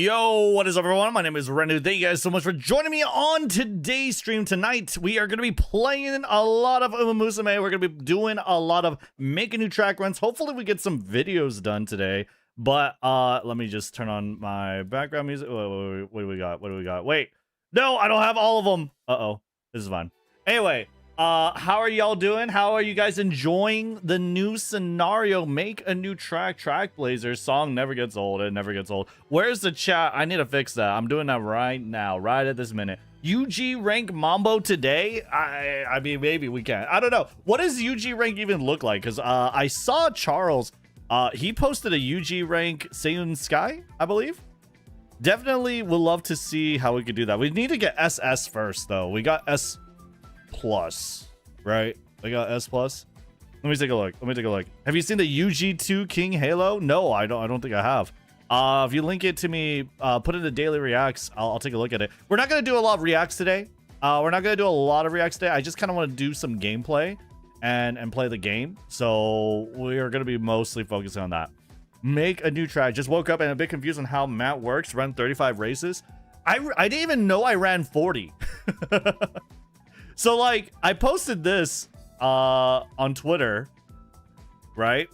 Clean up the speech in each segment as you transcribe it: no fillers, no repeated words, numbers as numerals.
Yo, what is up, everyone? My name is Rednu. Thank you guys so much for joining me on today's stream. Tonight, we are going to be playing a lot of umamusume. We're going to be doing a lot of making new track runs. Hopefully, we get some videos done today. But let me just turn on my background music. Wait, what do we got? What do we got? Wait, no, I don't have all of them. Uh-oh, this is fine. Anyway, how are y'all doing? How are you guys enjoying the new scenario? Make a new track. Trackblazers song never gets old. It never gets old. Where's the chat? I need to fix that. I'm doing that right now, right at this minute. UG rank Mambo today? I mean, maybe we can. I don't know. What does UG rank even look like? Because I saw Charles. He posted a UG rank Seiyun Sky, I believe. Definitely would love to see how we could do that. We need to get SS first, though. We got S plus, right? I got S plus. Let me take a look. Let me take a look. Have you seen the UG2 King Halo? No, I don't think I have. If you link it to me, put it in the daily reacts, I'll take a look at it. We're not gonna do a lot of reacts today. We're not gonna do a lot of reacts today. I just kind of want to do some gameplay and play the game. So we are gonna be mostly focusing on that. Make a new track. Just woke up and a bit confused on how Matt works. Run 35 races. I didn't even know I ran 40. So, like, I posted this on Twitter, right?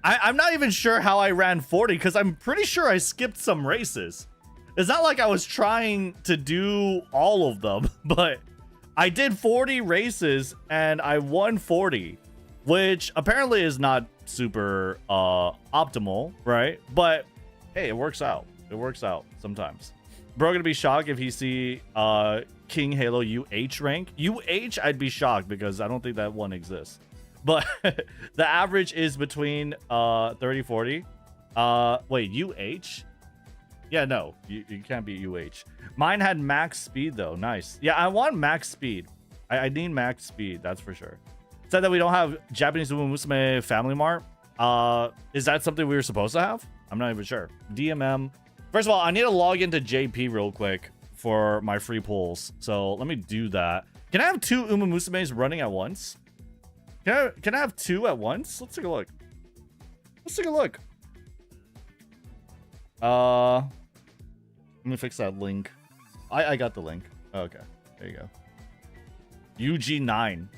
I'm not even sure how I ran 40 because I'm pretty sure I skipped some races. It's not like I was trying to do all of them, but I did 40 races and I won 40, which apparently is not super optimal, right? But, hey, it works out. It works out sometimes. Bro, gonna be shocked if he see King Halo UH rank. UH, I'd be shocked because I don't think that one exists. But the average is between 30, 40. Wait, UH? Yeah, no, you can't be UH. Mine had max speed though. Nice. Yeah, I want max speed. I need max speed, that's for sure. Said that we don't have Japanese umamusume Family Mart. Is that something we were supposed to have? I'm not even sure. DMM. First of all, I need to log into JP real quick for my free pulls. So let me do that. Can I have two umamusumes running at once? Can I have two at once? Let's take a look. Let's take a look. Let me fix that link. I got the link. Okay, there you go. UG9.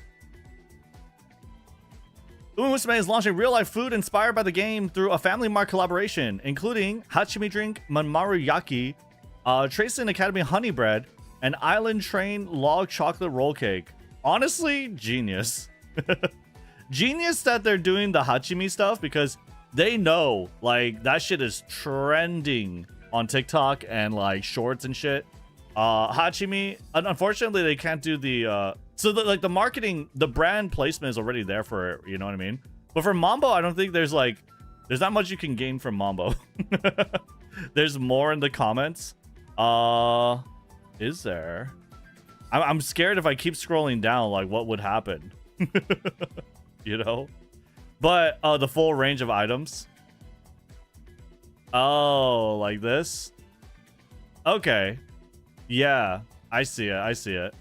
Umamusume is launching real-life food inspired by the game through a Family Mart collaboration, including Hachimi Drink, Manmaru Yaki, Tracing Academy Honey Bread, and Island Train Log Chocolate Roll Cake. Honestly, genius. Genius that they're doing the Hachimi stuff because they know, like, that shit is trending on TikTok and, like, shorts and shit. Hachimi, unfortunately, they can't do the... So, the marketing, the brand placement is already there for it, you know what I mean? But for Mambo, I don't think there's not much you can gain from Mambo. There's more in the comments. Is there? I'm scared if I keep scrolling down, like, what would happen? You know? But, the full range of items. Oh, like this? Okay. Yeah, I see it. I see it.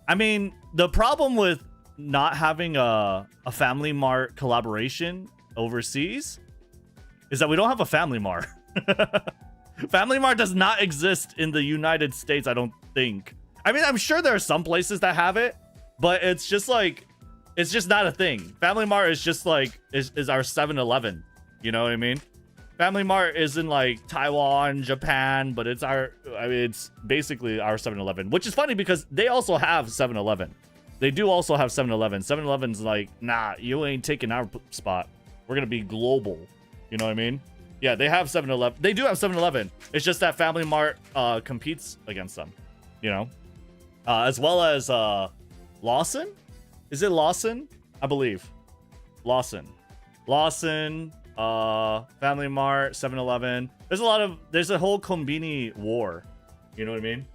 I mean, the problem with not having a Family Mart collaboration overseas is that we don't have a Family Mart. Family Mart does not exist in the United States, I don't think. I mean, I'm sure there are some places that have it, but it's just like, it's just not a thing. Family Mart is just like, is our 7-Eleven. You know what I mean? Family Mart is in like Taiwan, Japan, but it's it's basically our 7-Eleven, which is funny because they also have 7-Eleven. They do also have 7-Eleven. 7-Eleven's like, nah, you ain't taking our spot. We're going to be global. You know what I mean? Yeah, they have 7-Eleven. They do have 7-Eleven. It's just that Family Mart competes against them, you know? As well as Lawson? Is it Lawson? I believe. Lawson, Family Mart, 7-Eleven. There's a whole Konbini war. You know what I mean?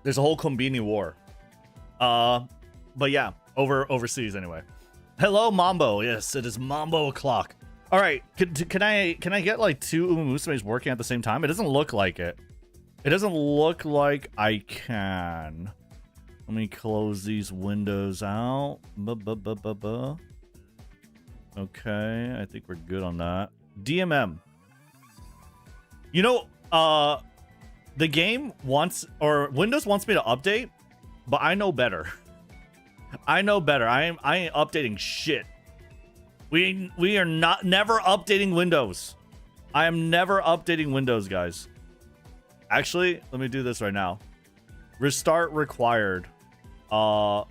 There's a whole Konbini war. But yeah, overseas anyway. Hello, Mambo. Yes, it is Mambo o'clock. All right, can I get like 2 umamusumes working at the same time? It doesn't look like it. It doesn't look like I can. Let me close these windows out. Okay, I think we're good on that. DMM. You know, the game wants, or Windows wants me to update, but I know better. I know better. I ain't updating shit. We are never updating Windows. I am never updating Windows, guys. Actually, let me do this right now. Restart required. Pause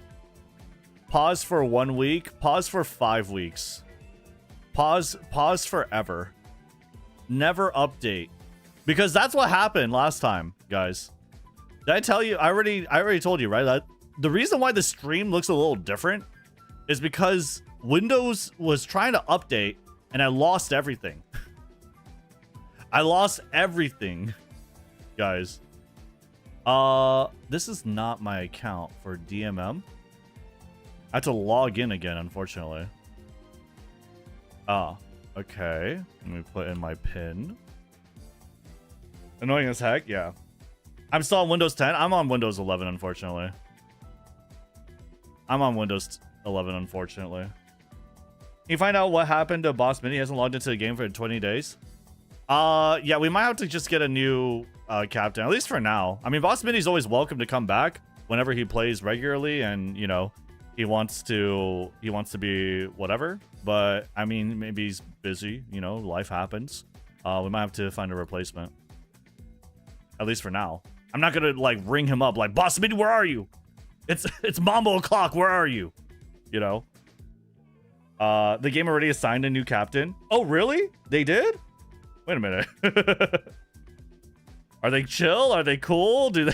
for 1 week. Pause for 5 weeks. Pause forever. Never update. Because that's what happened last time, guys. Did I tell you? I already told you, right? That the reason why the stream looks a little different is because Windows was trying to update and I lost everything. I lost everything, guys. This is not my account for DMM. I have to log in again, unfortunately. Okay. Let me put in my PIN. Annoying as heck, yeah. I'm still on Windows 10. I'm on Windows 11, unfortunately. I'm on Windows 11, unfortunately. Can you find out what happened to Boss Mini? He hasn't logged into the game for 20 days. Yeah, we might have to just get a new captain, at least for now. I mean, Boss Mini's always welcome to come back whenever he plays regularly, and you know, he wants to be whatever. But I mean, maybe he's busy. You know, life happens. We might have to find a replacement. At least for now. I'm not gonna like ring him up like, Boss Mini, where are you? It's Mambo o'clock. Where are you? You know. The game already assigned a new captain. Oh, really? They did? Wait a minute. Are they chill? Are they cool? Do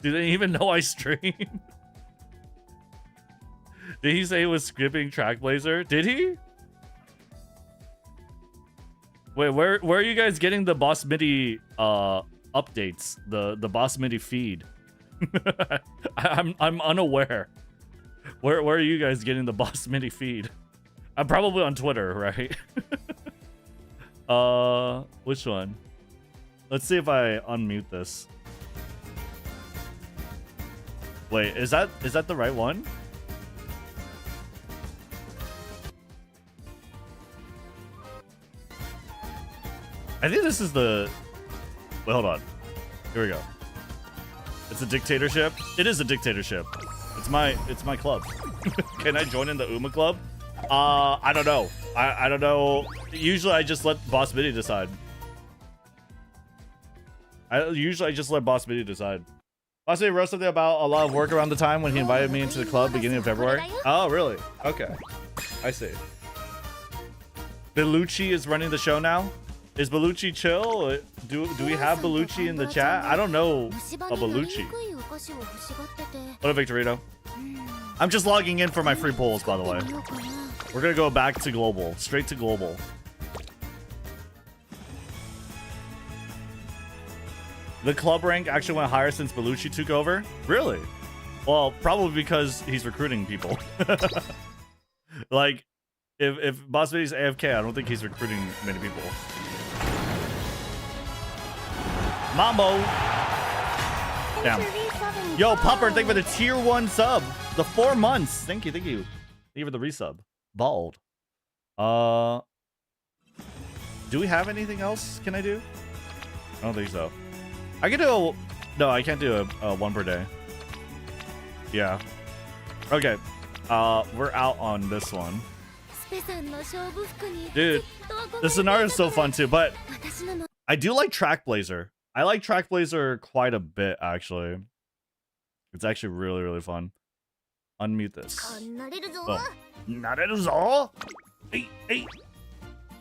they even know I stream? Did he say he was skipping Trackblazer? Did he? Wait, where are you guys getting the Boss Midi updates? The Boss Midi feed? I'm unaware. Where are you guys getting the Boss Midi feed? I'm probably on Twitter, right? Which one? Let's see if I unmute this. Wait, is that the right one? I think this is the... Wait, hold on. Here we go. It's a dictatorship. It is a dictatorship. It's my club. Can I join in the Uma club? I don't know. I don't know. Usually I just let Boss Midi decide. I just let Boss Midi decide. Boss Midi wrote something about a lot of work around the time when he invited me into the club beginning of February. Oh, really? Okay. I see. Bellucci is running the show now? Is Bellucci chill? Do we have Bellucci in the chat? I don't know a Bellucci. What up, Victorino? I'm just logging in for my free polls, by the way. We're gonna go back to global. Straight to global. The club rank actually went higher since Bellucci took over? Really? Well, probably because he's recruiting people. Like, If Boss Baby's AFK, I don't think he's recruiting many people. Mambo. Damn. Yo, Pupper, thank you for the tier 1 sub. The 4 months. Thank you, thank you. Thank you for the resub. Bald. Do we have anything else? Can I do? I don't think so. I can do no, I can't do a 1 per day. Yeah. Okay. We're out on this one. Dude, the scenario is so fun too, but I do like Track Blazer. I like Track Blazer quite a bit, actually. It's actually really, really fun. Unmute this. Oh. Nareruzo! Hey, hey!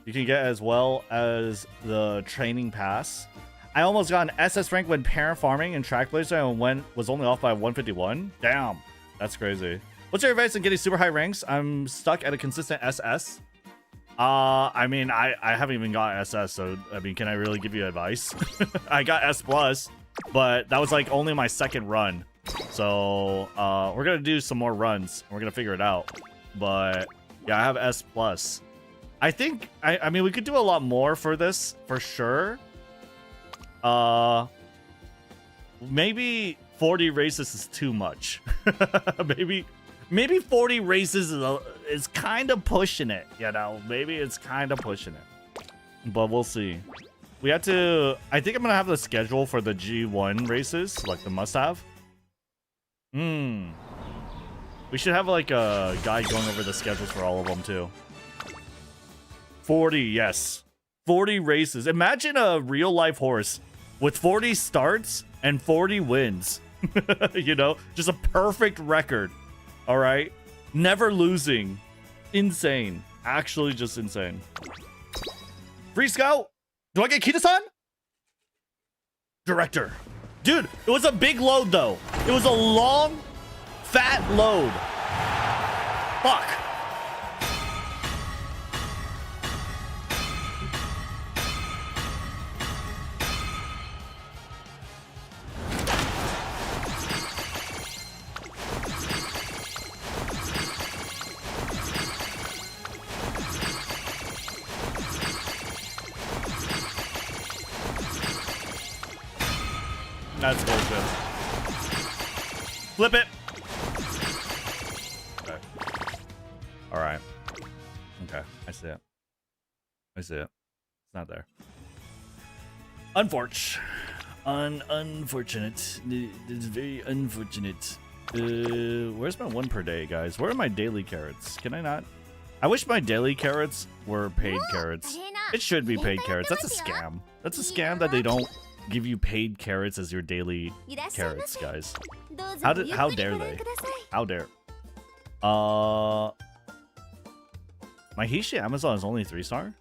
You can get as well as the training pass. I almost got an SS rank when parent farming in Track Blazer and was only off by 151. Damn, that's crazy. What's your advice on getting super high ranks? I'm stuck at a consistent SS. I mean, I haven't even got SS, so I mean, can I really give you advice? I got S+, but that was like only my 2nd run. So we're gonna do some more runs. And we're gonna figure it out. But yeah, I have S+. I think I mean we could do a lot more for this for sure. Maybe 40 races is too much. maybe 40 races is kind of pushing it, you know. Maybe it's kind of pushing it, but we'll see. We have to. I think I'm gonna have the schedule for the G1 races, like the must-have. We should have like a guy going over the schedules for all of them too. 40, yes. 40 races. Imagine a real life horse with 40 starts and 40 wins. You know, just a perfect record. All right, never losing. Insane. Actually, just insane. Free scout. Do I get Kita-san? Director. Dude, it was a big load though. It was a long, fat load. Fuck. That's bullshit. Flip it. Okay. All right. Okay, I see it. I see it. It's not there. Unfortunate. Unfortunate. It's very unfortunate. Where's my 1 per day, guys? Where are my daily carrots? Can I not? I wish my daily carrots were paid carrots. It should be paid carrots. That's a scam. That's a scam that they don't give you paid carrots as your daily carrots, guys. How dare they? How dare? My Hishi Amazon is only 3-star?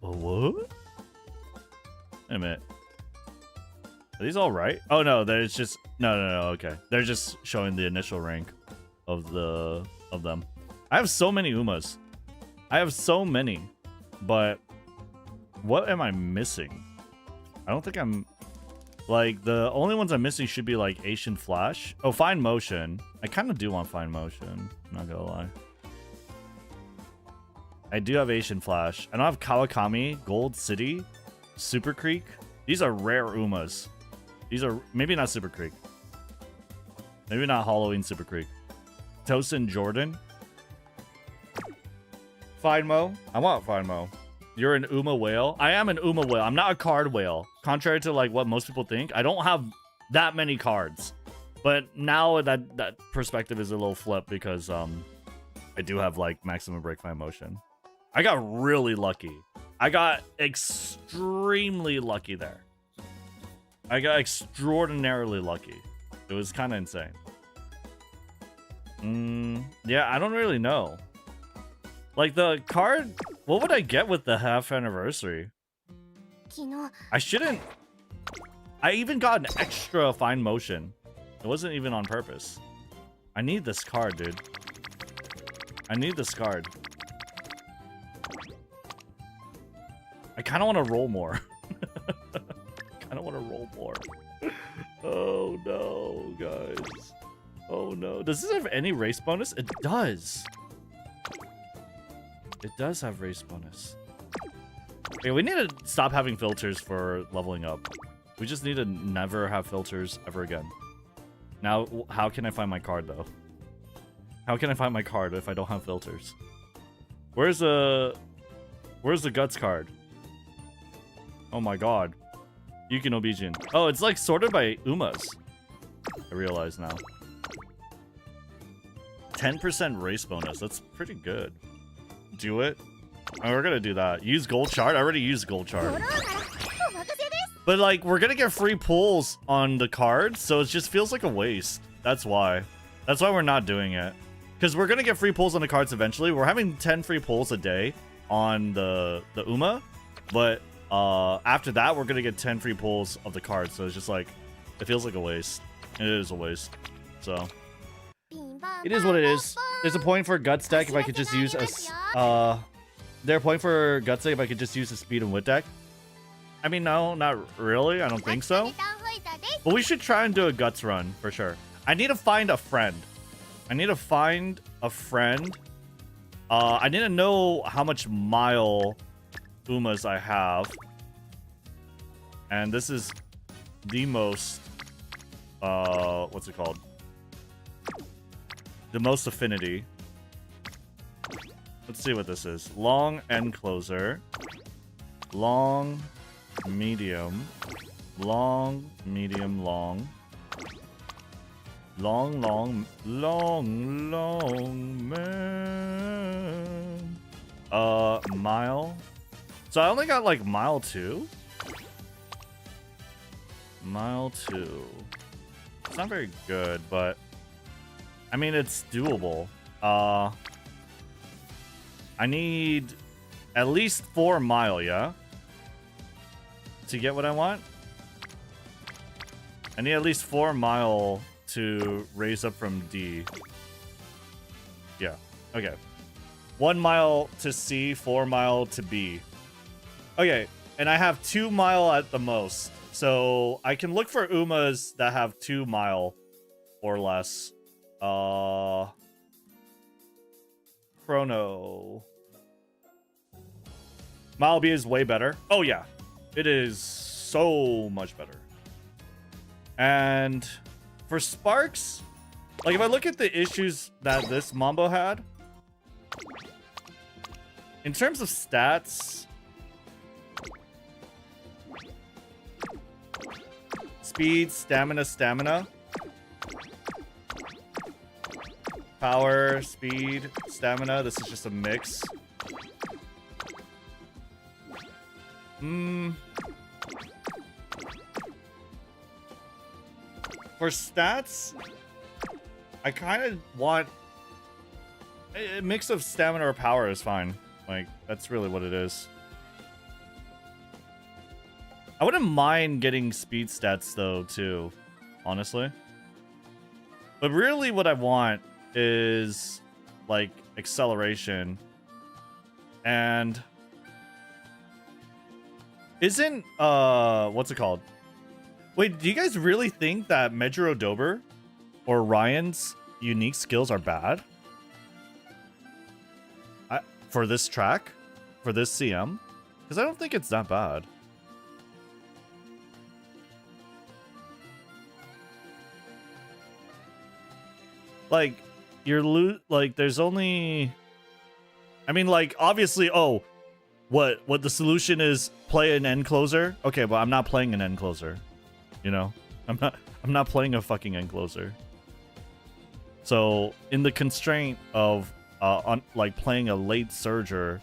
What? Wait a minute. Are these all right? Oh no, there's just no, okay. They're just showing the initial rank of them. I have so many Umas. I have so many, but what am I missing? I don't think I'm like the only ones I'm missing should be like Asian Flash. Oh, Fine Motion. I kind of do want Fine Motion. I'm not gonna lie. I do have Asian Flash. I don't have Kawakami, Gold City, Super Creek. These are rare Umas. These are maybe not Super Creek. Maybe not Halloween Super Creek. Tosin Jordan. Fine Mo. I want Fine Mo. You're an Uma whale. I am an Uma whale. I'm not a card whale. Contrary to like what most people think, I don't have that many cards. But now that perspective is a little flip because I do have like maximum break fine motion. I got really lucky. I got extremely lucky there. I got extraordinarily lucky. It was kind of insane. Yeah, I don't really know. Like the card, what would I get with the half anniversary? I shouldn't. I even got an extra fine motion. It wasn't even on purpose. I need this card, dude. I need this card. I kind of want to roll more. I want to roll more. Oh no, guys. Oh no. Does this have any race bonus? It does. It does have race bonus. Okay, we need to stop having filters for leveling up. We just need to never have filters ever again. Now, how can I find my card, though? How can I find my card if I don't have filters? Where's the Guts card? Oh my god. Yuki no Bijin. Oh, it's like sorted by Umas. I realize now. 10% race bonus. That's pretty good. Do it. Oh, we're gonna do that. Use gold chart. I already used gold chart. But like, we're gonna get free pulls on the cards, so it just feels like a waste. That's why. That's why we're not doing it. Because we're gonna get free pulls on the cards eventually. We're having 10 free pulls a day on the Uma, but after that, we're gonna get 10 free pulls of the cards. So it's just like, it feels like a waste. It is a waste. So it is what it is. There's a point for Guts deck if I could just use a there's a point for Guts deck if I could just use a Speed and Wit deck. I mean, no, not really. I don't think so. But we should try and do a Guts run for sure. I need to find a friend. I need to find a friend. I need to know how much Mile Umas I have. And this is the most, what's it called? The most affinity. Let's see what this is. Long end closer. Long, medium. Long, medium, long. Long, long, long, long, man. Mile. So I only got like mile 2. Mile 2. It's not very good, but I mean, it's doable. I need at least 4 mile, yeah? To get what I want? I need at least 4 mile to raise up from D. Yeah, okay. 1 mile to C, 4 mile to B. Okay, and I have 2 mile at the most. So I can look for Umas that have 2 mile or less. Chrono. Mile B is way better. Oh yeah, it is so much better. And for Sparks, like if I look at the issues that this Mambo had, in terms of stats, speed, stamina, power, speed, stamina, this is just a mix. For stats, I kind of want a mix of stamina or power is fine. Like, that's really what it is. I wouldn't mind getting speed stats though, too, honestly. But really what I want is like acceleration. And isn't what's it called? Wait, do you guys really think that Mejiro Dober or Ryan's unique skills are bad? For this track? For this CM? Because I don't think it's that bad. Like, like, there's only... I mean, like, obviously, oh, what the solution is play an end closer? Okay, but I'm not playing an end closer. You know? I'm not playing a fucking end closer. So, in the constraint of like playing a late surger,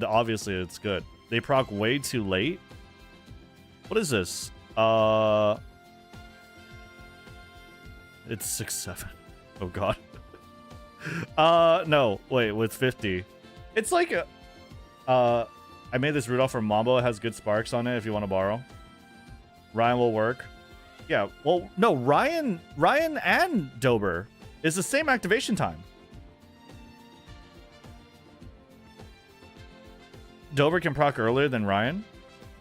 obviously it's good. They proc way too late. What is this? It's 6-7. Oh god. No, wait, with 50. It's like a I made this Rudolph from Mambo. It has good sparks on it if you want to borrow. Ryan will work. Yeah, well, no, Ryan and Dober is the same activation time. Dober can proc earlier than Ryan?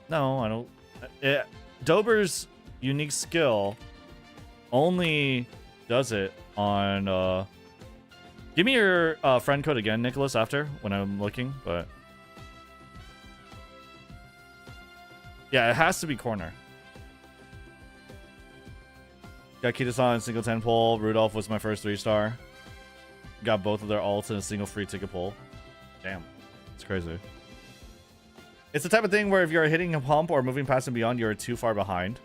No, I don't. Dober's unique skill only does it on Give me your friend code again, Nicholas, after when I'm looking, but yeah, it has to be corner. Got Kitasan single 10 pull. Rudolph was my first 3-star. Got both of their ults in a single free ticket pull. Damn, it's crazy. It's the type of thing where if you're hitting a pump or moving past and beyond, you're too far behind.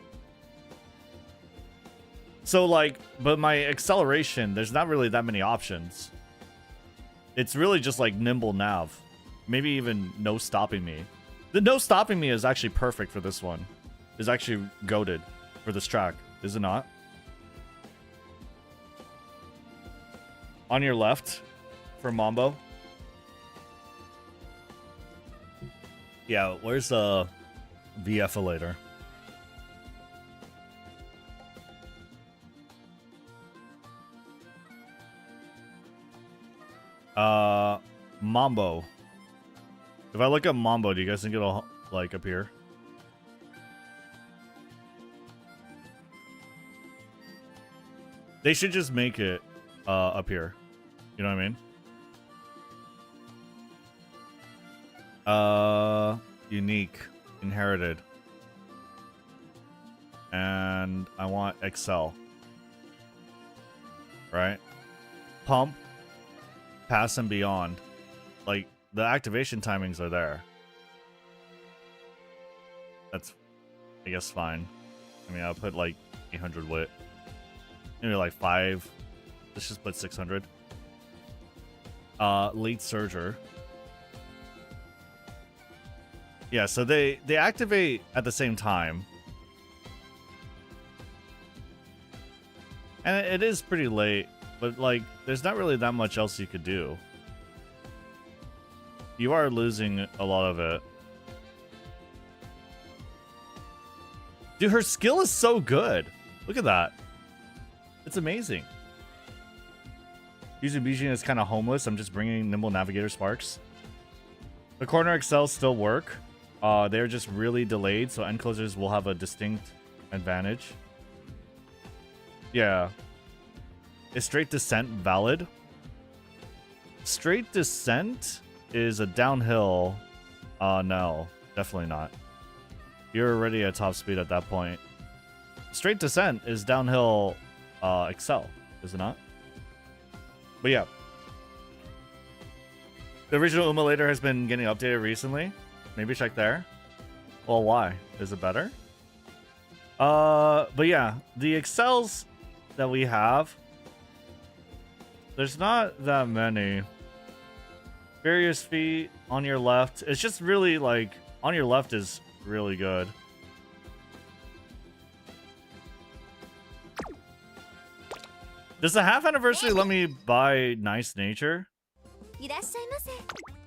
So like, but my acceleration, there's not really that many options. It's really just like nimble nav. Maybe even no stopping me. The no stopping me is actually perfect for this one. Is actually goated for this track, is it not? On your left for Mambo. Yeah, where's the VFillator? Mambo. If I look up Mambo, do you guys think it'll like appear? They should just make it appear. You know what I mean? Unique, inherited, and I want Excel. Right? Pump. Pass and beyond. Like, the activation timings are there. That's, I guess, fine. I mean, I'll put like 800 wit. Maybe like 5. Let's just put 600. Late Surger. Yeah, so they activate at the same time. And it is pretty late. But, like, there's not really that much else you could do. You are losing a lot of it. Dude, her skill is so good. Look at that. It's amazing. Using Bijin is kind of homeless. I'm just bringing Nimble Navigator Sparks. The corner excels still work. They're just really delayed, so end closers will have a distinct advantage. Yeah. Is straight descent valid? Straight descent is a downhill. No, definitely not. You're already at top speed at that point. Straight descent is downhill Excel, is it not? But yeah. The original Emulator has been getting updated recently. Maybe check there. Well, why? Is it better? But yeah, the Excels that we have, there's not that many. Various feet on your left. It's just really like on your left is really good. Does the half anniversary let me buy Nice Nature?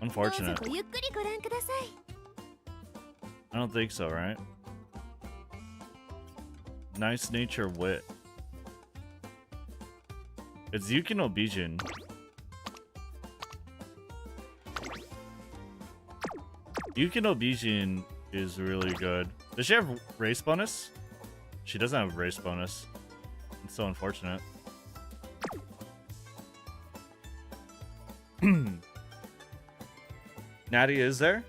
Unfortunate. I don't think so, right? Nice Nature Wit. It's Yukino Bijin. Yukino Bijin is really good. Does she have race bonus? She doesn't have race bonus. It's so unfortunate. Natty is there?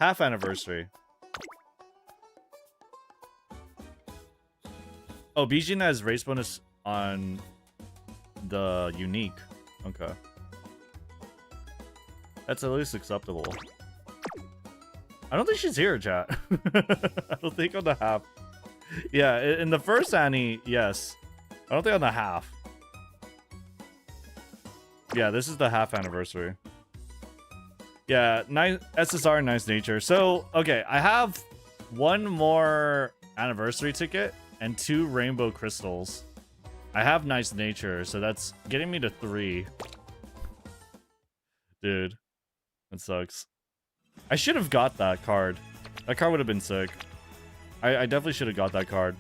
Half anniversary. Oh, Bijin has race bonus on the unique. Okay. That's at least acceptable. I don't think she's here, chat. I don't think on the half. Yeah, in the first Annie, yes. I don't think on the half. Yeah, this is the half anniversary. Yeah, nice SSR, Nice Nature. So, okay, I have one more anniversary ticket and 2 rainbow crystals. I have Nice Nature, so that's getting me to 3. Dude, that sucks. I should have got that card. That card would have been sick. I definitely should have got that card.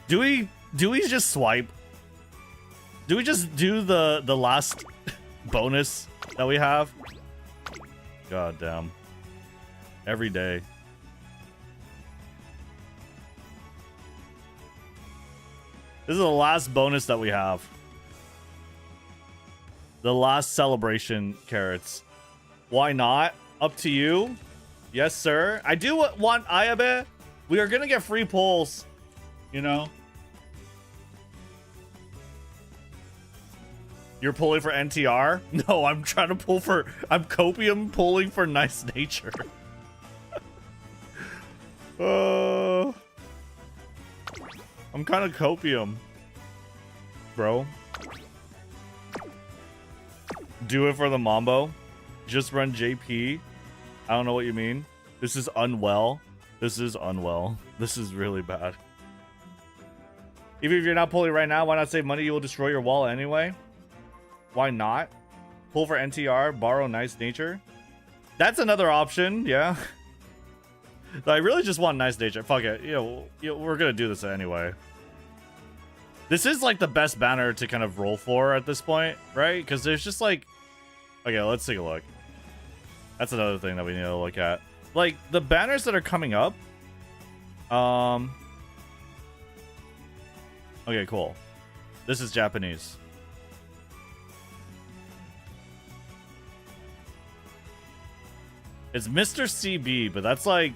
Do we just swipe? Do we just do the last bonus that we have? God damn. Every day. This is the last bonus that we have. The last celebration carrots. Why not? Up to you. Yes, sir. I do want Ayabe. We are gonna get free pulls. You know? You're pulling for NTR? No, I'm trying to pull for... I'm copium pulling for nice nature. I'm kind of copium. Bro. Do it for the Mambo. Just run JP. I don't know what you mean. This is unwell. This is unwell. This is really bad. Even if you're not pulling right now, why not save money? You will destroy your wallet anyway. Why not? Pull for NTR, borrow nice nature. That's another option, yeah. I really just want nice nature. Fuck it. You know, we're gonna do this anyway. This is like the best banner to kind of roll for at this point, right? Because there's just like... Okay, let's take a look. That's another thing that we need to look at. Like, the banners that are coming up. Okay, cool. This is Japanese. It's Mr. CB, but that's like...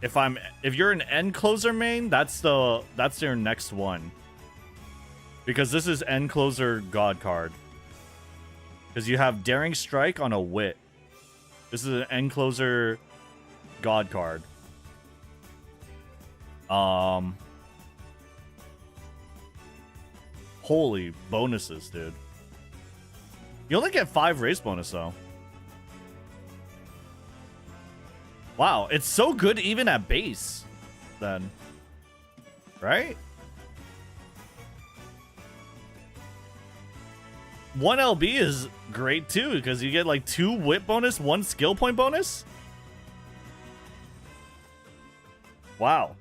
If you're an end closer main, that's your next one. Because this is end closer god card. Because you have Daring Strike on a Wit. This is an end closer god card. Holy bonuses, dude. You only get 5 race bonus though. Wow, it's so good even at base, then. Right? 1 LB is great too, because you get like 2 wit bonus, 1 skill point bonus. Wow.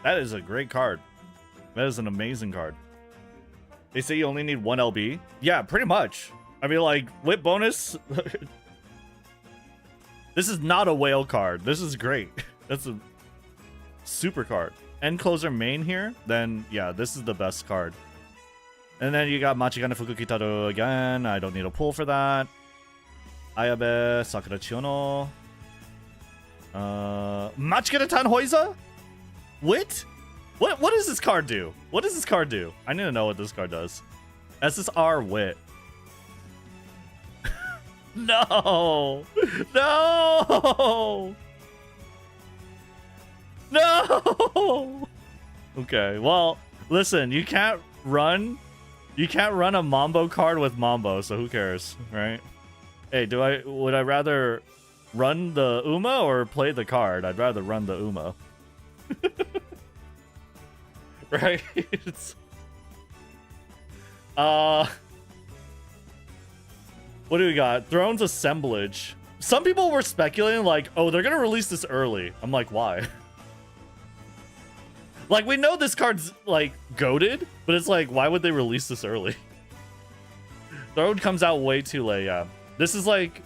That is a great card. That is an amazing card. They say you only need 1 LB. Yeah, pretty much. I mean, like, wit bonus... This is not a whale card. This is great. That's a super card. End closer main here, then yeah, this is the best card. And then you got Machigane Fukukitaro again. I don't need a pull for that. Ayabe, Sakura Chiyono. Machigane Tanhoiza? Wit? What does this card do? What does this card do? I need to know what this card does. SSR Wit. No! No! No! Okay, well, listen, you can't run a Mambo card with Mambo, so who cares, right? Hey, would I rather run the Uma or play the card? I'd rather run the Uma. Right? What do we got? Thrones Assemblage. Some people were speculating like, oh, they're gonna release this early. I'm like, why? Like, we know this card's like goated, but it's like, why would they release this early? Throne comes out way too late, yeah. This is like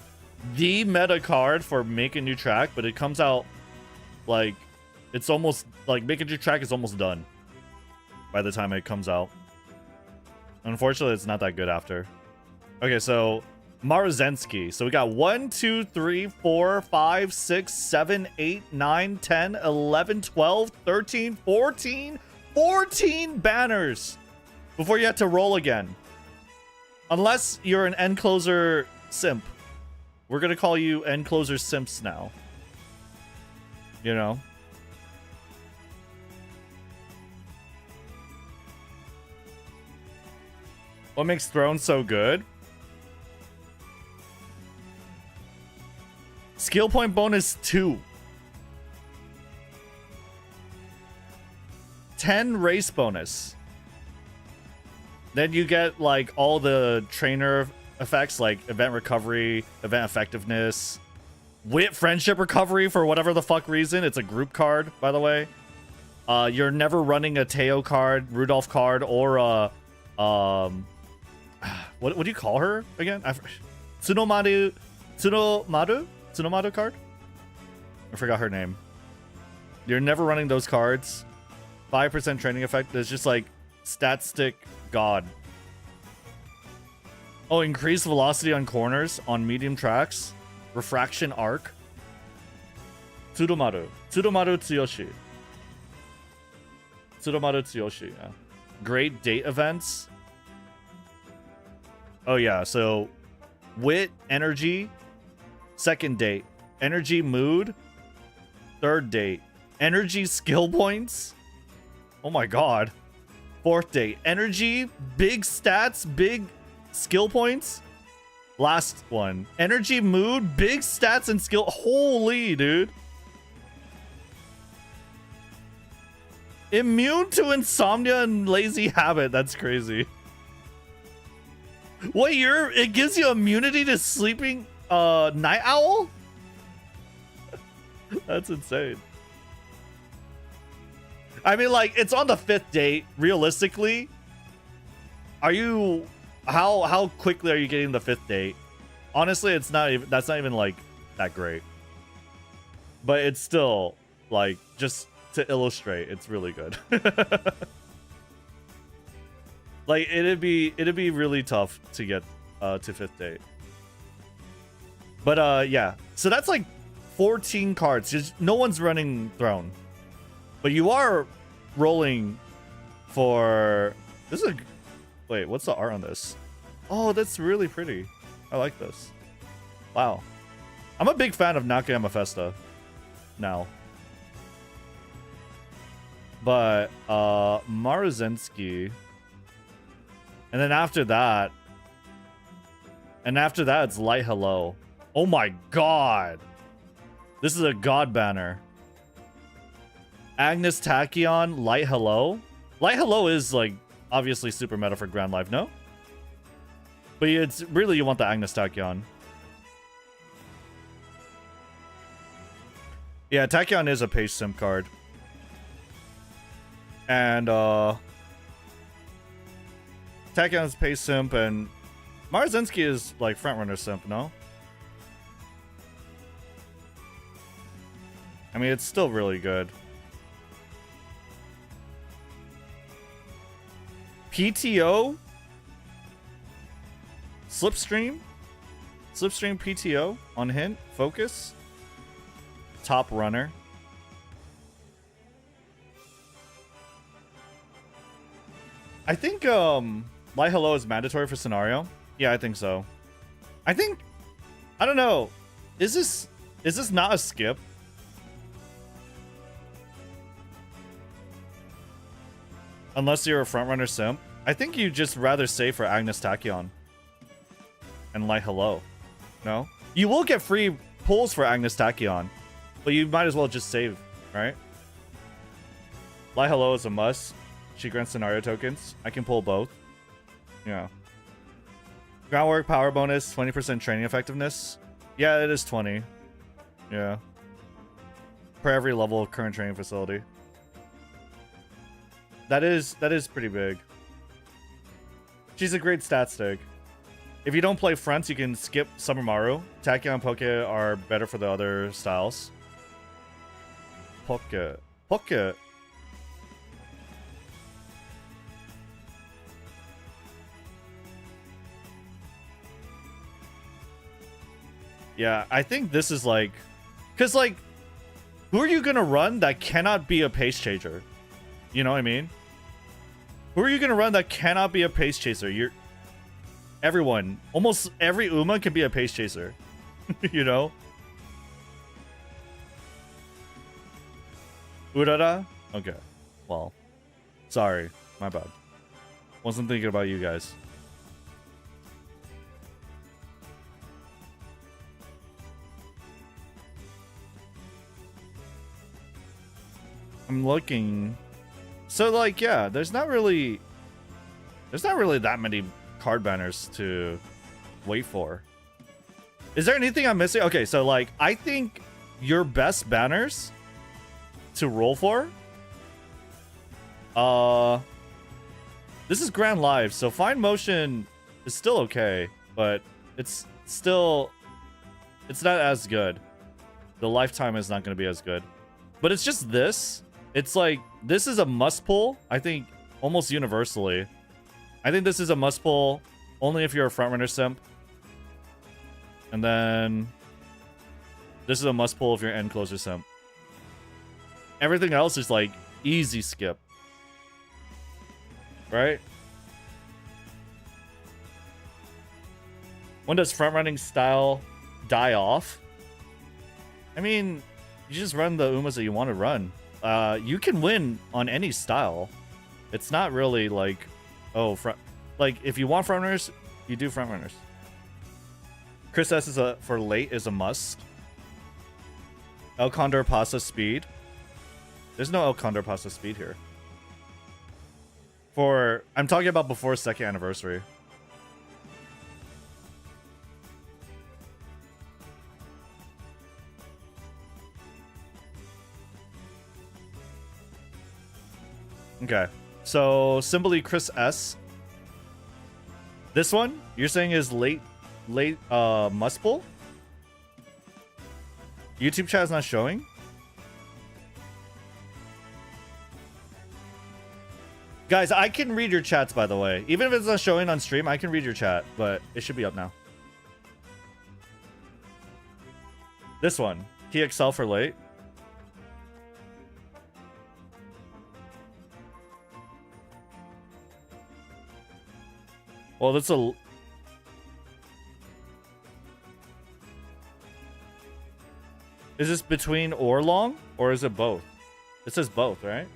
the meta card for Make a New Track, but it comes out like, it's almost like Make a New Track is almost done by the time it comes out. Unfortunately, it's not that good after. Okay, so Maruzensky. So we got 1, 2, 3, 4, 5, 6, 7, 8, 9, 10, 11, 12, 13, 14. 14 banners before you have to roll again. Unless you're an end closer simp. We're going to call you end closer simps now. You know? What makes Throne so good? Skill point bonus 2. 10 race bonus. Then you get like all the trainer effects like event recovery, event effectiveness, wit friendship recovery for whatever the fuck reason. It's a group card, by the way. You're never running a Teo card, Rudolph card, or a what do you call her again? Tsunomaru card? I forgot her name. You're never running those cards. 5% training effect. It's just like stat stick god. Oh, increased velocity on corners on medium tracks. Refraction arc. Tsudomaru Tsuyoshi. Tsudomaru Tsuyoshi, yeah. Great date events. Oh yeah, so wit, energy, second date. Energy, mood, third date. Energy, skill points. Oh my god. Fourth date. Energy, big stats, big skill points. Last one. Energy, mood, big stats, and skill. Holy, dude. Immune to insomnia and lazy habit. That's crazy. Wait, it gives you immunity to sleeping night owl? That's insane. I mean, like, it's on the 5th date. Realistically, are you how quickly are you getting the 5th date? Honestly, it's not even that's not even like that great. But it's still like just to illustrate, it's really good. Like it'd be really tough to get to 5th date. But yeah. So that's like 14 cards. Just no one's running Throne. But you are rolling for this is a wait, what's the art on this? Oh, that's really pretty. I like this. Wow. I'm a big fan of Nakayama Festa now. But Maruzensky. And then after that it's Light Hello. Oh my god. This is a god banner. Agnes Tachyon, Light Hello. Light Hello is like obviously super meta for Grand Life, no? But it's really you want the Agnes Tachyon. Yeah, Tachyon is a page simp card. And Tachyon is page simp and Maruzensky is like frontrunner simp, no? I mean, it's still really good. PTO? Slipstream PTO on hint. Focus. Top runner. I think Light Hello is mandatory for scenario. Yeah, I think so. I don't know. Is this not a skip? Unless you're a frontrunner simp. I think you just rather save for Agnes Tachyon. And Light Hello. No? You will get free pulls for Agnes Tachyon. But you might as well just save, right? Light Hello is a must. She grants scenario tokens. I can pull both. Yeah. Groundwork, power bonus, 20% training effectiveness. Yeah, it is 20. Yeah. Per every level of current training facility. That is pretty big. She's a great stat stick. If you don't play fronts, you can skip Summermaru. Tachyon and Poke are better for the other styles. Poke. Yeah, I think this is like... Because, like, who are you going to run that cannot be a pace chaser? You know what I mean? Who are you going to run that cannot be a pace chaser? Everyone. Almost every Uma can be a pace chaser. You know? Urara? Okay. Well. Sorry. My bad. Wasn't thinking about you guys. I'm looking. So like, yeah, there's not really that many card banners to wait for. Is there anything I'm missing? Okay, so like, I think your best banners to roll for This is Grand Live, so fine motion is still okay, but it's still, it's not as good. The lifetime is not going to be as good. But it's just this. It's like, this is a must pull, I think, almost universally. I think this is a must pull only if you're a frontrunner simp. And then this is a must pull if you're an end closer simp. Everything else is like easy skip. Right? When does frontrunning style die off? I mean, you just run the umas that you want to run. You can win on any style. It's not really like, oh, like if you want frontrunners, you do frontrunners. Chris S is for late is a must. El Condor Pasta speed. There's no El Condor Pasta speed here. I'm talking about before 2nd anniversary. Okay, so simply Chris S. This one you're saying is late must pull? YouTube chat is not showing? Guys, I can read your chats, by the way. Even if it's not showing on stream, I can read your chat, but it should be up now. This one, TXL for late. Well, that's a... Is this between or long? Or is it both? It says both, right?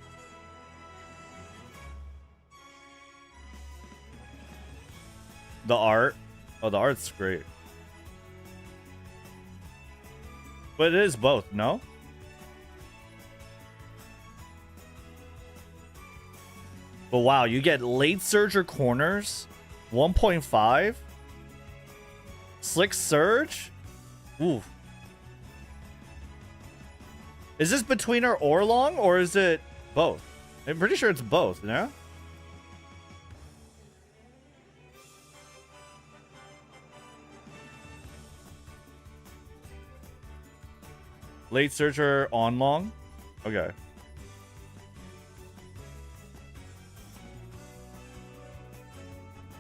The art. Oh, the art's great. But it is both, no? But wow, you get late surge or corners. 1.5. Slick surge. Ooh. Is this between or long, or is it both? I'm pretty sure it's both, yeah? Late searcher on long? Okay.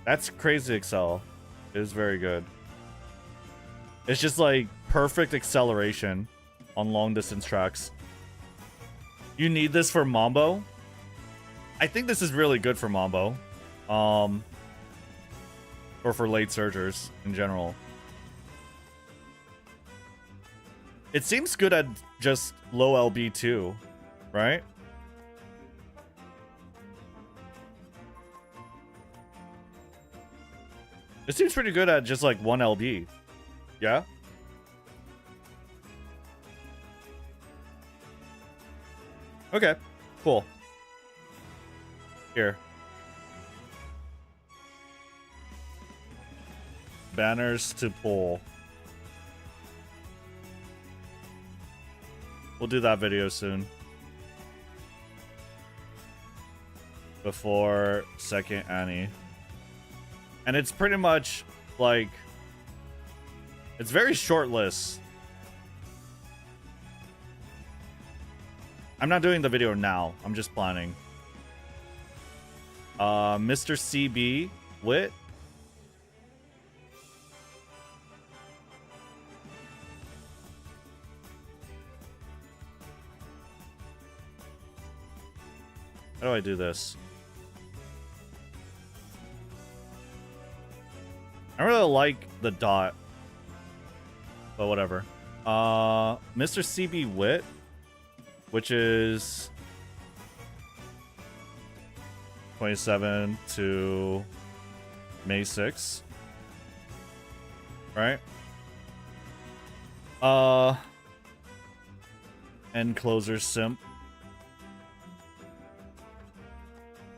That's crazy excel. It is very good. It's just like perfect acceleration on long distance tracks. You need this for Mambo? I think this is really good for Mambo. Or for late surgers in general. It seems good at just low LB too, right? It seems pretty good at just like 1 LB. Yeah? Okay, cool. Here. Banners to pull. We'll do that video soon. Before 2nd Annie. And it's pretty much like... It's very short list. I'm not doing the video now. I'm just planning. Mr. CB Wit. How do I do this? I really like the dot. But whatever. Mr. CB Wit. Which is 27 to May 6th. Right? End closer simp.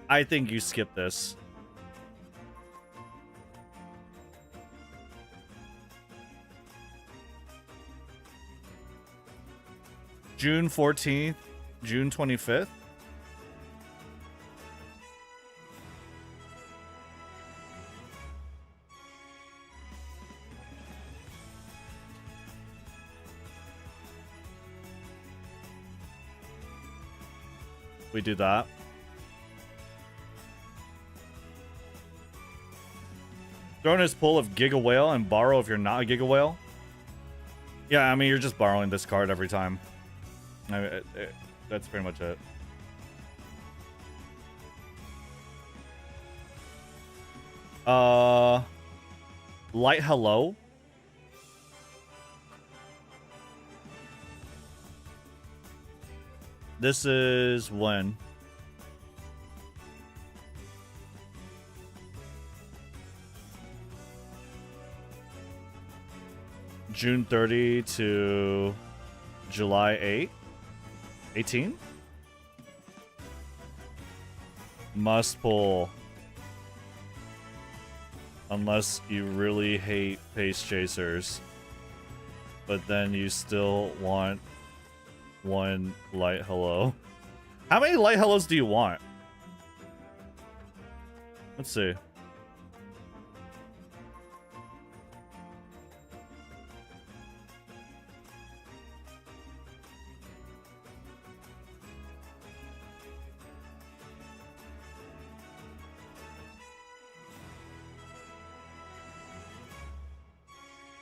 I think you skip this. June 14th, June 25th. we do that. Throw in his pool of Giga Whale and borrow if you're not a Giga Whale. Yeah, I mean, you're just borrowing this card every time. I mean, that's pretty much it. Light Hello. This is when? June 30 to July 8? 18? Must pull. Unless you really hate pace chasers. But then you still want one light hello. How many light hellos do you want? Let's see.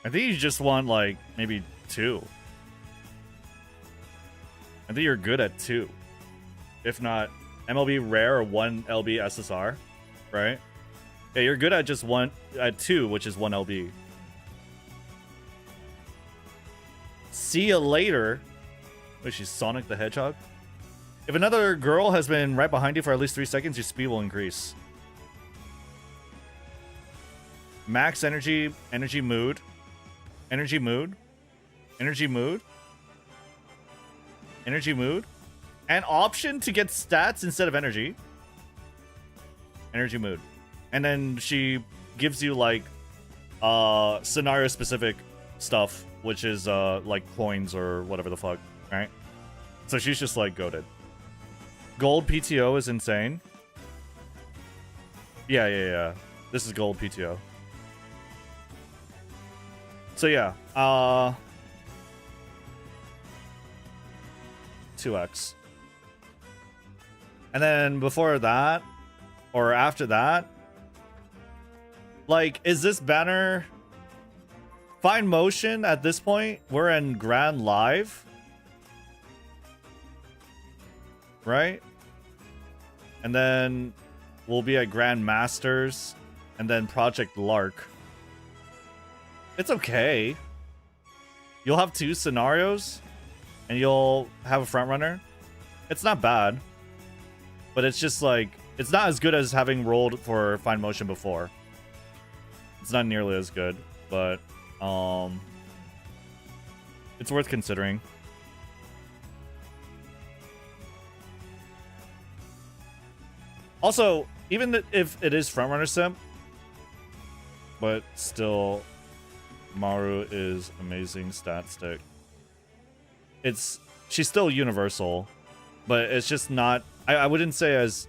I think you just want, like, maybe 2. I think you're good at 2. If not, MLB Rare or 1 LB SSR, right? Yeah, you're good at just 2, which is 1 LB. See you later. Wait, she's Sonic the Hedgehog? If another girl has been right behind you for at least 3 seconds, your speed will increase. Max energy mood. Energy mood. Energy mood. Energy mood. An option to get stats instead of energy. Energy mood. And then she gives you like scenario specific stuff, which is like coins or whatever the fuck, right? So she's just like goated. Gold PTO is insane. Yeah. This is gold PTO. So yeah, 2x. And then before that, or after that, like, is this banner fine motion at this point? We're in Grand Live, right? And then we'll be at Grand Masters, and then Project Lark. It's okay. You'll have 2 scenarios, and you'll have a front runner. It's not bad, but it's just like, it's not as good as having rolled for fine motion before. It's not nearly as good, but it's worth considering. Also, even if it is front runner simp, but still, Maru is amazing stat stick. She's still universal, but it's just not, I wouldn't say as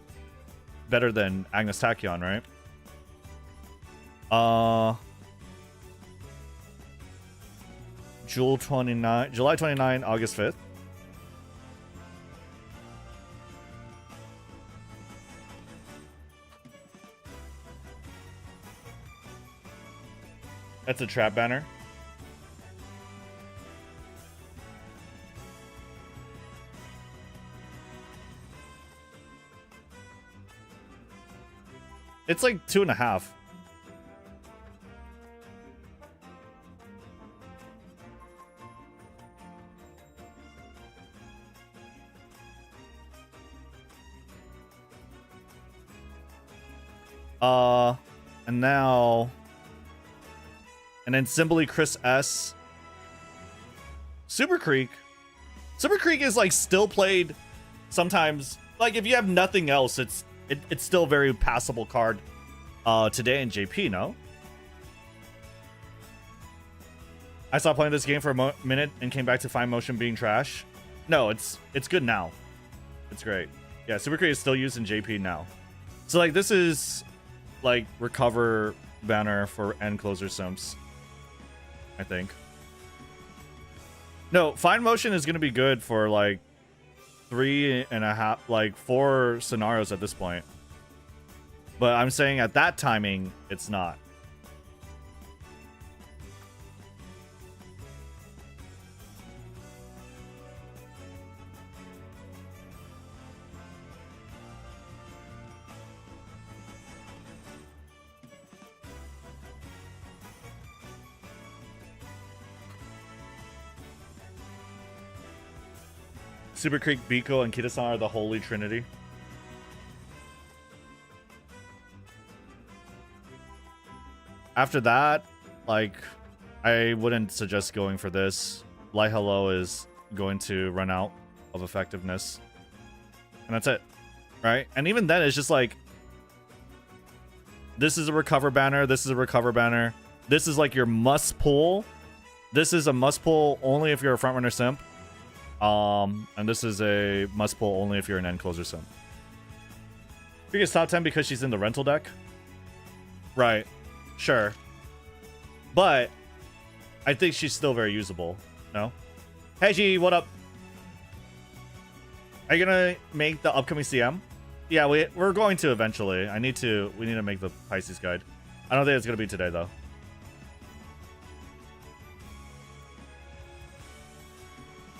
better than Agnes Tachyon, right? July 29, August 5th. That's a trap banner. It's like 2.5. And now, and then Simply Chris S. Super Creek. Super Creek is like still played sometimes. Like if you have nothing else, it's still a very passable card today in JP, no? I stopped playing this game for a minute and came back to fine motion being trash. No, it's good now. It's great. Yeah, Super Creek is still used in JP now. So like this is like recover banner for end closer simps, I think. No, fine motion is gonna be good for like 3.5, like 4 scenarios at this point. But I'm saying at that timing, it's not. Super Creek, Biko, and Kitasan are the Holy Trinity. After that, like, I wouldn't suggest going for this. Light Hello is going to run out of effectiveness. And that's it. Right? And even then, it's just like, this is a recover banner. This is a recover banner. This is like your must pull. This is a must pull only if you're a frontrunner simp. And this is a must pull only if you're an end closer sim. Biggest top 10 because she's in the rental deck. Right. Sure. But I think she's still very usable. No? Hey G, what up? Are you gonna make the upcoming CM? Yeah, we're going to eventually. We need to make the Pisces guide. I don't think it's gonna be today though.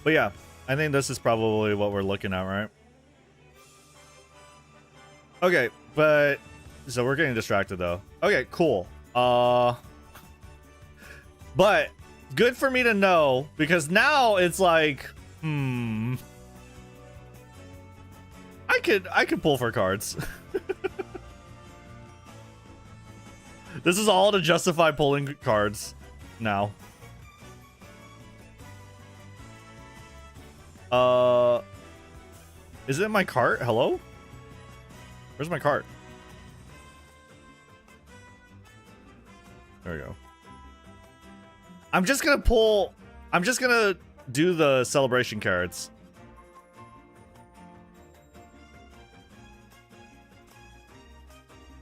But yeah, I think this is probably what we're looking at, right? Okay, but so we're getting distracted though. Okay, cool. But good for me to know, because now it's like, I could pull for cards. This is all to justify pulling cards now. Is it in my cart? Hello? Where's my cart? There we go. I'm just gonna do the celebration cards.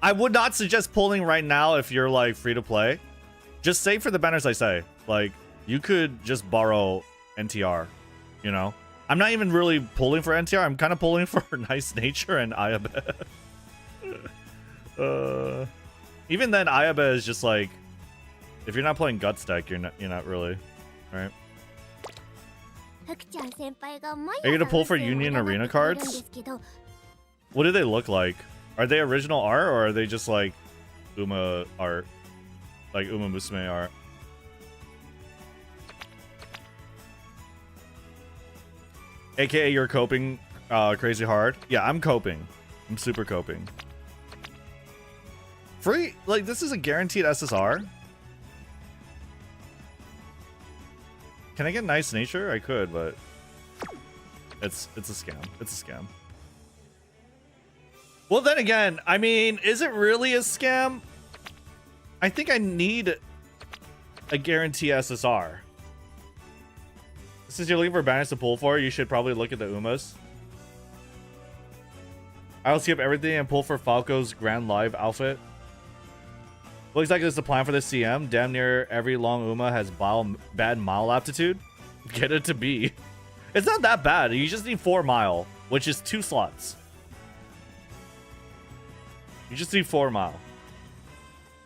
I would not suggest pulling right now if you're like free to play. Just save for the banners I say. Like, you could just borrow NTR, you know? I'm not even really pulling for NTR. I'm kind of pulling for Nice Nature and Ayabe. Even then, Ayabe is just like, if you're not playing Guts deck, you're not really, right? Are you gonna pull for Union Arena cards? What do they look like? Are they original art or are they just like Uma art, like umamusume art? AKA you're coping crazy hard. Yeah, I'm coping. I'm super coping. Free, like, this is a guaranteed SSR. Can I get Nice Nature? I could, but it's a scam. It's a scam. Well, then again, I mean, is it really a scam? I think I need a guarantee SSR. Since you're looking for banners to pull for, you should probably look at the Umas. I'll skip everything and pull for Falco's Grand Live outfit. What exactly is the plan for this CM? Damn near every long Uma has bad mile aptitude. Get it to B. It's not that bad. You just need 4 mile, which is 2 slots. You just need 4 mile.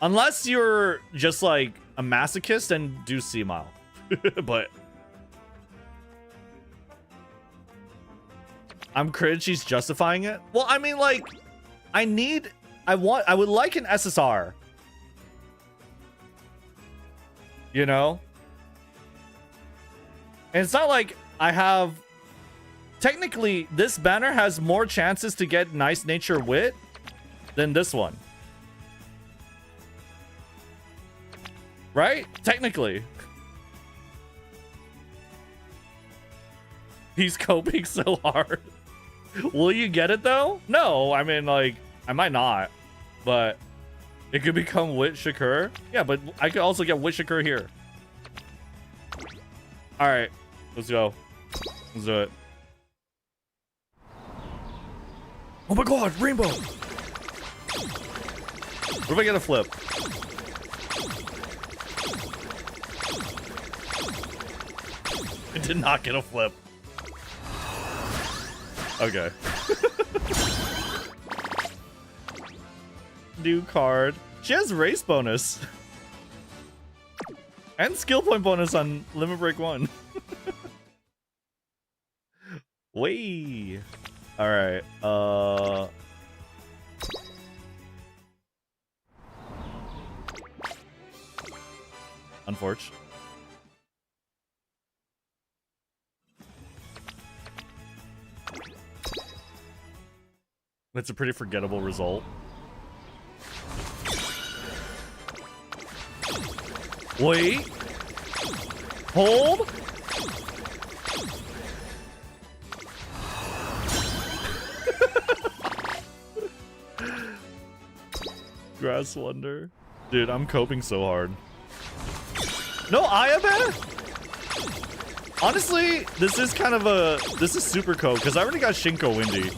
Unless you're just like a masochist and do C mile. But I'm cringe she's justifying it. Well, I mean, like, I would like an SSR. You know? And it's not like I have... Technically, this banner has more chances to get Nice Nature Wit than this one. Right? Technically. He's coping so hard. Will you get it though? No, I mean, like, I might not, but it could become Wit Shakur. Yeah, but I could also get Wit Shakur here. All right, let's go. Let's do it. Oh my God, rainbow! What if I get a flip? I did not get a flip. Okay. New card. She has race bonus. And skill point bonus on Limit Break 1. Way. Alright. Unfortunate. That's a pretty forgettable result. Wait. Hold. Grass Wonder. Dude, I'm coping so hard. No Ayabe? Honestly, this is kind of a... This is super cope, because I already got Shinko Windy.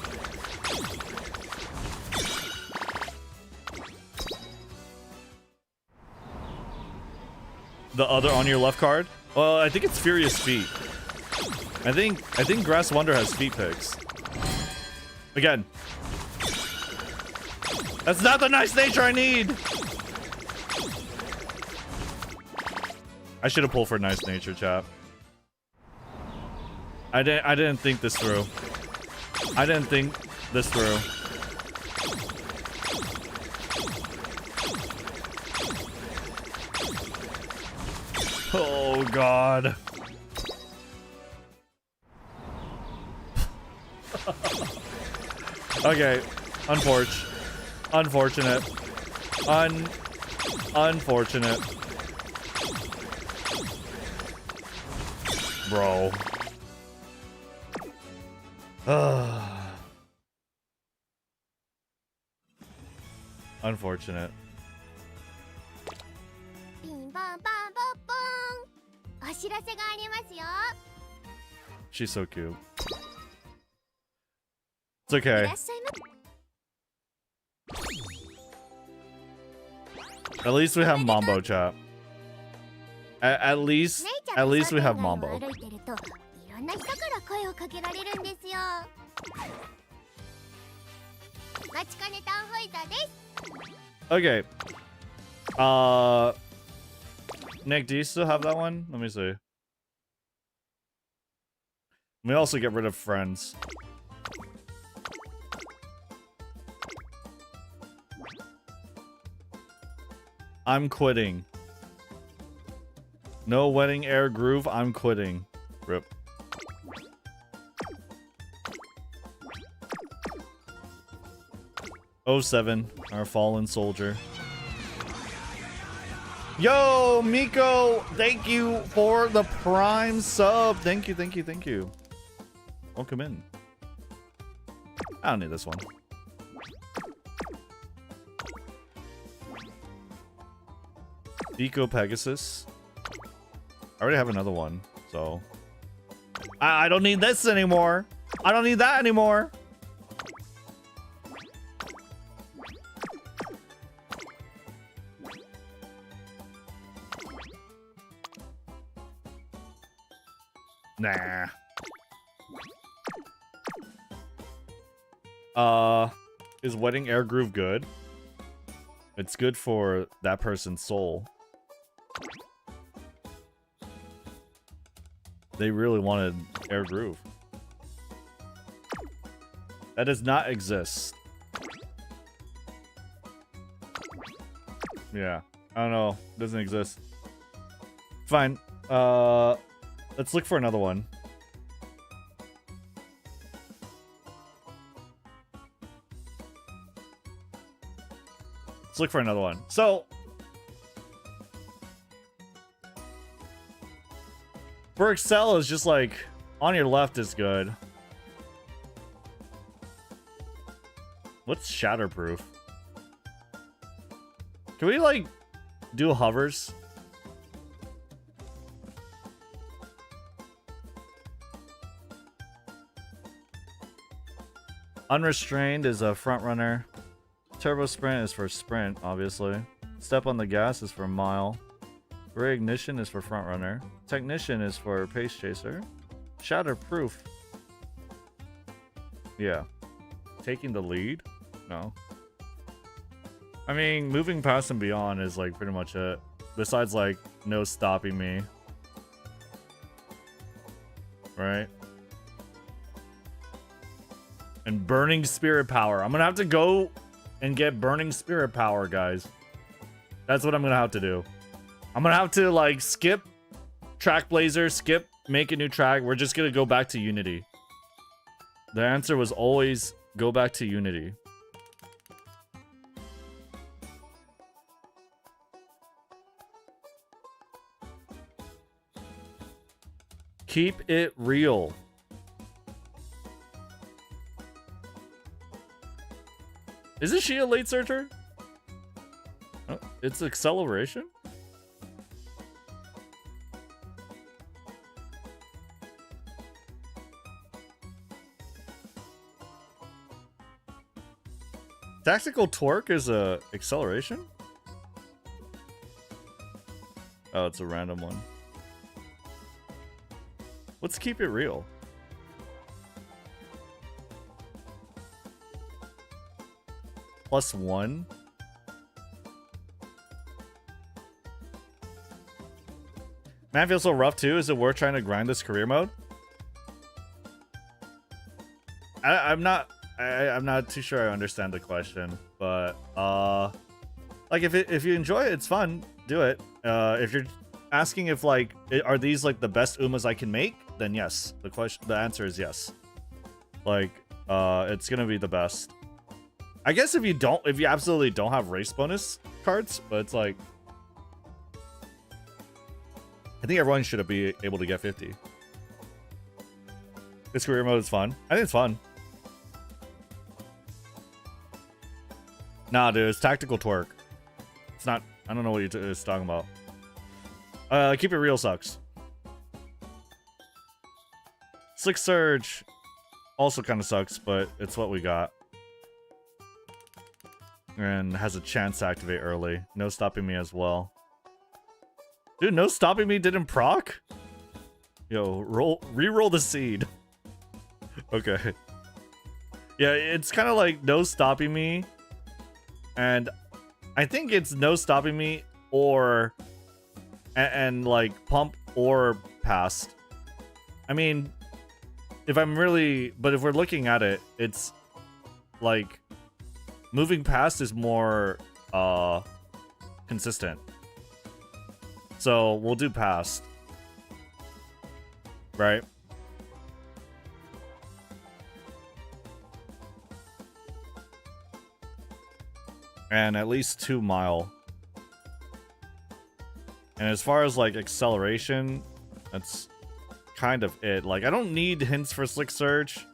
The other on your left card? Well, I think it's Furious Feet. I think Grass Wonder has feet picks. Again. That's not the nice nature I need! I should have pulled for nice nature, chap. I didn't think this through. I didn't think this through. Oh god. Okay, unfortunate. Unfortunate. Bro. Unfortunate. She's so cute. It's okay. At least we have Mambo, chat. At least we have Mambo. Okay. Nick, do you still have that one? Let me see. Let me also get rid of friends. I'm quitting. No wedding air groove, I'm quitting. Rip. '07, our fallen soldier. Yo, Miko, thank you for the Prime sub. Thank you, thank you, thank you. Welcome in. I don't need this one. Eco Pegasus. I already have another one, so I don't need this anymore. I don't need that anymore. Nah. Is Wedding Air Groove good? It's good for that person's soul. They really wanted Air Groove. That does not exist. Yeah. I don't know. It doesn't exist. Fine. Let's look for another one. Let's look for another one. So, for Excel is just like on your left is good. What's Shatterproof? Can we like do hovers? Unrestrained is a front runner. Turbo Sprint is for sprint, obviously. Step on the gas is for mile. Reignition is for front runner. Technician is for pace chaser. Shatterproof. Yeah. Taking the lead? No. I mean, moving past and beyond is like pretty much it. Besides like no stopping me. Right? And burning spirit power. I'm gonna have to go and get burning spirit power, guys. That's what I'm gonna have to do. I'm gonna have to like skip track blazer, skip make a new track. We're just gonna go back to Unity. The answer was always go back to Unity. Keep it real. Isn't she a late searcher? Oh, it's acceleration? Tactical torque is a acceleration? Oh, it's a random one. Let's keep it real. +1. Man, feels so rough too. Is it worth trying to grind this career mode? I'm not too sure I understand the question, but like if you enjoy it, it's fun. Do it. If you're asking if like are these like the best umas I can make, then yes. The answer is yes. Like it's gonna be the best. I guess if you absolutely don't have race bonus cards, but it's like I think everyone should be able to get 50. This career mode is fun. I think it's fun. Nah, dude, it's tactical torque. It's not. I don't know what you're talking about. Keep it real sucks. Slick Surge also kind of sucks, but it's what we got. And has a chance to activate early. No stopping me as well. Dude, no stopping me didn't proc? Yo, re-roll the seed. Okay. Yeah, it's kind of like no stopping me. And I think it's no stopping me or and like pump or past. I mean, if we're looking at it, it's like moving past is more consistent. So we'll do past. Right? And at least 2 mile. And as far as like acceleration, that's kind of it. Like I don't need hints for Slick Surge.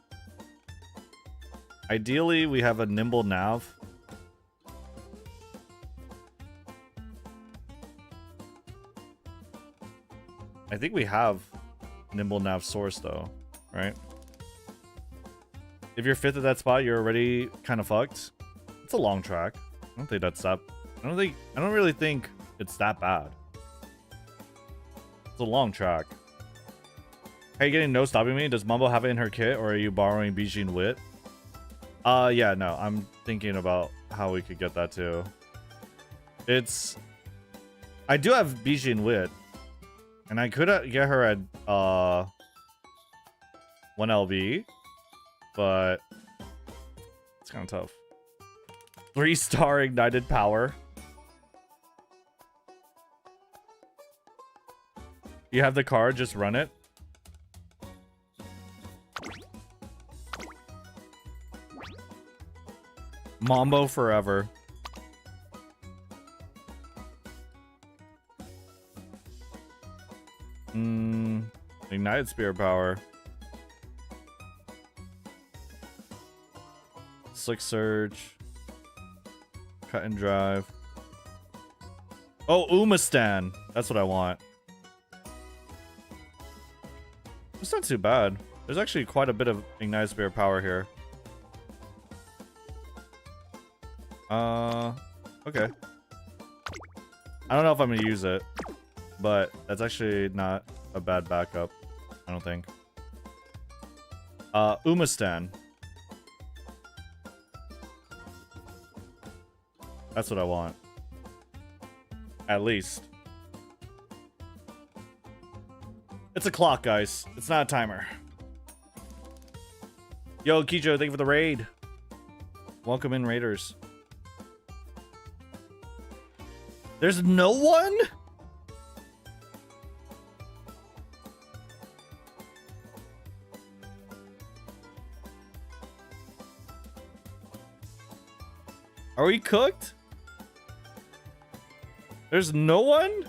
Ideally, we have a nimble nav. I think we have nimble nav source though, right? If you're 5th at that spot, you're already kind of fucked. It's a long track. I don't think that's that. I don't really think it's that bad. It's a long track. Are you getting no stopping me? Does Mambo have it in her kit, or are you borrowing Bijin Wit? Yeah, no. I'm thinking about how we could get that too. I do have Bijin Wit, and I could get her at 1 LB, but it's kind of tough. 3-star ignited power. You have the card, just run it. Mambo forever. Ignited spirit power. Slick Surge. Cut and drive. Oh, Umastan. That's what I want. It's not too bad. There's actually quite a bit of ignited spirit power here. Okay. I don't know if I'm gonna use it, but that's actually not a bad backup. I don't think. Umastan. That's what I want. At least. It's a clock, guys. It's not a timer. Yo, Kijo, thank you for the raid. Welcome in, Raiders. There's no one? Are we cooked? There's no one?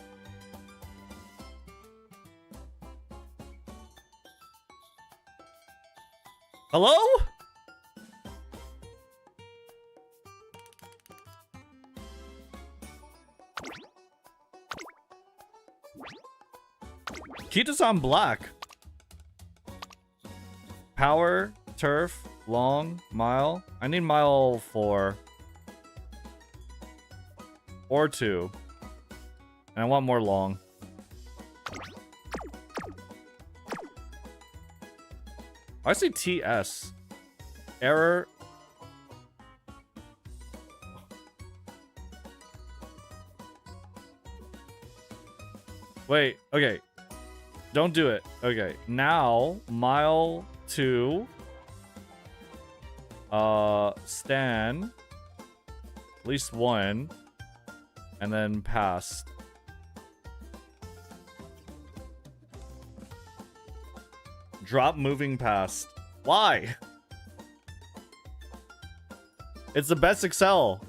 Hello? Kita's on black. Power, turf, long, mile. I need mile 4. Or 2. And I want more long. I say TS. Error. Wait, okay. Don't do it. Okay, now mile 2. Stan. At least 1. And then past. Drop moving past. Why? It's the best Excel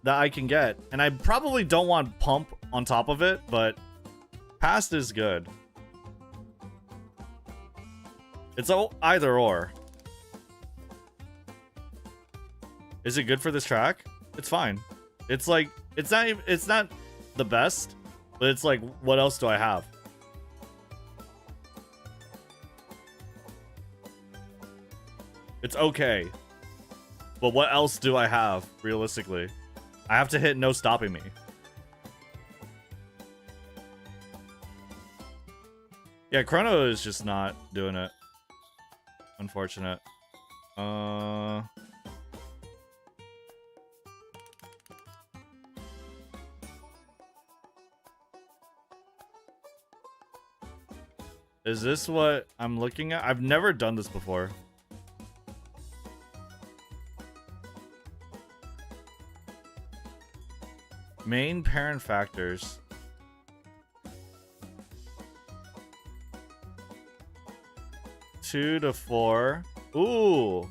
that I can get. And I probably don't want pump on top of it, but past is good. It's either or. Is it good for this track? It's fine. It's like, it's not the best, but it's like, what else do I have? It's okay. But what else do I have, realistically? I have to hit no stopping me. Yeah, Chrono is just not doing it. Unfortunate. Is this what I'm looking at? I've never done this before. Main parent factors. Two to 4. Ooh.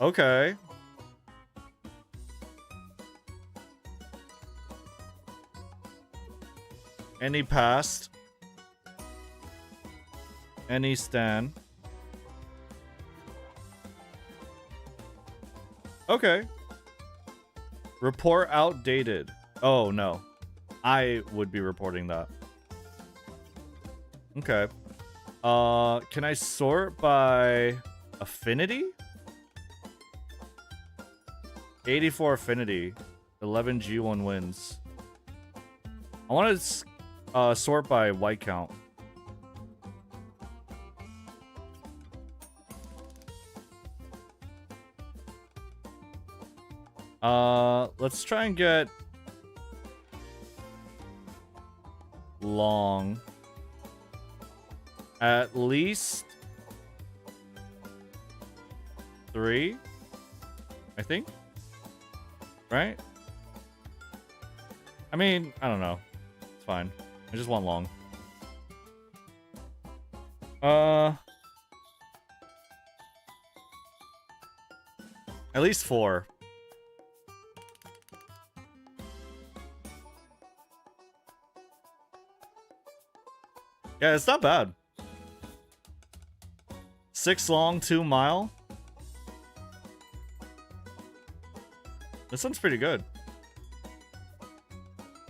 Okay. Any past. Any stan. Okay. Report outdated. Oh, no. I would be reporting that. Okay. Can I sort by affinity? 84 affinity. 11 G1 wins. I want to sort by white count. Let's try and get long. At least 3, I think. Right? I mean, I don't know. It's fine. I just want long. At least 4. Yeah, it's not bad. 6 long, 2 mile. This one's pretty good.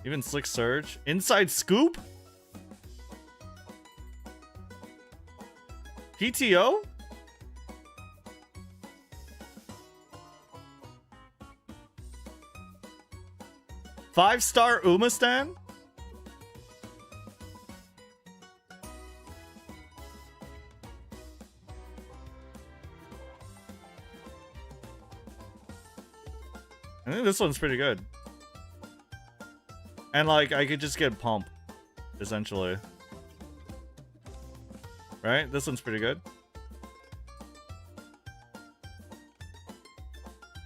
Even slick surge. Inside scoop? PTO? Five-star Umastan? I think this one's pretty good. And like I could just get pump, essentially. Right? This one's pretty good.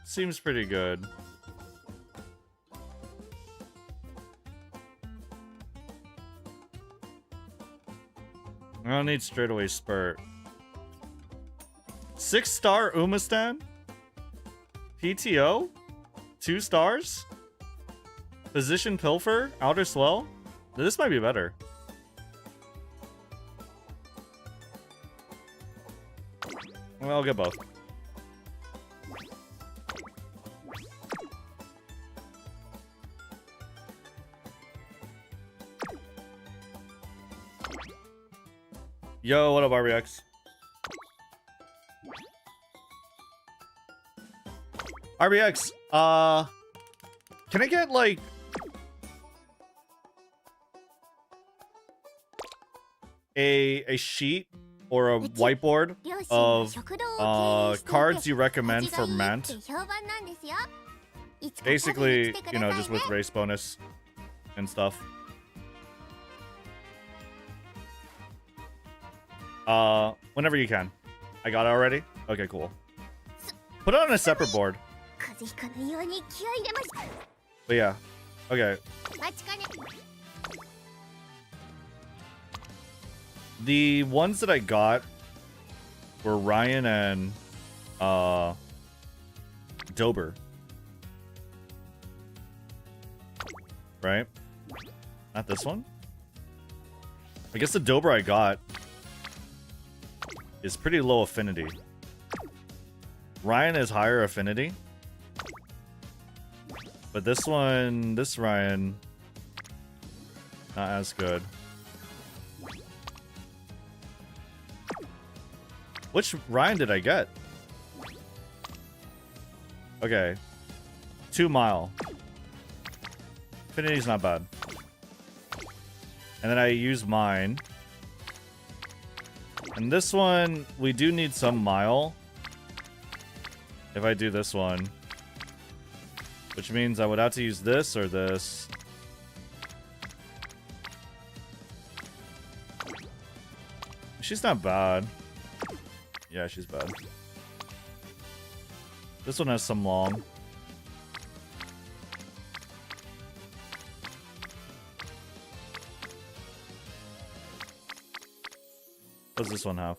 Seems pretty good. I don't need straightaway spurt. 6-star Umastan? PTO? 2 stars? Position Pilfer? Outer Swell? This might be better. Well, I'll get both. Yo, what up, RBX? RBX, can I get like a sheet or a whiteboard of cards you recommend for Mant? Basically, you know, just with race bonus and stuff. Whenever you can. I got it already? Okay, cool. Put it on a separate board. But yeah. Okay. The ones that I got were Ryan and Dober. Right? Not this one? I guess the Dober I got is pretty low affinity. Ryan is higher affinity. But this one, this Ryan, not as good. Which Ryan did I get? Okay. 2 mile. Affinity's not bad. And then I use mine. And this one, we do need some mile. If I do this one. Which means I would have to use this or this. She's not bad. Yeah, she's bad. This one has some long. What does this one have?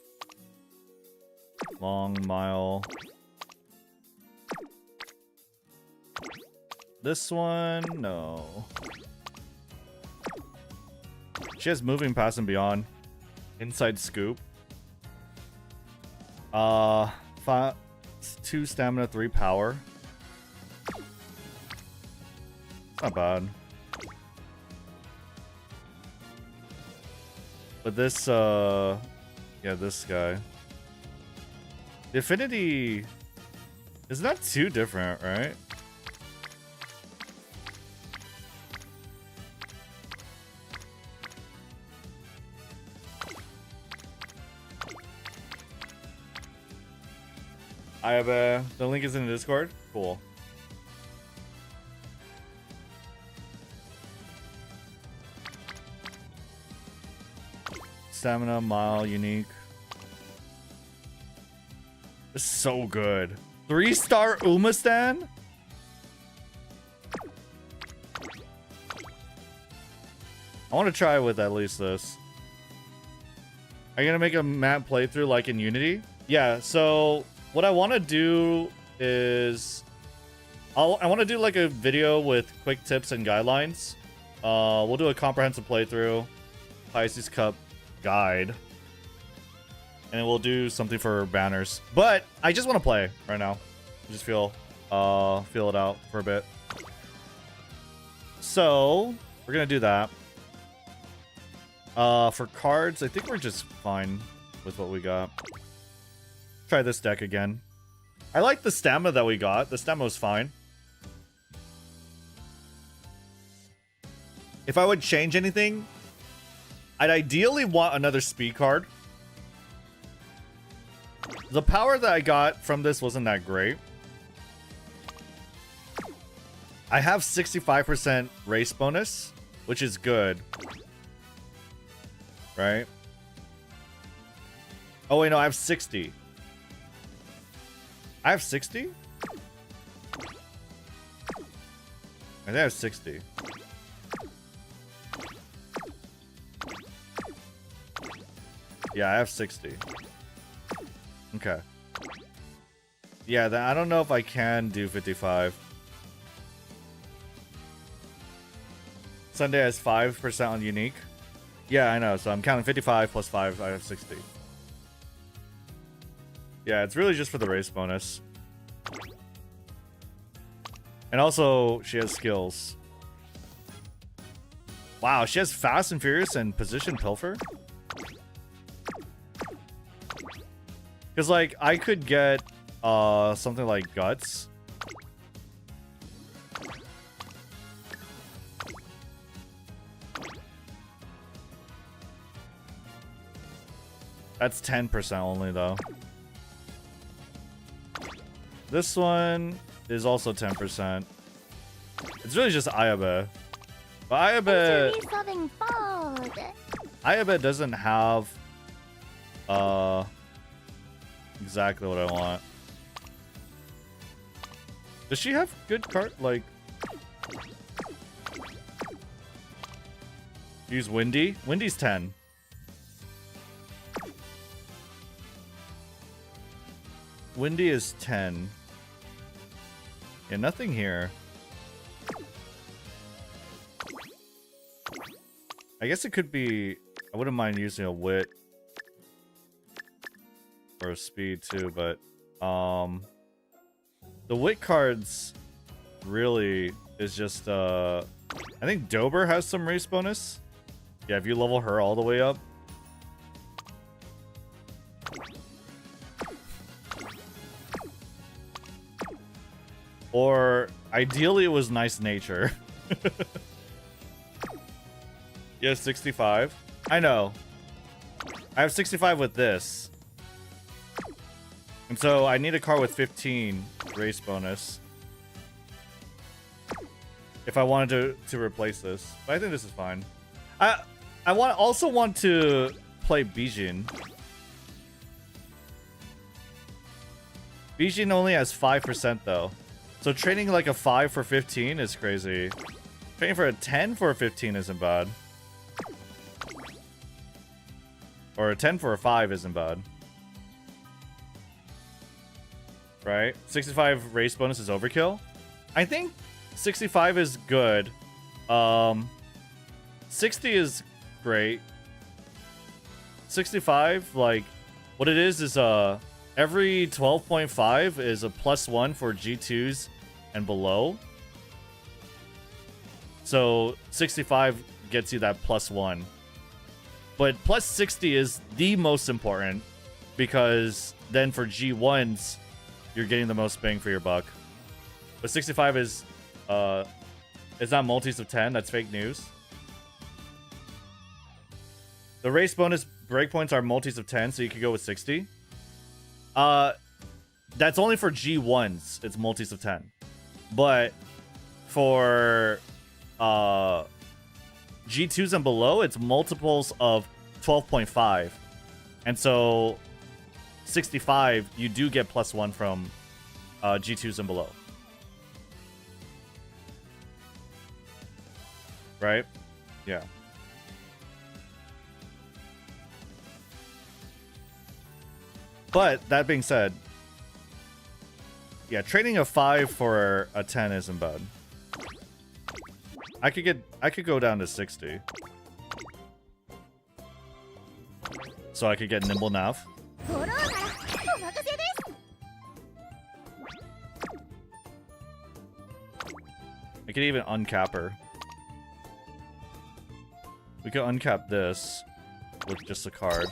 Long, mile. This one, no. She has moving, pass, and beyond. Inside scoop. 2 stamina, 3 power. Not bad. But this, yeah, this guy. The affinity is not too different, right? I have the link is in the Discord. Cool. Stamina, mile, unique. This is so good. 3-star Umastan? I want to try with at least this. Are you gonna make a map playthrough like in Unity? Yeah, so what I want to do is I want to do like a video with quick tips and guidelines. We'll do a comprehensive playthrough, Pisces Cup guide, and we'll do something for banners. But I just want to play right now. I just feel it out for a bit. So we're gonna do that. For cards, I think we're just fine with what we got. Try this deck again. I like the stamina that we got. The stamina was fine. If I would change anything, I'd ideally want another speed card. The power that I got from this wasn't that great. I have 65% race bonus. which is good. Right? Oh, wait, no, I have 60. I have 60? I think I have 60. Yeah, I have 60. Okay. Yeah, then I don't know if I can do 55. Sunday has 5% on unique. Yeah, I know. So I'm counting 55 plus 5. I have 60. Yeah, it's really just for the race bonus. And also, she has skills. Wow, she has Fast and Furious and Position Pilfer? Because, like, I could get something like Guts. That's 10% only, though. This one is also 10%. It's really just Ayabe. But Ayabe doesn't have exactly what I want. Does she have good card? Like, use Windy? Windy's 10. Windy is 10. Yeah, nothing here. I guess it could be... I wouldn't mind using a Wit. Or a Speed too, but... the Wit cards really is just... I think Dober has some race bonus. Yeah, if you level her all the way up. Or, ideally it was Nice Nature. Yeah, 65. I know. I have 65 with this. And so I need a car with 15 race bonus. If I wanted to replace this. But I think this is fine. I also want to play Bijin. Bijin only has 5% though. So trading like a 5 for 15 is crazy. Trading for a 10 for a 15 isn't bad. Or a 10 for a 5 isn't bad. Right? 65 race bonus is overkill. I think 65 is good. 60 is great. 65, like, what it is every 12.5 is a +1 for G2s and below. So 65 gets you that +1. But plus 60 is the most important because then for G1s, you're getting the most bang for your buck. But 65 is not multis of 10. That's fake news. The race bonus breakpoints are multis of 10, so you could go with 60. That's only for G1s. It's multis of 10. But for G2s and below, it's multiples of 12.5. And so 65, you do get +1 from G2s and below. Right? Yeah. But that being said, yeah, trading a 5 for a 10 isn't bad. I could go down to 60. So I could get Nimble Nav. I could even uncap her. We could uncap this with just a card.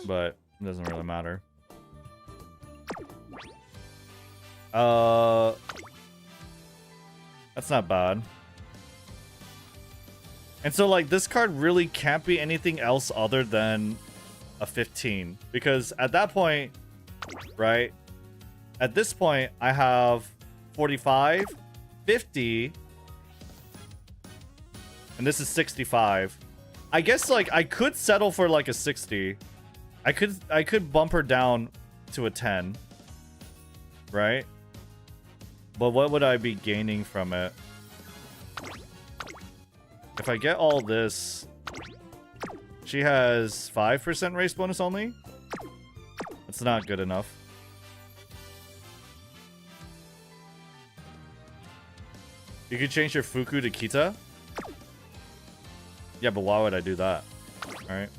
But it doesn't really matter. That's not bad. And so, like, this card really can't be anything else other than a 15. Because at that point, right? At this point, I have 45, 50. And this is 65. I guess like I could settle for like a 60. I could bump her down to a 10. Right? But what would I be gaining from it? If I get all this, she has 5% race bonus only? That's not good enough. You could change your Fuku to Kita? Yeah, but why would I do that? Alright.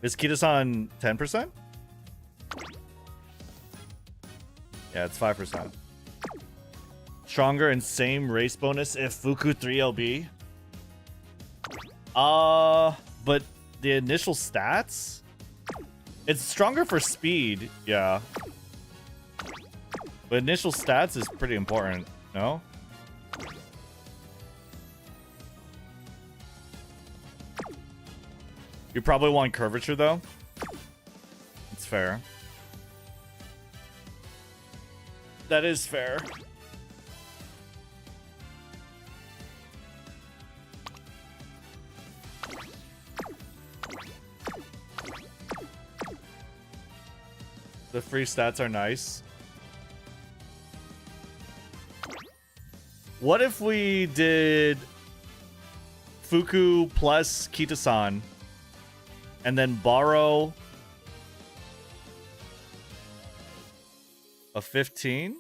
Is Kita-san 10%? Yeah, it's 5%. Stronger and same race bonus if Fuku 3LB. But the initial stats? It's stronger for speed, yeah. But initial stats is pretty important, no? You probably want curvature, though. It's fair. That is fair. The free stats are nice. What if we did Fuku plus Kita-san and then borrow a 15?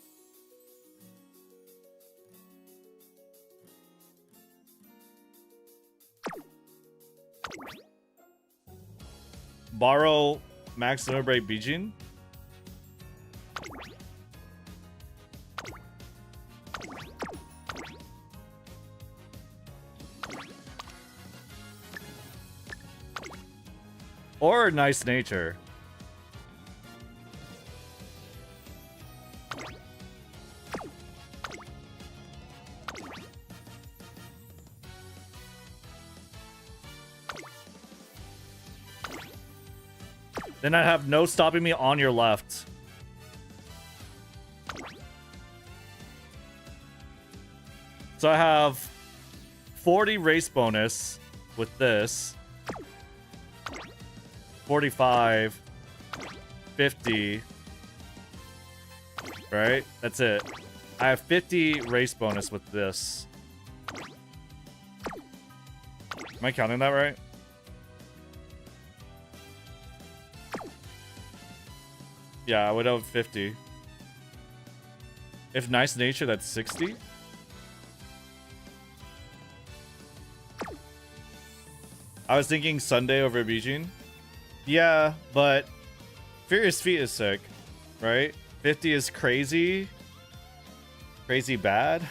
Borrow Max Celebrate Bijin? Or Nice Nature. Then I have no stopping me on your left. So I have 40 race bonus with this. 45, 50, right? That's it. I have 50 race bonus with this. Am I counting that right? Yeah, I would have 50. If Nice Nature, that's 60. I was thinking Sunday over Bijin. Yeah, but Furious Feet is sick, right? 50 is crazy. Crazy bad.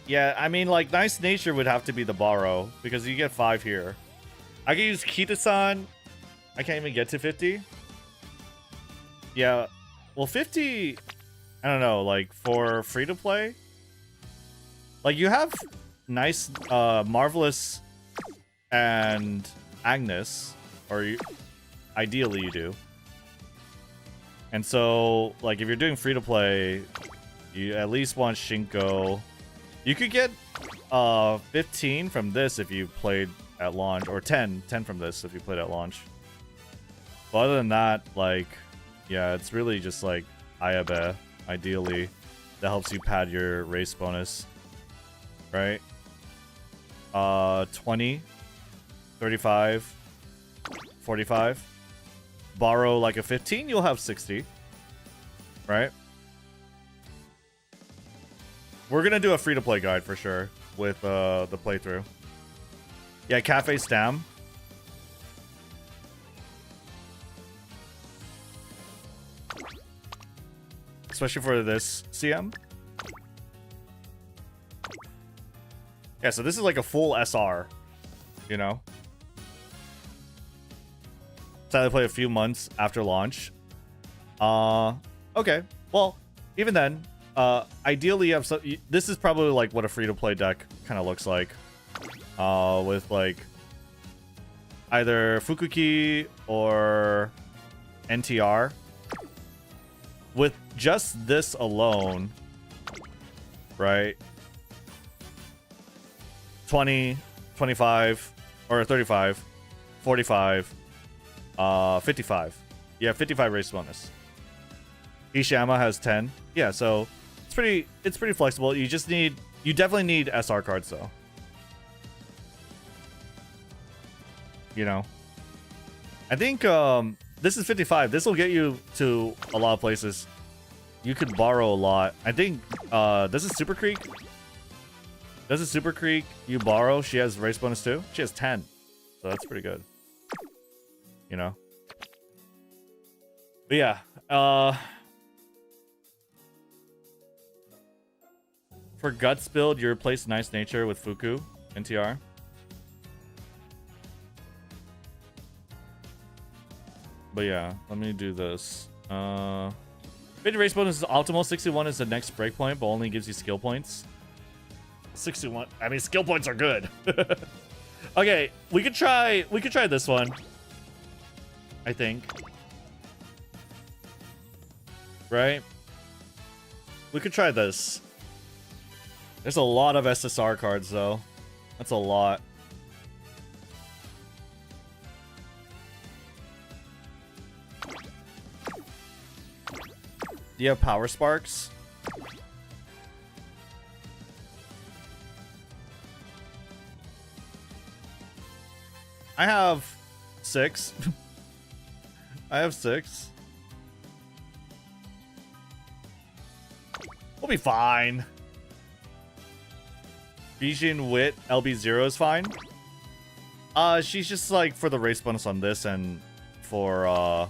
Yeah, I mean, like, Nice Nature would have to be the borrow, because you get 5 here. I can use Kita-san. I can't even get to 50. Yeah, well, 50... I don't know, like, for free-to-play? Like, you have nice, Marvelous... and Agnes, or ideally you do. And so, like, if you're doing free-to-play, you at least want Shinko. You could get 15 from this if you played at launch, or 10 from this if you played at launch. But other than that, like, yeah, it's really just like Ayabe, ideally, that helps you pad your race bonus, right? 20. 35, 45. Borrow like a 15, you'll have 60. Right? We're gonna do a free-to-play guide for sure with the playthrough. Yeah, Cafe Stam. Especially for this CM. Yeah, so this is like a full SR, you know? I play a few months after launch. Okay. Well, even then, ideally you have some. This is probably like what a free-to-play deck kind of looks like. With like, either Fukuki or NTR. With just this alone, right? 20, 25, or 35, 45, 55. Yeah, 55 race bonus. Ishiyama has 10. Yeah, so it's pretty flexible. You definitely need SR cards though. You know. I think this is 55. This will get you to a lot of places. You could borrow a lot. I think this is Super Creek. This is Super Creek. You borrow. She has race bonus too. She has 10. So that's pretty good. You know. But yeah. For Guts build, you replace Nice Nature with Fuku, NTR. But yeah, let me do this. 50 race bonus is optimal. 61 is the next breakpoint, but only gives you skill points. 61. I mean, skill points are good. Okay, we could try this one. I think. Right? We could try this. There's a lot of SSR cards though. That's a lot. Do you have Power Sparks? I have 6. I have 6. We'll be fine. Bijin Wit LB0 is fine. She's just like for the race bonus on this and for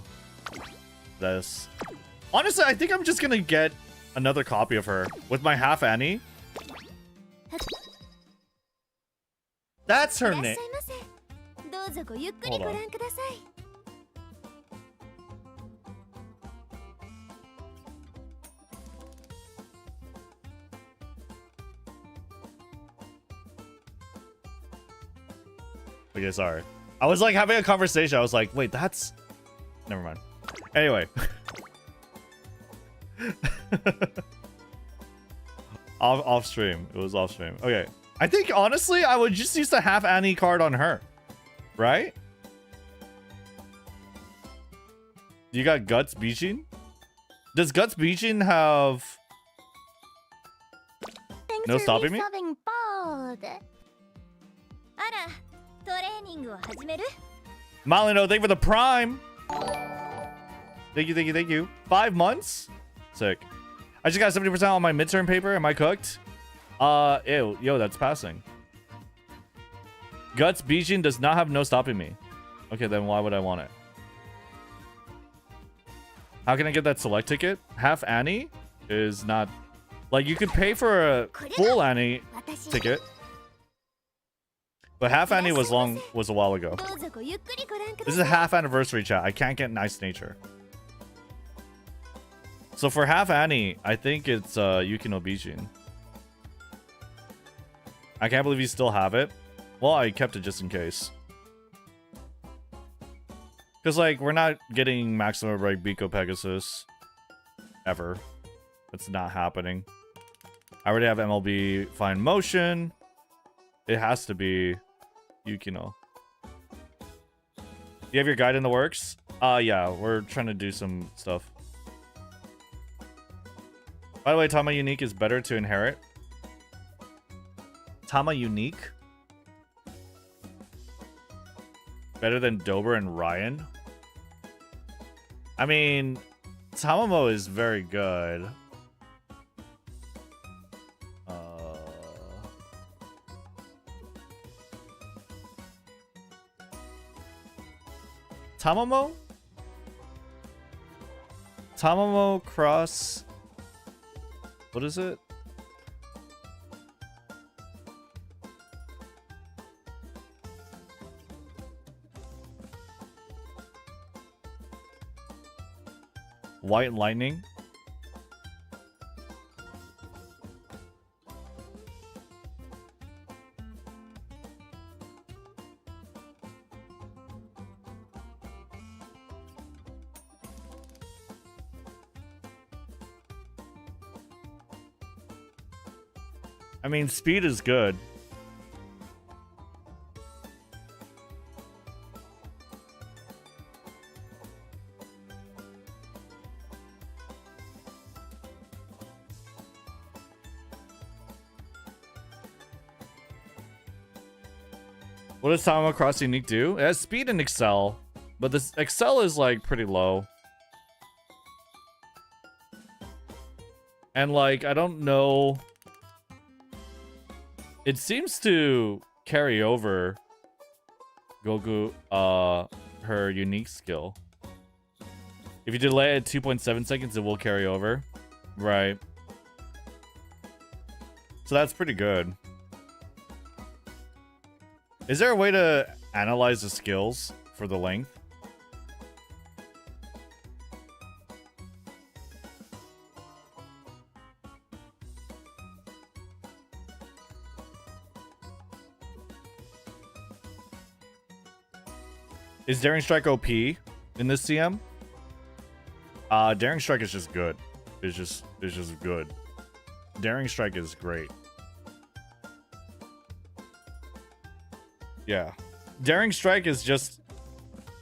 this. Honestly, I think I'm just gonna get another copy of her with my half Annie. That's her name. Hold on. Okay, sorry. I was like having a conversation. I was like, wait, that's... Never mind. Anyway. off stream. It was off stream. Okay. I think, honestly, I would just use the half Annie card on her. Right? You got Guts Bijin? Does Guts Bijin have... No stopping me? Malino, thank you for the prime. Thank you, thank you, thank you. 5 months? Sick. I just got 70% on my midterm paper. Am I cooked? Ew. Yo, that's passing. Guts Bijin does not have no stopping me. Okay, then why would I want it? How can I get that select ticket? Half Annie is not... Like, you could pay for a full Annie ticket. But half Annie was a while ago. This is a half anniversary chat. I can't get Nice Nature. So for half Annie, I think it's Yukino Bijin. I can't believe you still have it. Well, I kept it just in case. Because, like, we're not getting Maximum Break Biko Pegasus. Ever. It's not happening. I already have MLB Fine Motion. It has to be Yukino. You have your guide in the works? Yeah, we're trying to do some stuff. By the way, Tama Unique is better to inherit. Tama Unique? Better than Dober and Ryan? I mean, Tamamo is very good. Tamamo? Tamamo cross... What is it? White Lightning? I mean, speed is good. What does Animal Crossing Unique do? It has speed and Excel, but this Excel is like pretty low. And like, I don't know. It seems to carry over Goku, her unique skill. If you delay it 2.7 seconds, it will carry over. Right. So that's pretty good. Is there a way to analyze the skills for the length? Is Daring Strike OP in this CM? Daring Strike is just good. It's just good. Daring Strike is great. Yeah. Daring Strike is just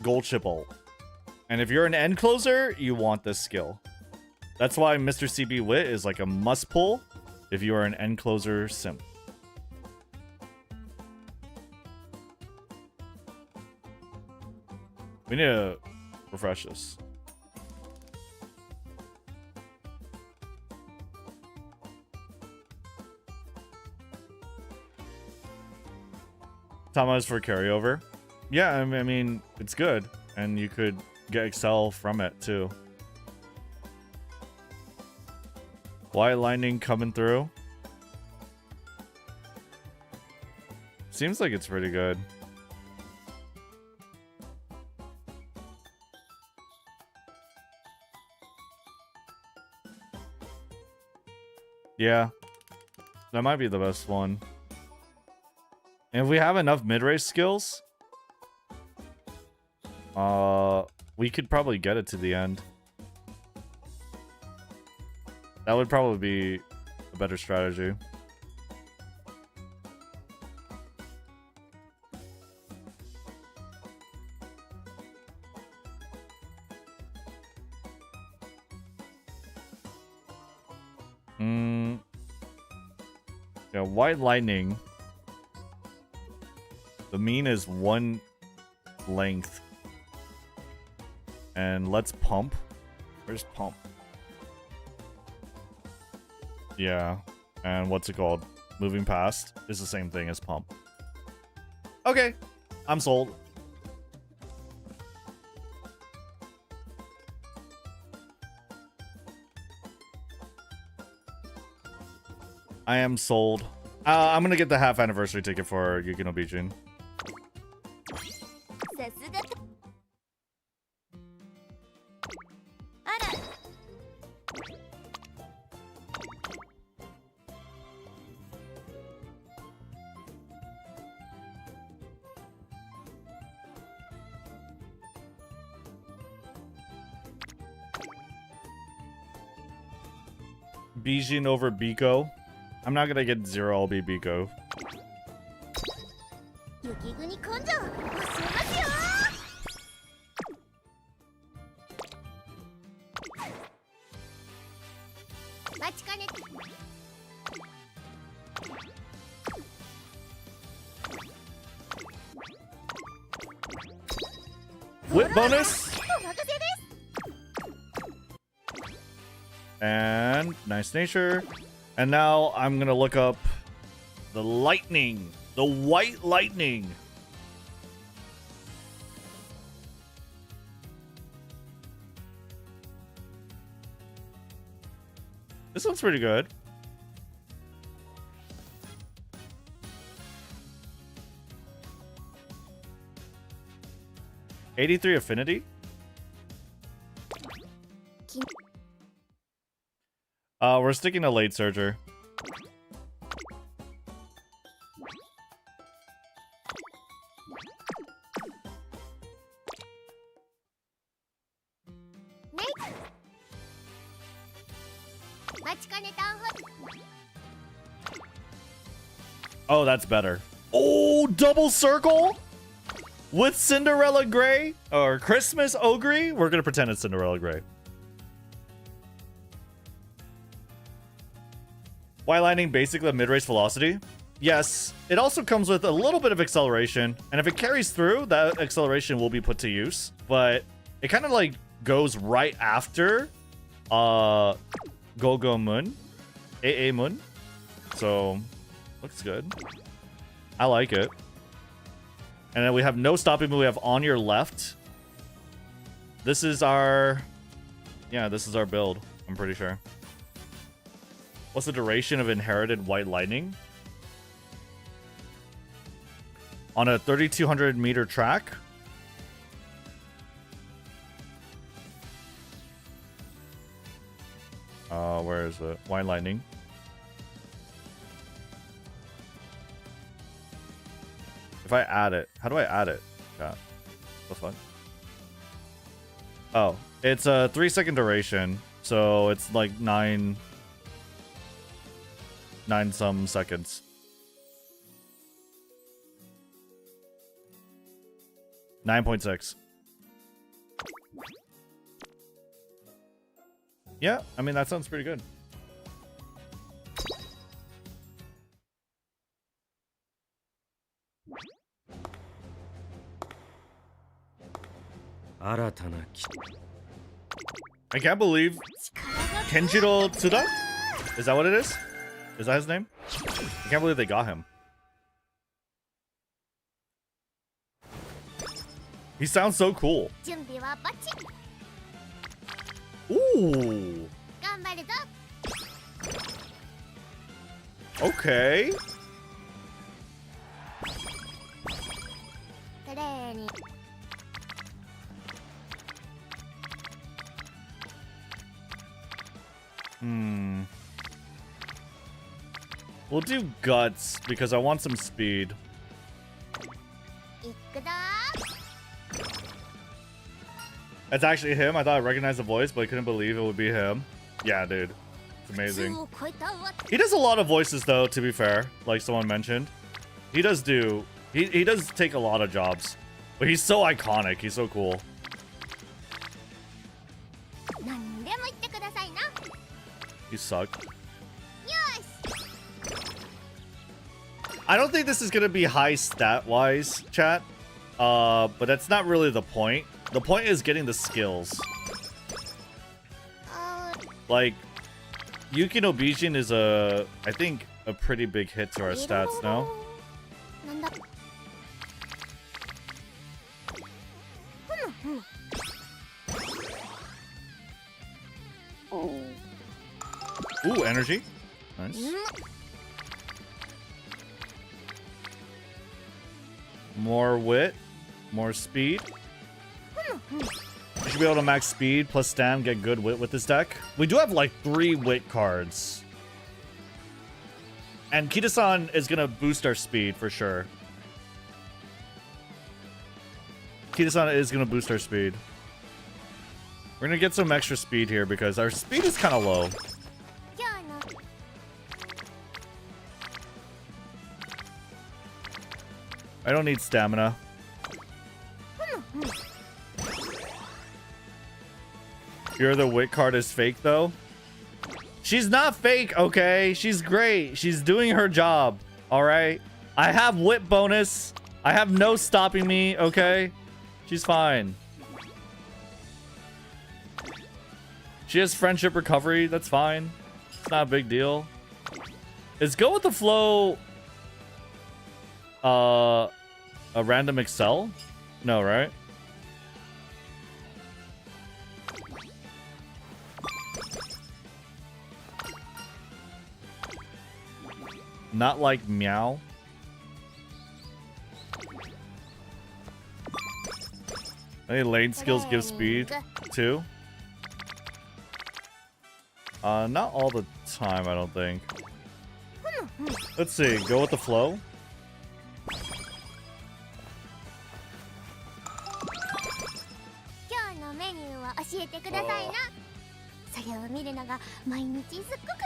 gold chip ult. And if you're an end closer, you want this skill. That's why Mr. CB Wit is like a must pull if you are an end closer simp. We need to refresh this. Tama is for carryover. Yeah, I mean, it's good. And you could get Excel from it, too. White Lightning coming through. Seems like it's pretty good. Yeah. That might be the best one. And if we have enough mid-range skills, we could probably get it to the end. That would probably be a better strategy. Yeah, White Lightning. The mean is 1 length. And let's pump. Where's pump? Yeah. And what's it called? Moving past is the same thing as pump. Okay. I'm sold. I am sold. I'm gonna get the half anniversary ticket for Yuki no Bijin. Bijin over Biko. I'm not gonna get 0, I'll be Biko. Whip bonus! And nice nature. And now I'm gonna look up the lightning. The white lightning. This one's pretty good. '83 affinity. We're sticking to late surger. Oh, that's better. Oh, double circle with Cinderella Gray or Christmas Ogre. We're gonna pretend it's Cinderella Gray. White Lightning basically a mid-race velocity. Yes, it also comes with a little bit of acceleration, and if it carries through, that acceleration will be put to use. But it kind of like goes right after Go Moon, AA Moon. So looks good. I like it. And then we have no stopping move. We have on your left. This is our, yeah, this is our build. I'm pretty sure. What's the duration of inherited White Lightning? On a 3,200 meter track. Where is it? White Lightning. If I add it, how do I add it? Yeah. The fuck? Oh, it's a 3-second duration, so it's like 9 some seconds. 9.6. Yeah, I mean, that sounds pretty good. I can't believe Kenjiro Tsuda? Is that what it is? Is that his name? I can't believe they got him. He sounds so cool. Ooh. Okay. We'll do guts because I want some speed. That's actually him. I thought I recognized the voice, but I couldn't believe it would be him. Yeah, dude. It's amazing. He does a lot of voices, though, to be fair. Like someone mentioned. He does do... He does take a lot of jobs. But he's so iconic. He's so cool. You suck. I don't think this is going to be high stat-wise, chat. But that's not really the point. The point is getting the skills. Like, Yuki no Bijin is I think, a pretty big hit to our stats now. Ooh, energy. Nice. More wit. More speed. You should be able to max speed plus stam, get good wit with this deck. We do have like 3 wit cards. And Kita-san is going to boost our speed for sure. Kita-san is going to boost our speed. We're going to get some extra speed here because our speed is kind of low. I don't need stamina. Your other wit card is fake, though. She's not fake, okay? She's great. She's doing her job, all right? I have wit bonus. I have no stopping me, okay? She's fine. She has friendship recovery. That's fine. It's not a big deal. Is go with the flow a random excel? No, right? Not like meow. Any lane skills give speed too? Not all the time, I don't think. Let's see, go with the flow.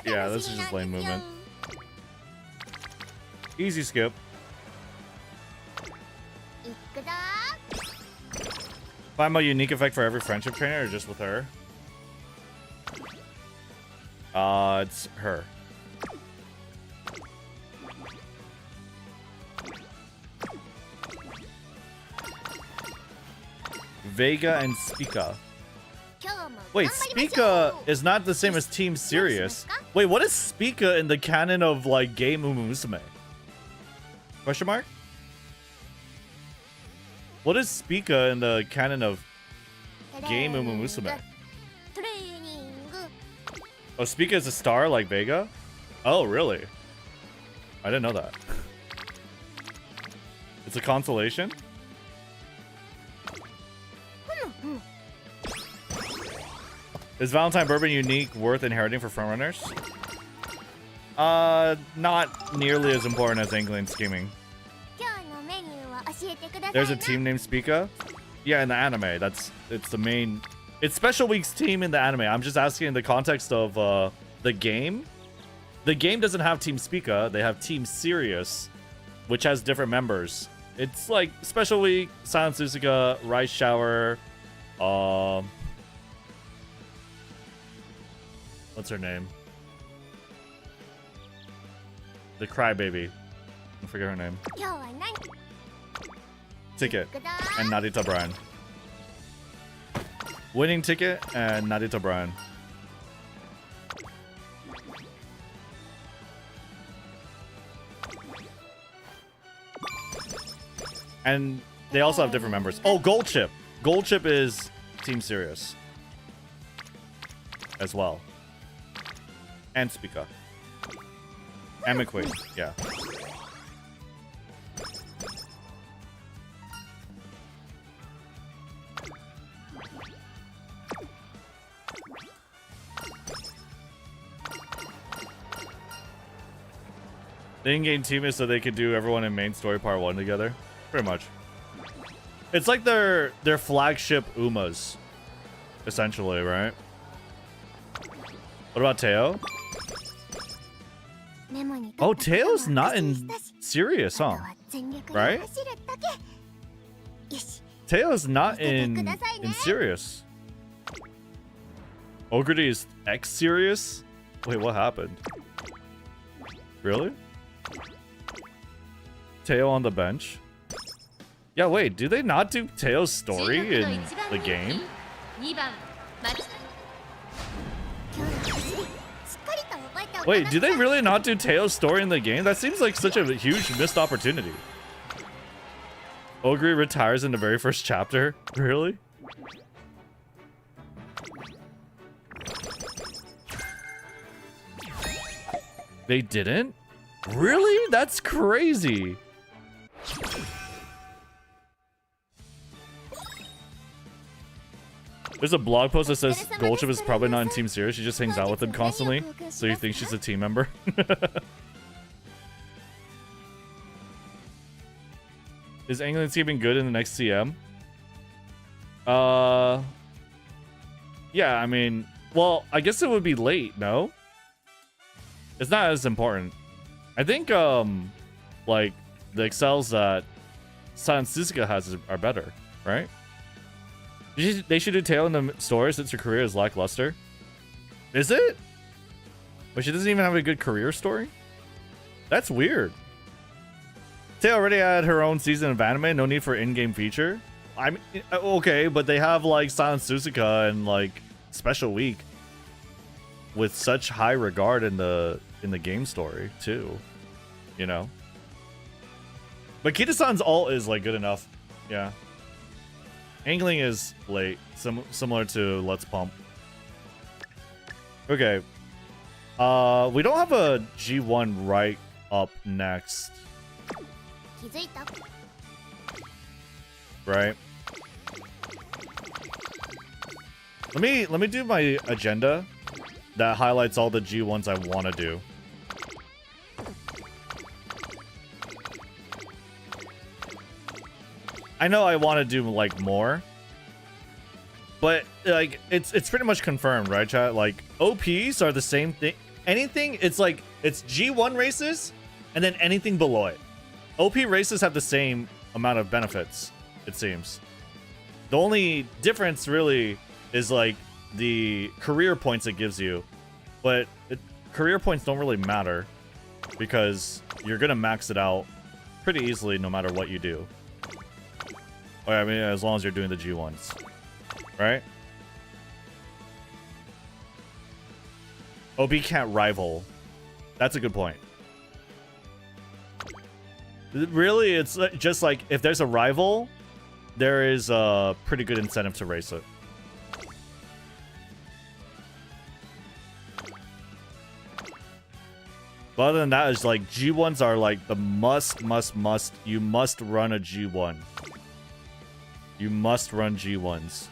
Yeah, this is just lane movement. Easy skip. Find my unique effect for every friendship trainer or just with her? It's her. Vega and Spica. Wait, Spica is not the same as Team Sirius. Wait, what is Spica in the canon of like game umamusume? Question mark? What is Spica in the canon of game umamusume? Oh, Spica is a star like Vega? Oh, really? I didn't know that. It's a consolation? Is Valentine Bourbon unique worth inheriting for frontrunners? Not nearly as important as angling and scheming. There's a team named Spica? Yeah, in the anime. It's the main... It's Special Week's team in the anime. I'm just asking in the context of the game. The game doesn't have Team Spica. They have Team Sirius, which has different members. It's like Special Week, Silent Suzuka, Rice Shower, what's her name? The Crybaby. I forget her name. Ticket and Narita Brian. Winning Ticket and Narita Brian. And they also have different members. Oh, Gold Chip. Gold Chip is Team Sirius as well. And Spica. And McQueen, yeah. The in-game team is so they could do everyone in main story part 1 together. Pretty much. It's like their flagship Umas, essentially, right? What about Teo? Oh, Teo's not in Sirius, huh? Right? Teo's not in Sirius. Ogre is ex-Sirius? Wait, what happened? Really? Teo on the bench? Yeah, wait, do they not do Teo's story in the game? Wait, do they really not do Teo's story in the game? That seems like such a huge missed opportunity. Ogre retires in the very first chapter? Really? They didn't? Really? That's crazy. There's a blog post that says Goldchip is probably not in Team Sirius. She just hangs out with him constantly, so you think she's a team member. Is England keeping good in the next CM? Yeah, I mean, well, I guess it would be late, no? It's not as important. I think, like, the excels that Silent Suzuka has are better, right? They should do Teo in the story since her career is lackluster. Is it? But she doesn't even have a good career story? That's weird. Teo already had her own season of anime. No need for in-game feature. I mean, okay, but they have, like, Silent Suzuka and, like, Special Week with such high regard in the game story, too. You know? But Kita-san's ult is, like, good enough. Yeah. Angling is late, similar to Let's Pump. Okay. We don't have a G1 right up next. Right? Let me do my agenda that highlights all the G1s I want to do. I know I want to do like more, but like it's pretty much confirmed, right, chat? Like OPs are the same thing. Anything, it's like it's G1 races and then anything below it. OP races have the same amount of benefits, it seems. The only difference really is like the career points it gives you, but career points don't really matter because you're gonna max it out pretty easily no matter what you do. I mean, as long as you're doing the G1s, right? OB can't rival. That's a good point. Really, it's just like if there's a rival, there is a pretty good incentive to race it. But other than that, it's like G1s are like the must. You must run a G1. You must run G1s.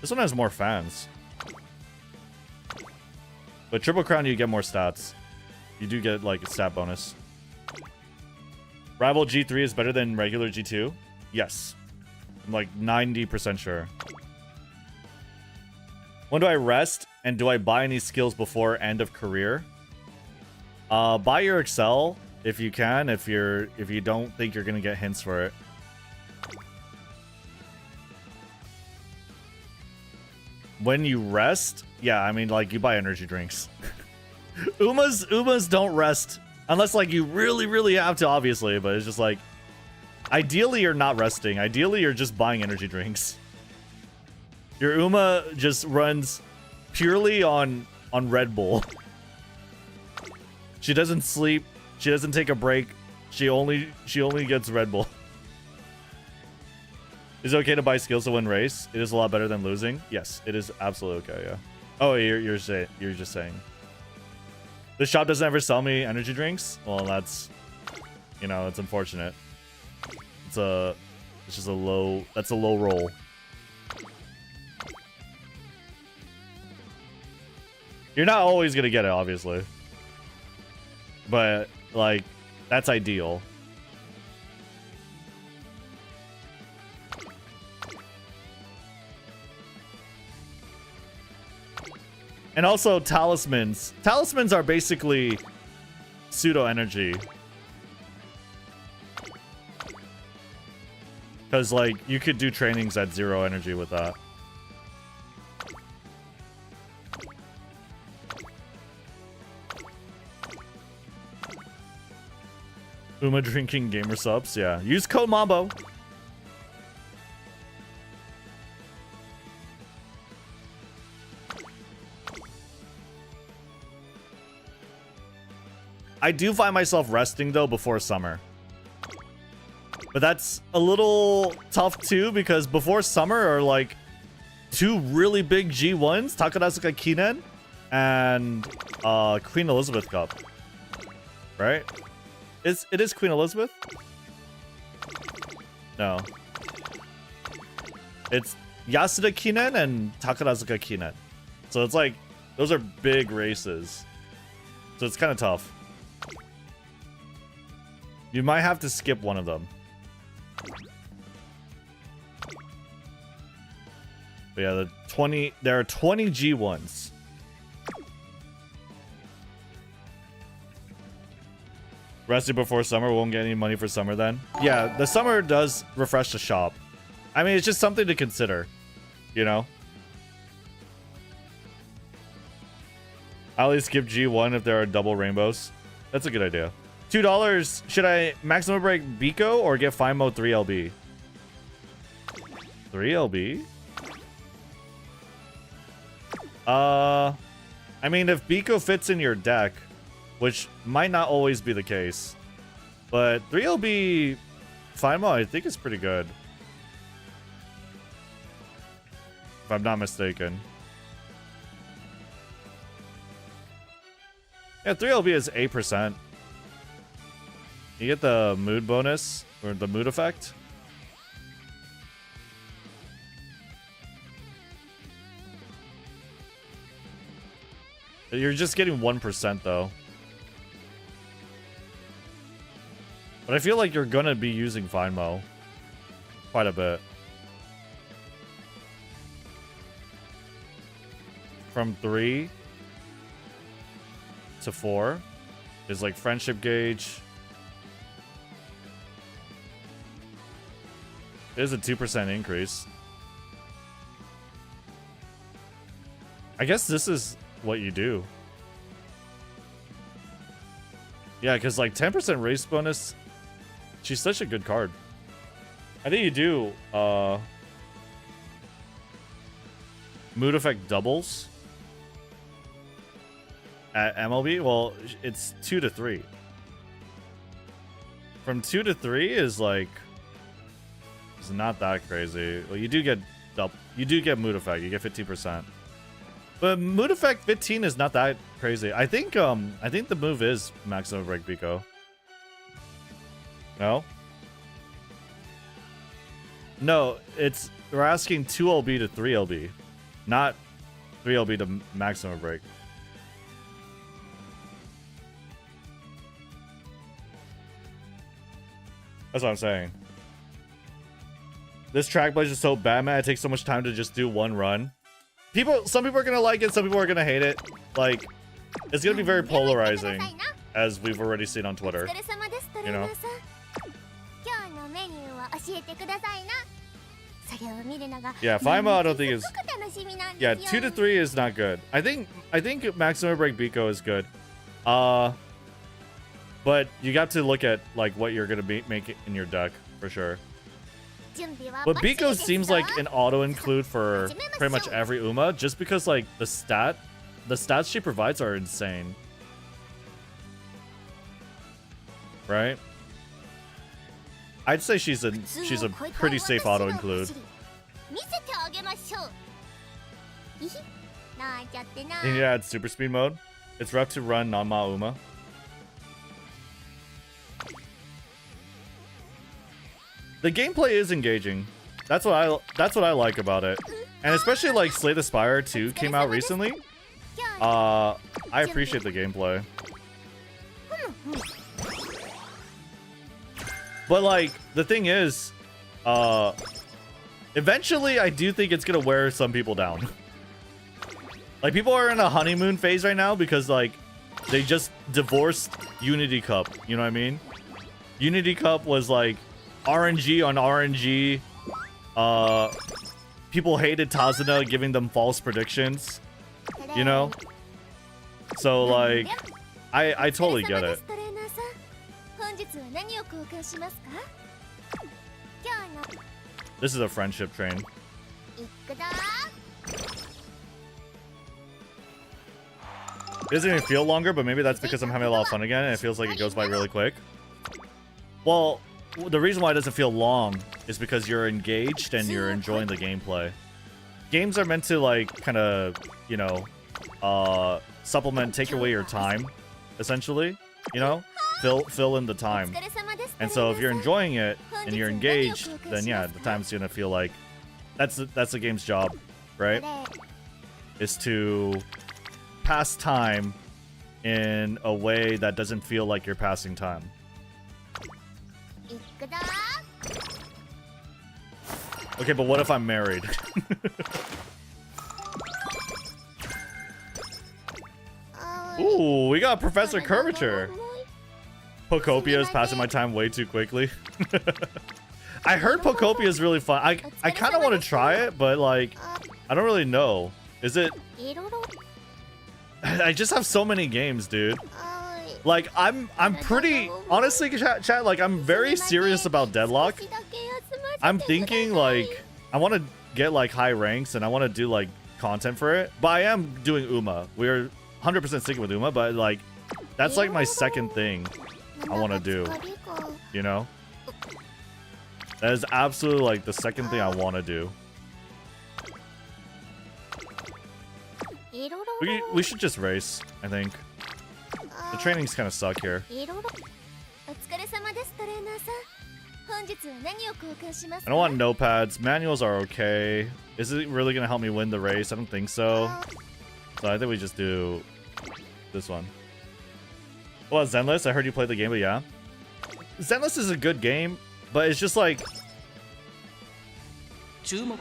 This one has more fans. But Triple Crown, you get more stats. You do get like a stat bonus. Rival G3 is better than regular G2? Yes. I'm like 90% sure. When do I rest? And do I buy any skills before end of career? Buy your Excel if you can, if you don't think you're gonna get hints for it. When you rest, yeah, I mean like you buy energy drinks. Umas don't rest unless like you really have to, obviously, but it's just like ideally you're not resting. Ideally you're just buying energy drinks. Your Uma just runs purely on Red Bull. She doesn't sleep. She doesn't take a break. She only gets Red Bull. Is it okay to buy skills to win race? It is a lot better than losing. Yes, it is absolutely okay. Yeah. Oh, you're just saying. The shop doesn't ever sell me energy drinks. Well, that's, you know, it's unfortunate. It's just a low. That's a low roll. You're not always gonna get it, obviously. But, like, that's ideal. And also, talismans. Talismans are basically pseudo-energy. Because, like, you could do trainings at 0 energy with that. Uma drinking gamer subs, yeah. Use code MAMBO. I do find myself resting though before summer. But that's a little tough too because before summer are like 2 really big G1s, Takarazuka Kinen and Queen Elizabeth Cup. Right? It is Queen Elizabeth? No. It's Yasuda Kinen and Takarazuka Kinen. So it's like, those are big races. So it's kind of tough. You might have to skip one of them. But yeah, there are 20 G1s. Rested before summer, won't get any money for summer then. Yeah, the summer does refresh the shop. I mean, it's just something to consider, you know? I'll at least skip G1 if there are double rainbows. That's a good idea. $2. Should I maximum break Biko or get fine mode 3LB? 3LB? I mean, if Biko fits in your deck, which might not always be the case, but 3LB fine mode I think is pretty good. If I'm not mistaken. Yeah, 3LB is 8%. You get the mood bonus, or the mood effect. You're just getting 1% though. But I feel like you're gonna be using Finemo quite a bit. From 3 to 4. is like friendship gauge. There's a 2% increase. I guess this is what you do. Yeah, because like 10% race bonus. She's such a good card. I think you do mood effect doubles at MLB. Well, it's 2 to 3. From 2 to 3 is like, it's not that crazy. Well, you do get mood effect. You get 15%. But mood effect 15 is not that crazy. I think the move is maximum break Biko. No? No, we're asking 2 LB to 3 LB, not 3 LB to maximum break. That's what I'm saying. This track blaze is so bad, man. It takes so much time to just do one run. Some people are gonna like it, some people are gonna hate it. Like, it's gonna be very polarizing, as we've already seen on Twitter. You know? Yeah, FIMA I don't think is. Yeah, 2 to 3 is not good. I think maximum break Biko is good. But you got to look at like what you're gonna make it in your deck for sure. But Biko seems like an auto include for pretty much every Uma, just because like the stats she provides are insane. Right? I'd say she's a pretty safe auto include. And yeah, it's super speed mode. It's rough to run non-Ma Uma. The gameplay is engaging. That's what I like about it. And especially like Slay the Spire 2 came out recently. I appreciate the gameplay. But like the thing is, eventually I do think it's gonna wear some people down. Like people are in a honeymoon phase right now because like they just divorced Unity Cup. You know what I mean? Unity Cup was like RNG on RNG. People hated Tazuna giving them false predictions. You know? So like I totally get it. This is a friendship train. It doesn't even feel longer, but maybe that's because I'm having a lot of fun again and it feels like it goes by really quick. Well, the reason why it doesn't feel long is because you're engaged and you're enjoying the gameplay. Games are meant to like kind of, you know, supplement, take away your time, essentially, you know, fill in the time. And so if you're enjoying it and you're engaged, then yeah, the time's gonna feel like that's the game's job, right? Is to pass time in a way that doesn't feel like you're passing time. Okay, but what if I'm married? Ooh, we got Professor Curvature. Pocopia is passing my time way too quickly. I heard Pocopia is really fun. I kind of want to try it, but like, I don't really know. Is it? I just have so many games, dude. Like, I'm pretty, honestly, chat, like, I'm very serious about Deadlock. I'm thinking, like, I want to get, like, high ranks, and I want to do, like, content for it. But I am doing Uma. We're 100% sticking with Uma, but, like, that's, like, my second thing I want to do. You know? That is absolutely, like, the second thing I want to do. We should just race, I think. The trainings kind of suck here. I don't want notepads. Manuals are okay. Is it really going to help me win the race? I don't think so. So I think we just do this one. Well, Zenless, I heard you play the game, but yeah. Zenless is a good game, but it's just like...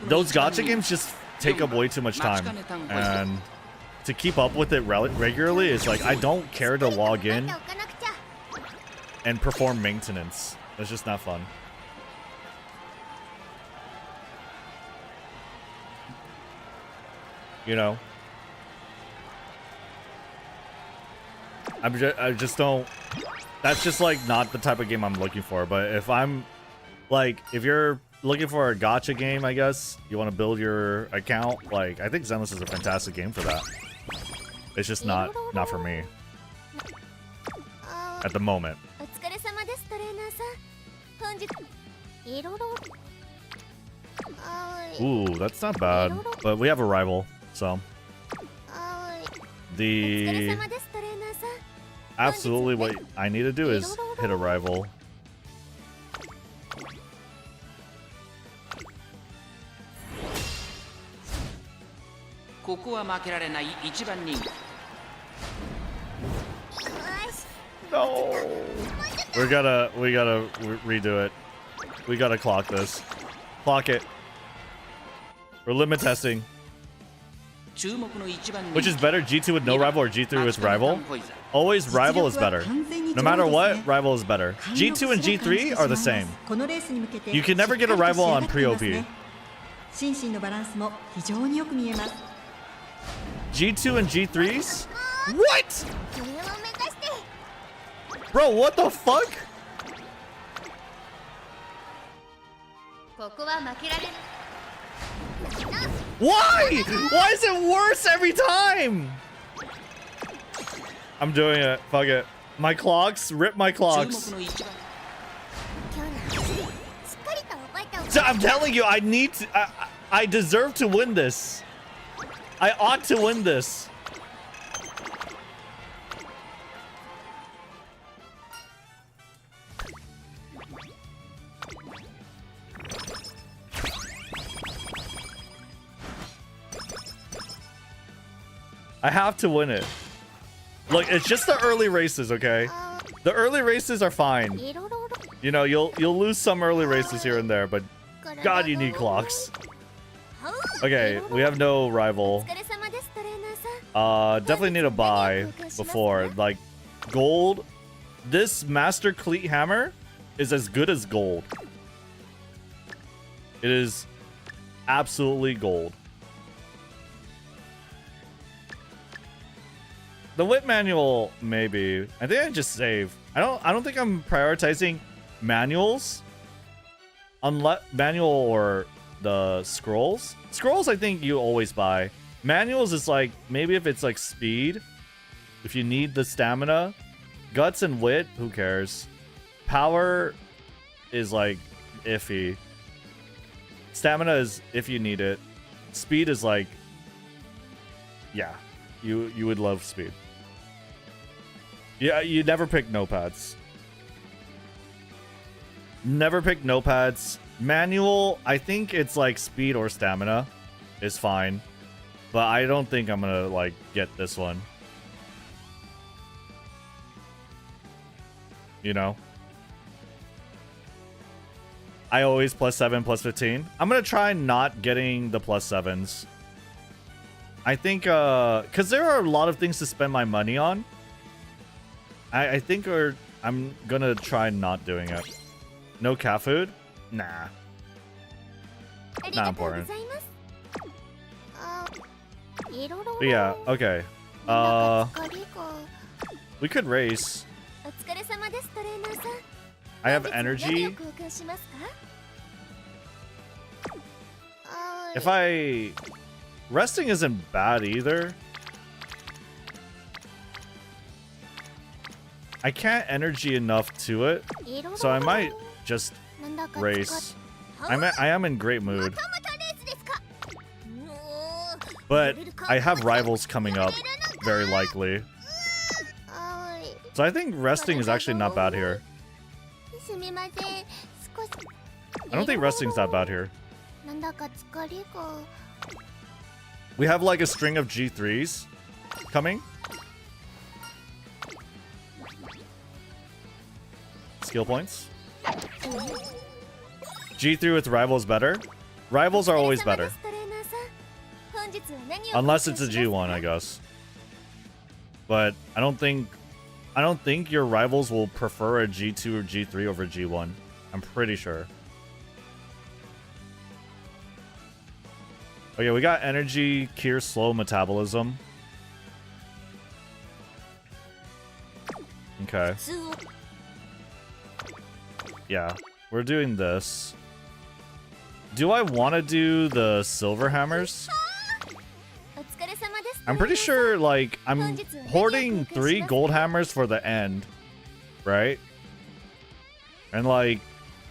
those gacha games just take up way too much time. And... to keep up with it regularly is like, I don't care to log in and perform maintenance. It's just not fun. You know? I just don't... That's just, like, not the type of game I'm looking for. But if I'm... Like, if you're looking for a gacha game, I guess, you want to build your account, like, I think Zenless is a fantastic game for that. It's just not for me. At the moment. Ooh, that's not bad. But we have a rival, so... The... Absolutely what I need to do is hit a rival. No. We gotta redo it. We gotta clock this. Clock it. We're limit testing. Which is better, G2 with no rival or G3 with rival? Always rival is better. No matter what, rival is better. G2 and G3 are the same. You can never get a rival on pre-OP. G2 and G3s? What? Bro, what the fuck? Why? Why is it worse every time? I'm doing it. Fuck it. My clocks. Rip my clocks. So I'm telling you, I need to... I deserve to win this. I ought to win this. I have to win it. Look, it's just the early races, okay? The early races are fine. You know, you'll lose some early races here and there, but God, you need clocks. Okay, we have no rival. Definitely need a buy before. Like, gold. This Master Cleat Hammer is as good as gold. It is absolutely gold. The whip manual, maybe. I think I just save. I don't think I'm prioritizing manuals. Unless manual or the scrolls. Scrolls, I think you always buy. Manuals is like, maybe if it's like speed. If you need the stamina. Guts and wit, who cares? Power is like iffy. Stamina is if you need it. Speed is like, yeah, you would love speed. Yeah, you never pick notepads. Never pick notepads. Manual, I think it's like speed or stamina is fine. But I don't think I'm gonna like get this one. You know? I always +7, +15. I'm gonna try not getting the +7s. I think, because there are a lot of things to spend my money on. I think I'm gonna try not doing it. No cat food? Nah. Not important. But yeah, okay. We could race. I have energy. If I... Resting isn't bad either. I can't energy enough to it, so I might just race. I am in great mood. But I have rivals coming up, very likely. So I think resting is actually not bad here. I don't think resting's that bad here. We have like a string of G3s coming. Skill points. G3 with rivals better. Rivals are always better. Unless it's a G1, I guess. But I don't think I don't think your rivals will prefer a G2 or G3 over G1. I'm pretty sure. Okay, we got energy, cure, slow metabolism. Okay. Yeah, we're doing this. Do I want to do the silver hammers? I'm pretty sure, like, I'm hoarding 3 gold hammers for the end, right? And, like,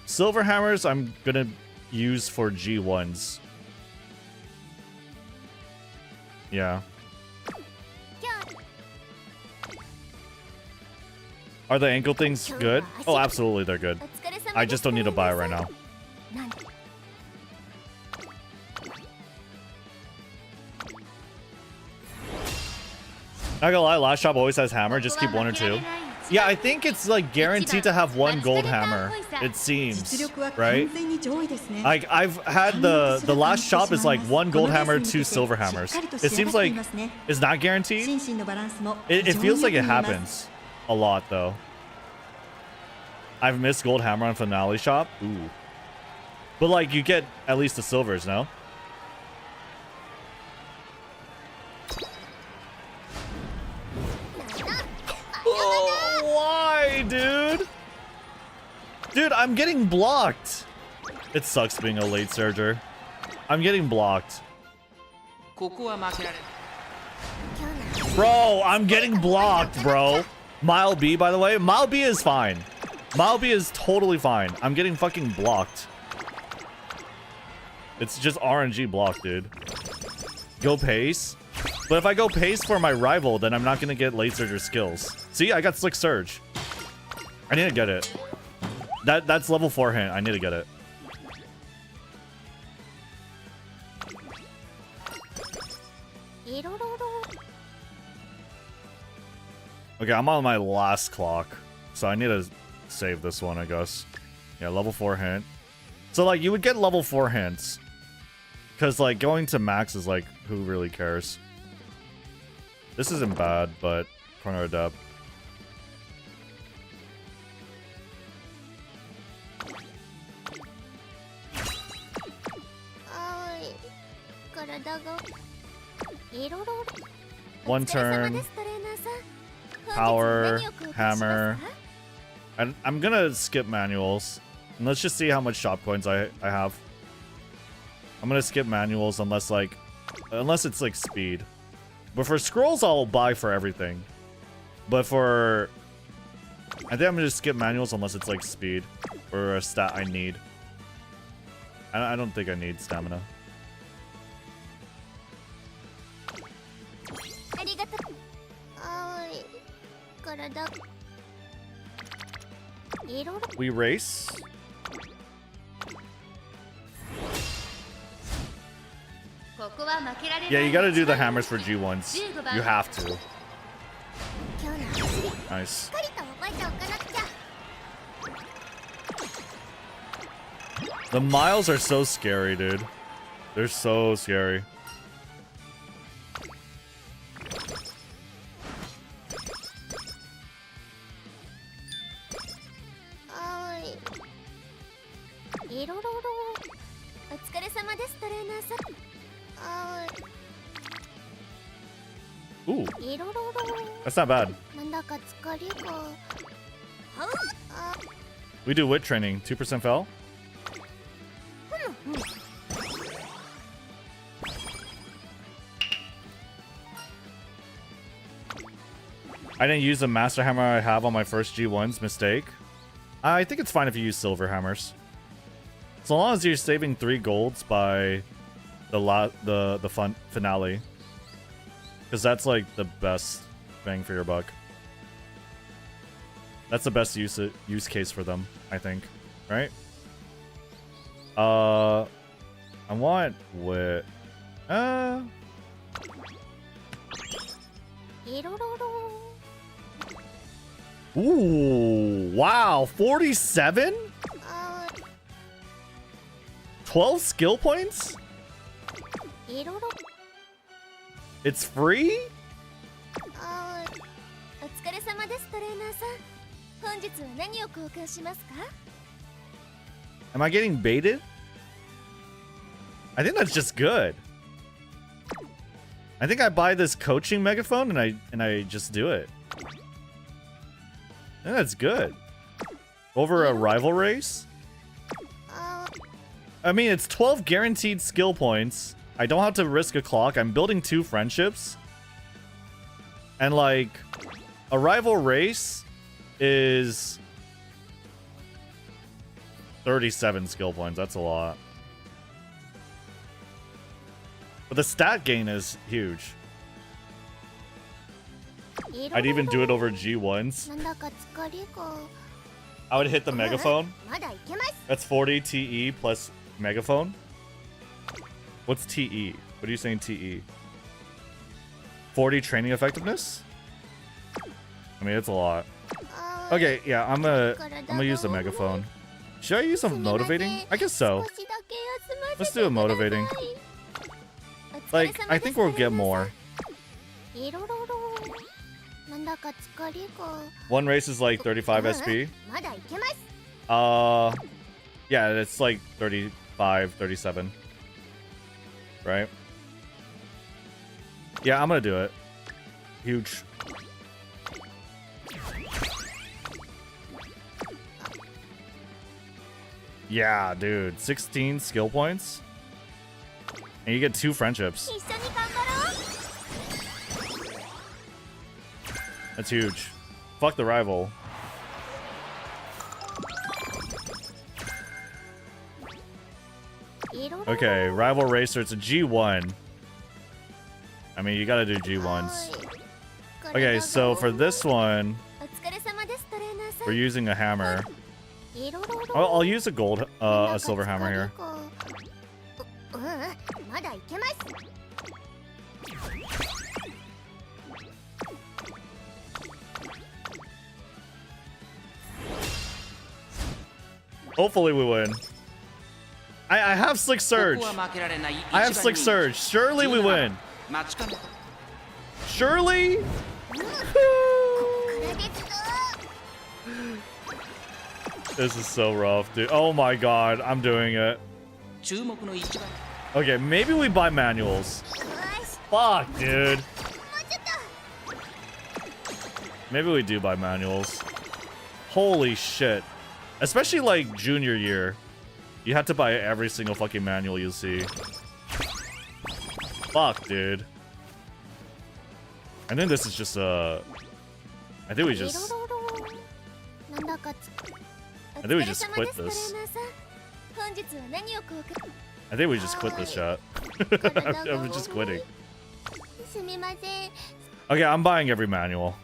silver hammers I'm gonna use for G1s. Yeah. Are the ankle things good? Oh, absolutely they're good. I just don't need to buy it right now. Not gonna lie, last shop always has hammer. Just keep 1 or 2. Yeah, I think it's like guaranteed to have 1 gold hammer. It seems, right? Like I've had the last shop is like 1 gold hammer, 2 silver hammers. It seems like it's not guaranteed. It feels like it happens a lot though. I've missed gold hammer on finale shop. Ooh, but like you get at least the silvers, no? Why, dude? Dude, I'm getting blocked. It sucks being a late surger. I'm getting blocked. Bro, I'm getting blocked, bro. Mile B, by the way. Mile B is fine. Mile B is totally fine. I'm getting fucking blocked. It's just RNG block, dude. Go pace. But if I go pace for my rival, then I'm not going to get late surger skills. See, I got slick surge. I need to get it. That's level 4 hint. I need to get it. Okay, I'm on my last clock. So I need to save this one, I guess. Yeah, level 4 hint. So, like, you would get level 4 hints. Because, like, going to max is, like, who really cares? This isn't bad, but corner adept. One turn. Power. Hammer. And I'm gonna skip manuals. And let's just see how much shop coins I have. I'm gonna skip manuals unless it's like speed. But for scrolls, I'll buy for everything. But for... I think I'm gonna just skip manuals unless it's like speed. Or a stat I need. I don't think I need stamina. We race. Yeah, you gotta do the hammers for G1s. You have to. Nice. The miles are so scary, dude. They're so scary. Ooh. That's not bad. We do wit training. 2% fell. I didn't use the master hammer I have on my first G1s. Mistake. I think it's fine if you use silver hammers. So long as you're saving 3 golds by the finale. Because that's like the best bang for your buck. That's the best use case for them, I think. Right? I want wit. Ooh, wow, 47? 12 skill points? It's free? Am I getting baited? I think that's just good. I think I buy this coaching megaphone and I just do it. I think that's good. Over a rival race? I mean, it's 12 guaranteed skill points. I don't have to risk a clock. I'm building 2 friendships. And like, a rival race is 37 skill points. That's a lot. But the stat gain is huge. I'd even do it over G1s. I would hit the megaphone. That's 40 TE plus megaphone. What's TE? What are you saying TE? 40 training effectiveness? I mean, it's a lot. Okay, yeah, I'm gonna use the megaphone. Should I use some motivating? I guess so. Let's do a motivating. Like, I think we'll get more. One race is like 35 SP. Yeah, it's like 35, 37. Right? Yeah, I'm gonna do it. Huge. Yeah, dude. 16 skill points. And you get 2 friendships. That's huge. Fuck the rival. Okay, rival racer. It's a G1. I mean, you gotta do G1s. Okay, so for this one, we're using a hammer. I'll use a gold, a silver hammer here. Hopefully we win. I have Slick Surge. I have Slick Surge. Surely we win. Surely? This is so rough, dude. Oh my god, I'm doing it. Okay, maybe we buy manuals. Fuck, dude. Maybe we do buy manuals. Holy shit. Especially like junior year. You have to buy every single fucking manual you see. Fuck, dude. I think this is just I think we just quit this. I think we just quit this shot. I'm just quitting. Okay, I'm buying every manual.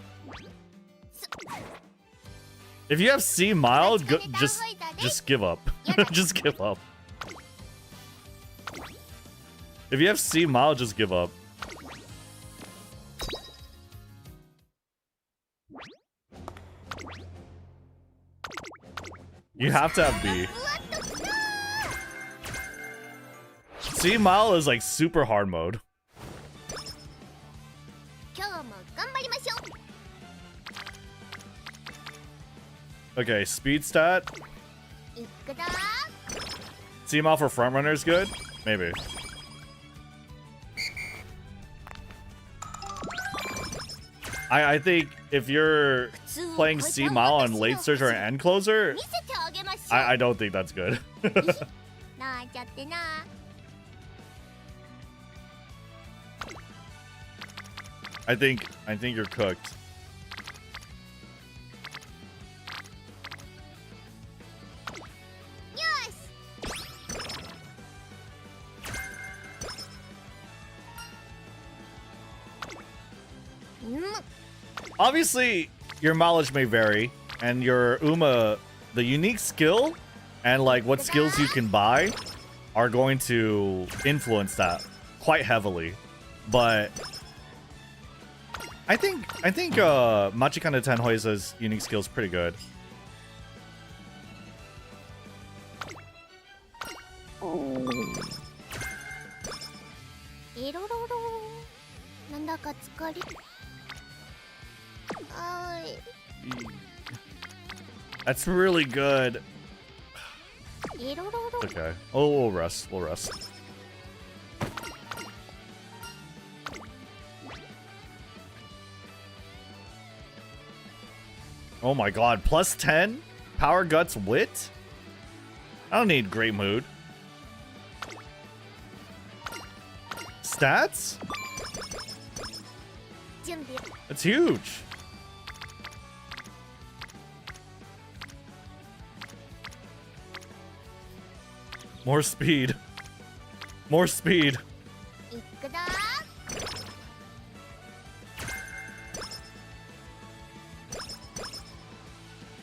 If you have C mild, just give up. Just give up. If you have C mild, just give up. You have to have B. C mild is like super hard mode. Okay, speed stat. CML for frontrunner is good? Maybe. I think if you're playing C-Mile on late surge or end closer, I don't think that's good. I think you're cooked. Obviously, your mileage may vary, and your the unique skill, and like what skills you can buy, are going to influence that quite heavily. But I think Machikana Tenhoiza's unique skill is pretty good. That's really good. Okay. Oh, we'll rest. We'll rest. Oh my god. Plus 10? Power Guts Wit? I don't need Great Mood. Stats? That's huge. More speed. More speed.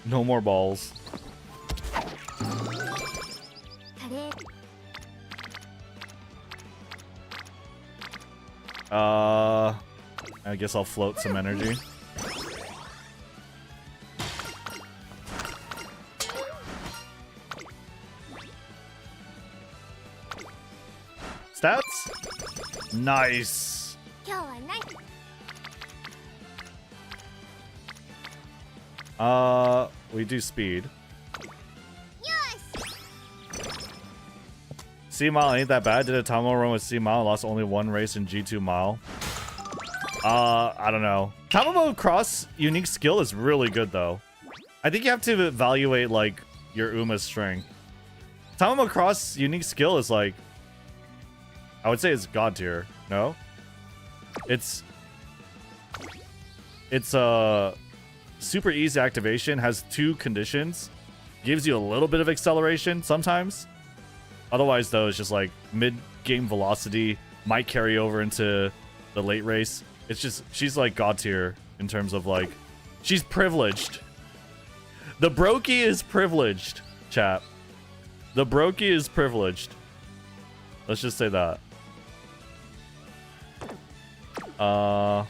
No more balls. I guess I'll float some energy. Stats? Nice. We do speed. C Mile ain't that bad. Did a Tomo run with C Mile? Lost only one race in G2 Mile. I don't know. Tomo Cross unique skill is really good though. I think you have to evaluate like your Uma's strength. Tomo Cross unique skill is like, I would say it's god tier. No? It's super easy activation, has 2 conditions, gives you a little bit of acceleration sometimes. Otherwise though, it's just like mid-game velocity, might carry over into the late race. It's just, she's like god tier in terms of like, she's privileged. The Brokey is privileged, chat. The Brokey is privileged. Let's just say that. Oh,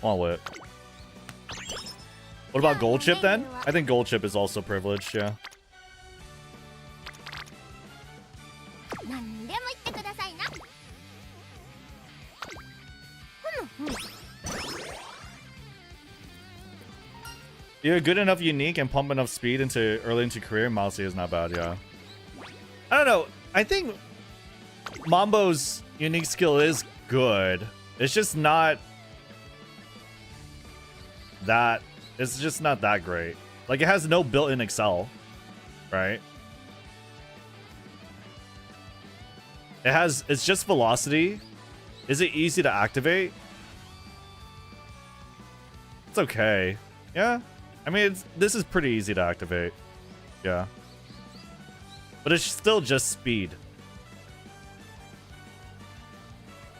wait. What about Gold Chip then? I think Gold Chip is also privileged, yeah. You're good enough unique and pump enough speed into early into career. Mousy is not bad, yeah. I don't know. I think Mambo's unique skill is good. It's just not that. It's just not that great. Like, it has no built-in excel, right? It's just velocity. Is it easy to activate? It's okay. Yeah. I mean, this is pretty easy to activate. Yeah. But it's still just speed.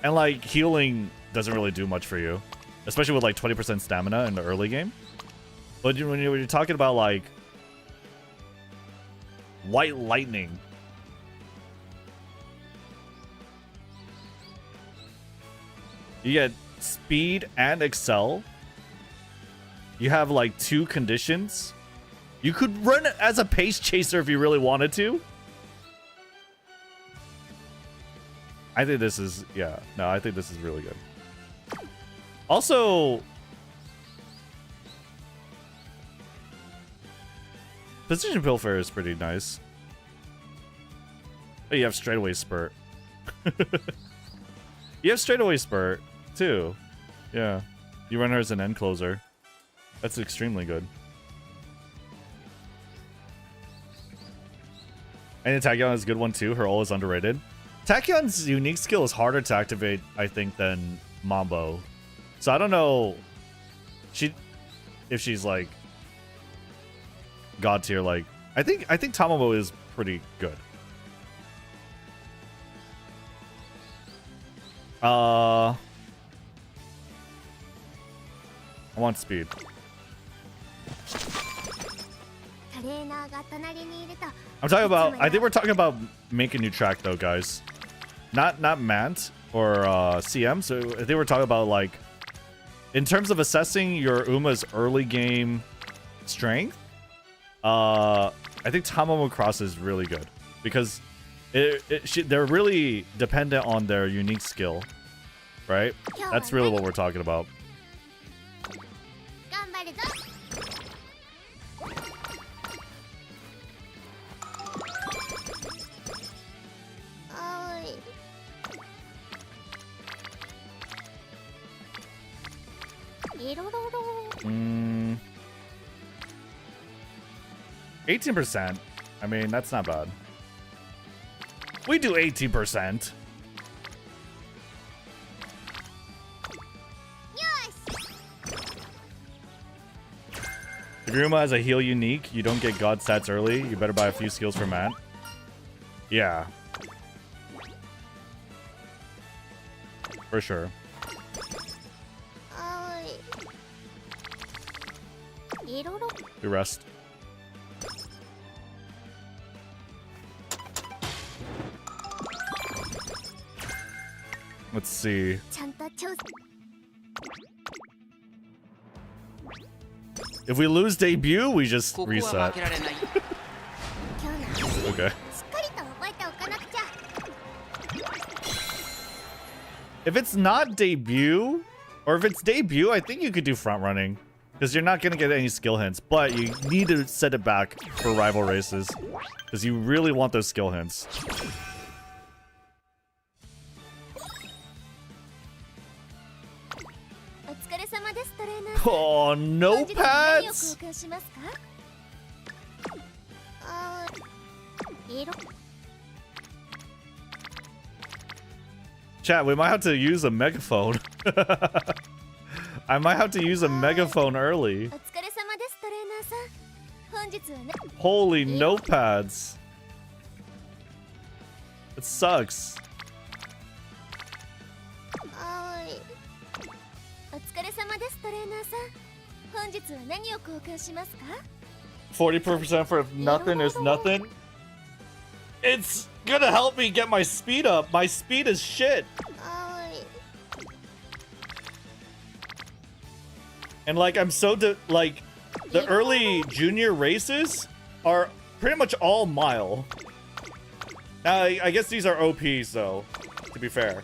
And like, healing doesn't really do much for you. Especially with like 20% stamina in the early game. But when you're talking about like White Lightning, you get speed and excel. You have like 2 conditions. You could run as a pace chaser if you really wanted to. I think this is, yeah, no, I think this is really good. Also, Position Pilfer is pretty nice. Oh, you have straightaway spurt. You have straightaway spurt too. Yeah, you run her as an end closer. That's extremely good. And Tachyon is a good one too. Her ult is underrated. Tachyon's unique skill is harder to activate, I think, than Mambo. So I don't know if she's like god tier. Like, I think Tamamo is pretty good. I want speed. I'm talking about, I think we're talking about make a new track though, guys. Not Mant or CM. So I think we're talking about like, in terms of assessing your Uma's early game strength, I think Tamamo Cross is really good because they're really dependent on their unique skill, right? That's really what we're talking about. 18%. I mean, that's not bad. We do 18%. If Yuma has a heal unique, you don't get god stats early. You better buy a few skills for Matt. Yeah. For sure. We rest. Let's see. If we lose debut, we just reset. Okay. If it's not debut, or if it's debut, I think you could do front running. Because you're not going to get any skill hints, but you need to set it back for rival races. Because you really want those skill hints. Oh, no pads? Chat, we might have to use a megaphone. I might have to use a megaphone early. Holy notepads. It sucks. 40% for if nothing is nothing. It's gonna help me get my speed up. My speed is shit. And like, I'm so like, the early junior races are pretty much all mile. Now, I guess these are OPs though, to be fair.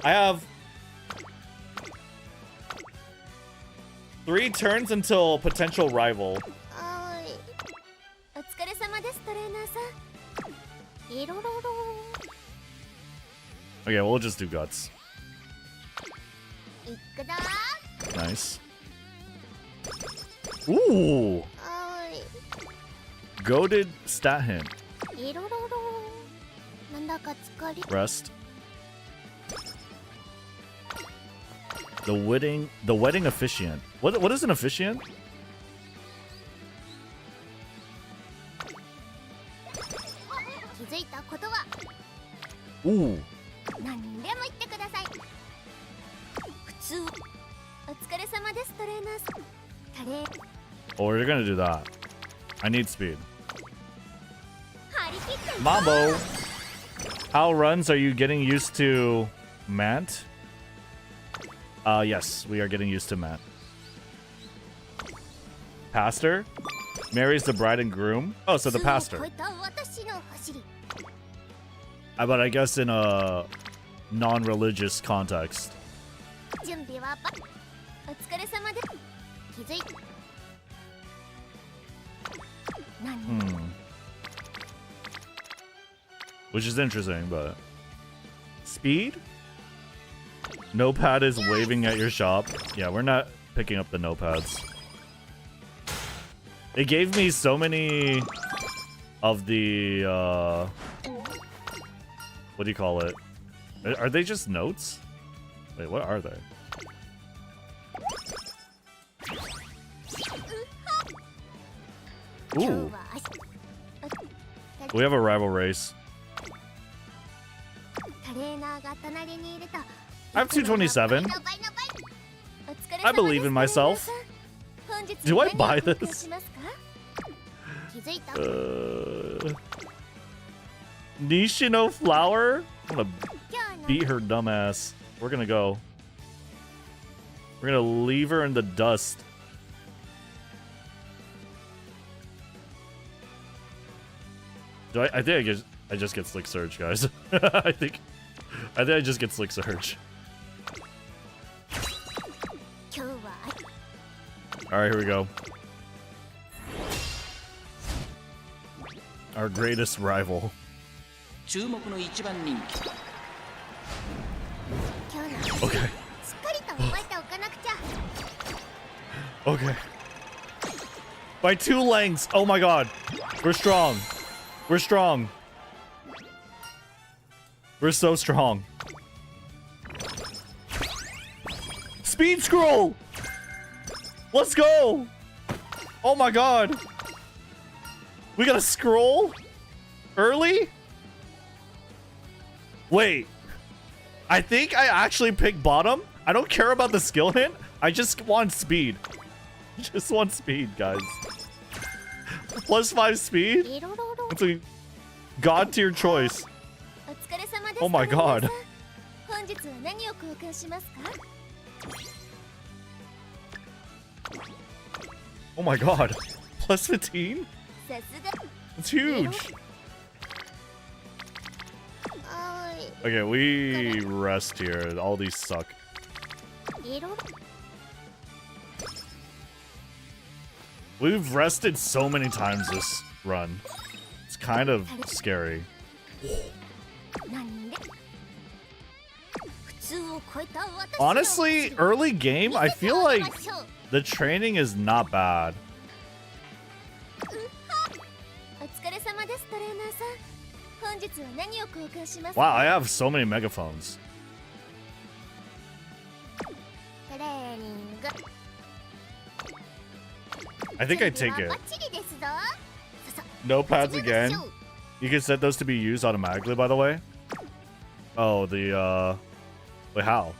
I have 3 turns until potential rival. Okay, we'll just do guts. Nice. Ooh! Goated stat hint. Rest. The wedding officiant. What is an officiant? Ooh. Oh, we're gonna do that. I need speed. Mambo. How runs are you getting used to Mant? Yes, we are getting used to Matt. Pastor? Marries the bride and groom? Oh, so the pastor. But I guess in a non-religious context. Which is interesting, but... Speed? Notepad is waving at your shop. Yeah, we're not picking up the notepads. It gave me so many of the, what do you call it? Are they just notes? Wait, what are they? Ooh. We have a rival race. I have 227. I believe in myself. Do I buy this? Nishino flower? I'm gonna beat her dumbass. We're gonna go. We're gonna leave her in the dust. I think I just get Slick Surge, guys. I think I just get Slick Surge. Alright, here we go. Our greatest rival. Okay. Okay. By 2 lengths. Oh my god. We're strong. We're strong. We're so strong. Speed scroll! Let's go! Oh my god. We got a scroll? Early? Wait. I think I actually picked bottom. I don't care about the skill hint. I just want speed. Just want speed, guys. +5 speed? It's a god tier choice. Oh my god. Oh my god. +15? It's huge. Okay, we rest here. All these suck. We've rested so many times this run. It's kind of scary. Honestly, early game, I feel like the training is not bad. Wow, I have so many megaphones. I think I take it. No pads again. You can set those to be used automatically, by the way. Oh, the wait, how?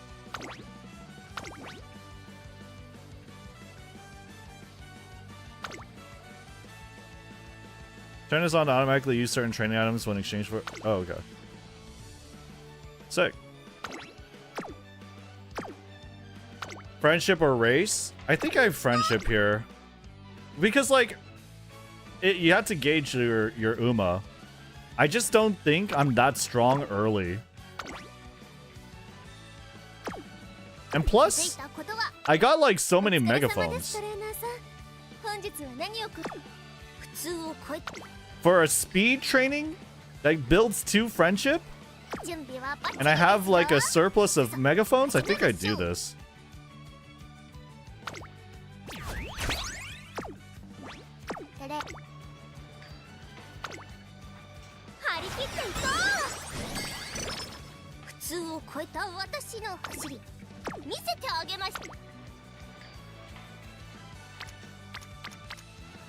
Turn this on to automatically use certain training items when exchanged for... Oh, okay. Sick. Friendship or race? I think I have friendship here. Because, like, you have to gauge your Uma. I just don't think I'm that strong early. And plus, I got, like, so many megaphones. For a speed training that builds 2 friendship, and I have like a surplus of megaphones, I think I do this.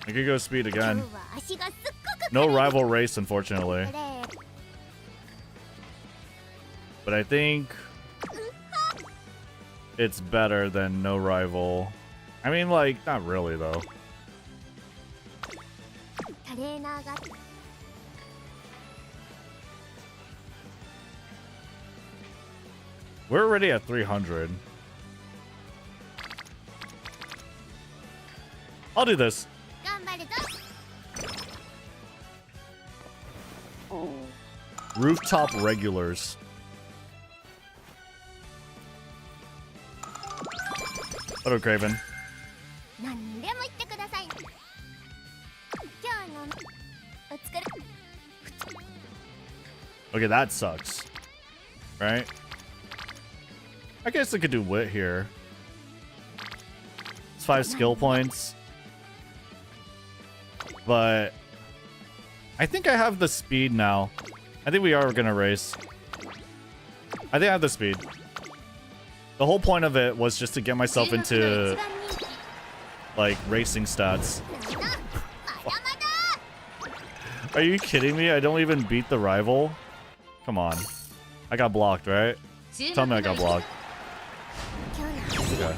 I could go speed again. No rival race, unfortunately. But I think it's better than no rival. I mean, like, not really, though. We're already at 300. I'll do this. Rooftop regulars. Hello, Craven. Okay, that sucks. Right? I guess I could do wit here. It's 5 skill points. But I think I have the speed now. I think we are gonna race. I think I have the speed. The whole point of it was just to get myself into like racing stats. Are you kidding me? I don't even beat the rival? Come on. I got blocked, right? Tell me I got blocked. Okay.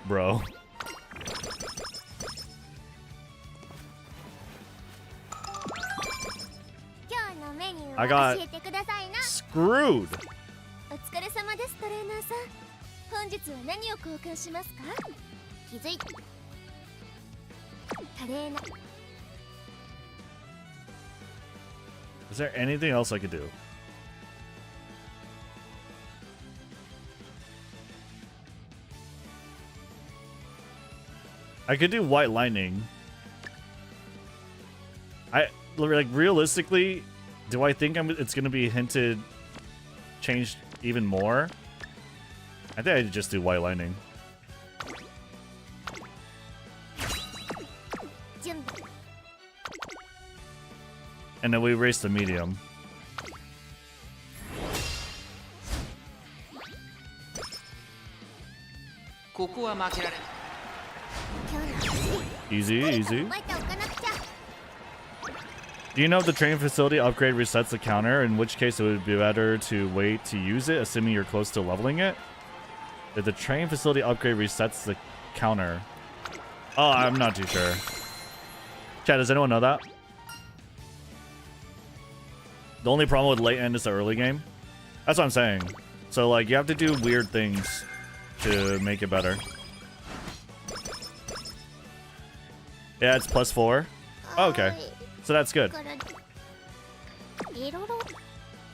Bro. I got screwed. Is there anything else I could do? I could do white lightning. Like realistically, do I think it's gonna be hinted changed even more? I think I just do white lightning. And then we race the medium. Easy, easy. Do you know if the training facility upgrade resets the counter? In which case it would be better to wait to use it, assuming you're close to leveling it? If the training facility upgrade resets the counter. Oh, I'm not too sure. Chat, does anyone know that? The only problem with late end is the early game. That's what I'm saying. So, like, you have to do weird things to make it better. Yeah, it's +4. Oh, okay. So that's good.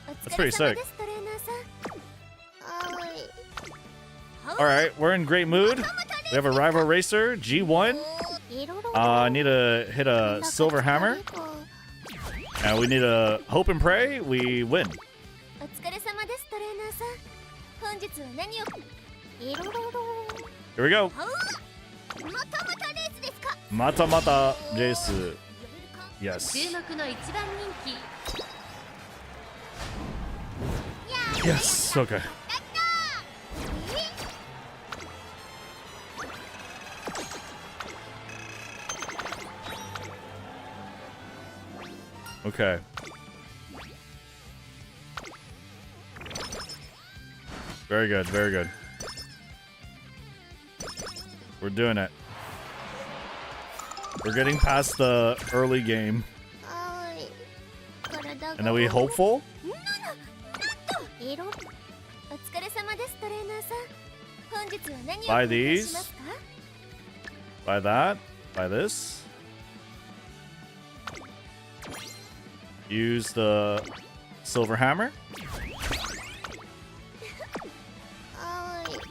That's pretty sick. Alright, we're in great mood. We have a rival racer, G1. I need to hit a silver hammer. And we need a hope and pray. We win. Here we go. Mata mata race. Yes. Yes. Okay. Okay. Very good, very good. We're doing it. We're getting past the early game. And are we hopeful? Buy these. Buy that. Buy this. Use the silver hammer.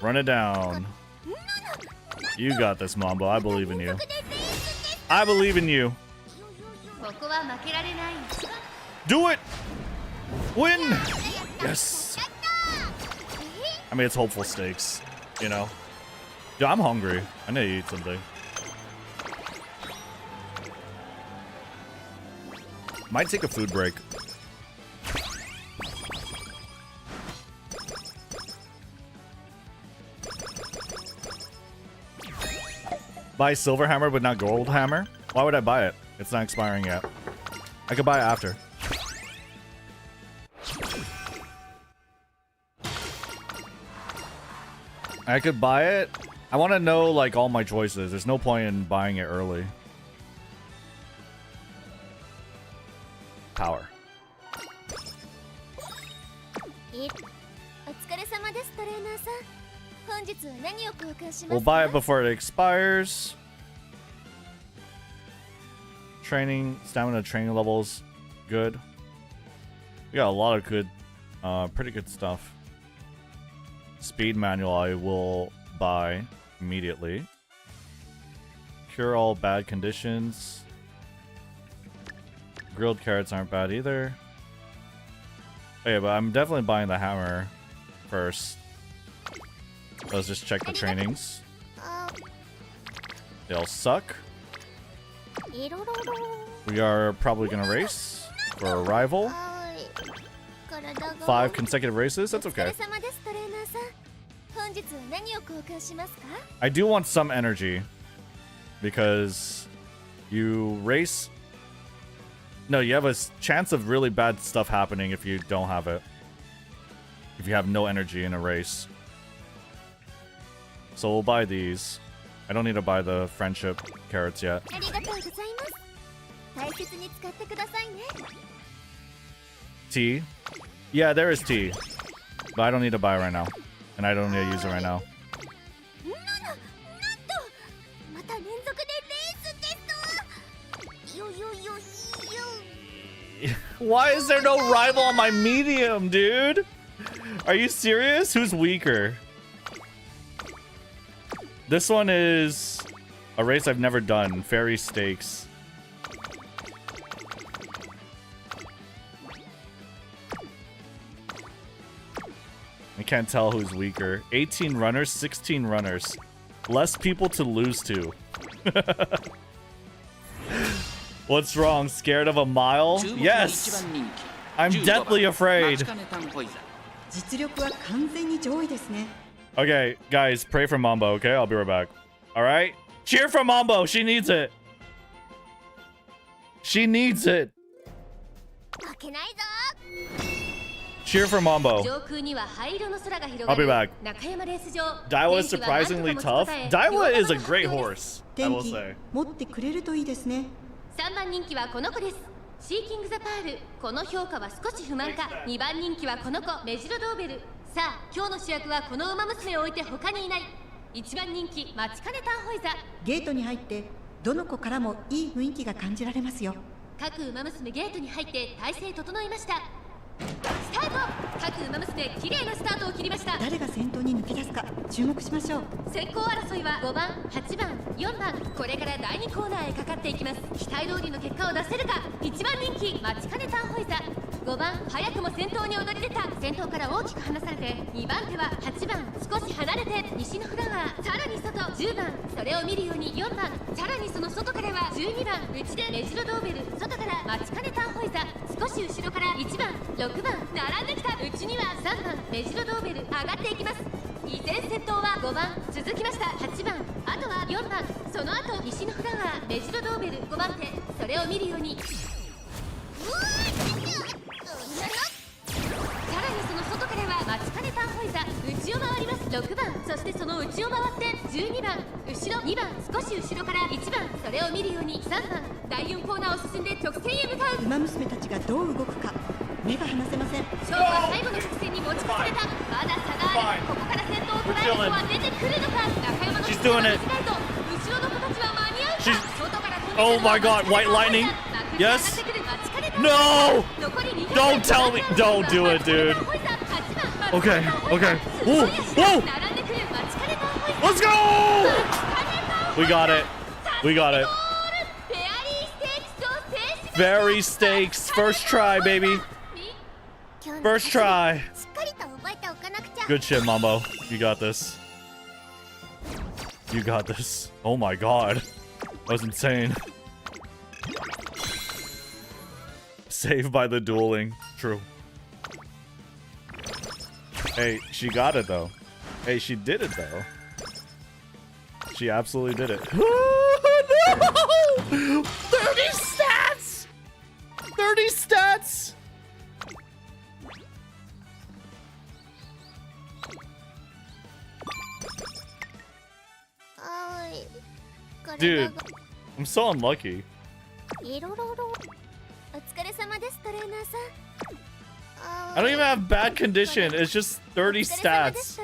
Run it down. You got this, Mambo. I believe in you. I believe in you. Do it! Win! Yes! I mean, it's hopeful stakes, you know? Dude, I'm hungry. I need to eat something. Might take a food break. Buy silver hammer but not gold hammer? Why would I buy it? It's not expiring yet. I could buy it after. I could buy it. I want to know like all my choices. There's no point in buying it early. Power. We'll buy it before it expires. Training, stamina training levels, good. We got a lot of good, pretty good stuff. Speed manual I will buy immediately. Cure all bad conditions. Grilled carrots aren't bad either. Okay, but I'm definitely buying the hammer first. Let's just check the trainings. They all suck. We are probably gonna race for a rival. 5 consecutive races, that's okay. I do want some energy because you race. No, you have a chance of really bad stuff happening if you don't have it. If you have no energy in a race. So we'll buy these. I don't need to buy the friendship carrots yet. Tea? Yeah, there is tea. But I don't need to buy it right now. And I don't need to use it right now. Why is there no rival on my medium, dude? Are you serious? Who's weaker? This one is a race I've never done. Fairy Stakes. I can't tell who's weaker. 18 runners, 16 runners. Less people to lose to. What's wrong? Scared of a mile? Yes! I'm deathly afraid. Okay, guys, pray for Mambo, okay? I'll be right back. Alright? Cheer for Mambo! She needs it! She needs it! Cheer for Mambo. I'll be back. Daiwa is surprisingly tough. Daiwa is a great horse, I will say. 3番人気はこの子です。シーキングザパール。この評価は少し不満か。2番人気はこの子、メジロドーベル。さあ、今日の主役はこの馬娘を置いて他にいない。1番人気、マチカネタンホイザ。ゲートに入ってどの子からもいい雰囲気が感じられますよ。各馬娘ゲートに入って体勢整いました。スタート。各馬娘綺麗なスタートを切りました。誰が先頭に抜き出すか注目しましょう。先行争いは5番、8番、4番。これから第2コーナーへかかっていきます。期待通りの結果を出せるか。1番人気マチカネタンホイザ。5番早くも先頭に躍り出た。先頭から大きく離されて2番手は8番少し離れて西のフラワー。さらに外10番それを見るように4番。さらにその外からは12番内でメジロドーベル。外からマチカネタンホイザ。少し後ろから1番6番並んできた。内には3番メジロドーベル上がっていきます。依然先頭は5番続きました。8番あとは4番その後西のフラワーメジロドーベル5番手それを見るようにさらにその外からはマチカネタンホイザ内を回ります。6番そしてその内を回って12番後ろ2番少し後ろから1番それを見るように3番第4コーナーを進んで直線へ向かう。馬娘たちがどう動くか目が離せません。勝負は最後の直線に持ち越された。まだ差がある。ここから先頭を捉える人は出てくるのか。中山の直線が短いと後ろの子たちは間に合うか。外から飛び出る Oh my god, white lightning? Yes? No! Don't tell me! Don't do it, dude. Okay, okay. Whoa, whoa! Let's go! We got it. We got it. Fairy stakes. First try, baby. First try. Good shit, Mambo. You got this. You got this. Oh my god. That was insane. Saved by the dueling. True. Hey, she got it though. Hey, she did it though. She absolutely did it. Oh, no! 30 stats! 30 stats! Dude, I'm so unlucky. I don't even have bad condition. It's just 30 stats.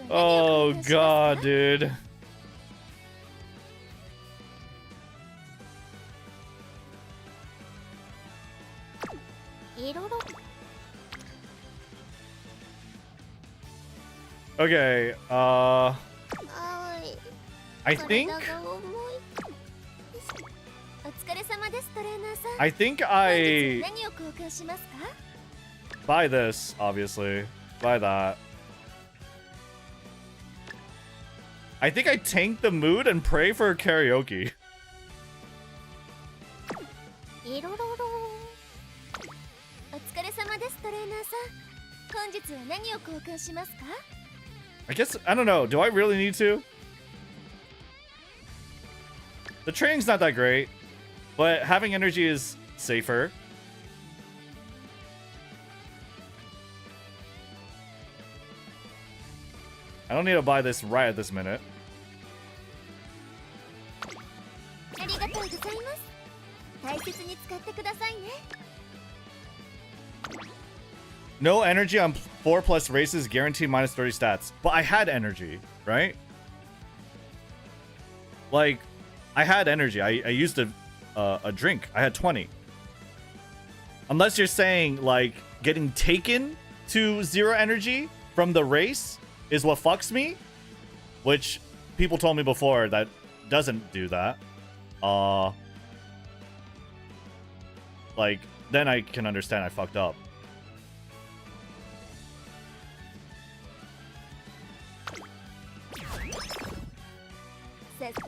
Oh god, dude. Okay, I think I buy this, obviously. Buy that. I think I tank the mood and pray for karaoke. I guess, I don't know. Do I really need to? The training's not that great, but having energy is safer. I don't need to buy this right at this minute. No energy on 4+ races, guaranteed minus 30 stats. But I had energy, right? Like, I had energy. I used a drink. I had 20. Unless you're saying, like, getting taken to 0 energy from the race is what fucks me, which people told me before that doesn't do that. Like, then I can understand I fucked up.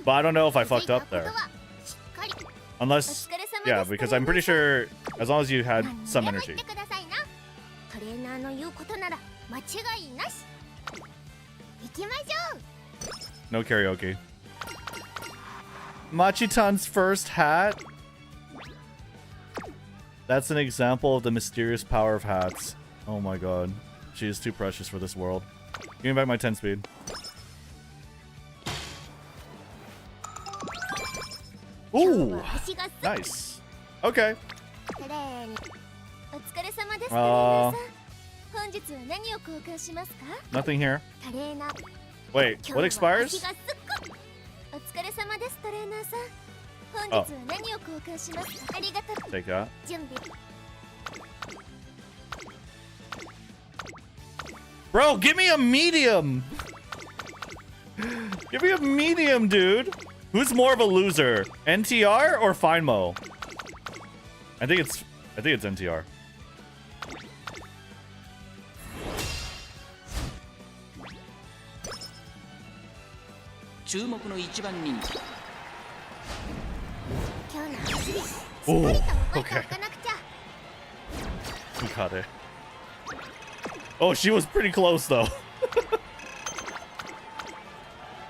But I don't know if I fucked up 気づいたこと there. はしっかり Unless, お疲れ様 yeah, です because I'm pretty sure as long as you had 何 some でも energy. 言ってくださいな。トレーナーの言うことなら間違いなし。行きましょう。 No karaoke. Machitan's first hat. That's an example of the mysterious power of hats. Oh my god. She is too precious for this world. Give me back my 10 speed. Ooh! 足がすっ Nice. Okay. トレーにお疲れ様です。トレーナー Uh, さん。本日は何を交換しますか？ nothing here. トレーナー。 Wait, 今日 what は expires? 足がすっごお疲れ様です。トレーナーさん。本日は何を交換しますか？ありがとう。 Take that. 準備。 Bro, give me a medium! Give me a medium, dude! Who's more of a loser? NTR or FineMo? I think it's NTR. 注目の一番人気。今日の走り。しっか Ooh, りと覚えてお okay. かなくちゃ。 We got it. Oh, she was pretty close, though.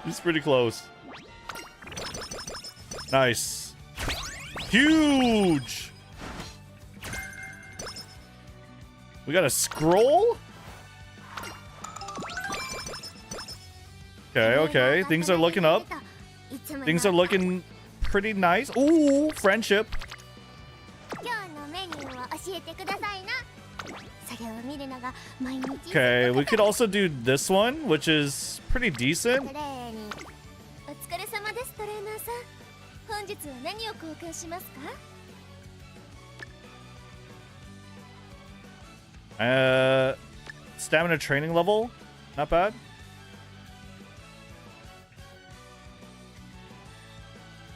She's pretty close. Nice. Huge! We got a scroll? Okay, okay. Things are looking up. Things are looking pretty nice. Ooh, friendship. 今日のメニューを教えてくださいな。それを見るのが毎日。 Okay, we could also do this one, which is pretty ト decent. レーニング。お疲れ様です。トレーナーさん。本日は何を交換しますか？ Stamina training level, not bad.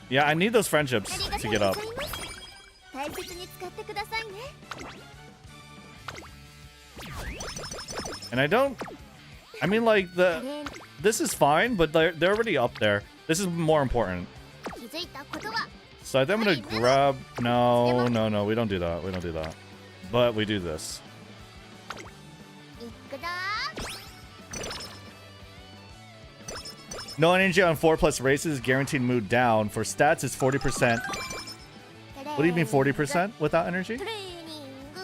Yeah, I need those friendships ありが to とう get ご up. ざいます。大切に使ってくださいね。 And I don't. I mean, like トレ the ーニング。 this is fine, but they're already up there. This is more important. 気づいたことは So I think I'm gonna grab. No, no, no. We don't do that. We don't do that. But we do this. いくぞ No energy on 4+ races, guaranteed mood down. For stats, it's 40%. ー。 What do you mean 40% without energy? トレーニング。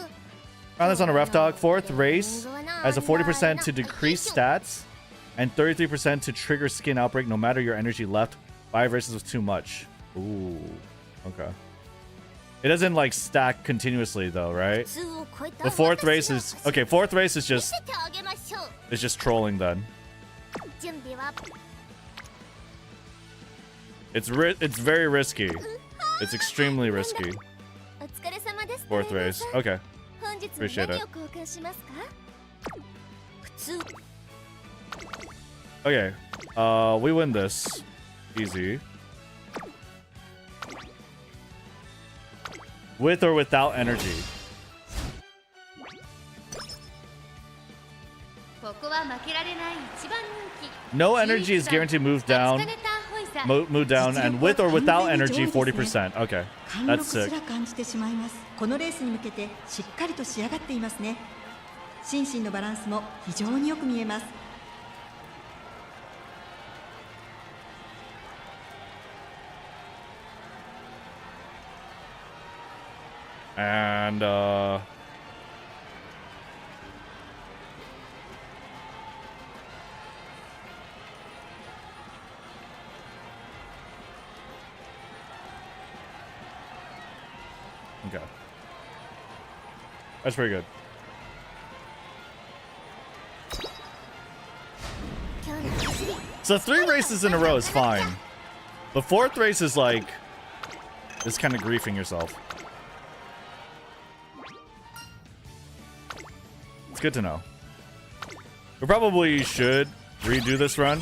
Found this on a ref talk. Fourth race has a 40% to decrease stats and 33% to trigger skin outbreak no matter your energy left. 5 races was too much. Ooh. Okay. It doesn't like stack continuously though, right? 普通を超えた The fourth race 私 is の okay. Fourth race is 見 just せてあげましょう。 is just trolling then. 準備は It's very risky. It's extremely risky. お疲れ様です。 Fourth トレーナー race. さん Okay. 本日 Appreciate 何 it. を交換しますか？普通 Okay. We win this. Easy. With or without energy. ここは負けられない一番人気。 No energy is guaranteed move down. 待ちかねたホイさん Move down, and with or without energy, 40%. Okay. 貫 That's 禄す sick. ら感じてしまいます。このレースに向けてしっかりと仕上がっていますね。心身のバランスも非常によく見えます。 And, okay. That's pretty good. 今日の走り So 3 races in a row is fine. The 4th race is like, it's kind of griefing yourself. It's good to know. We probably should redo this run.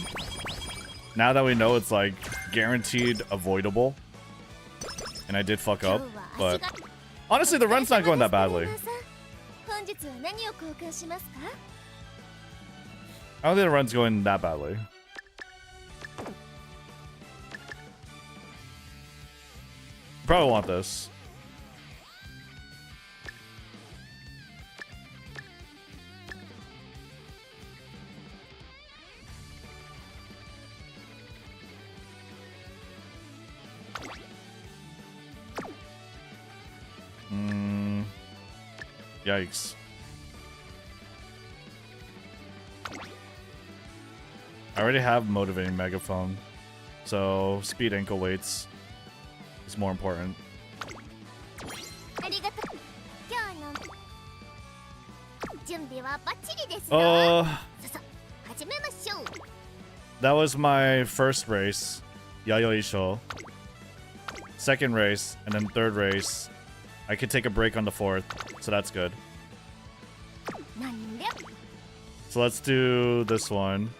Now that we know it's like guaranteed avoidable. And I did fuck up, 今日は but 足が honestly the run's not going that badly. 本日は何を交換しますか？ I don't think the run's going that badly. Probably want this. Yikes. I already have motivating megaphone, so speed ankle weights is more important. That was my first race, Yayoisho. Second race, and then third race. I could take a break on the fourth, so that's good. So let's do this one.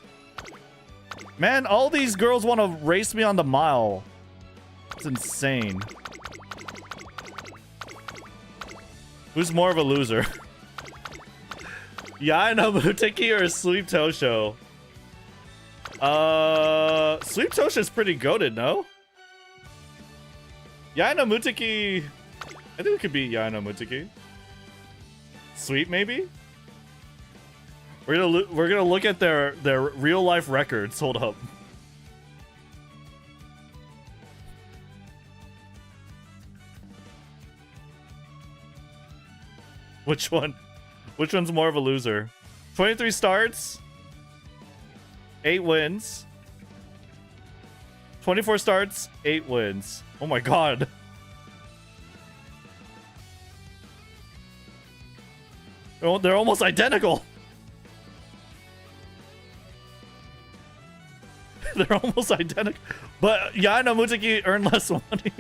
Man, all these girls want to race me on the mile. It's insane. Who's more of a loser? Yaina Muteki or Sleep Tosho? Sleep Tosho's pretty goated, no? Yaina Muteki... I think it could be Yaina Muteki. Sweet, maybe? We're gonna look at their real life records. Hold up. Which one? Which one's more of a loser? 23 starts, 8 wins. 24 starts, 8 wins. Oh my god. Oh, they're almost identical. They're almost identical. But Yaina Muteki earned less money.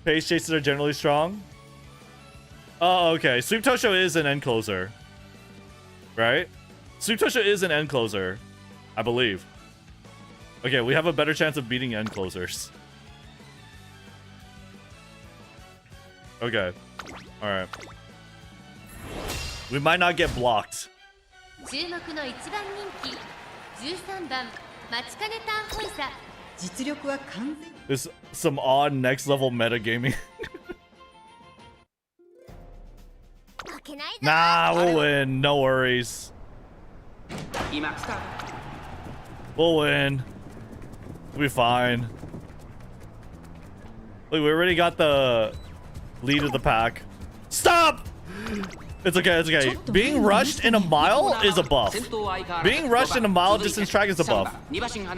Pace chasers are generally strong. Oh, okay. Sweep Tosho is an end closer. Right? Sweep Tosho is an end closer. I believe. Okay, we have a better chance of beating end closers. Okay. Alright. We might not get blocked. There's some odd next level metagaming. Nah, we'll win. No worries. We'll win. We'll be fine. Look, we already got the lead of the pack. Stop! It's okay, it's okay. Being rushed in a mile is a buff. Being rushed in a mile distance track is a buff.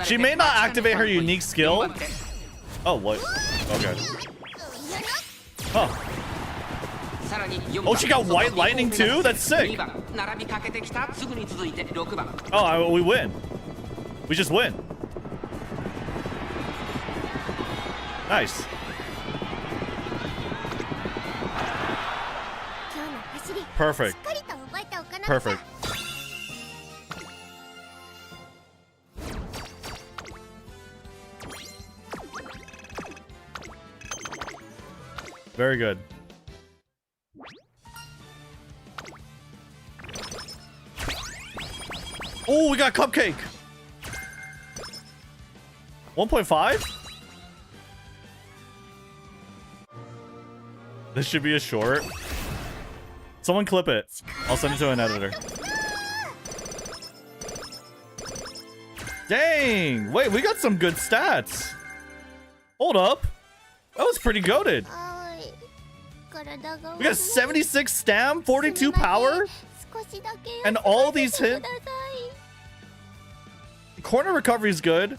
She may not activate her unique skill. Oh, what? Okay. Huh. Oh, she got white lightning too? That's sick. Oh, we win. We just win. Nice. Perfect. Perfect. Very good. Oh, we got cupcake. 1.5? This should be a short. Someone clip it. I'll send it to an editor. Dang! Wait, we got some good stats. Hold up. That was pretty goated. We got 76 stam, 42 power, and all these hits. Corner recovery is good.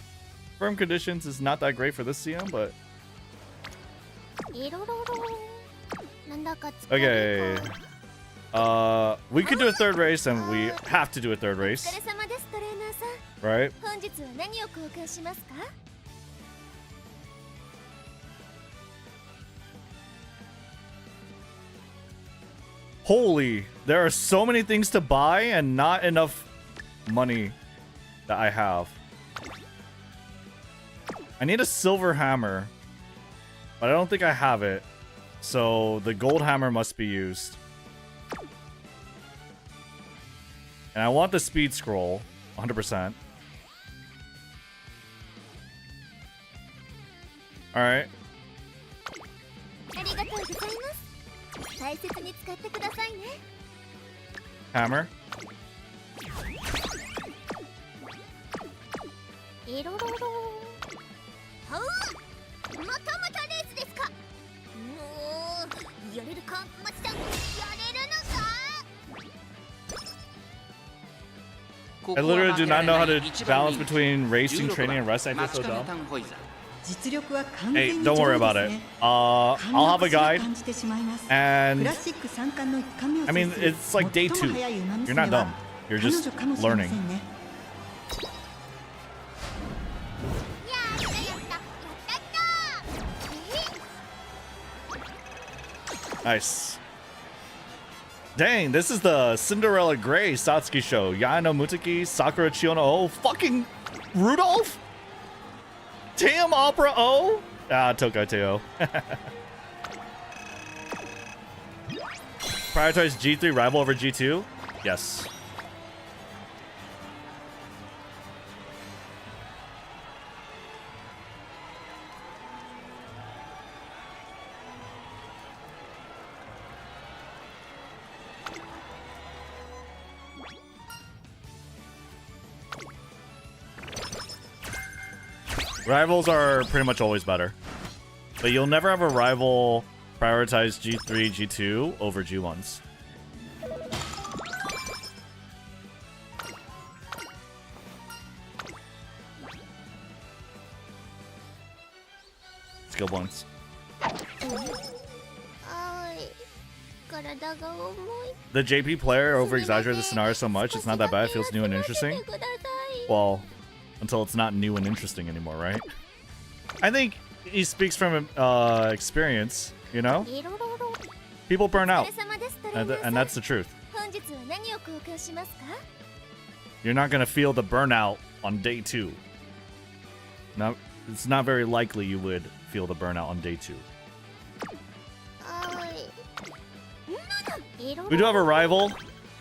Firm conditions is not that great for this CM, but... Okay. We could do a third race, and we have to do a third race. Right? Holy, there are so many things to buy and not enough money that I have. I need a silver hammer, but I don't think I have it. So the gold hammer must be used. And I want the speed scroll, 100%. All right. ありがとうございます。大切に使ってくださいね。 Hammer. いろろろ。はう。またまたレースですか。もうやれるか、マチちゃん。やれるのか。 I literally do not know how to balance between racing, training, and rest. I feel so dumb. 実力は完 Hey, 全に don't 上 worry 手 about で it. すね。 I'll have a 感 guide, じてしまいます。 and クラシック三冠の一冠目を I mean, 制する it's like day 最 2. も速い馬 You're 娘 not dumb. は You're 彼 just 女かもしれま learning. せんね。やったやった。 Nice. Dang, this is the Cinderella Gray Satsuki show. Yano Mutaki, Sakura Chiono. Oh, fucking Rudolph? Damn, Opera O? Ah, Tokai Teo. Prioritize G3 rival over G2? Yes. Rivals are pretty much always better. But you'll never have a rival prioritize G3, G2 over G1s. Skill points. あーい。体が重い。 The JP player over exaggerated the scenario so much, it's not that bad, it feels new and interesting. Well, until it's not new and interesting anymore, right? I think he speaks from experience, you know? People burn out, and that's the truth. 本日は何を交換しますか？ You're not gonna feel the burnout on day 2. No, it's not very likely you would feel the burnout on day 2. あーい。 We do have a rival,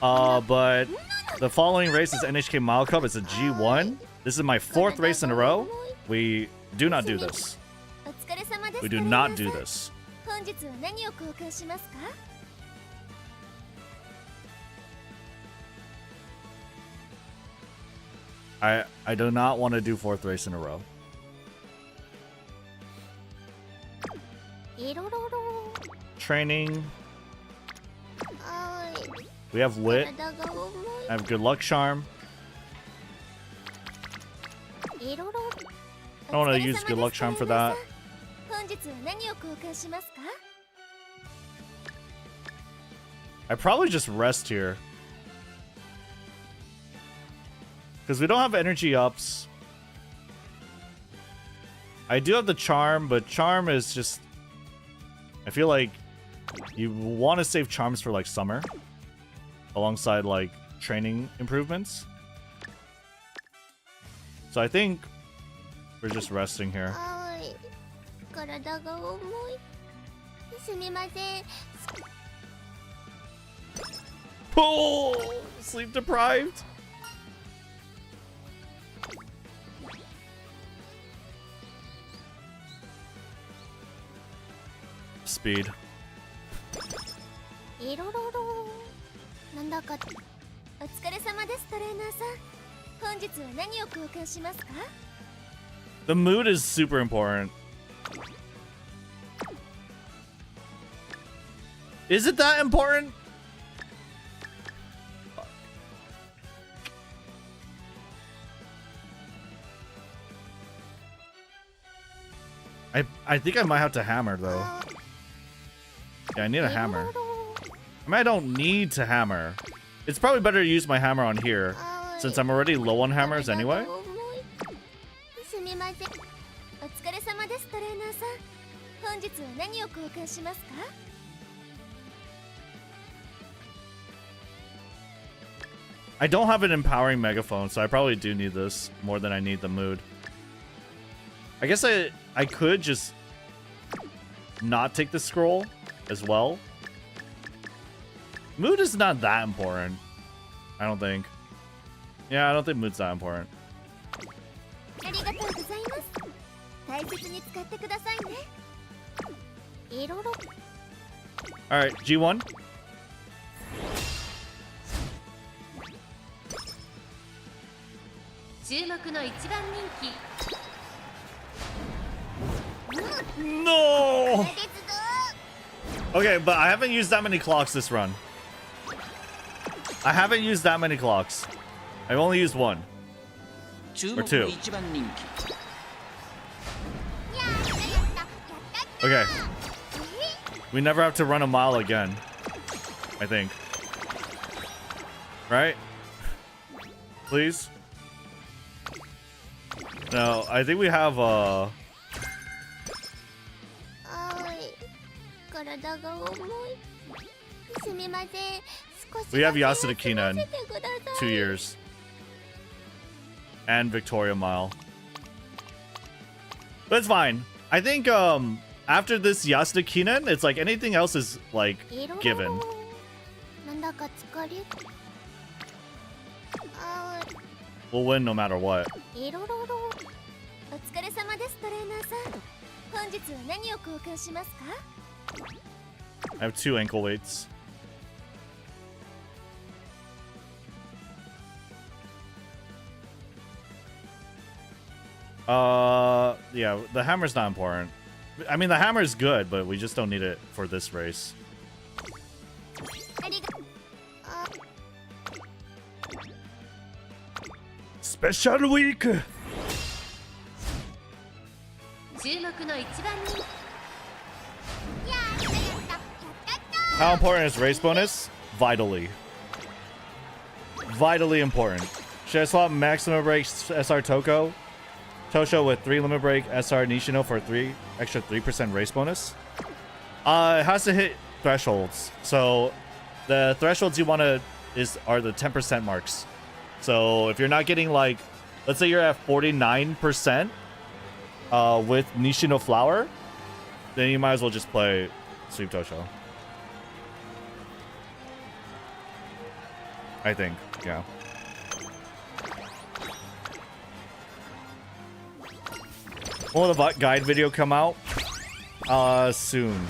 but the following race is NHK Mile Cup. It's a G1. This is my 4th race in a row. We do not do this. お疲れ様です。 We do not do this. 本日は何を交換しますか？ I do not want to do 4th race in a row. いろろろ。 Training. あーい。 We have Wit. 体が重 I have Good Luck Charm. い。いろろ。 I don't want to use Good Luck Charm for that. 本日は何を交換しますか？ I probably just rest here. Because we don't have energy ups. I do have the Charm, but Charm is just... I feel like you want to save Charms for like summer. Alongside like training improvements. So I think we're just resting here. あーい。体が重い。すみません。 Oh, sleep deprived. Speed. いろろろ。なんだか。お疲れ様です、トレーナーさん。本日は何を交換しますか？ The mood is super important. Is it that important? I think I might have to hammer though. Yeah, I need a hammer. I mean, I don't need to hammer. It's probably better to use my hammer on here, since I'm already low on hammers anyway. すみません。お疲れ様です、トレーナーさん。本日は何を交換しますか？ I don't have an empowering megaphone, so I probably do need this more than I need the mood. I guess I could just not take the scroll as well. Mood is not that important. I don't think. Yeah, I don't think mood's that important. ありがとうございます。大切に使ってくださいね。いろいろ Alright, G1. 注目の一番人気 No! Okay, but I haven't used that many clocks this run. I haven't used that many clocks. I've only used one. Or two. Okay. We never have to run a mile again. I think. Right? Please? No, I think we have we have Yasuda Kinen 2 years. And Victoria Mile. But it's fine. I think after this Yasuda Kinen, it's like anything else is like given. We'll win no matter what. I have 2 ankle weights. Yeah, the hammer's not important. I mean, the hammer is good, but we just don't need it for this race. Special week! How important is race bonus? Vitally. Vitally important. Should I swap maximum break SR Tosho with 3 limit break SR Nishino for 3 extra 3% race bonus? It has to hit thresholds. So the thresholds you want to are the 10% marks. So if you're not getting like, let's say you're at 49% with Nishino Flower, then you might as well just play Sweep Tosho. I think, yeah. Will the guide video come out? Soon.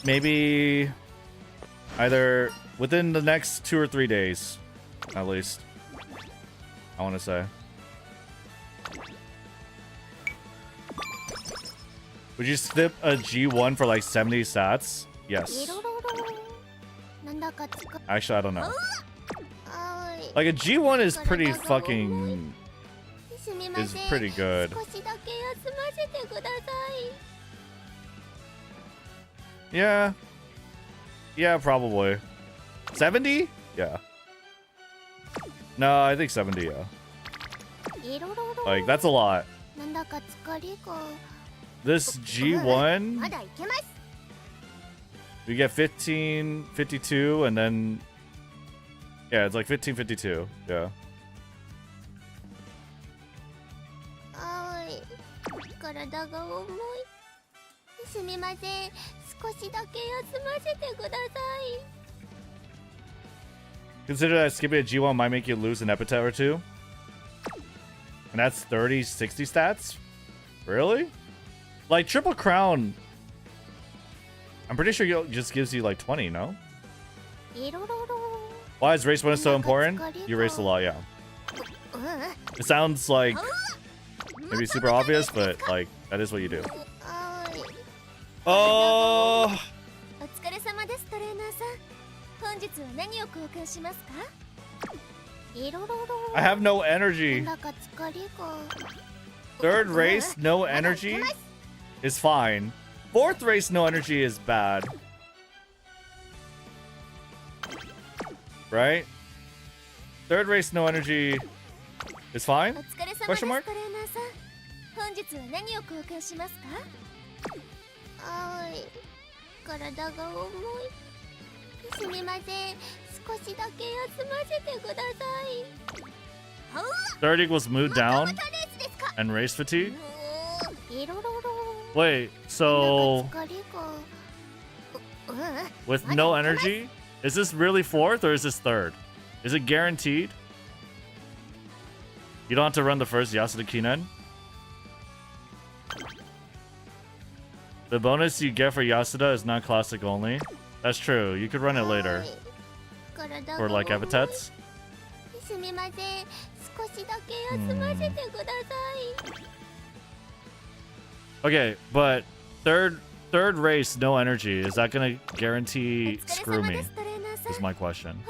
Maybe either within the next 2 or 3 days, at least. I want to say. Would you skip a G1 for like 70 stats? Yes. Actually, I don't know. Like a G1 is pretty fucking... is pretty good. Yeah. Yeah, probably. 70? Yeah. No, I think 70, yeah. Like, that's a lot. This G1... we get 1552 and then... yeah, it's like 1552. Yeah. Consider that skipping a G1 might make you lose an epithet or 2. And that's 30, 60 stats? Really? Like, Triple Crown... I'm pretty sure it just gives you like 20, no? Why is race bonus so important? You race a lot, yeah. It sounds like maybe super obvious, but like that is what you do. Oh! I have no energy. 3rd race, no energy is fine. 4th race, no energy is bad. Right? 3rd race, no energy is fine? Question mark? Third equals mood down and race fatigue? Wait, so with no energy? Is this really 4th or is this 3rd? Is it guaranteed? You don't have to run the first Yasuda Kinen. The bonus you get for Yasuda is not classic only. That's true. You could run it later. For like epithets. Okay, but third race, no energy. Is that gonna guarantee screw me? Is my question.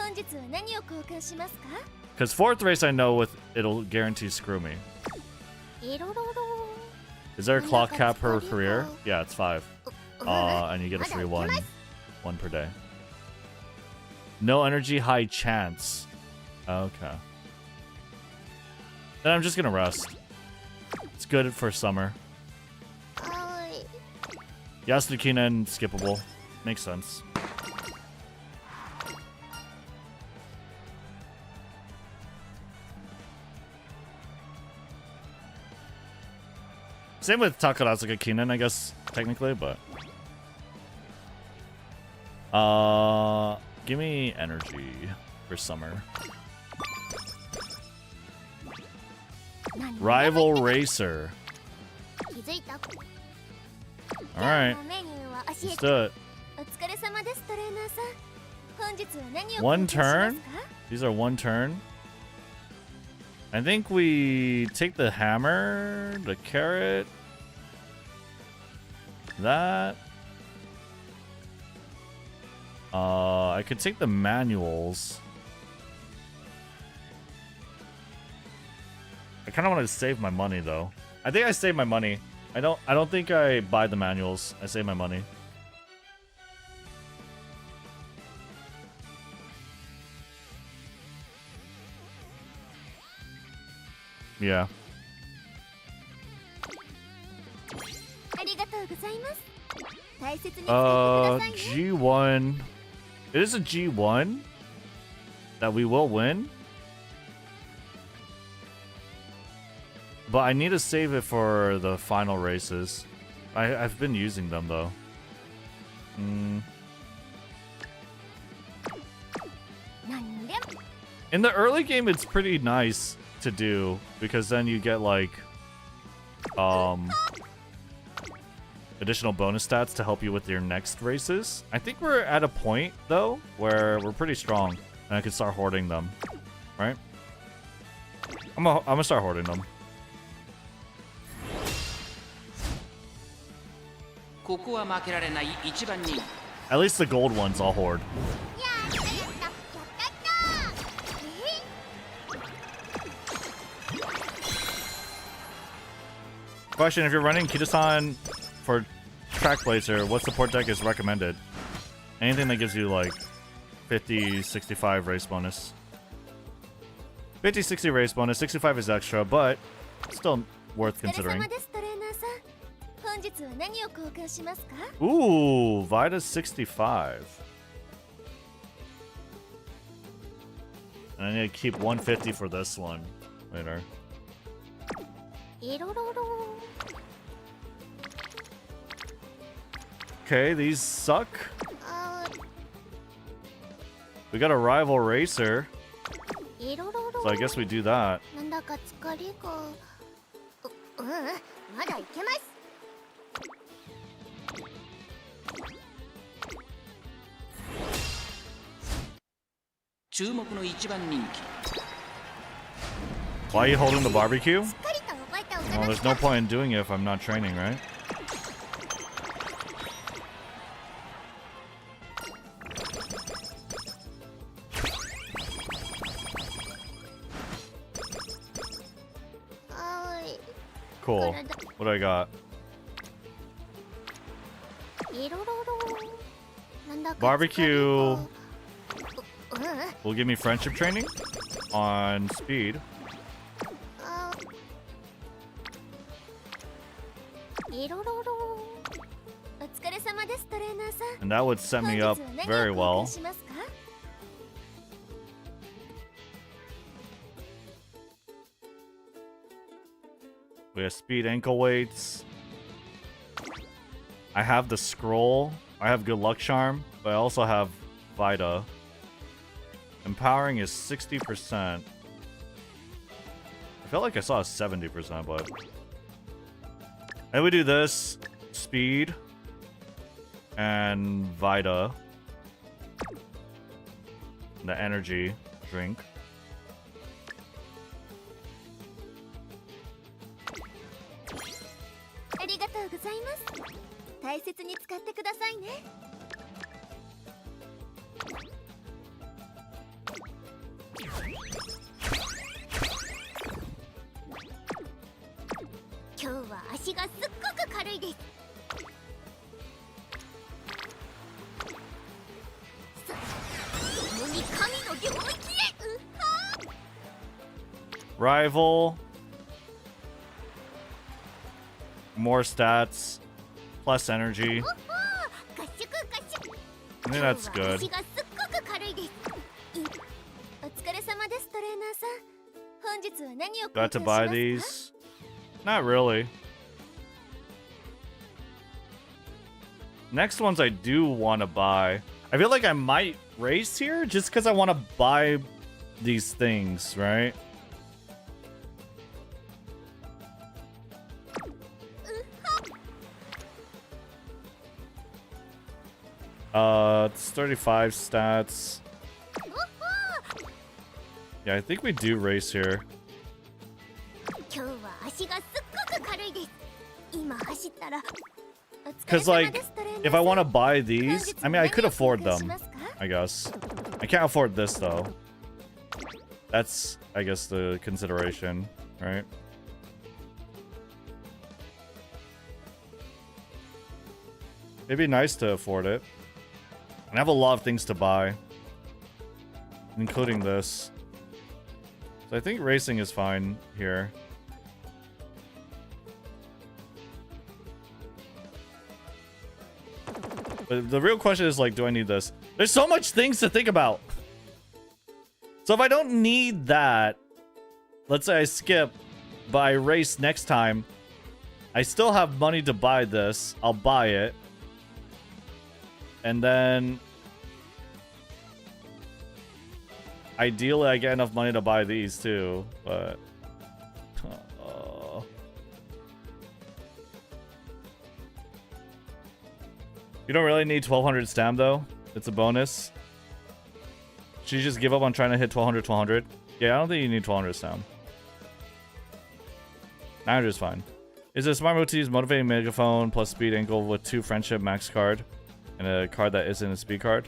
Because fourth race, I know it'll guarantee screw me. Is there a clock cap per career? Yeah, it's 5. And you get a free one per day. No energy, high chance. Okay. Then I'm just gonna rest. It's good for summer. Yasukina and skippable. Makes sense. Same with Takarazuka Kinen, I guess, technically, but... give me energy for summer. Rival Racer. Alright. Let's do it. One turn? These are one turn. I think we take the hammer, the carrot, that. I could take the manuals. I kind of want to save my money though. I think I save my money. I don't think I buy the manuals. I save my money. Yeah. G1. It is a G1 that we will win. But I need to save it for the final races. I've been using them though. In the early game, it's pretty nice to do because then you get like additional bonus stats to help you with your next races. I think we're at a point though where we're pretty strong and I can start hoarding them, right? I'm gonna start hoarding them. At least the gold ones I'll hoard. Question, if you're running Kitasan for track placer, what support deck is recommended? Anything that gives you like 50, 65 race bonus. 50, 60 race bonus, 65 is extra, but still worth considering. Ooh, Vita's 65. And I need to keep 150 for this one later. Okay, these suck. We got a rival racer. So I guess we do that. Why are you holding the barbecue? Well, there's no point in doing it if I'm not training, right? Cool. What do I got? Barbecue will give me friendship training on speed. And that would set me up very well. We have speed ankle weights. I have the scroll. I have good luck charm, but I also have Vita. Empowering is 60%. felt like I saw a 70%, but... And we do this. Speed. And Vita. The energy drink. Rival. More stats. Plus energy. I think that's good. Got to buy these? Not really. Next ones I do want to buy. I feel like I might race here just because I want to buy these things, right? It's 35 stats. Yeah, I think we do race here. Because, like, if I want to buy these, I mean, I could afford them, I guess. I can't afford this, though. That's, I guess, the consideration, right? It'd be nice to afford it. And I have a lot of things to buy, including this. So I think racing is fine here. But the real question is, like, do I need this? There's so much things to think about. So if I don't need that, let's say I skip, but I race next time, I still have money to buy this. I'll buy it. And then ideally I get enough money to buy these too, but you don't really need 1200 stam though. It's a bonus. Should you just give up on trying to hit 1200? Yeah, I don't think you need 1200 stam. 900 is fine. Is it a smart move to use motivating megaphone plus speed ankle with 2 friendship max card? And a card that isn't a speed card?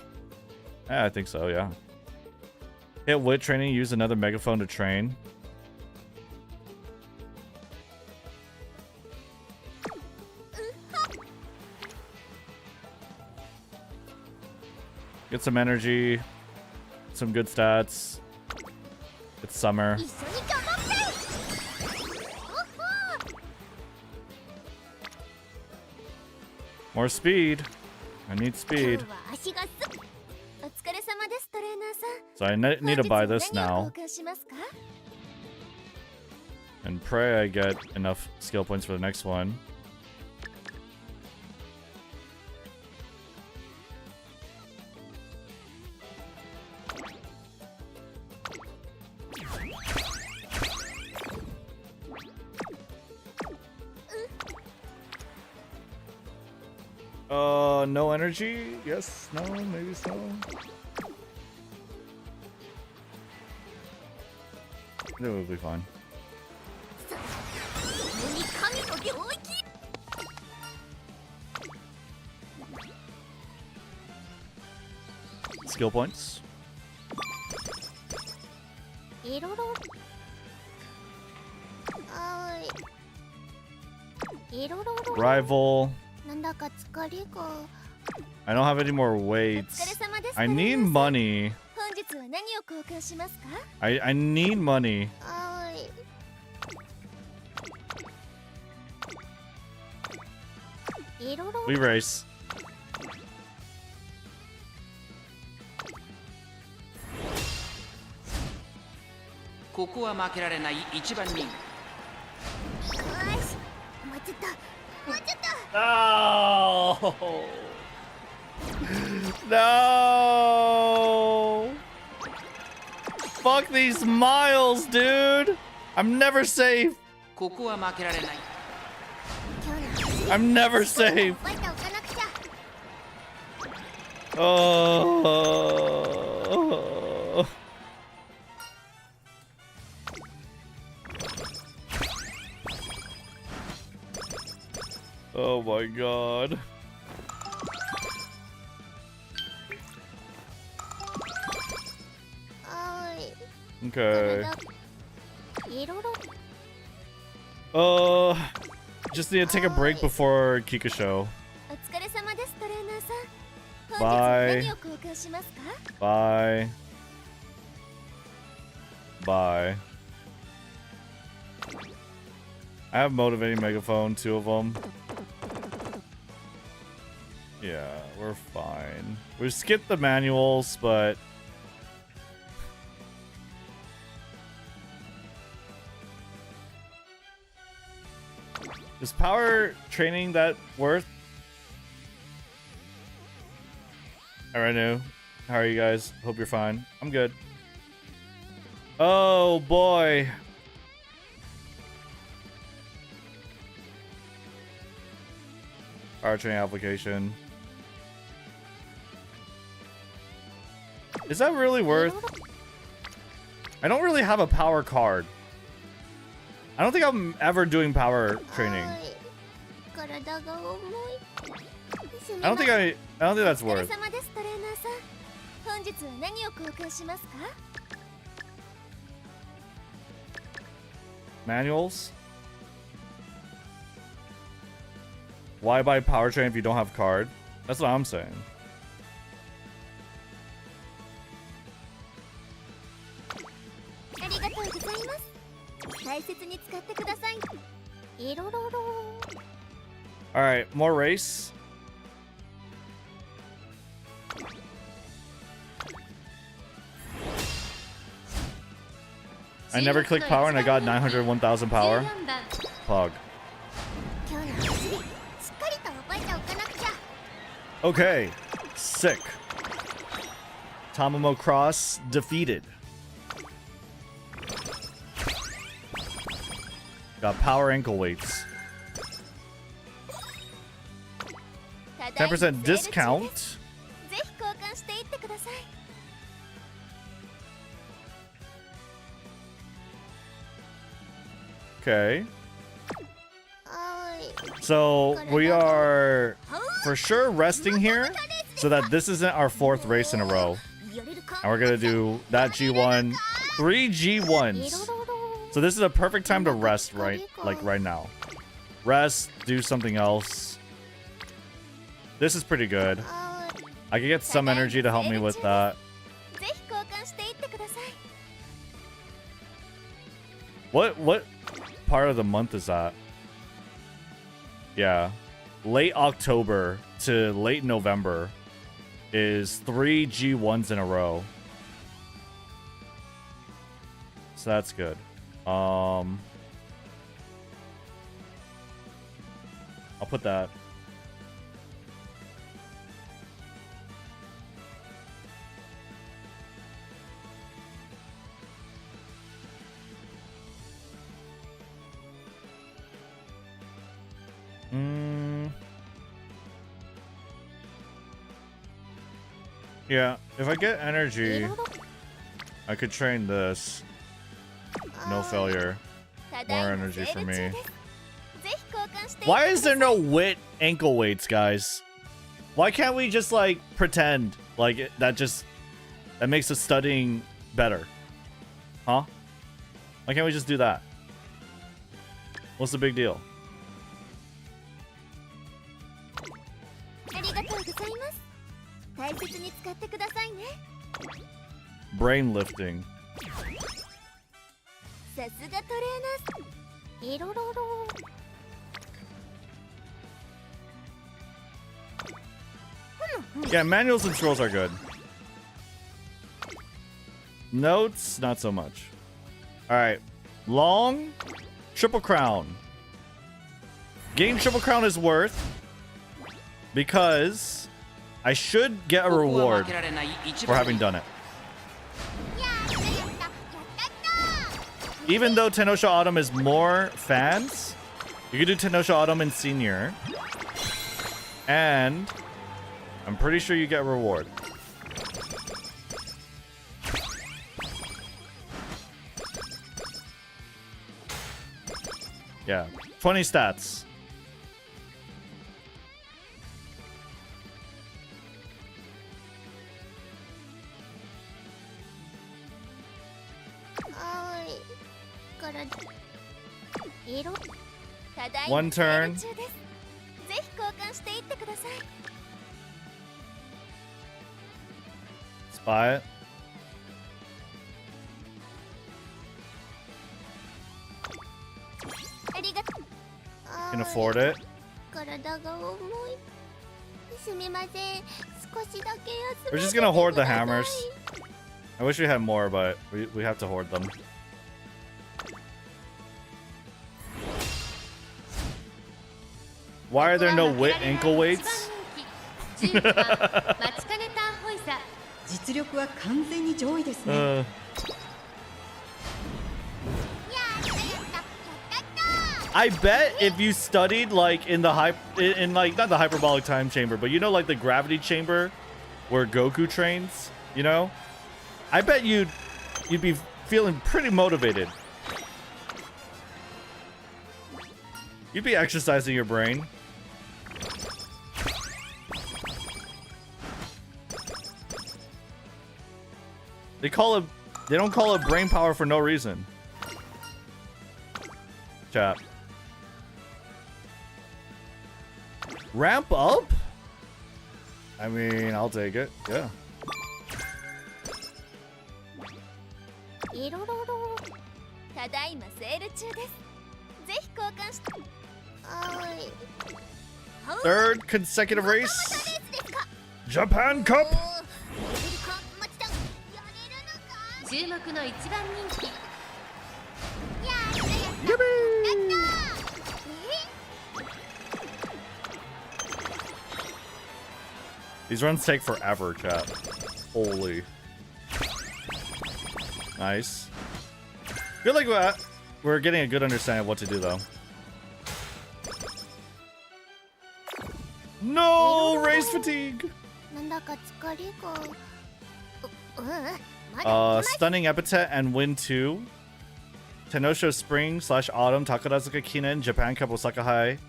Yeah, I think so, yeah. Hit wit training, use another megaphone to train. Get some energy. Some good stats. It's summer. More speed. I need speed. So I need to buy this now. And pray I get enough skill points for the next one. No energy? Yes, no, maybe so. It will be fine. Skill points. Rival. I don't have any more weights. I need money. I need money. We race. No! No! Fuck these miles, dude! I'm never safe. ここは負けられない I'm never safe. 覚えておかなくちゃ Oh. Oh my god. Okay. Just need to take a break before Kika show. お疲れ様ですトレーナーさん Bye. 本日何を交換しますか Bye. Bye. I have motivating megaphone, 2 of them. Yeah, we're fine. We skipped the manuals, but is power training that worth? Hi, Rednu. How are you guys? Hope you're fine. I'm good. Oh boy. Power training application. Is that really worth? I don't really have a power card. I don't think I'm ever doing power training. 体が重い I don't think that's お疲れ worth. 様ですトレーナーさん本日は何を交換しますか Manuals? Why buy power train if you don't have card? That's what I'm saying. ありがとうございます大切に使ってくださいいろろろ Alright, more race. I never clicked power and I got 901,000 power. 14番 Pog. 今日の走りしっかりと覚えておかなくちゃ Okay, sick. Tamamo Cross defeated. Got power ankle weights. ただいまセー 10% ル中です discount. ぜひ交換していってください Okay. はーい So we are for sure resting here so that this isn't our 4th race in a row. やれるか And we're gonna do that G1, 3 G1s. So this is a perfect time to rest right now. Rest, do something else. This is pretty good. はーい I can get some energy to help me with that. ぜひ交換していってください What part of the month is that? Yeah. Late October to late November is 3 G1s in a row. So that's good. I'll put that. Yeah, if I get energy, I could train this. No failure. ただいま More energy セー for ル me. 中ですぜひ交換していってください Why is there no wit ankle weights, guys? Why can't we just like pretend like that makes the studying better? Huh? Why can't we just do that? What's the big deal? ありがとうございます大切に使ってくださいね Brain lifting. さすがトレーナーいろろろ Yeah, manuals and scrolls are good. Notes, not so much. Alright. Long, Triple Crown. Getting Triple Crown is worth because I should get a ここは reward 負けられない一 for 番 having done it. やったやったやったやった Even though Tenosho Autumn is more fans, you can do Tenosho Autumn in Senior. And I'm pretty sure you get reward. Yeah, 20 stats. One turn. Spy it. Can afford it. We're just gonna hoard the hammers. I wish we had more, but we have to hoard them. Why are there no ankle weights? 実力は完全に上位ですね。I bet if you studied like in the in like not the hyperbolic time chamber, but you know like the gravity chamber where Goku trains, you know? I bet you'd be feeling pretty motivated. You'd be exercising your brain. They don't call it brain power for no reason. Chat. Ramp up? I mean, I'll take it. Yeah. Third consecutive race. Japan Cup. These runs take forever, chat. Holy. Nice. Feel like we're getting a good understanding of what to do, though. No! Race fatigue! Stunning Epithet and win 2. Tenosho Spring / Autumn, Takarazuka Kinen, Japan Cup Osaka High.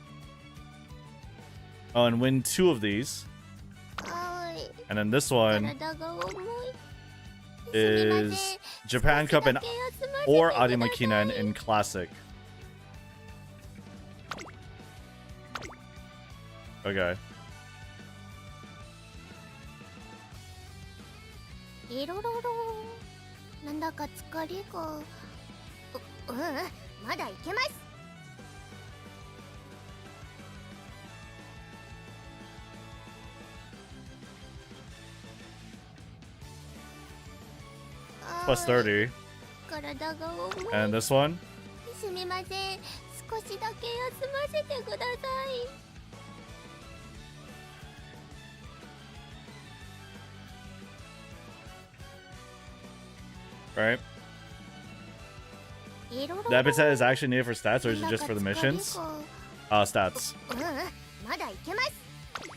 Oh, and win 2 of these. And then this one is Japan Cup and or Arima Kinen in Classic. Okay. Plus 30. And this one? Right. The epithet is actually needed for stats, or is it just for the missions? Stats.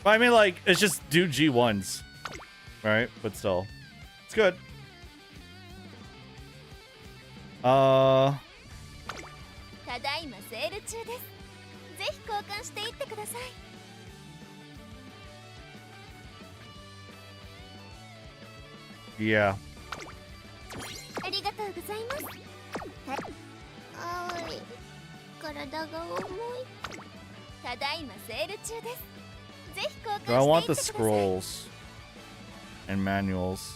Well, I mean, like, it's just do G1s. Right? But still. It's good. Yeah. Do I want the scrolls and manuals?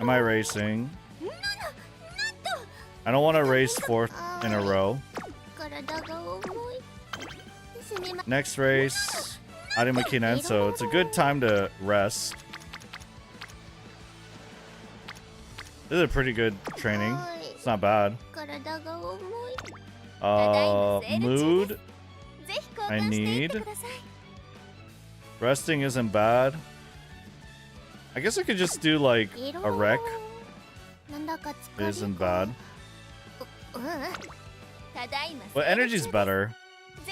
Am I racing? I don't want to race 4th in a row. Next race, Arima Kinen, so it's a good time to rest. This is a pretty good training. It's not bad. Mood. I need. Resting isn't bad. I guess I could just do like a wreck. It isn't bad. ただいま But energy's better.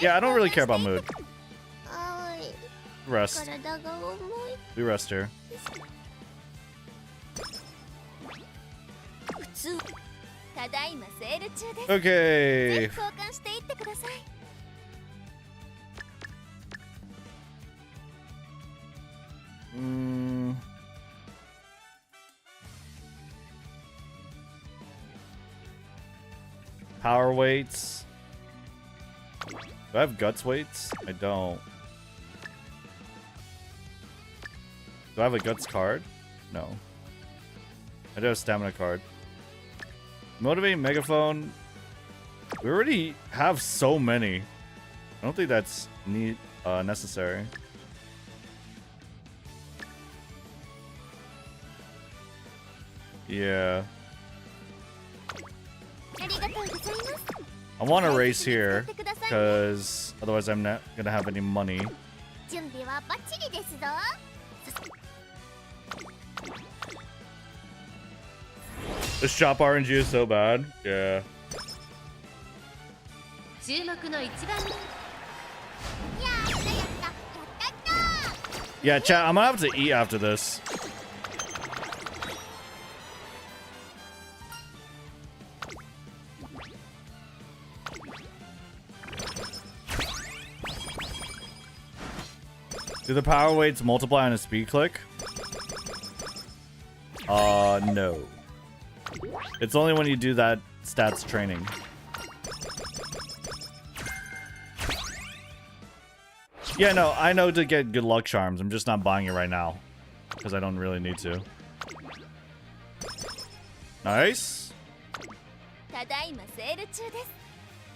Yeah, I don't really care about mood. あーい Rest. 体が重い We rest here. 普通ただいまセール中です Okay. ぜひ交換していってください Power weights. Do I have guts weights? I don't. Do I have a guts card? No. I do have a stamina card. Motivate megaphone. We already have so many. I don't think that's necessary. Yeah. ありがとうございます I want to race here because otherwise I'm not gonna have any money. 準備はバッチリですぞ The shop RNG is so bad. Yeah. 注目の一番目 Yeah, chat, I'm gonna have to eat after this. Do the power weights multiply on a speed click? No. It's only when you do that stats training. Yeah, no, I know to get good luck charms. I'm just not buying it right now because I don't really need to. Nice. ただいまセール中です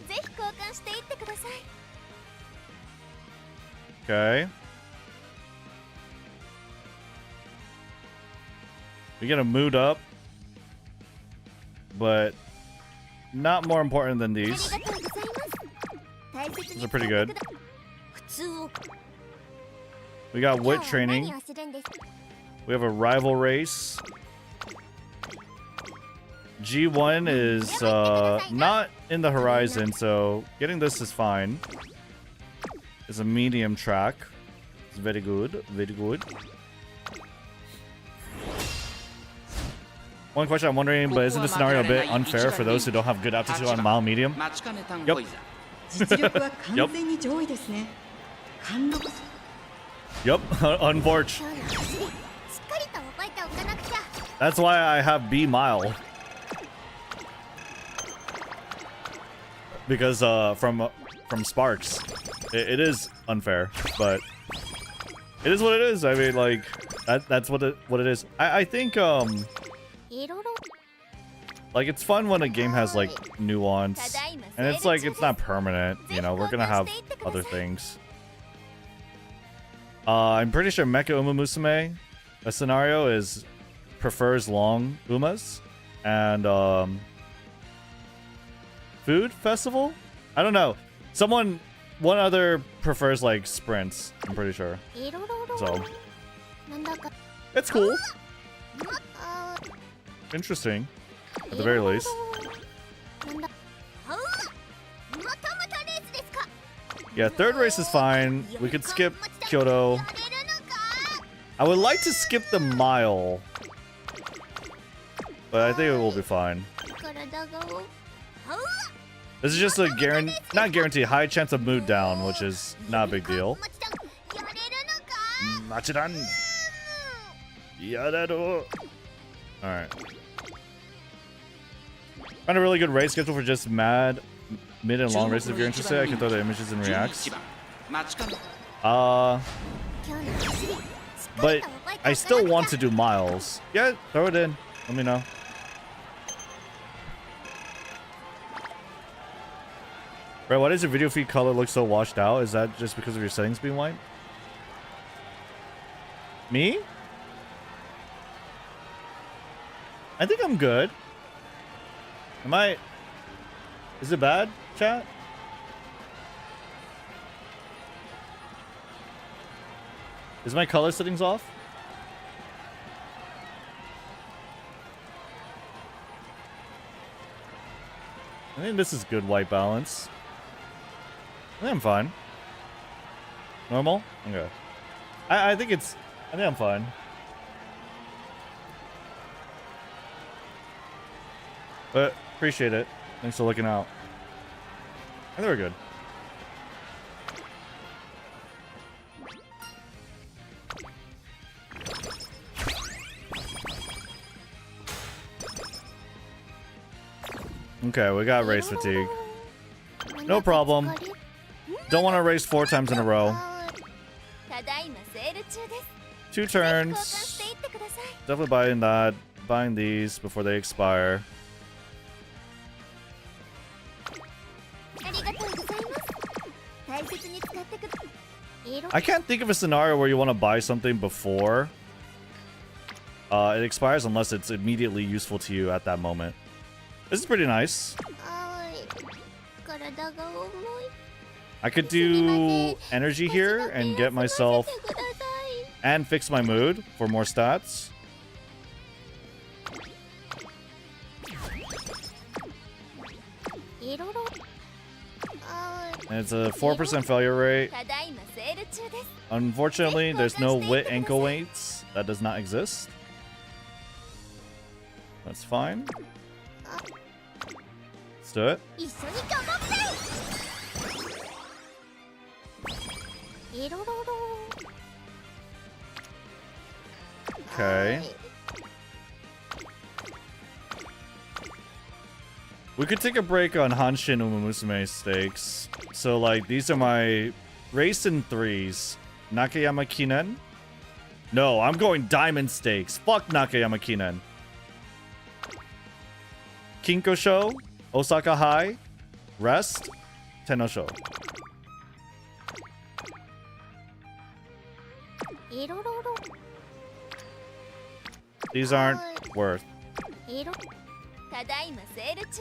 ぜひ交換していってください Okay. We get a mood up, but not more important than あり these. がとうございます大切 These に are pretty good. 普通を We got 今 wit 日は training. 何をするんです We have a rival race. G1 is not in the horizon, so getting this is fine. It's a medium track. It's very good, very good. One question I'm wondering, but isn't the scenario a bit unfair for those who don't have good aptitude on mild medium? Yep. 実力は完全に上位ですね。貫禄 Yep, unfortunate. 今日の走りしっかりと覚えておかなくちゃ That's why I have B mild. Because from Sparks, it is unfair, but it is what it is. I mean, like that's what it is. I think いろいろ like it's fun when a game has like nuance, and it's like it's not permanent. You know, we're gonna have other things. I'm pretty sure Mecha Umamusume, a scenario is prefers long umas, and food festival. I don't know. One other prefers like sprints. I'm pretty sure. いろいろ So なんだか it's cool, あ interesting, at the very least. なんだはうまたまたレースですか Yeah, third race is fine. We could skip Kyoto. やれるのか I would like to skip the mile, but I think it will be fine. 体がはう This is just a not guarantee, high chance of mood down, which is not a big deal. まちゃんやれるのか Machidan. Yadaru. Alright. Found a really good race schedule for just mid and long races if you're interested. I can throw the images and reacts. 今日の走りしっかり But と覚えておかなくちゃ I still want to do miles. Yeah, throw it in. Let me know. Right, why does your video feed color look so washed out? Is that just because of your settings being white? Me? I think I'm good. Am I... Is it bad, chat? Is my color settings off? I think this is good white balance. I think I'm fine. Normal? Okay. I think I'm fine. But appreciate it. Thanks for looking out. I think we're good. Okay, we got race fatigue. No problem. Don't want to race 4 times in a row. 2 turns. Definitely buying these before they expire. I can't think of a scenario where you want to buy something before it expires unless it's immediately useful to you at that moment. This is pretty nice. I could do energy here and get myself and fix my mood for more stats. And it's a 4% failure rate. Unfortunately, there's no wit ankle weights. That does not exist. That's fine. Let's do it. Okay. We could take a break on Hanshin Umamusume stakes. So, like, these are my race in 3s. Nakayama Kinen. No, I'm going diamond stakes. Fuck Nakayama Kinen. Kinkosho, Osaka High, Rest, Tenosho. These aren't worth.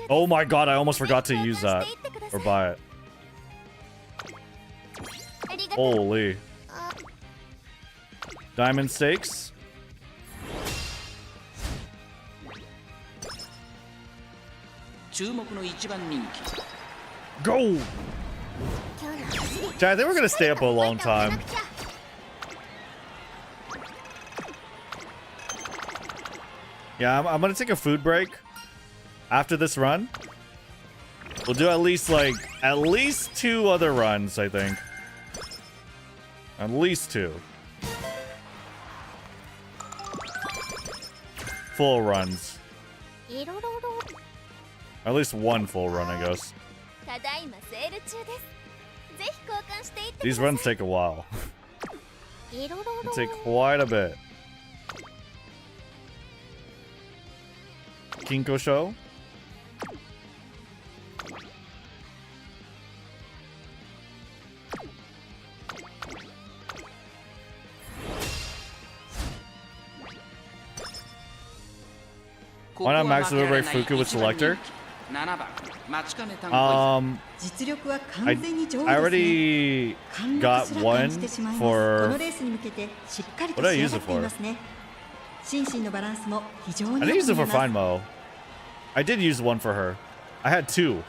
Oh my god, I almost forgot to use that. Or buy it. Holy. Diamond stakes. Go! Chad, I think we're gonna stay up a long time. Yeah, I'm gonna take a food break after this run. We'll do at least 2 other runs, I think. At least 2. Full runs. At least 1 full run, I guess. These runs take a while. They take quite a bit. Kinkosho. Why not max delivery Fuku with selector? I already got one for... What did I use it for? I didn't use it for Fine Mo. I did use one for her. I had 2.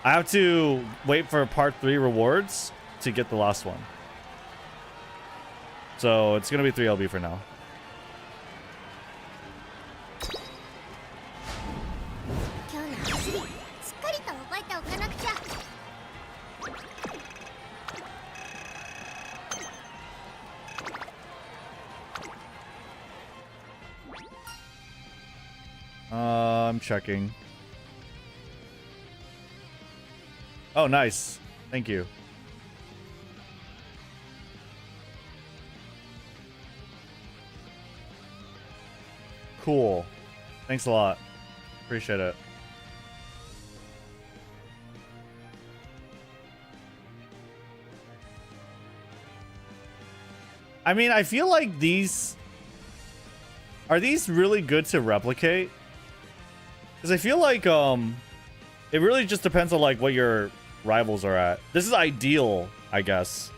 I have to wait for part 3 rewards to get the last one. So it's gonna be 3 LB for now. I'm checking. Oh, nice. Thank you. Cool. Thanks a lot. Appreciate it. I mean, I feel like these... Are these really good to replicate? Because I feel like it really just depends on like what your rivals are at. This is ideal, I guess.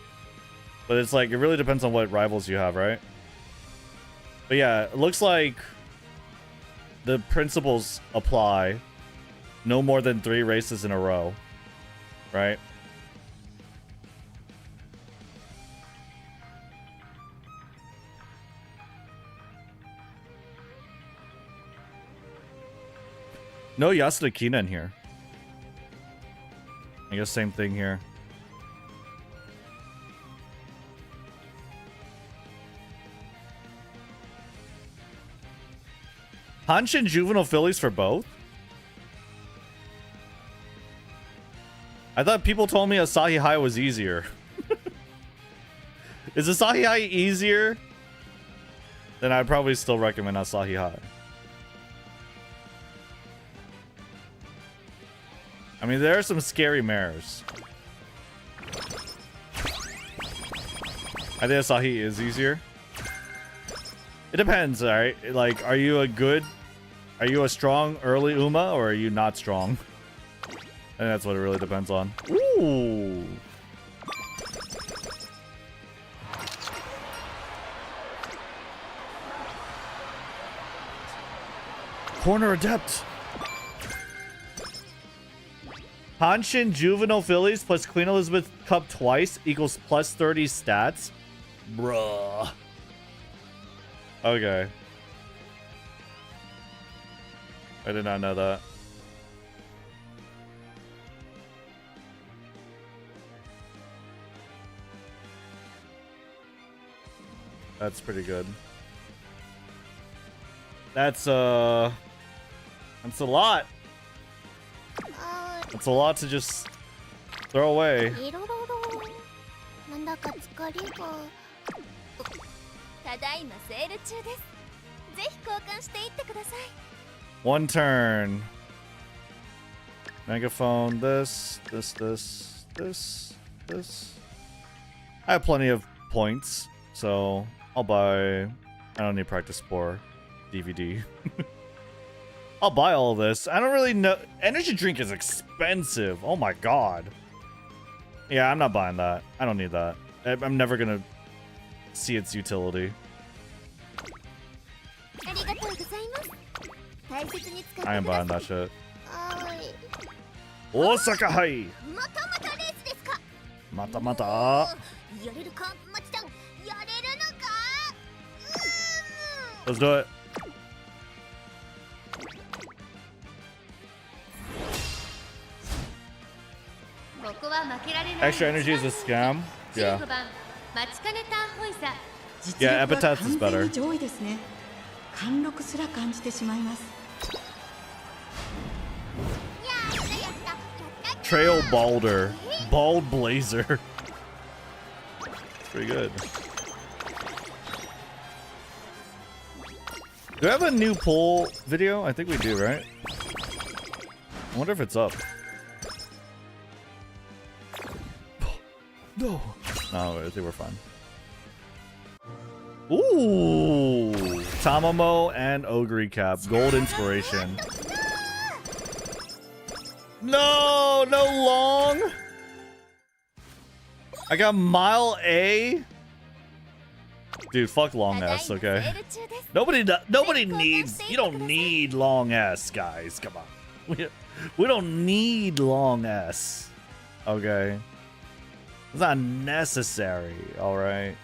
But it's like, it really depends on what rivals you have, right? But yeah, it looks like the principles apply. no more than 3 races in a row, right? No Yasukina in here. I guess same thing here. Hanshin juvenile fillies for both? I thought people told me Asahi High was easier. Is Asahi High easier? Then I'd probably still recommend Asahi High. I mean, there are some scary mares. I think Asahi is easier. It depends, alright? Like, are you a strong early Uma, or are you not strong? I think that's what it really depends on. Ooh! Corner adept! Hanshin juvenile fillies plus Queen Elizabeth Cup twice equals plus 30 stats? Bruh. Okay. I did not know that. That's pretty good. That's a lot. That's a lot to just throw away. One turn. Megaphone, this. I have plenty of points, so I'll buy. I don't need practice spore DVD. I'll buy all of this. I don't really know. Energy drink is expensive. Oh my god. Yeah, I'm not buying that. I don't need that. I'm never gonna see its utility. I am buying that shit. Osaka Hai! Mata mata! Let's do it. Extra energy is a scam? Yeah. Yeah, epitaphs is better. Trail Balder. Bald Blazer. Pretty good. Do I have a new poll video? I think we do, right? I wonder if it's up. No. No, I think we're fine. Ooh. Tamamo and Ogre Cap. Gold Inspiration. No, no long. I got Mile A. Dude, fuck long S, okay? Nobody needs, you don't need long S, guys. Come on. We don't need long S. Okay. It's not necessary, alright?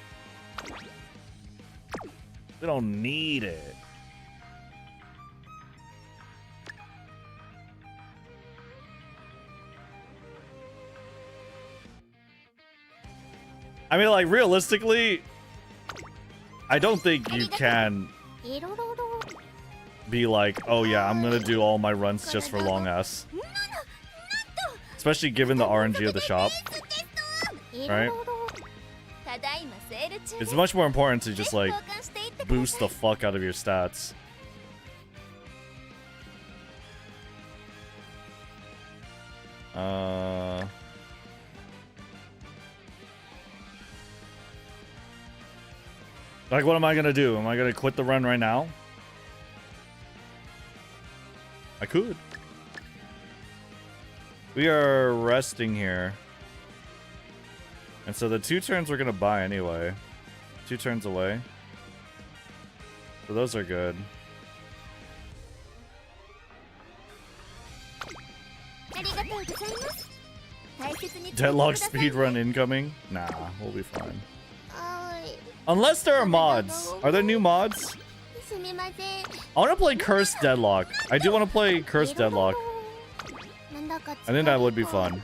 We don't need it. I mean, like, realistically, I don't think you can be like, oh yeah, I'm gonna do all my runs just for long S. Especially given the RNG of the shop. Right? It's much more important to just, like, boost the fuck out of your stats. Like, what am I gonna do? Am I gonna quit the run right now? I could. We are resting here. And so the 2 turns we're gonna buy anyway. 2 turns away. So those are good. Deadlock speedrun incoming? Nah, we'll be fine. Unless there are mods. Are there new mods? I want to play Cursed Deadlock. I do want to play Cursed Deadlock. I think that would be fun.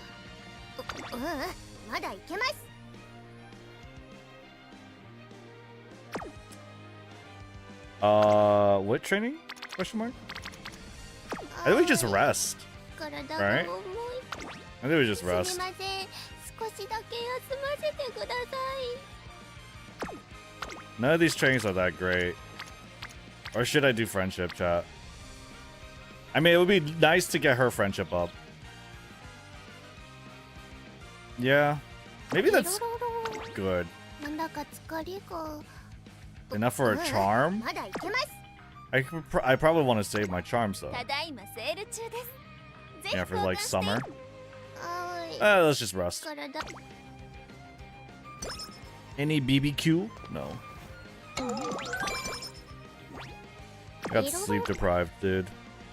What training? Question mark? I think we just rest. Right? I think we just rest. None of these trainings are that great. Or should I do friendship, chat? I mean, it would be nice to get her friendship up. Yeah. Maybe that's good. Enough for a charm? I probably want to save my charms, though. Yeah, for like summer. Let's just rest. Any BBQ? No. Got sleep deprived, dude.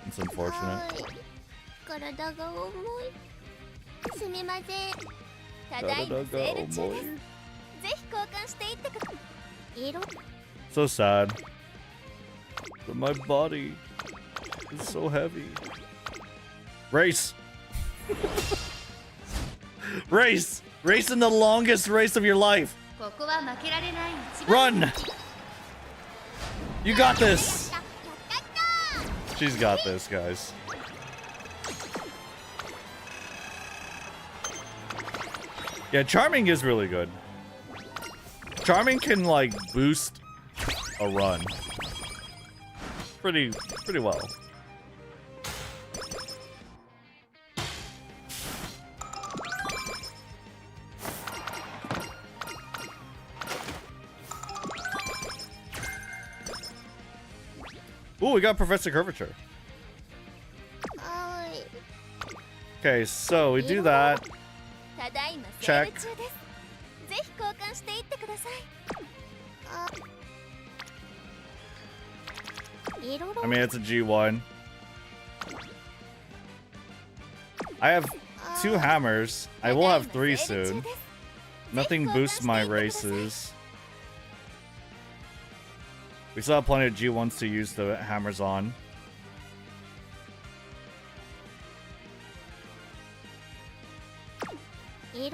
It's unfortunate. So sad. But my body is so heavy. Race! Race! Race in the longest race of your life! Run! You got this! She's got this, guys. Yeah, Charming is really good. Charming can, like, boost a run. Pretty well. Ooh, we got Professor Curvature. Okay, so we do that. Check. I mean, it's a G1. I have 2 hammers. I will have 3 soon. Nothing boosts my races. We still have plenty of G1s to use the hammers on. Here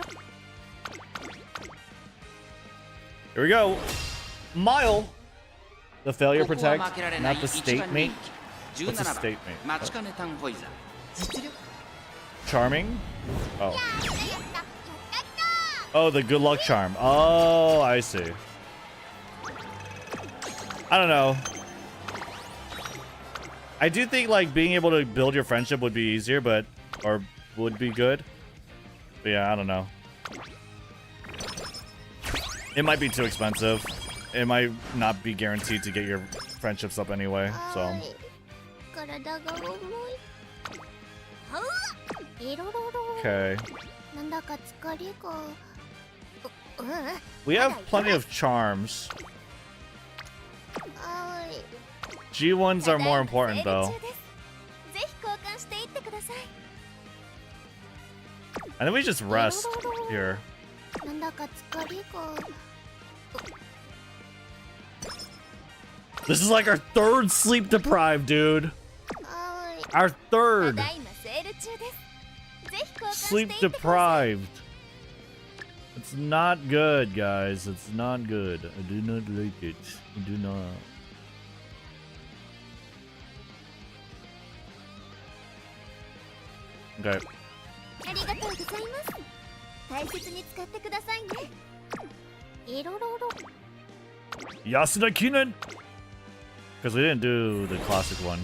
we go. Mile. The failure protect, not the state mate. What's a state mate? Oh. Charming? Oh. Oh, the good luck charm. Oh, I see. I don't know. I do think like being able to build your friendship would be easier, but or would be good. But yeah, I don't know. It might be too expensive. It might not be guaranteed to get your friendships up anyway, so. Okay. We have plenty of charms. G1s are more important though. I think we just rest here. This is like our 3rd sleep deprived, dude. Our 3rd. Sleep deprived. It's not good, guys. It's not good. I do not like it. I do not. Okay. Yasuda Kinen! Because we didn't do the classic one.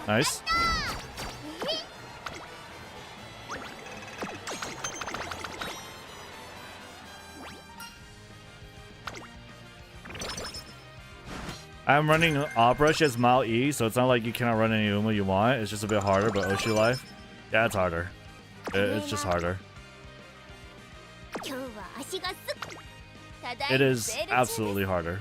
Nice. I'm running Oprush as Mile E, so it's not like you cannot run any Uma you want. It's just a bit harder, but Oshi Life, yeah, it's harder. It's just harder. It is absolutely harder.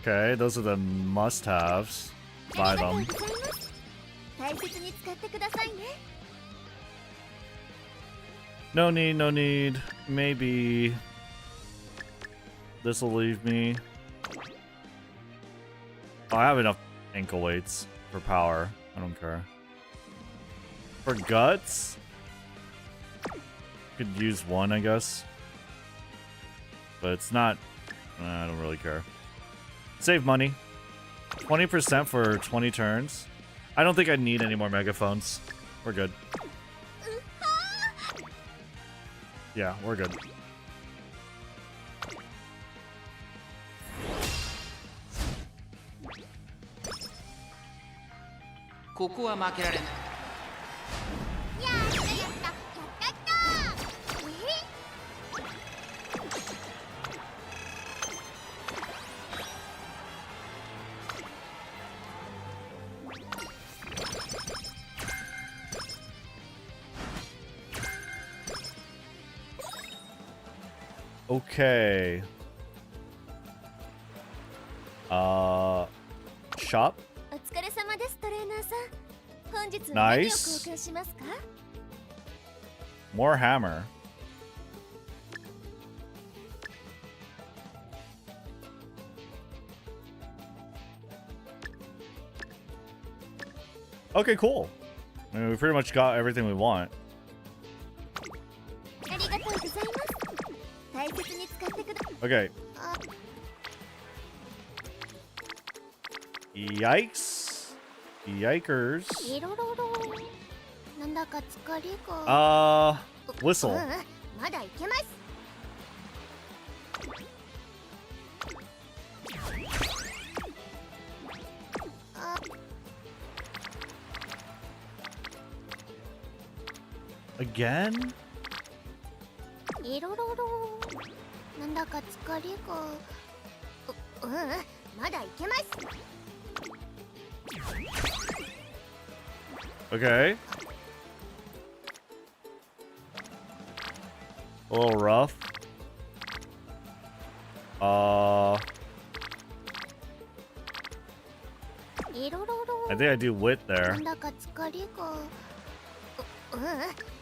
Okay, those are the must-haves. Buy them. 大切に使ってくださいね。 No need, no need. Maybe this will leave me. Oh, I have enough ankle weights for power. I don't care. For guts, could use one, I guess. But it's not. I don't really care. Save money. 20% for 20 turns. I don't think I need any more megaphones. We're good. Yeah, we're good. Okay. Shop. お疲れ様です、トレーナーさん。本日は Nice. 何を交換しますか？ More hammer. Okay, cool. I mean, we pretty much got everything we want. ありがとうございます。大切に使ってくだ。 Okay. あ、 Yikes. Yikers. いろろろ。なんだか疲れが。Whistle. まだいけます。 Again? いろろろ。なんだか疲れが。まだいけます。 Okay. A little rough. I think I do wit な there. んだか疲れが。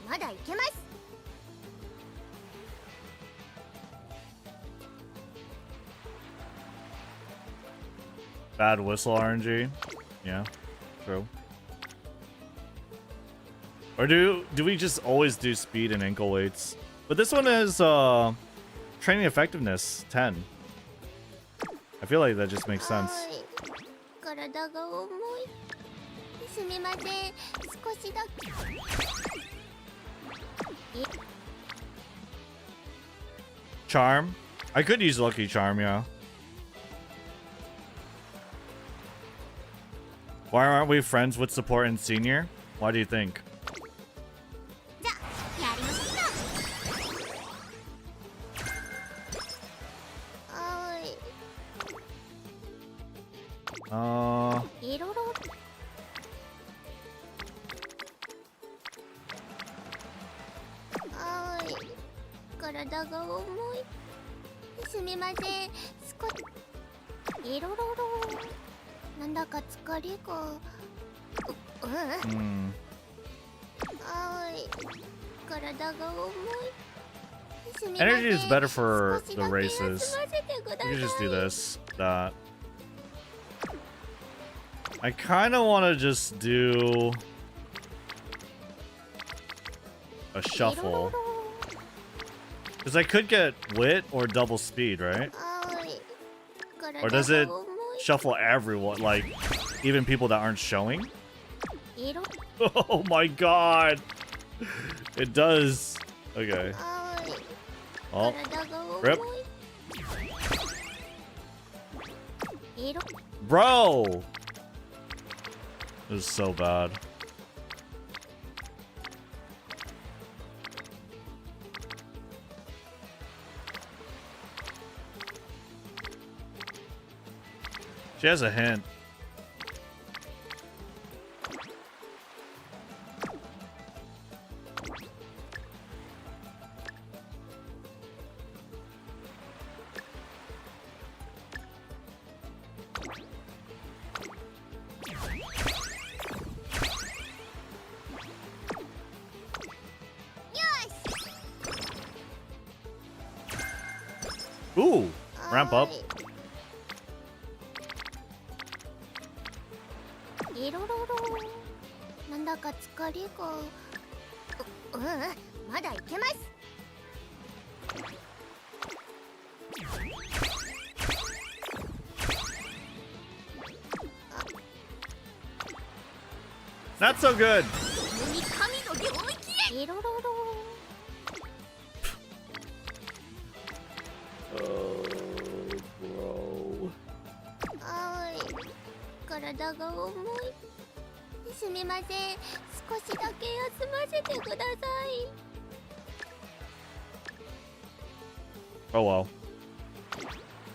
まだいけます。 Bad whistle RNG. Yeah, true. Or do we just always do speed and ankle weights? But this one is training effectiveness 10. I feel like that just makes sense. はい。体が重い。すみません。少しだけ。 Charm? I could use Lucky Charm, yeah. Why aren't we friends with support and senior? Why do you think? じゃあやりましょう。はい。いろろ。はい。体が重い。すみません。少し。いろろろ。なんだか疲れが。Hmm. はい。体が重い。すみません。 Energy is better for 少し the だけ races. 休ませてください。 You can just do this, that. I kind of want to just do a shuffle. Because I could get wit or double speed, right? はい。 Or does it 体が重い。 shuffle everyone, like even people that aren't showing? いろ。 Oh my god! It does. Okay. はい。 Oh, 体が重 rip. い。いろ。 Bro! This is so bad. She has a hint. Ooh, ramp up. いろろろなんだか疲れがまだいけます Not so good. に神の領域へいろろろ Bro. 体が重いすみません少しだけ休ませてください Oh well.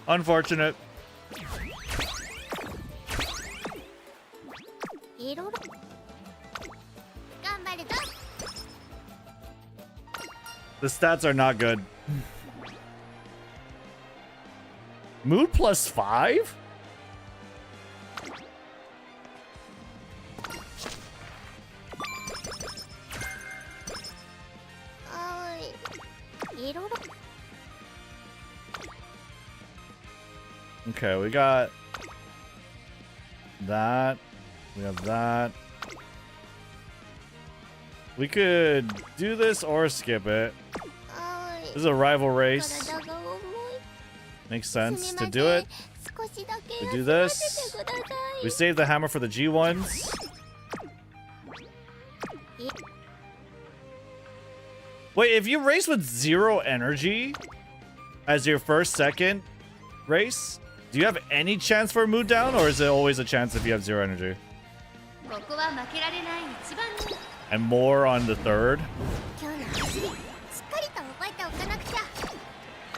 Unfortunate. いろろ頑張るぞ The stats are not good. Mood plus 5? Okay, we got that. We have that. We could do this or skip it. This is a rival race. Makes sense to do it. To do this. We save the hammer for the G1s. Wait, if you race with 0 energy as your second race, do you have any chance for a mood down, or is it always a chance if you have 0 energy? And more on the third?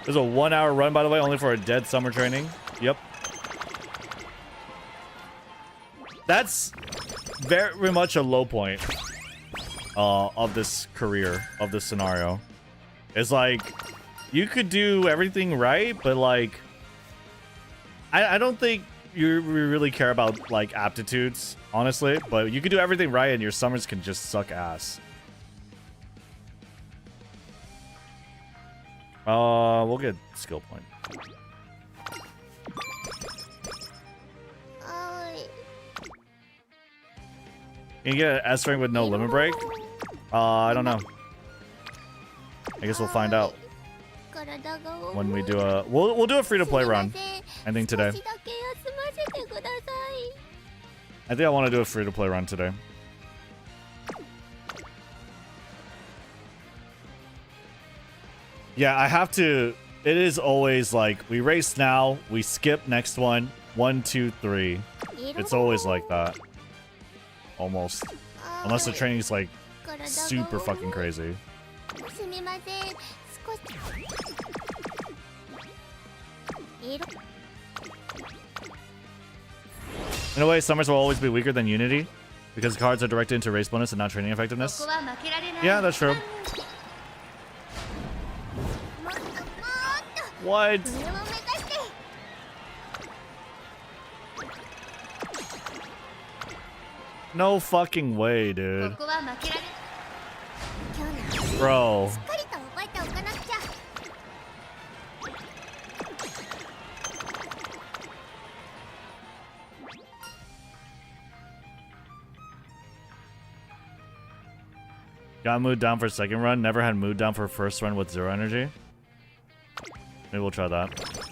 There's a 1-hour run, by the way, only for a dead summer training. Yep. That's very much a low point of this career, of this scenario. It's like, you could do everything right, but like, I don't think we really care about like aptitudes, honestly, but you could do everything right and your summers can just suck ass. We'll get skill point. Can you get an S rank with no limit break? I don't know. I guess we'll find out when we do a we'll do a free to play run. I think today. I think I want to do a free to play run today. Yeah, I have to. It is always like we race now, we skip next one, 1, 2, 3. It's always like that. Almost. Unless the training is like super fucking crazy. In a way, summers will always be weaker than Unity because cards are directed into race bonus and not training effectiveness. Yeah, that's true. What? No fucking way, dude. Bro. Got mood down for second run. Never had mood down for first run with 0 energy. Maybe we'll try that.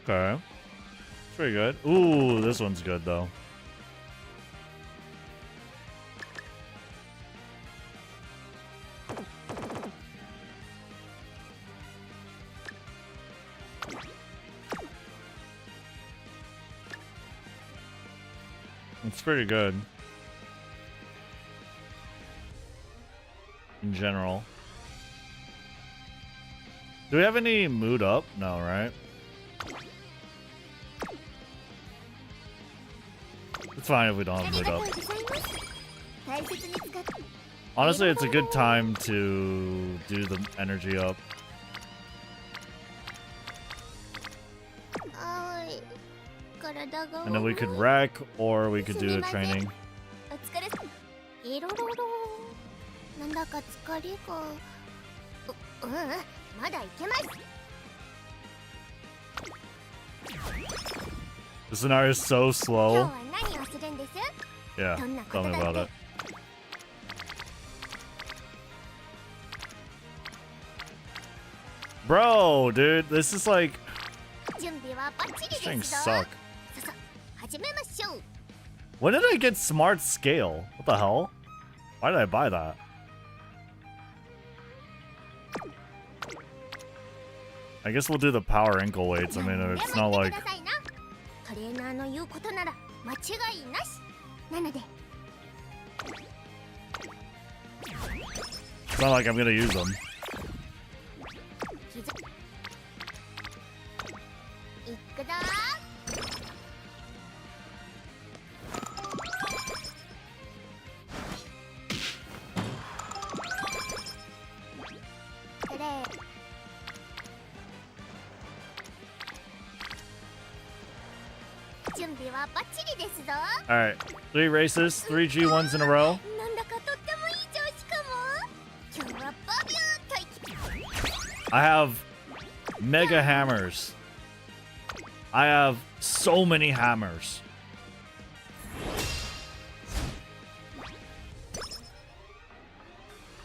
Okay. Pretty good. Ooh, this one's good though. It's pretty good. In general. Do we have any mood up? No, right? It's fine if we don't have mood up. Honestly, it's a good time to do the energy up. And then we could wreck, or we could do a training. The scenario is so slow. Yeah, tell me about it. Bro, dude, this is like... These things suck. When did I get smart scale? What the hell? Why did I buy that? I guess we'll do the power ankle weights. I mean, it's not like... It's not like I'm gonna use them. Alright, 3 races, 3 G1s in a row. I have mega hammers. I have so many hammers.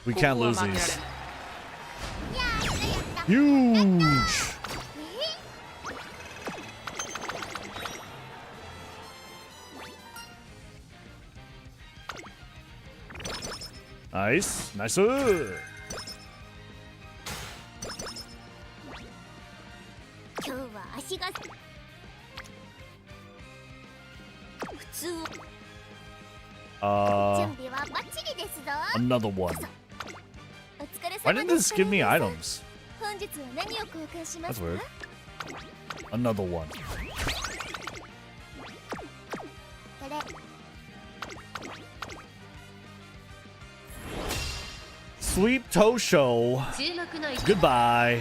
We can't lose these. Huge! Nice. Nice. Another one. Why didn't this give me items? That's weird. Another one. Sweep Tosho. Goodbye.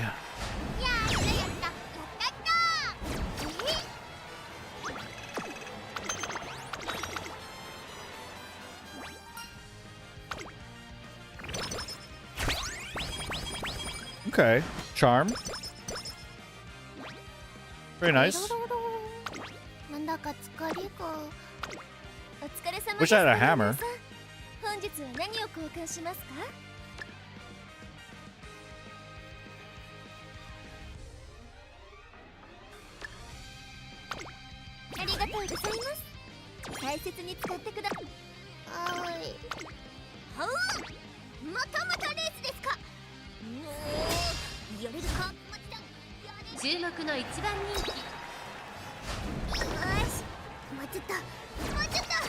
Okay, charm. Very nice. Wish I had a hammer.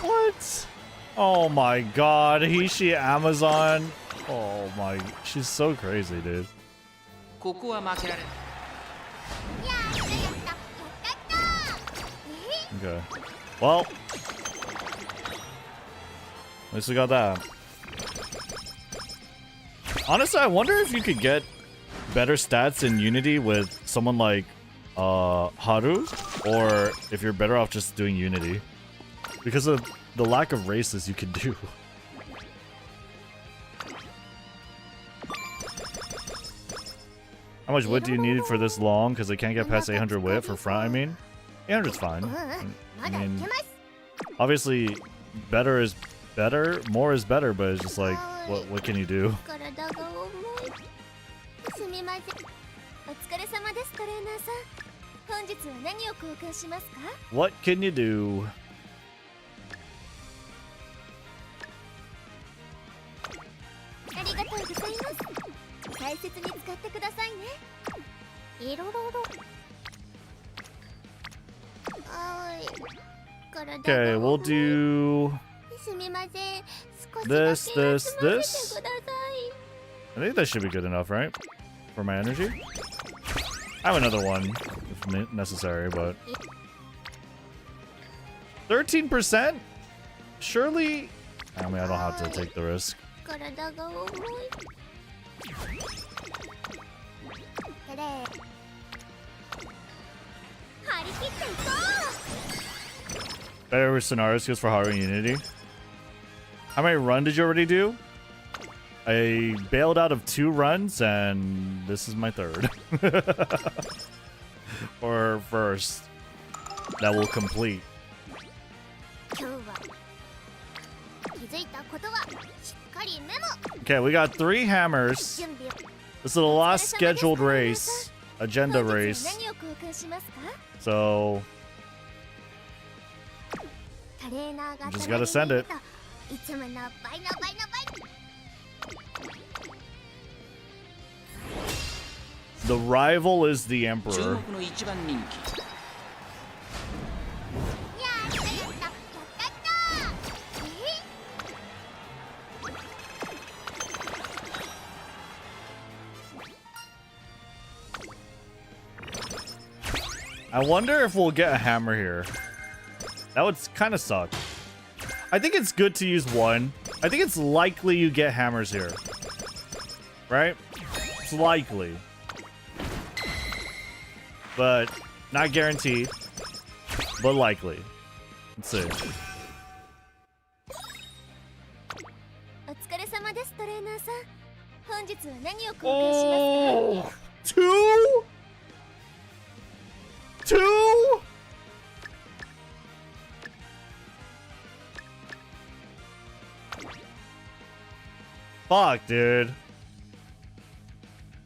What? Oh my god, Hishi Amazon. Oh my, she's so crazy, dude. Okay. Well, at least we got that. Honestly, I wonder if you could get better stats in Unity with someone like Haru, or if you're better off just doing Unity because of the lack of races you can do. How much wit do you need for this long? Because I can't get past 800 wit for front, I mean. 800's fine. I mean, obviously, better is better, more is better, but it's just like, what can you do? What can you do? Okay, we'll do すみません少しだけ this, 休 this, ませて this. ください I think that should be good enough, right? For my energy? I have another one if necessary, but 13%? Surely? I mean, I don't have to take the risk. 体が重いてれ張り切っていこ Better scenario skills for Haru and Unity. How many runs did you already do? I bailed out of 2 runs, and this is my 3rd. Or first. That will complete. う今日は気づいたことはしっかりメモ Okay, we got 3 hammers. 準備を This is the last scheduled race. Agenda 本日 race. 何を交換しますか So, トレーナーが just gotta send it. いつもの倍の倍の倍 the rival is the 注 Emperor. 目の一番人気やったやったやったったI wonder if we'll get a hammer here. That would kind of suck. I think it's good to use 1. I think it's likely you get hammers here. Right? It's likely. But not guaranteed. But likely. Let's see. お疲れ様ですトレーナーさん本日は何を交換しますか Oh! 2? 2? Fuck, dude.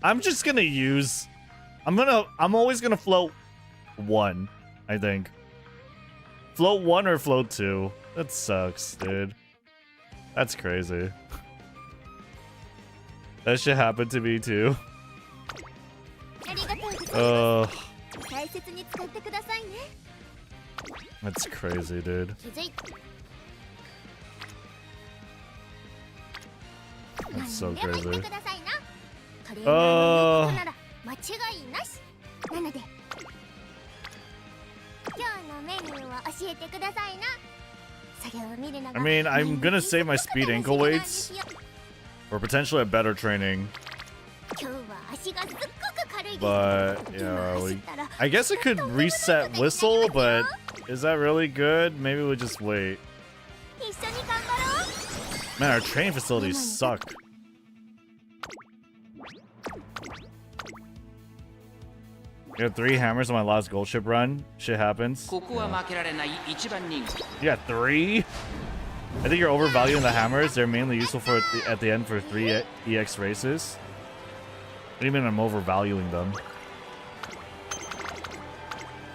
I'm just gonna use... I'm always gonna float 1, I think. Float 1 or float 2. That sucks, dude. That's crazy. That shit happened to me too. ありがとうございま Uh, す大切に使ってくださいね that's crazy, dude. 気づいた That's so 何でも言って crazy. くださいなトレーナーの言うことなら間違いなしなので今日のメニューを教えてくださいなそれを見るのが I mean, I'm gonna save my speed ankle weights. Or potentially a better training. 今日は足がすっごく軽いです But, yeah, I guess it could reset whistle, but is that really good? Maybe we'll just wait. 一緒に頑張ろう Man, our training facilities suck. You had 3 hammers on my last gold ship run. Shit happens. ここは負けられない一番人気 You got 3? I think you're overvaluing the hammers. They're mainly useful for at the end for 3 EX races. What do you mean I'm overvaluing them?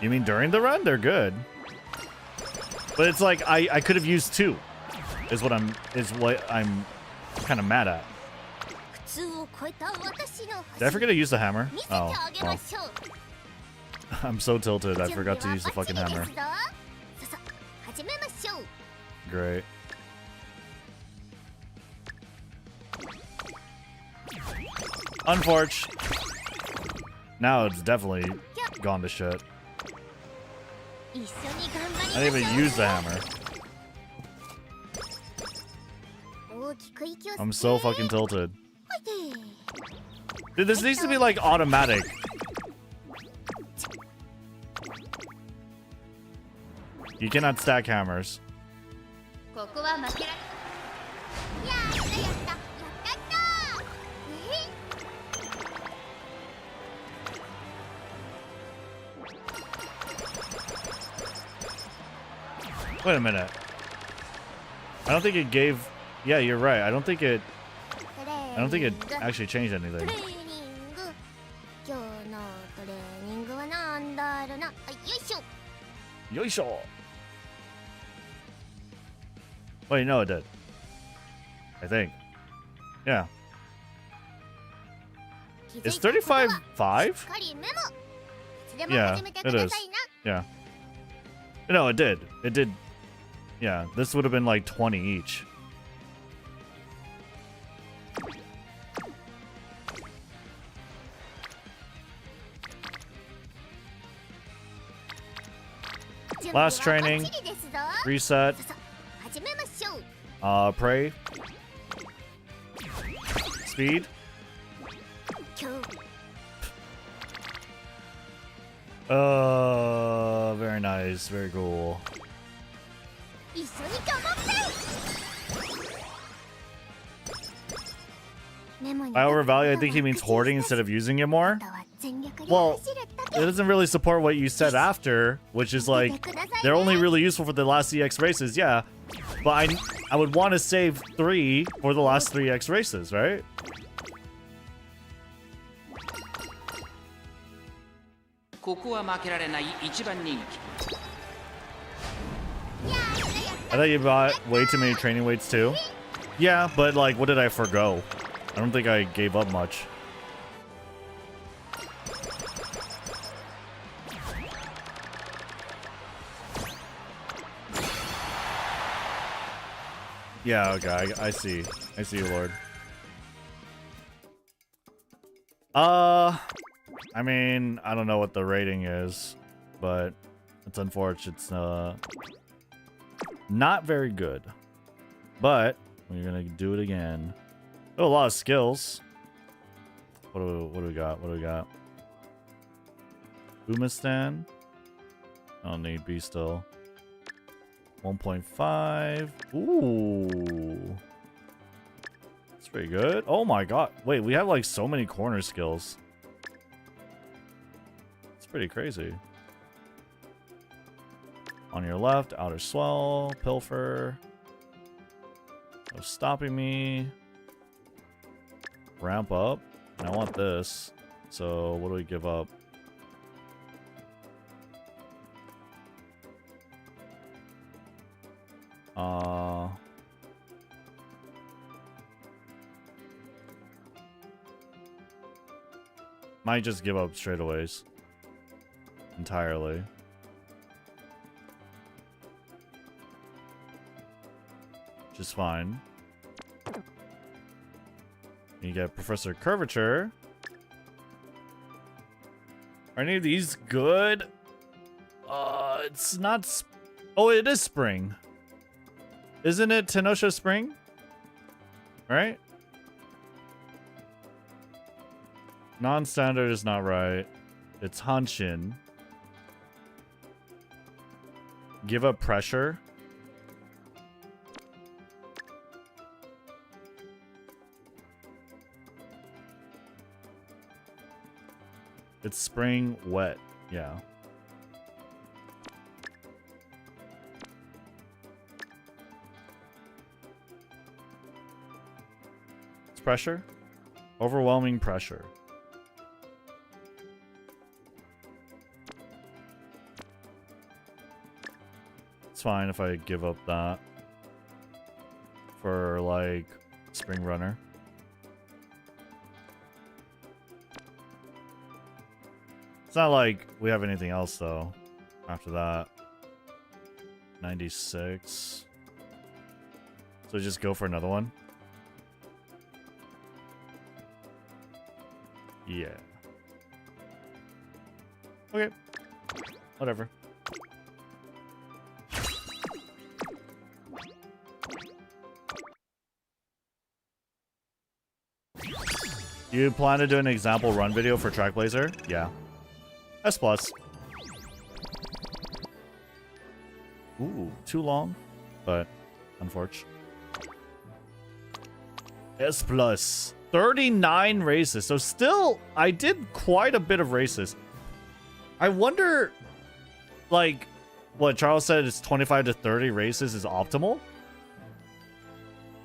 You mean during the run? They're good. But it's like I could have used 2. Is what I'm kind of mad at. 普通を超えた私の Did I forget to use the hammer? 見せて Oh, あげ oh. ましょう I'm so tilted. I forgot to use the fucking hammer. ささ始めましょう Great. Unfortunate. Now it's definitely gone to shit. 一緒に頑張りましょう I didn't even use the hammer. 大きく息を吸って I'm so fucking tilted. ほいで Dude, this needs to be like automatic. You cannot stack hammers. ここは負けられやったやったやったったえ Wait a minute. I don't think it gave... Yeah, you're right. I don't think it actually changed ト anything. レーニング今日のトレーニングはなんだろうなよいしょ Yoisho! Wait, no, it did. I think. Yeah. 気づいた Is ことは 35 5? しっかりメモいつでも Yeah, 始めてく it だ is. さいな Yeah. No, it did. It did Yeah, this would have been like 20 each. Last training. Reset. Pray. Speed. Very nice. Very cool. By overvalue, I think he means hoarding instead of using it more. Well, it doesn't really support what you said after, which is like, they're only really useful for the last EX races, yeah. But I would want to save 3 for the last 3 X races, right? I thought you bought way too many training weights too. Yeah, but like, what did I forgo? I don't think I gave up much. Yeah, okay, I see. I see you, Lord. I mean, I don't know what the rating is, but it's unfortunate. It's not very good. But we're gonna do it again. Oh, a lot of skills. What do we got? What do we got? Umastan. I don't need B still. 1.5. Ooh. That's pretty good. Oh my god. Wait, we have like so many corner skills. It's pretty crazy. On your left, outer swell, pilfer. No stopping me. Ramp up. And I want this. So what do we give up? Might just give up straightaways entirely. Which is fine. You get Professor Curvature. Are any of these good? It's not. Oh, it is Spring. Isn't it Tenosha Spring? Right? Non-standard is not right. It's Hanshin. Give up pressure. It's spring wet. Yeah. It's pressure. Overwhelming pressure. It's fine if I give up that for like Spring Runner. It's not like we have anything else though after that. 96. So just go for another one. Yeah. Okay. Whatever. You plan to do an example run video for Track Blazer? Yeah. S+. Ooh, too long, but unfortunate. S+. 39 races. So still, I did quite a bit of races. I wonder, like, what Charles said is 25 to 30 races is optimal?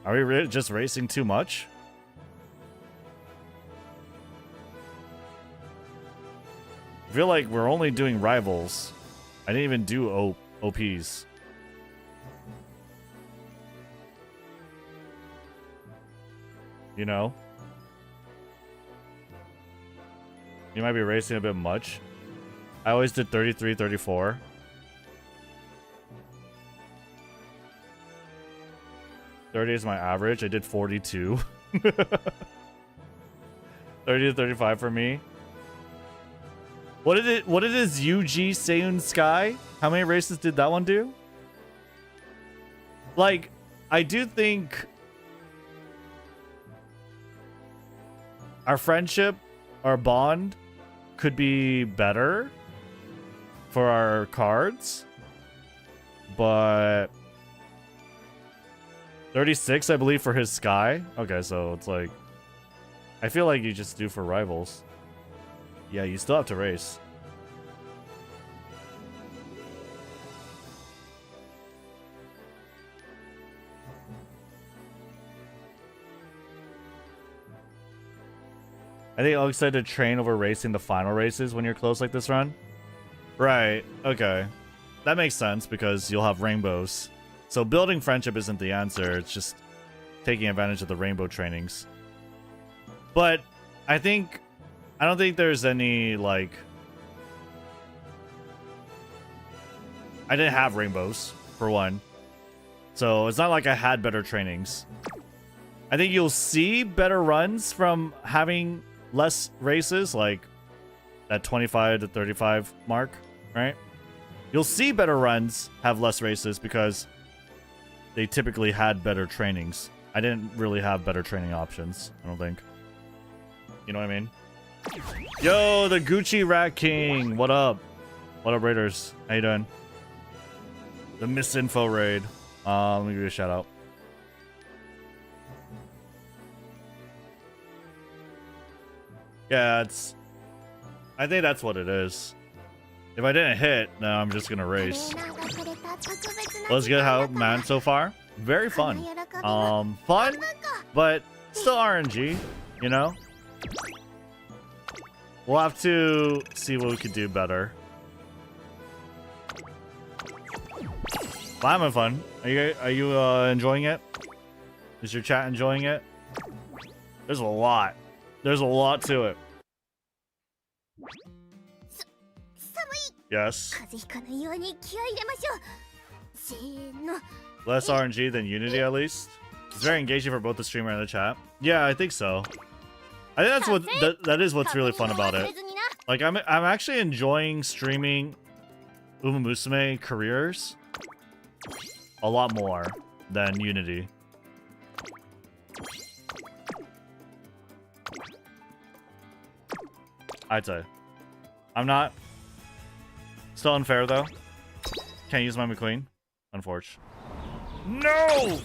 Are we just racing too much? I feel like we're only doing rivals. I didn't even do OPs. You know? You might be racing a bit much. I always did 33, 34. 30 is my average. I did 42. 30 to 35 for me. What did it? What did his UG Seiyun Sky? How many races did that one do? Like, I do think our friendship, our bond, could be better for our cards, but 36, I believe, for his Sky. Okay, so it's like, I feel like you just do for rivals. Yeah, you still have to race. I think I'll excited to train over racing the final races when you're close like this run. Right, okay. That makes sense because you'll have rainbows. So building friendship isn't the answer, it's just taking advantage of the rainbow trainings. But I don't think there's any, like... I didn't have rainbows, for one. So it's not like I had better trainings. I think you'll see better runs from having less races, like that 25 to 35 mark, right? You'll see better runs have less races because they typically had better trainings. I didn't really have better training options, I don't think. You know what I mean? Yo, the Gucci Rat King. What up? What up, Raiders? How you doing? The Misinfo raid. Let me give you a shout out. Yeah, I think that's what it is. If I didn't hit, no, I'm just gonna race. Let's get how man so far. Very fun. Fun, but still RNG, you know? We'll have to see what we could do better. But I'm having fun. Are you enjoying it? Is your chat enjoying it? There's a lot. There's a lot to it. Yes. Less RNG than Unity, at least. It's very engaging for both the streamer and the chat. Yeah, I think so. I think that's what that is what's really fun about it. Like I'm actually enjoying streaming umamusume careers a lot more than Unity. I'd say. I'm not. Still unfair though. Can't use my McQueen. Unfortunate. No!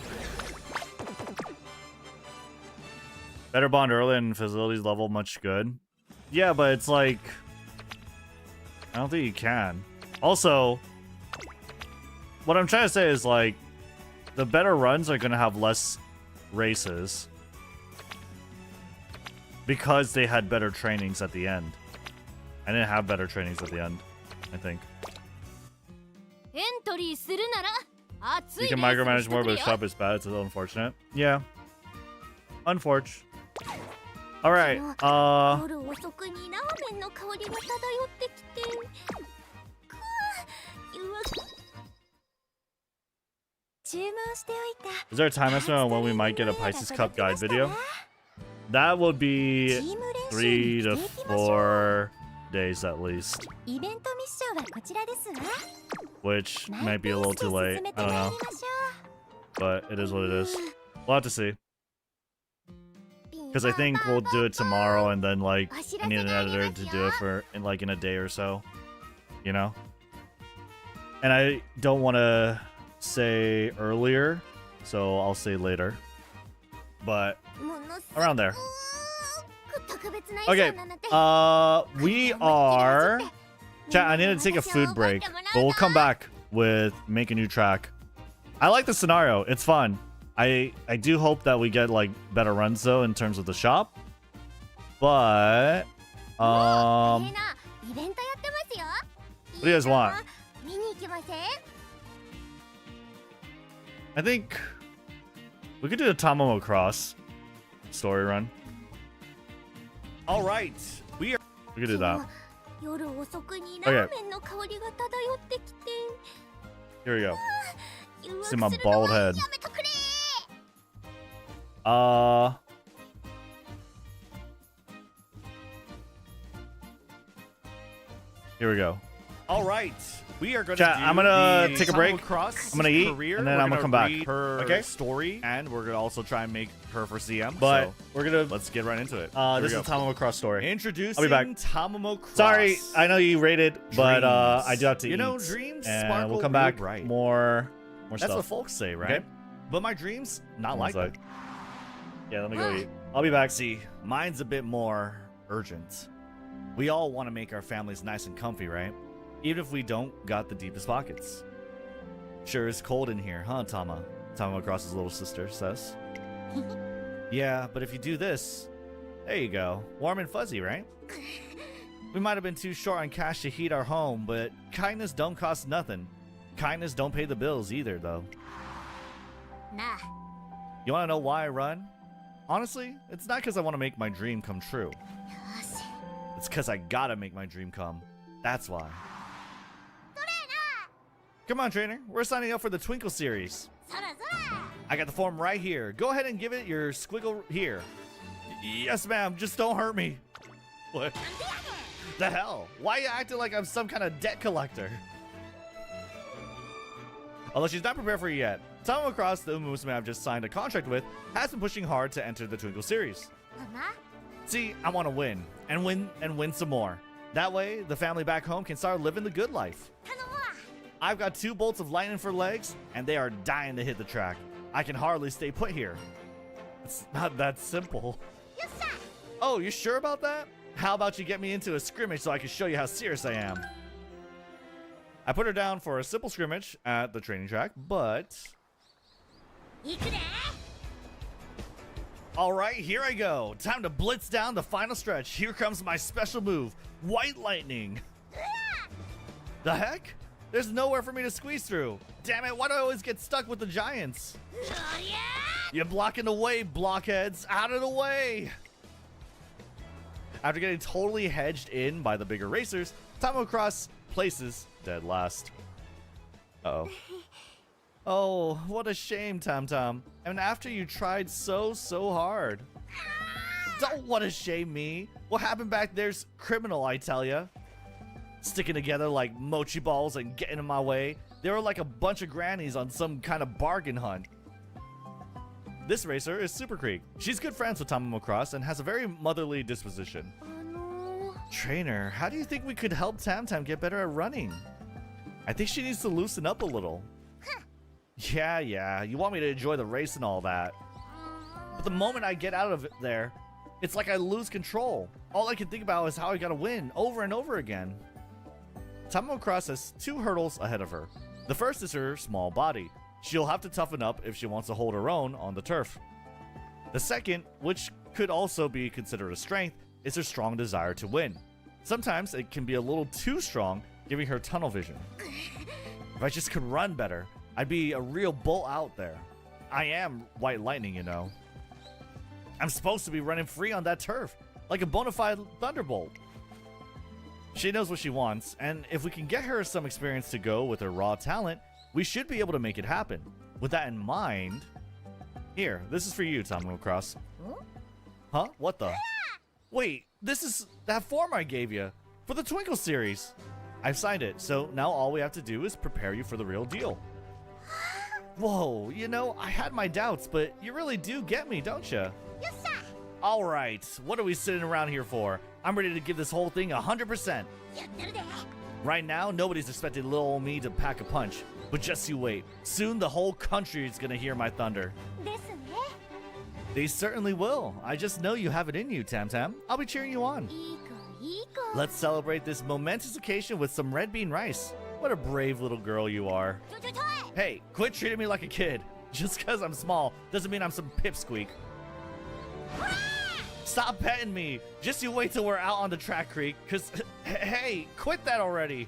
Better bond early and facilities level much good. Yeah, but it's like... I don't think you can. Also, what I'm trying to say is like, the better runs are going to have less races. Because they had better trainings at the end. I didn't have better trainings at the end, I think. You can micromanage more, but the shop is bad. It's a little unfortunate. Yeah. Unfortunate. Alright, is there a time estimate on when we might get a Pisces Cup guide video? That would be 3 to 4 days at least. Which might be a little too late. I don't know. But it is what it is. We'll have to see. Because I think we'll do it tomorrow and then like I need an editor to do it for in a day or so. You know? And I don't want to say earlier, so I'll say later. But around there. Okay, we are... Chat, I need to take a food break, but we'll come back with Make a New Track. I like the scenario. It's fun. I do hope that we get, like, better runs, though, in terms of the shop. But... what do you guys want? I think... we could do the Tamamo Cross story run. Alright. We could do that. Okay. Here we go. See my bald head. Here we go. All right, we are going Chat, to. I'm gonna take a break. Across I'm gonna eat, career. and then We're I'm gonna come back. read her Okay. story, and we're gonna also try and make her for CM. But so we're gonna. let's get right into it. This is Tamamo Cross story. Introducing I'll be back. Tamamo Cross. Sorry, I know you rated, but I Dreams. do have to eat. You know, dreams and sparkle we'll come really back bright. more That's stuff. what folks say, right? Okay. But my dreams, not One like that. sec. Yeah, let me go eat. I'll be back. See, mine's a bit more urgent. We all want to make our families nice and comfy, right? Even if we don't got the deepest pockets. Sure is cold in here, huh, Tama? Tama Cross's little sister says. Yeah, but if you do this, there you go. Warm and fuzzy, right? We might have been too short on cash to heat our home, but kindness don't cost nothing. Kindness don't pay the bills either, though. Nah. You want to know why I run? Honestly, it's not because I want to make my dream come true. Yosh. It's because I gotta make my dream come. That's why. Come on, trainer. We're signing up for the Twinkle series. Sora sora. I got the form right here. Go ahead and give it your squiggle here. Yes, ma'am. Just don't hurt me. What? The hell? Why are you acting like I'm some kind of debt collector? Although she's not prepared for it yet, Tama Cross, the umamusume I've just signed a contract with, has been pushing hard to enter the Twinkle series. Mama? See, I want to win, and win some more. That way, the family back home can start living the good life. I've got 2 bolts of lightning for legs, and they are dying to hit the track. I can hardly stay put here. It's not that simple. Yosha. Oh, you sure about that? How about you get me into a scrimmage so I can show you how serious I am? I put her down for a simple scrimmage at the training track, but... Ikure. Alright, here I go. Time to blitz down the final stretch. Here comes my special move, White Lightning. The heck? There's nowhere for me to squeeze through. Damn it, why do I always get stuck with the giants? You're blocking the way, blockheads. Out of the way. After getting totally hedged in by the bigger racers, Tama Cross places dead last. Uh-oh. Oh, what a shame, Tam Tam. And after you tried so hard. Don't want to shame me. What happened back there's criminal, I tell ya. Sticking together like mochi balls and getting in my way. They were like a bunch of grannies on some kind of bargain hunt. This racer is Super Creek. She's good friends with Tamamo Cross and has a very motherly disposition. Trainer, how do you think we could help Tam Tam get better at running? I think she needs to loosen up a little. Yeah, you want me to enjoy the race and all that. But the moment I get out of it there, it's like I lose control. All I can think about is how I gotta win over and over again. Tamamo Cross has 2 hurdles ahead of her. The first is her small body. She'll have to toughen up if she wants to hold her own on the turf. The second, which could also be considered a strength, is her strong desire to win. Sometimes it can be a little too strong, giving her tunnel vision. If I just could run better, I'd be a real bull out there. I am White Lightning, you know. I'm supposed to be running free on that turf, like a bona fide thunderbolt. She knows what she wants, and if we can get her some experience to go with her raw talent, we should be able to make it happen. With that in mind... Here, this is for you, Tamamo Cross. Huh? What the? Wait, this is that form I gave you for the Twinkle series. I've signed it, so now all we have to do is prepare you for the real deal. Whoa, you know, I had my doubts, but you really do get me, don't you? Yosha. All right, what are we sitting around here for? I'm ready to give this whole thing 100%. Yattaru de. Right now, nobody's expecting little old me to pack a punch. But just you wait. Soon the whole country is gonna hear my thunder. Desu ne. They certainly will. I just know you have it in you, Tam Tam. I'll be cheering you on. いい子。 Let's celebrate this momentous occasion with some red bean rice. What a brave little girl you are.ちょちょい。 Hey, quit treating me like a kid. Just because I'm small doesn't mean I'm some pipsqueak. Stop petting me. Just you wait till we're out on the track, Creek. Cause, hey, quit that already.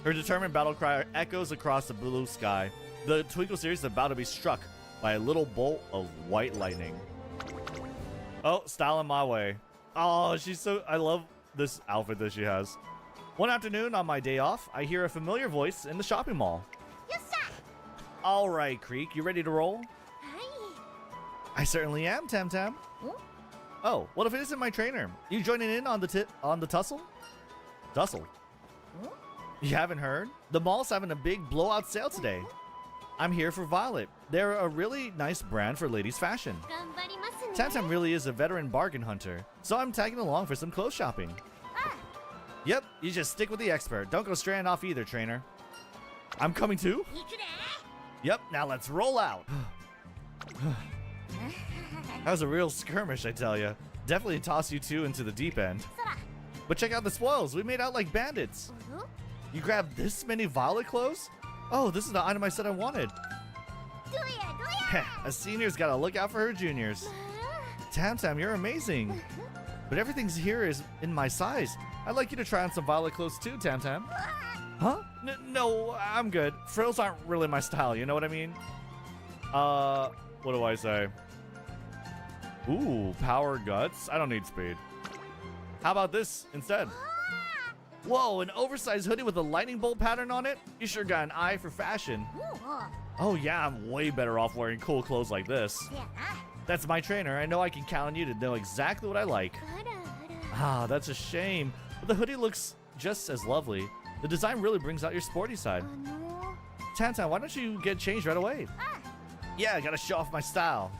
Her determined battle cry echoes across the blue sky. The Twinkle series is about to be struck by a little bolt of white lightning. Oh, styling my way. Oh, she's so... I love this outfit that she has. One afternoon on my day off, I hear a familiar voice in the shopping mall. Yosha. All right, Creek, you ready to roll? はい。I certainly am, Tam Tam. Oh, what if it isn't my trainer? You joining in on the tussle? Tussle? You haven't heard? The mall's having a big blowout sale today. I'm here for Violet. They're a really nice brand for ladies' fashion. 頑張りますね Tam Tam really is a veteran bargain hunter, so I'm tagging along for some clothes shopping. Yep, you just stick with the expert. Don't go straying off either, trainer. I'm coming too? 行くで Yep, now let's roll out. That was a real skirmish, I tell ya. Definitely toss you two into the deep end. そら But check out the spoils. We made out like bandits. おろ You grabbed this many Violet clothes? Oh, this is the item I said I wanted. どうや A senior's gotta look out for her juniors. Tam Tam, you're amazing. But everything's here is in my size. I'd like you to try on some Violet clothes too, Tam Tam. Huh? No, I'm good. Frills aren't really my style, you know what I mean? What do I say? Ooh, power guts? I don't need speed. How about this instead? Whoa, an oversized hoodie with a lightning bolt pattern on it? You sure got an eye for fashion. おう Oh yeah, I'm way better off wearing cool clothes like this. せやな That's my trainer. I know I can count on you to know exactly what I like. あらあら Ah, that's a shame. But the hoodie looks just as lovely. The design really brings out your sporty side. あの Tantan, why don't you get changed right away? Yeah, I gotta show off my style.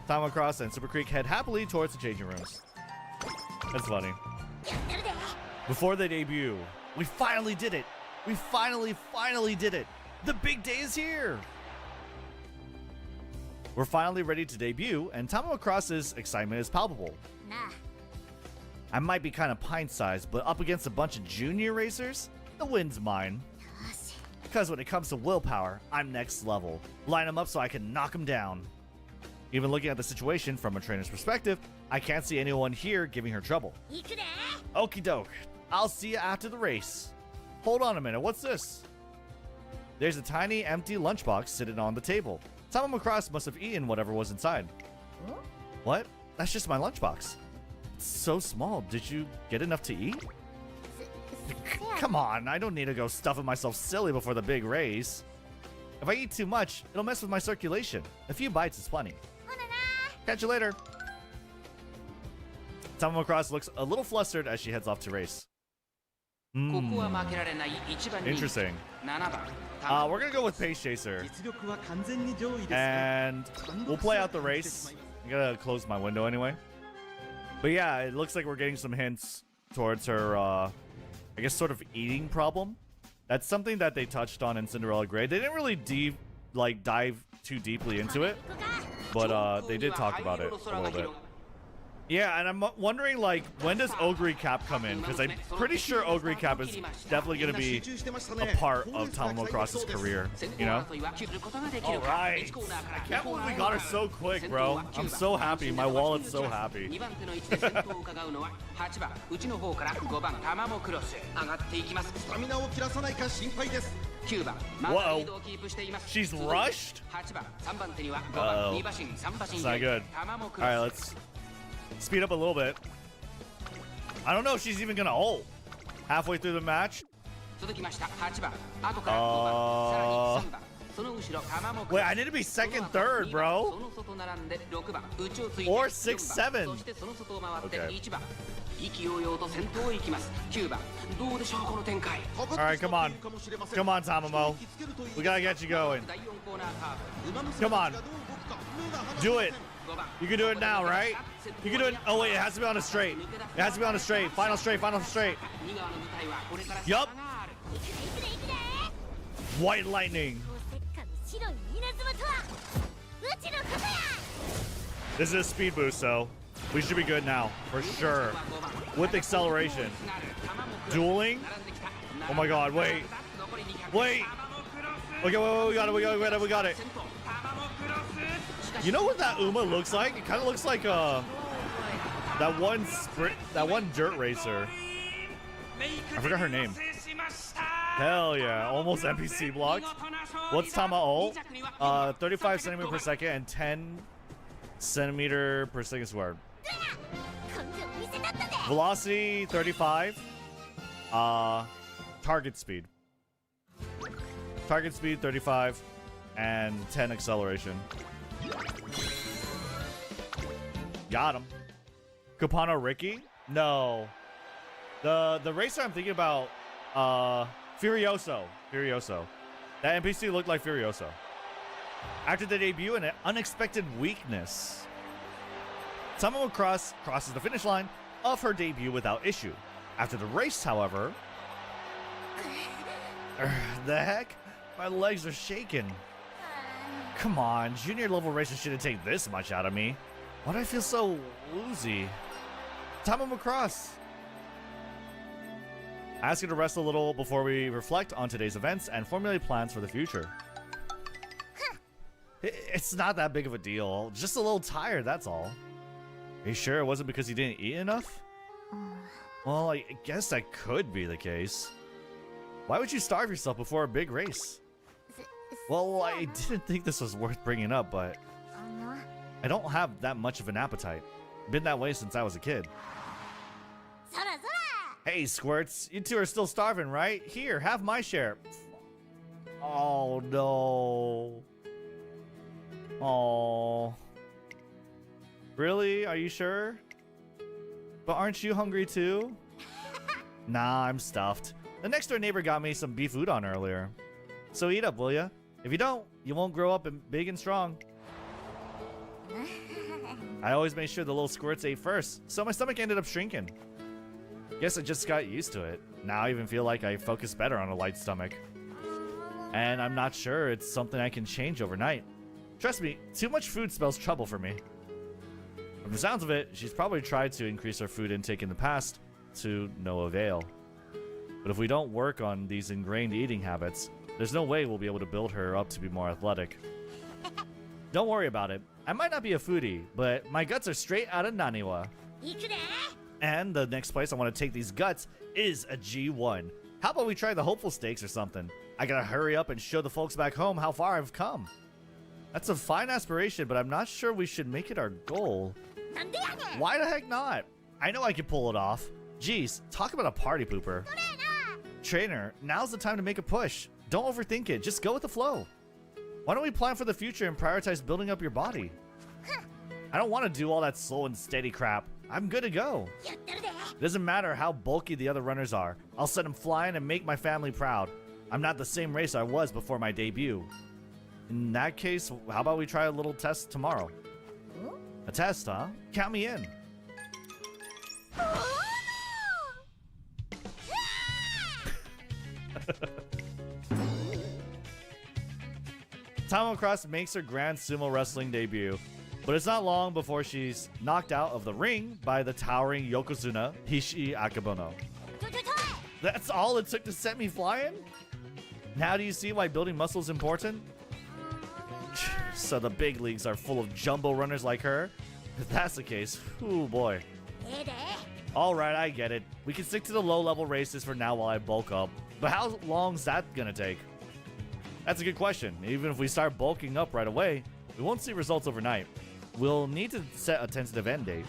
Tom Cross and Super Creek head happily towards the changing rooms. That's funny. やってるで Before they debut, we finally did it. We finally did it. The big day is here. We're finally ready to debut, and Tom Cross's excitement is palpable. なあ I might be kind of pint-sized, but up against a bunch of junior racers, the win's mine. よし Because when it comes to willpower, I'm next level. Line them up so I can knock them down. Even looking at the situation from a trainer's perspective, I can't see anyone here giving her trouble. 行くで Okie doke. I'll see you after the race. Hold on a minute, what's this? There's a tiny empty lunchbox sitting on the table. Tom Cross must have eaten whatever was inside. What? That's just my lunchbox. It's so small. Did you get enough to eat? せや Come on, I don't need to go stuffing myself silly before the big race. If I eat too much, it'll mess with my circulation. A few bites is plenty. ほなな Catch you later. Tom Cross looks a little flustered as she heads off to race. ここは負けられない一番人気 Interesting. 7番 We're gonna go with Pace Chaser. 実力は完全に上位ですが And we'll play out the race. I gotta close my window anyway. But yeah, it looks like we're getting some hints towards her, I guess, sort of eating problem. That's something that they touched on in Cinderella Grey. They didn't really dive too deeply into it, 行くか but they did talk about it a little bit. Yeah, and I'm wondering, like, when does Ogre Cap come in? Because I'm pretty sure Ogre Cap is definitely going to be a part of Tamamo Cross's career, you know? Alright. I can't believe we got her so quick, bro. I'm so happy. My wallet's so happy. 2番手の位置で先頭を伺うのは8番内の方から5番タマモクロス上がっていきますスタミナを切らさないか心配です9番まだリードをキープしています She's rushed? 8番3番手には5番2馬身3馬身 It's not good. タマモクロ Alright, ス let's speed up a little bit. I don't know if she's even going to ult halfway through the match. 続きました8番後から5番さらに3番その後ろタマモクロ Wait, ス I need to be second, third, bro. その外並んで6番内をついて Or 4 6, 番 7. そしてその外を回って Okay. 1番意気揚々と先頭へ行きます9番どうでしょうこの展開 Alright, come on. Come on, Tamamo. We gotta get you going. 第4コーナーカーブ Come on. Do it. You can do it now, right? You can do it. Oh, wait, it has to be on a straight. It has to be on a straight. Final straight, final straight. 右側の舞台はこれから Yup. 差がある 行くで行くで White lightning. おせっかの白い稲妻とはうちのことや This is a speed boost, so we should be good now, for sure. With acceleration. Dueling? Oh my god, wait. Wait. Okay, wait, we got it, we got it, we got it. You know what that Uma looks like? It kind of looks like that one dirt racer. I forgot her name. Hell yeah, almost NPC blocked. What's Tama ult? 35 centimeter per second and 10 centimeter per second squared. 根性見せたったで Velocity 35. Target speed. Target speed 35 and 10 acceleration. Got him. Kupano Ricky? No. The racer I'm thinking about, Furioso. Furioso. That NPC looked like Furioso. After the debut, an unexpected weakness. Tamamo crosses the finish line of her debut without issue. After the race, however... the heck? My legs are shaking. Come on, junior level racers shouldn't take this much out of me. Why do I feel so woozy? Tamamo Cross. Ask you to rest a little before we reflect on today's events and formulate plans for the future. It's not that big of a deal. Just a little tired, that's all. Are you sure it wasn't because you didn't eat enough? Well, I guess that could be the case. Why would you starve yourself before a big race? Well, I didn't think this was worth bringing up, but I don't have that much of an appetite. Been that way since I was a kid. Hey, Squirts, you two are still starving, right? Here, have my share. Oh, no. Oh. Really? Are you sure? But aren't you hungry too? Nah, I'm stuffed. The next door neighbor got me some beef udon earlier. So eat up, will ya? If you don't, you won't grow up big and strong. I always made sure the little squirts ate first, so my stomach ended up shrinking. Guess I just got used to it. Now I even feel like I focus better on a light stomach. And I'm not sure it's something I can change overnight. Trust me, too much food spells trouble for me. From the sounds of it, she's probably tried to increase her food intake in the past to no avail. But if we don't work on these ingrained eating habits, there's no way we'll be able to build her up to be more athletic. Don't worry about it. I might not be a foodie, but my guts are straight out of Naniwa. And the next place I want to take these guts is a G1. How about we try the hopeful stakes or something? I gotta hurry up and show the folks back home how far I've come. That's a fine aspiration, but I'm not sure we should make it our goal. Why the heck not? I know I can pull it off. Jeez, talk about a party pooper. Trainer, now's the time to make a push. Don't overthink it, just go with the flow. Why don't we plan for the future and prioritize building up your body? I don't want to do all that slow and steady crap. I'm good to go. Doesn't matter how bulky the other runners are. I'll send them flying and make my family proud. I'm not the same racer I was before my debut. In that case, how about we try a little test tomorrow? A test, huh? Count me in. Tamamo Cross makes her grand sumo wrestling debut, but it's not long before she's knocked out of the ring by the towering Yokozuna Hishi Akabono. That's all it took to set me flying? Now do you see why building muscle is important? So the big leagues are full of jumbo runners like her? If that's the case, oh boy. Alright, I get it. We can stick to the low-level races for now while I bulk up. But how long's that gonna take? That's a good question. Even if we start bulking up right away, we won't see results overnight. We'll need to set a tentative end date.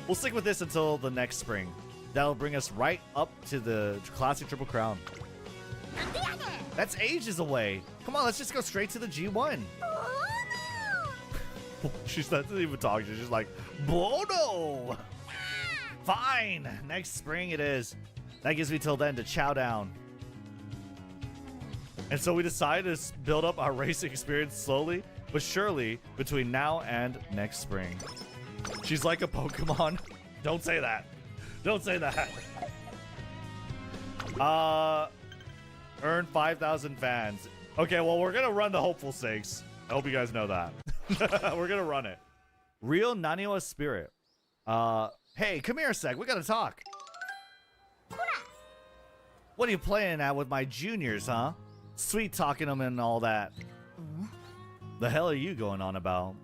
We'll stick with this until the next spring. That'll bring us right up to the Classic Triple Crown. That's ages away. Come on, let's just go straight to the G1. She's not even talking. She's just like, Bono! Fine! Next spring it is. That gives me till then to chow down. And so we decided to build up our racing experience slowly, but surely between now and next spring. She's like a Pokemon. Don't say that. Don't say that. Earn 5,000 fans. Okay, well, we're gonna run the hopeful stakes. I hope you guys know that. We're gonna run it. Real Naniwa spirit. Hey, come here a sec. We gotta talk. What are you playing at with my juniors, huh? Sweet talking them and all that. The hell are you going on about?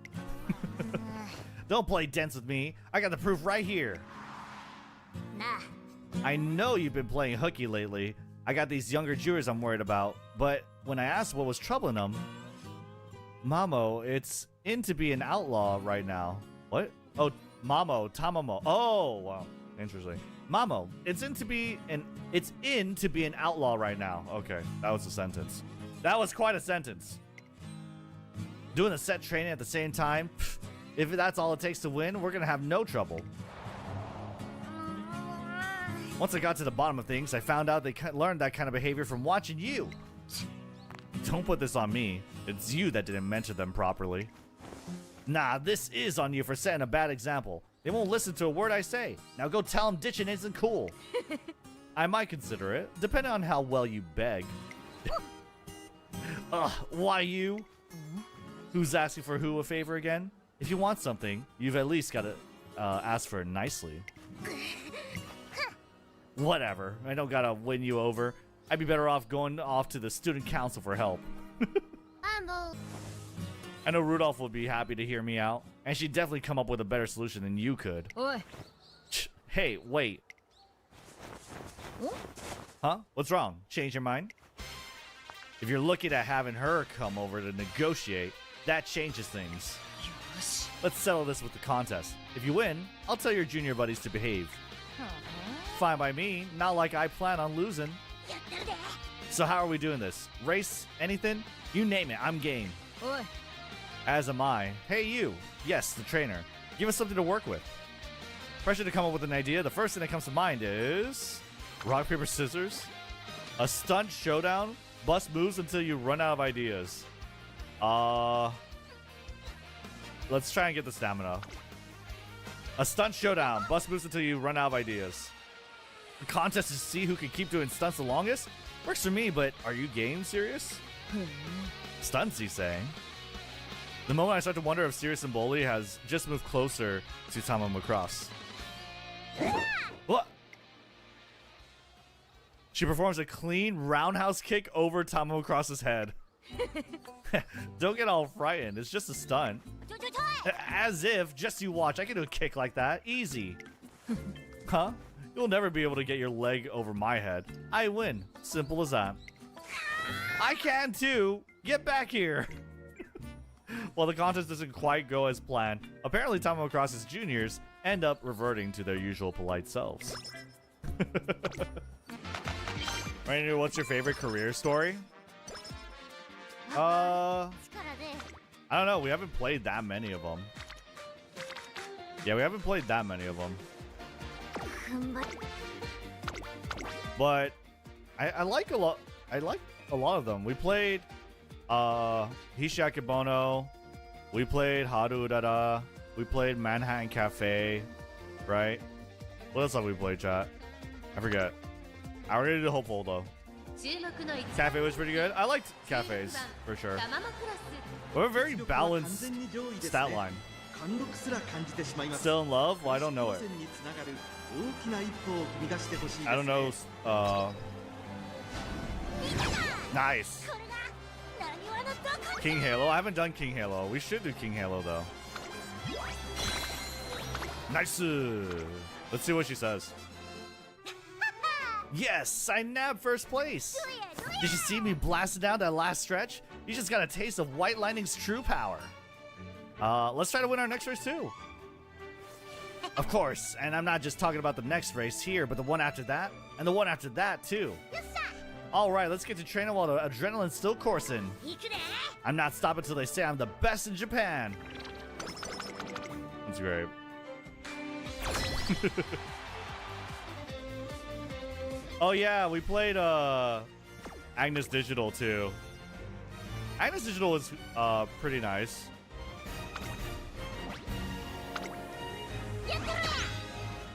Don't play dense with me. I got the proof right here. I know you've been playing hooky lately. I got these younger juniors I'm worried about. But when I asked what was troubling them, Mamo, it's in to be an outlaw right now. What? Oh, Tamamo. Oh, wow. Interesting. Mamo, it's in to be an outlaw right now. Okay, that was a sentence. That was quite a sentence. Doing the set training at the same time? Pff, If that's all it takes to win, we're gonna have no trouble. Once I got to the bottom of things, I found out they learned that kind of behavior from watching you. Don't put this on me. It's you that didn't mentor them properly. Nah, this is on you for setting a bad example. They won't listen to a word I say. Now go tell them ditching isn't cool. I might consider it, depending on how well you beg. Why you? Who's asking for who a favor again? If you want something, you've at least got to ask for it nicely. Whatever, I don't gotta win you over. I'd be better off going off to the student council for help. MAMBO. I know Rudolph would be happy to hear me out, and she'd definitely come up with a better solution than you could. Oi. Hey, wait. Huh? What's wrong? Change your mind? If you're looking at having her come over to negotiate, that changes things. Let's settle this with the contest. If you win, I'll tell your junior buddies to behave. Fine by me, not like I plan on losing. So how are we doing this? Race? Anything? You name it, I'm game. Oi. As am I. Hey you. Yes, the trainer. Give us something to work with. Pressure to come up with an idea. The first thing that comes to mind is... rock, paper, scissors? A stunt showdown? Bust moves until you run out of ideas. Let's try and get the stamina. A stunt showdown. Bust moves until you run out of ideas. The contest is to see who can keep doing stunts the longest? Works for me, but are you game serious? Stunts, he's saying. The moment I start to wonder if Sirius and Bolly has just moved closer to Tamamocross. What? She performs a clean roundhouse kick over Tamamocross's head. Don't get all frightened, it's just a stunt. As if, just you watch, I can do a kick like that, easy. Huh? You'll never be able to get your leg over my head. I win, simple as that. I can too, get back here. Well, the contest doesn't quite go as planned. Apparently Tamamocross's juniors end up reverting to their usual polite selves. Rainier, what's your favorite career story? I don't know. We haven't played that many of them. Yeah, we haven't played that many of them. But I like a lot. I like a lot of them. We played Hishiakibono. We played Haru Urara. We played Manhattan Cafe. Right? What else have we played, chat? I forget. I already did Hopeful though. Cafe was pretty good. I liked cafes for sure. We have a very balanced stat line. Still in love? Well, I don't know it. I don't know. Nice. King Halo. I haven't done King Halo. We should do King Halo though. Nice. Let's see what she says. Yes, I nabbed first place. Did you see me blasting down that last stretch? You just got a taste of White Lightning's true power. Let's try to win our next race too. Of course, and I'm not just talking about the next race here, but the one after that, and the one after that too. All right, let's get to training while the adrenaline's still coursing. I'm not stopping till they say I'm the best in Japan. That's great. Oh yeah, we played Agnes Digital too. Agnes Digital was pretty nice.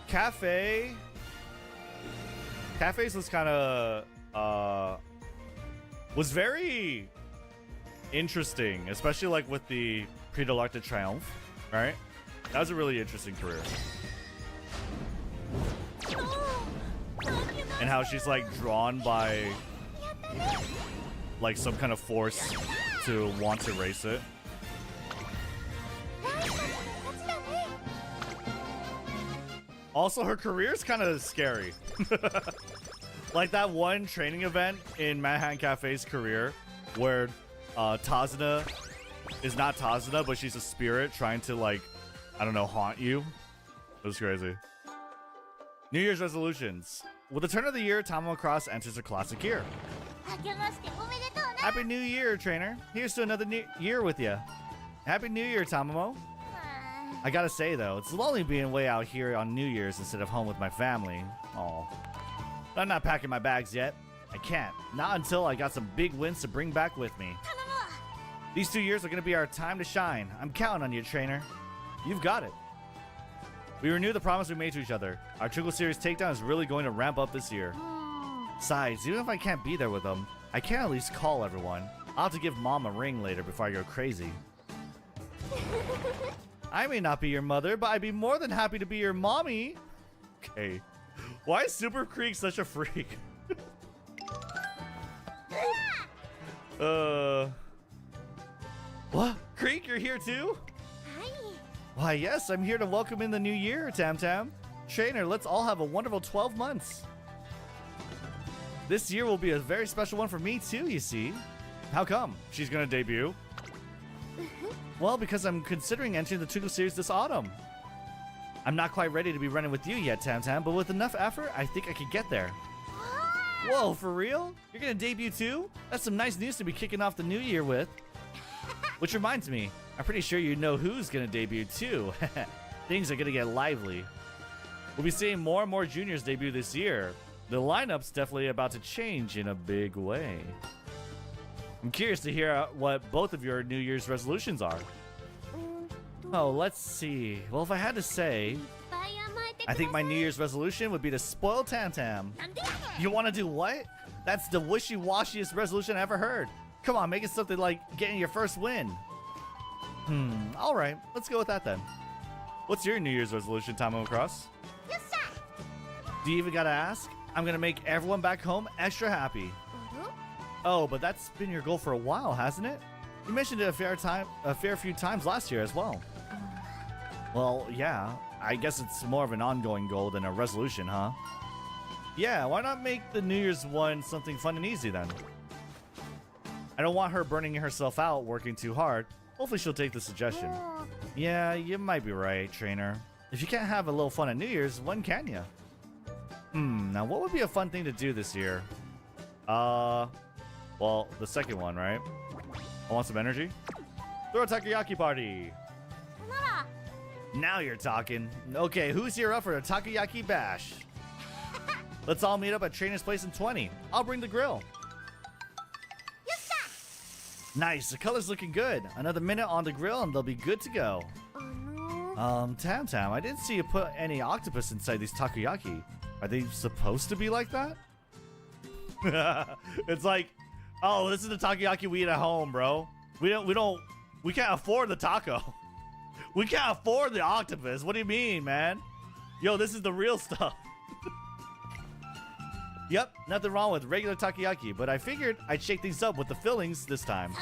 Cafes was kind of was very interesting, especially like with the Prix de l'Arc de Triomphe, right? That was a really interesting career. And how she's like drawn by like some kind of force to want to race it. Also, her career is kind of scary. Like that one training event in Manhattan Cafe's career where Tazuna is not Tazuna, but she's a spirit trying to, like, I don't know, haunt you. It was crazy. New Year's resolutions. With the turn of the year, Tamamocross enters a classic year. Happy New Year, trainer. Here's to another new year with you. Happy New Year, Tamamo. I gotta say though, it's lonely being way out here on New Year's instead of home with my family. Aw. But I'm not packing my bags yet. I can't. Not until I got some big wins to bring back with me. These 2 years are gonna be our time to shine. I'm counting on you, trainer. You've got it. We renew the promise we made to each other. Our Triple Series takedown is really going to ramp up this year. Besides, even if I can't be there with them, I can at least call everyone. I'll have to give Mom a ring later before I go crazy. I may not be your mother, but I'd be more than happy to be your mommy. Okay. Why is Super Creek such a freak? What? Creek, you're here too? Why, yes, I'm here to welcome in the new year, Tam Tam. Trainer, let's all have a wonderful 12 months. This year will be a very special one for me too, you see. How come? She's gonna debut? Well, because I'm considering entering the Triple Series this autumn. I'm not quite ready to be running with you yet, Tam Tam, but with enough effort, I think I could get there. Whoa, for real? You're gonna debut too? That's some nice news to be kicking off the new year with. Which reminds me, I'm pretty sure you know who's gonna debut too. Things are gonna get lively. We'll be seeing more and more juniors debut this year. The lineup's definitely about to change in a big way. I'm curious to hear what both of your New Year's resolutions are. Oh, let's see. Well, if I had to say, I think my New Year's resolution would be to spoil Tam Tam. You want to do what? That's the wishy-washiest resolution I ever heard. Come on, make it something like getting your first win. All right, let's go with that then. What's your New Year's resolution, Tomo Cross? Do you even gotta ask? I'm gonna make everyone back home extra happy. Oh, but that's been your goal for a while, hasn't it? You mentioned it a fair few times last year as well. Well, yeah, I guess it's more of an ongoing goal than a resolution, huh? Yeah, why not make the New Year's one something fun and easy then? I don't want her burning herself out working too hard. Hopefully she'll take the suggestion. Yeah, you might be right, trainer. If you can't have a little fun at New Year's, when can you? Now what would be a fun thing to do this year? Well, the second one, right? I want some energy. Throw a takoyaki party. Now you're talking. Okay, who's here up for a takoyaki bash? Let's all meet up at Trainer's Place in 20. I'll bring the grill. Nice, the color's looking good. Another minute on the grill and they'll be good to go. Tam Tam, I didn't see you put any octopus inside these takoyaki. Are they supposed to be like that? It's like, oh, this is the takoyaki we eat at home, bro. We can't afford the taco. We can't afford the octopus. What do you mean, man? Yo, this is the real stuff. Yep, nothing wrong with regular takoyaki, but I figured I'd shake things up with the fillings this time.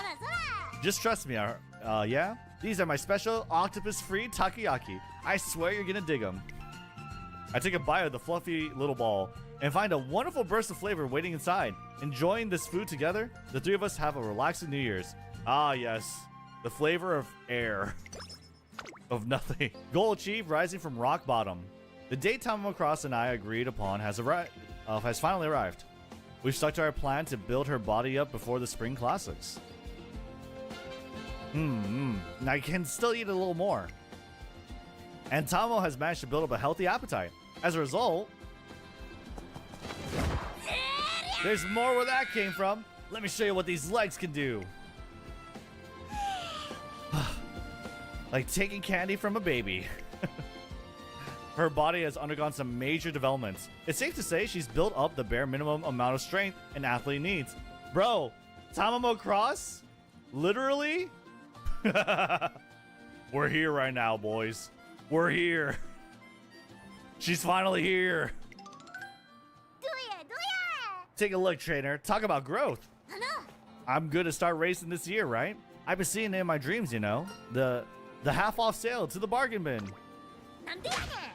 Just trust me, yeah? These are my special octopus-free takoyaki. I swear you're gonna dig them. I take a bite of the fluffy little ball and find a wonderful burst of flavor waiting inside. Enjoying this food together, the three of us have a relaxing New Year's. Ah, yes. The flavor of air. Of nothing. Goal achieved, rising from rock bottom. The date Tomo Cross and I agreed upon has finally arrived. We've stuck to our plan to build her body up before the spring classics. I can still eat a little more. And Tomo has managed to build up a healthy appetite. As a result, there's more where that came from. Let me show you what these legs can do. Like taking candy from a baby. Her body has undergone some major developments. It's safe to say she's built up the bare minimum amount of strength an athlete needs. Bro, Tomo Cross? Literally? We're here right now, boys. We're here. She's finally here. Take a look, trainer. Talk about growth. I'm good to start racing this year, right? I've been seeing it in my dreams, you know. The half-off sale to the bargain bin.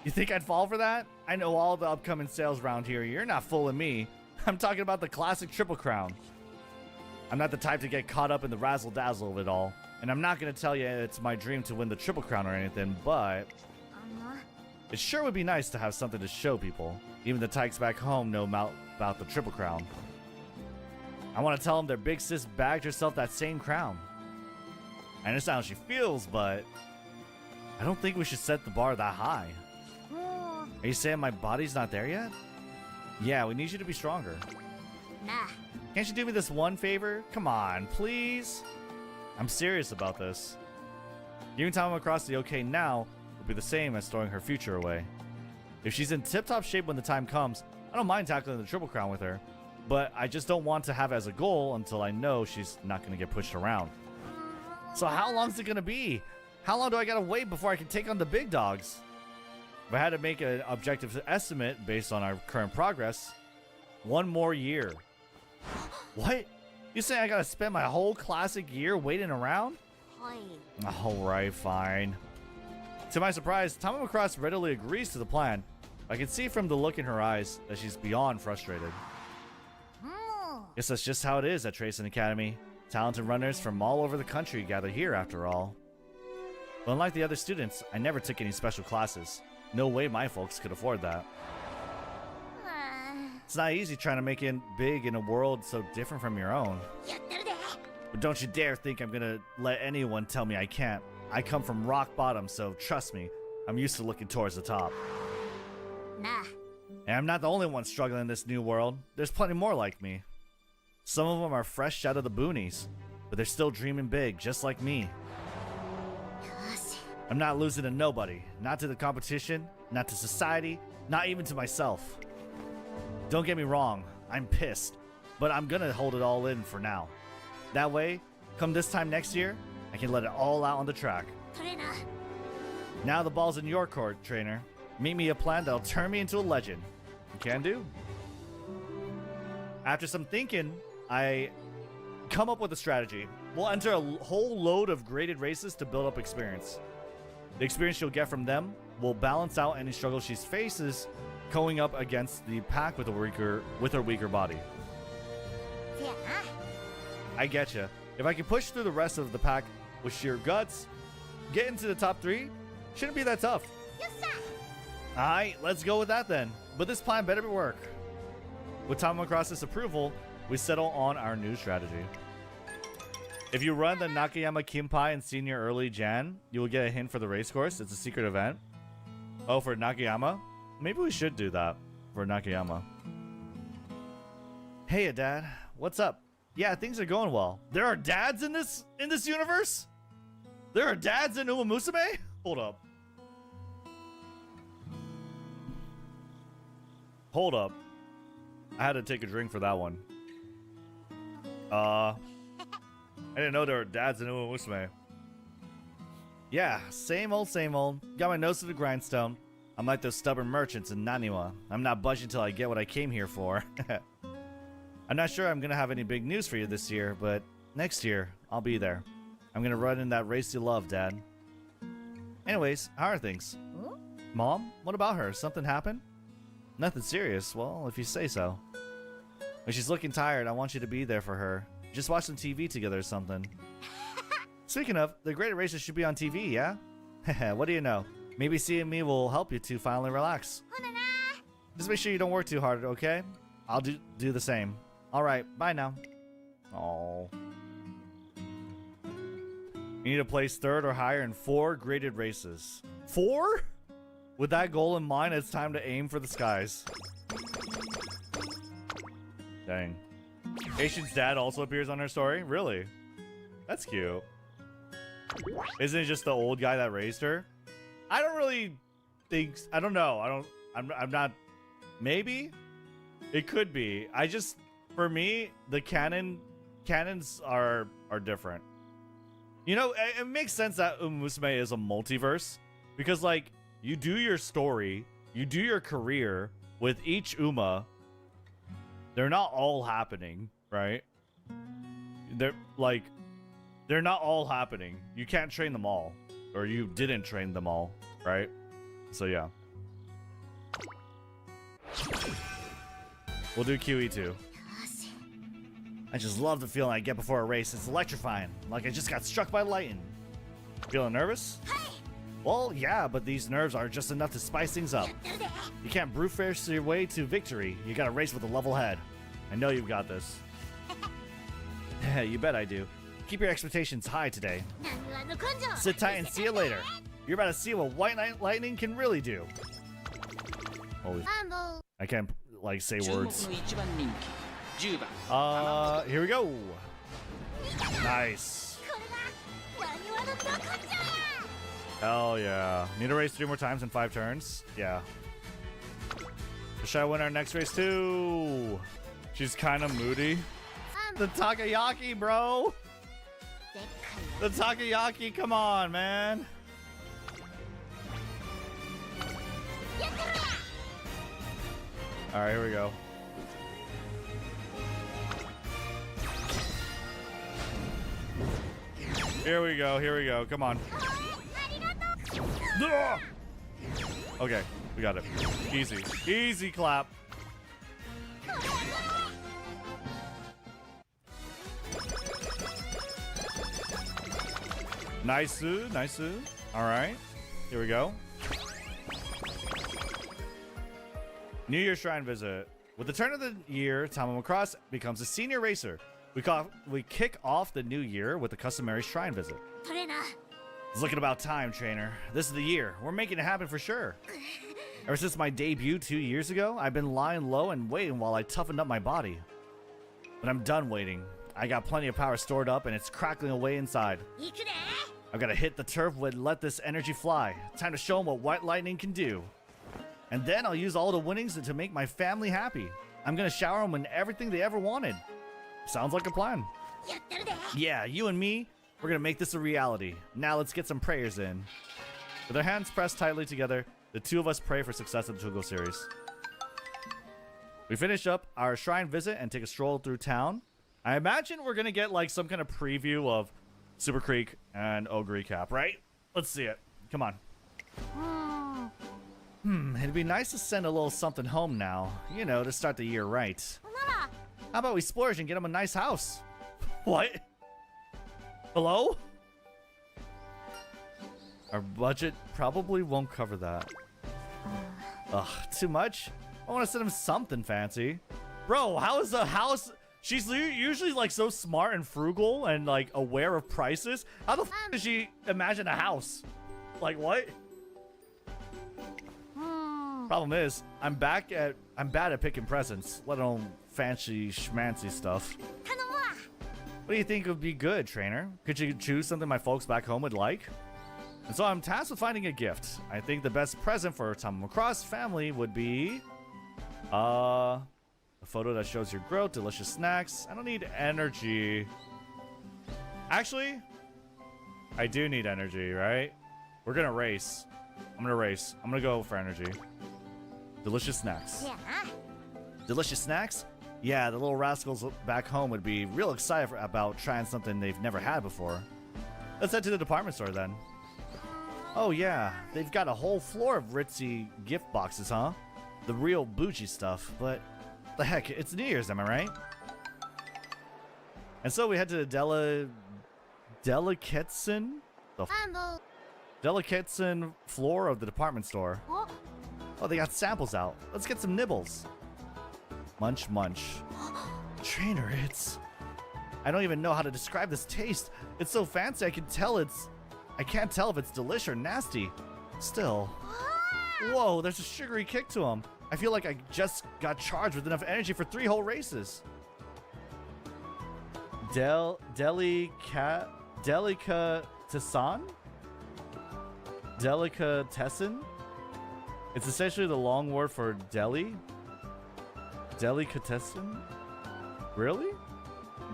You think I'd fall for that? I know all the upcoming sales around here. You're not fooling me. I'm talking about the classic Triple Crown. I'm not the type to get caught up in the razzle-dazzle of it all. And I'm not going to tell you it's my dream to win the Triple Crown or anything, but it sure would be nice to have something to show people. Even the tykes back home know about the Triple Crown. I want to tell them their big sis bagged herself that same crown. I understand how she feels, but I don't think we should set the bar that high. もう Are you saying my body's not there yet? Yeah, we need you to be stronger. なあ Can't you do me this one favor? Come on, please. I'm serious about this. Giving Tama across the okay now would be the same as throwing her future away. If she's in tip-top shape when the time comes, I don't mind tackling the Triple Crown with her, but I just don't want to have it as a goal until I know she's not going to get pushed around. So how long is it going to be? How long do I got to wait before I can take on the big dogs? If I had to make an objective estimate based on our current progress, 1 more year. What? You saying I got to spend my whole classic year waiting around? はい Alright, fine. To my surprise, Tama Macross readily agrees to the plan. I can see from the look in her eyes that she's beyond frustrated. も Guess that's just how it is at Tracing Academy. Talented runners from all over the country gather here after all. But unlike the other students, I never took any special classes. No way my folks could afford that. うあ It's not easy trying to make it big in a world so different from your own. ーやってるで But don't you dare think I'm gonna let anyone tell me I can't. I come from rock bottom, so trust me, I'm used to looking towards the top. なあ And I'm not the only one struggling in this new world. There's plenty more like me. Some of them are fresh out of the boonies, but they're still dreaming big, just like me. よし I'm not losing to nobody, not to the competition, not to society, not even to myself. Don't get me wrong, I'm pissed, but I'm gonna hold it all in for now. That way, come this time next year, I can let it all out on the track. トレーナー Now the ball's in your court, trainer. Meet me a plan that'll turn me into a legend. You can do? After some thinking, I come up with a strategy. We'll enter a whole load of graded races to build up experience. The experience she'll get from them will balance out any struggle she faces going up against the pack with her weaker body. せやな I getcha. If I can push through the rest of the pack with sheer guts, get into the top 3 shouldn't be that tough. よっしゃ Alright, let's go with that then. But this plan better work. With Tama Macross's approval, we settle on our new strategy. If you run the Nakayama Kimpai in senior early Jan, you will get a hint for the race course. It's a secret event. Oh, for Nakayama? Maybe we should do that for Nakayama. Hey, Dad. What's up? Yeah, things are going well. There are dads in this universe? There are dads in Umamusume? Hold up. Hold up. I had to take a drink for that one. I didn't know there were dads in Umamusume. Yeah, same old, same old. Got my nose to the grindstone. I'm like those stubborn merchants in Naniwa. I'm not budging till I get what I came here for. I'm not sure I'm gonna have any big news for you this year, but next year, I'll be there. I'm gonna run in that race you love, Dad. Anyways, how are things? Mom, what about her? Something happened? Nothing serious. Well, if you say so. When she's looking tired, I want you to be there for her. Just watch some TV together or something. Speaking of, the graded races should be on TV, yeah? What do you know? Maybe seeing me will help you to finally relax. ほなな Just make sure you don't work too hard, okay? I'll do the same. Alright, bye now. Oh. You need to place 3rd or higher in 4 graded races. 4? With that goal in mind, it's time to aim for the skies. Dang. Asian's dad also appears on her story? Really? That's cute. Isn't it just the old guy that raised her? I don't really think... I don't know. I'm not... Maybe? It could be. I just... For me, the canons are different. You know, it makes sense that Umamusume is a multiverse. Because, like, you do your story, you do your career with each Uma. They're not all happening, right? They're not all happening. You can't train them all. Or you didn't train them all, right? So yeah. We'll do QE too. よし I just love the feeling I get before a race. It's electrifying. Like I just got struck by lightning. Feeling nervous? Well, yeah, but these nerves are just enough to spice things up. やってるで You can't brute force your way to victory. You gotta race with a level head. I know you've got this. You bet I do. Keep your expectations high today. 何話の根性 Sit tight and see you later. You're about to see what white lightning can really do. Holy, MAMBO I can't like say 注目の words. 一番人気10番 Here we go. Nice. これが何話のどこじゃや Hell yeah. Need to race 3 more times in 5 turns? Yeah. Should I win our next race too? She's kind of moody. The takoyaki, bro. でっかい The takoyaki, come on, man. やってるや All right, here we go. Here we go, here we go. Come on. ありがとう Ugh! Okay, we got it. Easy. Easy clap. Nice, nice. All right, here we go. New Year Shrine visit. With the turn of the year, Tamamo Cross becomes a senior racer. We kick off the new year with the customary shrine visit. トレーナー It's looking about time, trainer. This is the year. We're making it happen for sure. Ever since my debut 2 years ago, I've been lying low and waiting while I toughened up my body. But I'm done waiting. I got plenty of power stored up and it's crackling away inside. 行くで I've got to hit the turf and let this energy fly. Time to show them what white lightning can do. And then I'll use all the winnings to make my family happy. I'm gonna shower them with everything they ever wanted. Sounds like a plan. やってるで Yeah, you and me, we're gonna make this a reality. Now let's get some prayers in. With our hands pressed tightly together, the two of us pray for success of the Togo series. We finish up our shrine visit and take a stroll through town. I imagine we're gonna get like some kind of preview of Super Creek and Ogre Cap, right? Let's see it. Come on. It'd be nice to send a little something home now. You know, to start the year right. なら How about we splurge and get him a nice house? What? Hello? Our budget probably won't cover that. Ugh, too much? I want to send him something fancy. Bro, how is the house... She's usually like so smart and frugal and like aware of prices. How the f does she imagine a house? Like what? Problem is, I'm bad at picking presents, let alone fancy schmancy stuff. 頼むわ What do you think would be good, trainer? Could you choose something my folks back home would like? And so I'm tasked with finding a gift. I think the best present for Tamamo Cross family would be a photo that shows your growth, delicious snacks. I don't need energy. Actually, I do need energy, right? We're gonna race. I'm gonna race. I'm gonna go for energy. Delicious snacks. せやな Delicious snacks? Yeah, the little rascals back home would be real excited about trying something they've never had before. Let's head to the department store then. Oh yeah, they've got a whole floor of ritzy gift boxes, huh? The real bougie stuff, but the heck, it's New Year's, am I right? And so we head to the Delicatessen? The マンボウ Delicatessen floor of the department store. お Oh, they got samples out. Let's get some nibbles. Munch, munch. Trainer, it's... I don't even know how to describe this taste. It's so fancy, I can't tell if it's delish or nasty. Still. Whoa, there's a sugary kick to them. I feel like I just got charged with enough energy for 3 whole races. Delicatessen? Delicatessen? It's essentially the long word for deli. Delicatessen? Really?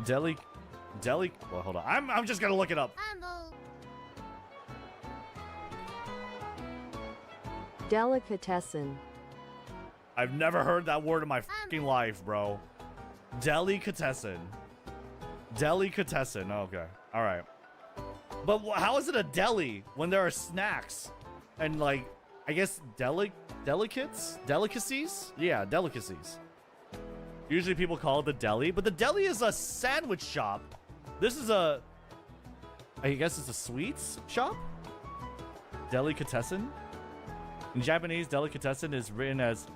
Well, hold on. I'm just gonna look it up. マンボウ Delicatessen. I've never heard that word in my fucking life, bro. Delicatessen. Delicatessen. Okay. All right. But how is it a deli when there are snacks and like, I guess delicacies? Yeah, delicacies. Usually people call it the deli, but the deli is a sandwich shop. This is I guess it's a sweets shop? Delicatessen? In Japanese, delicatessen is written as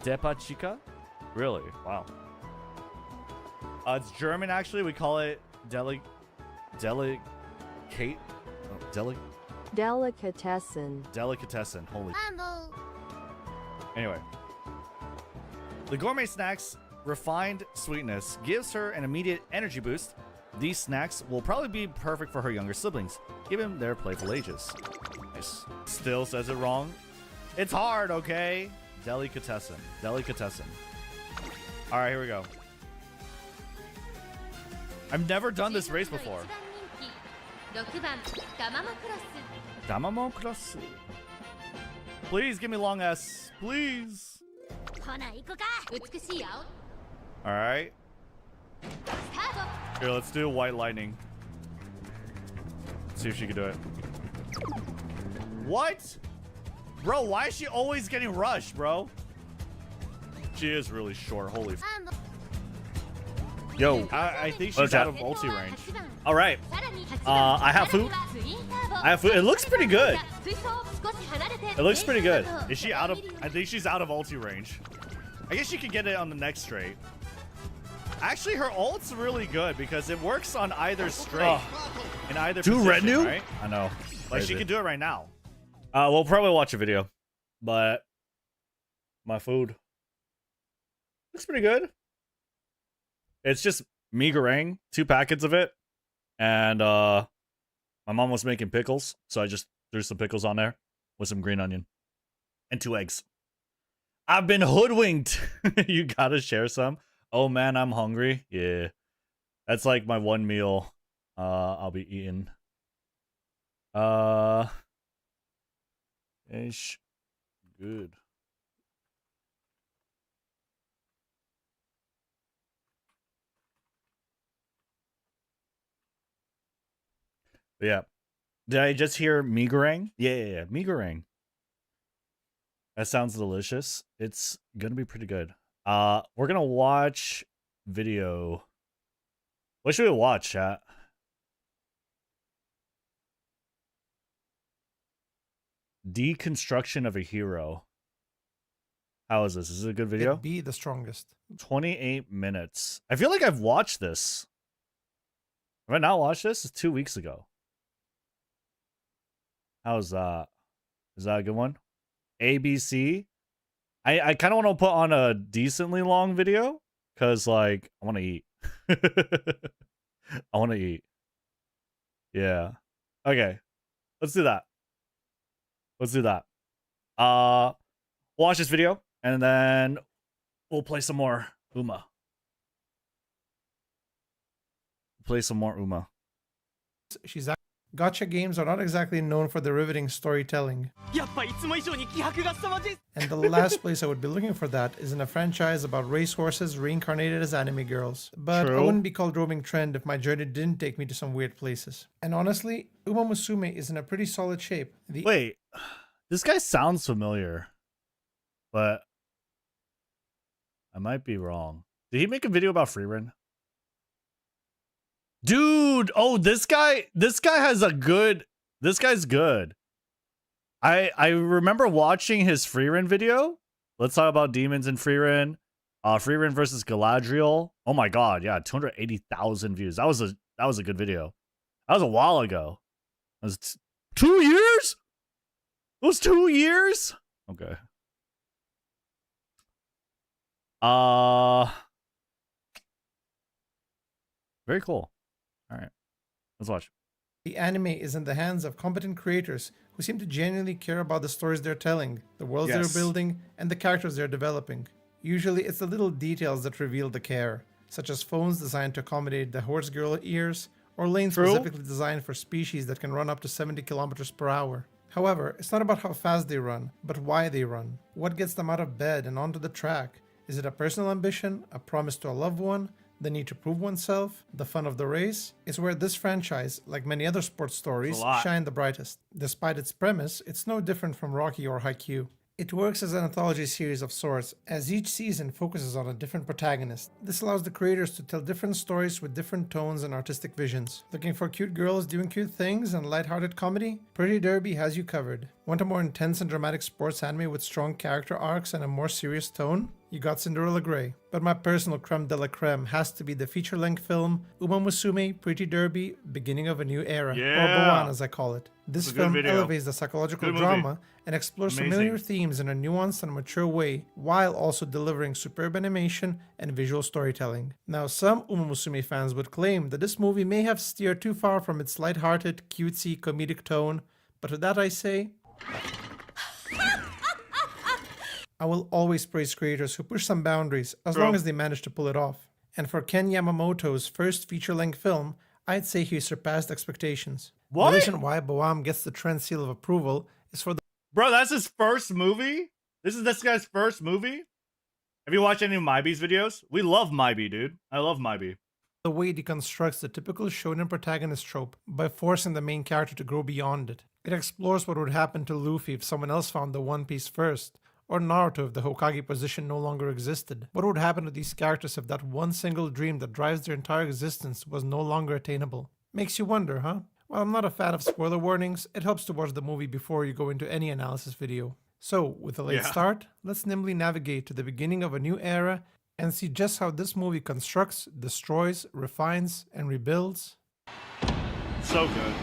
depachica. Really? Wow. It's German, actually. We call it Delicatessen. Delicatessen. Holy. マンボウ Anyway. The gourmet snacks refined sweetness gives her an immediate energy boost. These snacks will probably be perfect for her younger siblings, given their playful ages. Nice. Still says it wrong. It's hard, okay? Delicatessen. Delicatessen. All right, here we go. I've never done this race before. 6番タマモクロス Damamo cross. Please give me long S. Please. ほな行こか美しい青 All right. スタート Here, let's do white lightning. See if she can do it. What? Bro, why is she always getting rushed, bro? She is really short. Holy f. マンボウ Yo, I think she's out of ulti range. All right. さらに8 I have food. ツインターボ I have food. It looks pretty good. 水槽少し離れて It looks pretty good. Is she out of... I think she's out of ulti range. I guess she could get it on the next straight. Actually, her ult's really good because it works on either straight. In either Do position, Rednu? right? I know. Like, she could do it right now. We'll probably watch a video, but my food looks pretty good. It's just mee goreng, 2 packets of it, and my mom was making pickles, so I just threw some pickles on there with some green onion and 2 eggs. I've been hoodwinked. You gotta share some. Oh man, I'm hungry. Yeah, that's like my one meal I'll be eating. Ish. Good. But yeah. Did I just hear mee goreng? Yeah, mee goreng. That sounds delicious. It's gonna be pretty good. We're gonna watch video. What should we watch, chat? Deconstruction of a hero. How is this? Is it a good video? It'd be the strongest. 28 minutes. I feel like I've watched this. Have I not watched this? It's 2 weeks ago. How's that? Is that a good one? ABC. I kind of want to put on a decently long video because, like, I want to eat. I want to eat. Yeah. Okay. Let's do that. Let's do that. Watch this video and then we'll play some more Uma. Play some more Uma. She's Gacha games are not exactly known for their riveting storytelling. And the last place I would be looking for that is in a franchise about racehorses reincarnated as anime girls. But I wouldn't be called roaming trend if my journey didn't take me to some weird places. And honestly, Umamusume is in a pretty solid shape. Wait, this guy sounds familiar, but I might be wrong. Did he make a video about Freerun? Dude, oh, this guy has a good, this guy's good. I remember watching his Freerun video. Let's talk about demons in Freerun. Freerun versus Galadriel. Oh my god, yeah, 280,000 views. That was a good video. That was a while ago. That was 2 years? It was 2 years? Okay. Very cool. All right, let's watch. The anime is in the hands of competent creators who seem to genuinely care about the stories they're telling, the worlds they're building, and the characters they're developing. Usually it's the little details that reveal the care, such as phones designed to accommodate the horse girl ears, or lanes specifically designed for species that can run up to 70 kilometers per hour. However, it's not about how fast they run, but why they run. What gets them out of bed and onto the track? Is it a personal ambition, a promise to a loved one, the need to prove oneself, the fun of the race? Is where this franchise, like many other sports stories, shine the brightest. Despite its premise, it's no different from Rocky or Haikyuu. It works as an anthology series of sorts, as each season focuses on a different protagonist. This allows the creators to tell different stories with different tones and artistic visions. Looking for cute girls doing cute things and lighthearted comedy? Pretty Derby has you covered. Want a more intense and dramatic sports anime with strong character arcs and a more serious tone? You got Cinderella Grey, but my personal creme de la creme has to be the feature-length film Umamusume, Pretty Derby, Beginning of a New Era, or Boan as I call it. This film elevates the psychological drama and explores familiar themes in a nuanced and mature way, while also delivering superb animation and visual storytelling. Now, some Umamusume fans would claim that this movie may have steered too far from its lighthearted, cutesy, comedic tone, but to that I say, I will always praise creators who push some boundaries as long as they manage to pull it off. And for Ken Yamamoto's first feature-length film, I'd say he surpassed expectations. What? The reason why Boam gets the trend seal of approval is for the Bro, that's his first movie? This is this guy's first movie? Have you watched any of Mybee's videos? We love Mybee, dude. I love Mybee. way it deconstructs the typical shonen protagonist trope by forcing the main character to grow beyond it. It explores what would happen to Luffy if someone else found the One Piece first, or Naruto if the Hokage position no longer existed. What would happen to these characters if that one single dream that drives their entire existence was no longer attainable? Makes you wonder, huh? While I'm not a fan of spoiler warnings, it helps to watch the movie before you go into any analysis video. So, with a late start, let's nimbly navigate to the beginning of a new era and see just how this movie constructs, destroys, refines, and rebuilds. So good.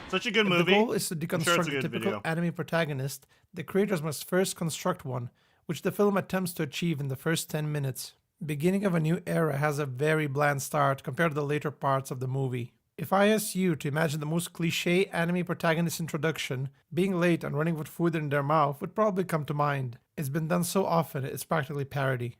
Such a good If movie. the goal is to I'm deconstruct sure it's a the good typical video. anime protagonist, the creators must first construct one, which the film attempts to achieve in the first 10 minutes. Beginning of a New Era has a very bland start compared to the later parts of the movie. If I asked you to imagine the most cliché anime protagonist introduction, being late and running with food in their mouth would probably come to mind. It's been done so often, it's practically parody.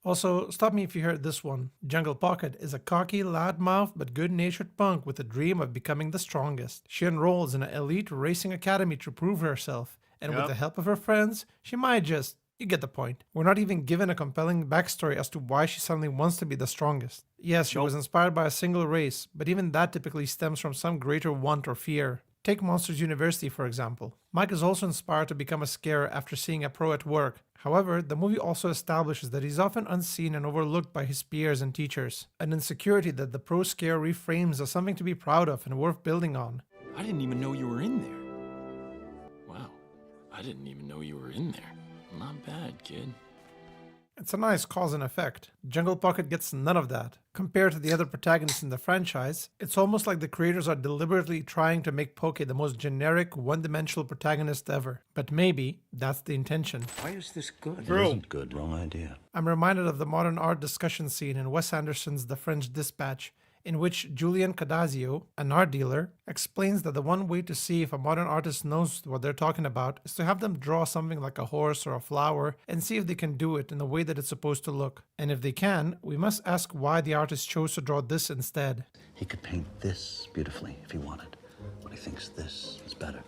Also, stop me if you heard this one. Jungle Pocket is a cocky, loudmouth, but good-natured punk with a dream of becoming the strongest. She enrolls in an elite racing academy to prove herself, and with the help of her friends, she might just... You get the point. We're not even given a compelling backstory as to why she suddenly wants to be the strongest. Yes, she was inspired by a single race, but even that typically stems from some greater want or fear. Take Monsters University, for example. Mike is also inspired to become a scarer after seeing a pro at work. However, the movie also establishes that he's often unseen and overlooked by his peers and teachers, an insecurity that the pro scare reframes as something to be proud of and worth building on. I didn't even know you were in there. Wow, I didn't even know you were in there. Not bad, kid. It's a nice cause and effect. Jungle Pocket gets none of that. Compared to the other protagonists in the franchise, it's almost like the creators are deliberately trying to make Poke the most generic, one-dimensional protagonist ever. But maybe that's the intention. Why is this good? True. It isn't good. Wrong idea. I'm reminded of the modern art discussion scene in Wes Anderson's The French Dispatch, in which Julian Cadazio, an art dealer, explains that the one way to see if a modern artist knows what they're talking about is to have them draw something like a horse or a flower and see if they can do it in the way that it's supposed to look. And if they can, we must ask why the artist chose to draw this instead. He could paint this beautifully if he wanted, but he thinks this is better.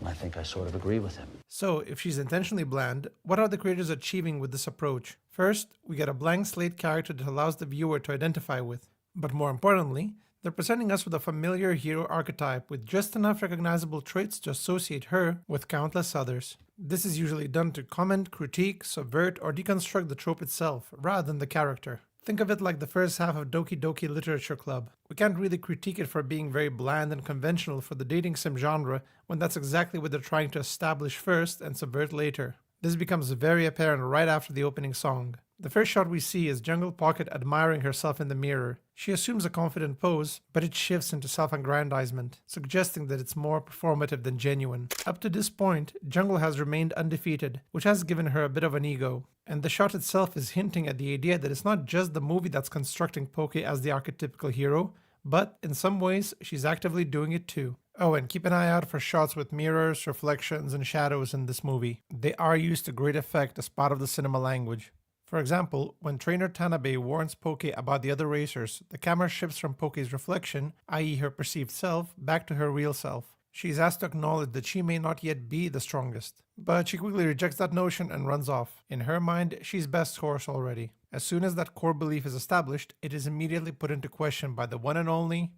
And I think I sort of agree with him. So, if she's intentionally bland, what are the creators achieving with this approach? First, we get a blank slate character that allows the viewer to identify with. But more importantly, they're presenting us with a familiar hero archetype with just enough recognizable traits to associate her with countless others. This is usually done to comment, critique, subvert, or deconstruct the trope itself, rather than the character. Think of it like the first half of Doki Doki Literature Club. We can't really critique it for being very bland and conventional for the dating sim genre, when that's exactly what they're trying to establish first and subvert later. This becomes very apparent right after the opening song. The first shot we see is Jungle Pocket admiring herself in the mirror. She assumes a confident pose, but it shifts into self-aggrandizement, suggesting that it's more performative than genuine. Up to this point, Jungle has remained undefeated, which has given her a bit of an ego. And the shot itself is hinting at the idea that it's not just the movie that's constructing Poke as the archetypical hero, but in some ways, she's actively doing it too. Oh, and keep an eye out for shots with mirrors, reflections, and shadows in this movie. They are used to great effect as part of the cinema language. For example, when trainer Tanabe warns Poke about the other racers, the camera shifts from Poke's reflection, i.e. her perceived self, back to her real self. She is asked to acknowledge that she may not yet be the strongest, but she quickly rejects that notion and runs off. In her mind, she's best horse already. As soon as that core belief is established, it is immediately put into question by the one and only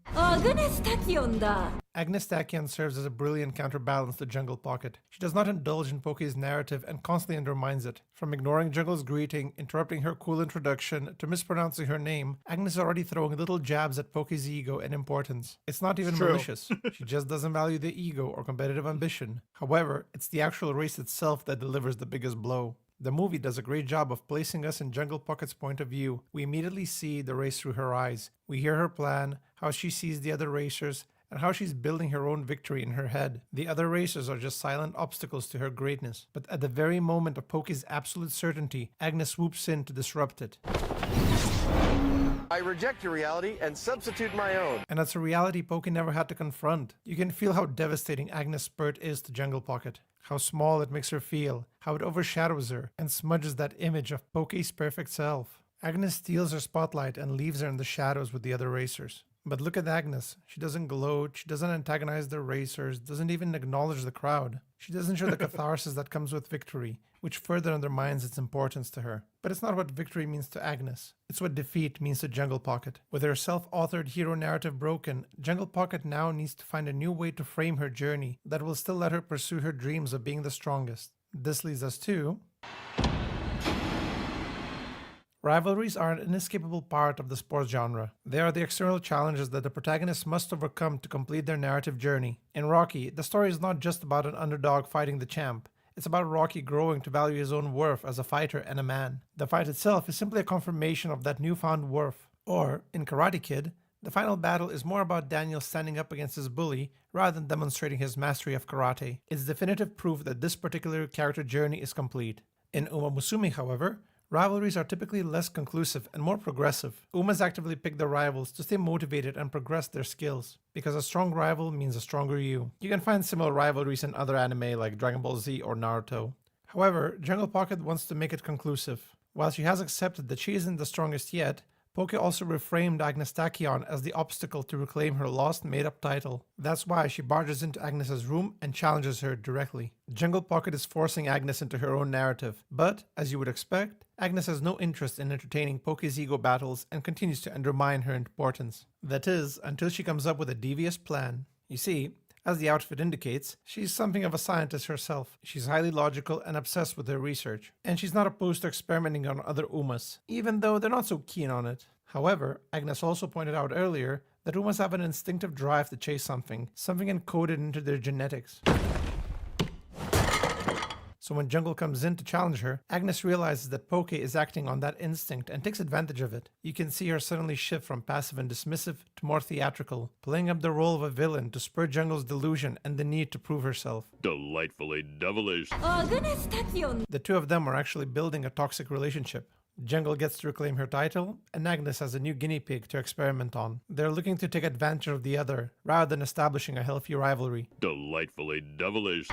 Agnes Tachyon serves as a brilliant counterbalance to Jungle Pocket. She does not indulge in Poke's narrative and constantly undermines it. From ignoring Jungle's greeting, interrupting her cool introduction, to mispronouncing her name, Agnes is already throwing little jabs at Poke's ego and importance. It's not even malicious. She just doesn't value the ego or competitive ambition. However, it's the actual race itself that delivers the biggest blow. The movie does a great job of placing us in Jungle Pocket's point of view. We immediately see the race through her eyes. We hear her plan, how she sees the other racers, and how she's building her own victory in her head. The other racers are just silent obstacles to her greatness. But at the very moment of Poke's absolute certainty, Agnes swoops in to disrupt it. I reject your reality and substitute my own. And that's a reality Poke never had to confront. You can feel how devastating Agnes' spurt is to Jungle Pocket. How small it makes her feel, how it overshadows her, and smudges that image of Poke's perfect self. Agnes steals her spotlight and leaves her in the shadows with the other racers. But look at Agnes. She doesn't gloat, she doesn't antagonize the racers, doesn't even acknowledge the crowd. She doesn't show the catharsis that comes with victory, which further undermines its importance to her. But it's not what victory means to Agnes. It's what defeat means to Jungle Pocket. With her self-authored hero narrative broken, Jungle Pocket now needs to find a new way to frame her journey that will still let her pursue her dreams of being the strongest. This leads us to... Rivalries are an inescapable part of the sports genre. They are the external challenges that the protagonists must overcome to complete their narrative journey. In Rocky, the story is not just about an underdog fighting the champ. It's about Rocky growing to value his own worth as a fighter and a man. The fight itself is simply a confirmation of that newfound worth. Or, in Karate Kid, the final battle is more about Daniel standing up against his bully rather than demonstrating his mastery of karate. It's definitive proof that this particular character journey is complete. In Umamusume, however, rivalries are typically less conclusive and more progressive. Umas actively pick their rivals to stay motivated and progress their skills, because a strong rival means a stronger you. You can find similar rivalries in other anime like Dragon Ball Z or Naruto. However, Jungle Pocket wants to make it conclusive. While she has accepted that she isn't the strongest yet, Poke also reframed Agnes Tachyon as the obstacle to reclaim her lost made-up title. That's why she barges into Agnes's room and challenges her directly. Jungle Pocket is forcing Agnes into her own narrative, but, as you would expect, Agnes has no interest in entertaining Poke's ego battles and continues to undermine her importance. That is, until she comes up with a devious plan. You see, as the outfit indicates, she's something of a scientist herself. She's highly logical and obsessed with her research, and she's not opposed to experimenting on other Umas, even though they're not so keen on it. However, Agnes also pointed out earlier that Umas have an instinctive drive to chase something encoded into their genetics. So when Jungle comes in to challenge her, Agnes realizes that Poke is acting on that instinct and takes advantage of it. You can see her suddenly shift from passive and dismissive to more theatrical, playing up the role of a villain to spur Jungle's delusion and the need to prove herself. Delightfully devilish. The two of them are actually building a toxic relationship. Jungle gets to reclaim her title, and Agnes has a new guinea pig to experiment on. They're looking to take advantage of the other, rather than establishing a healthy rivalry. Delightfully devilish.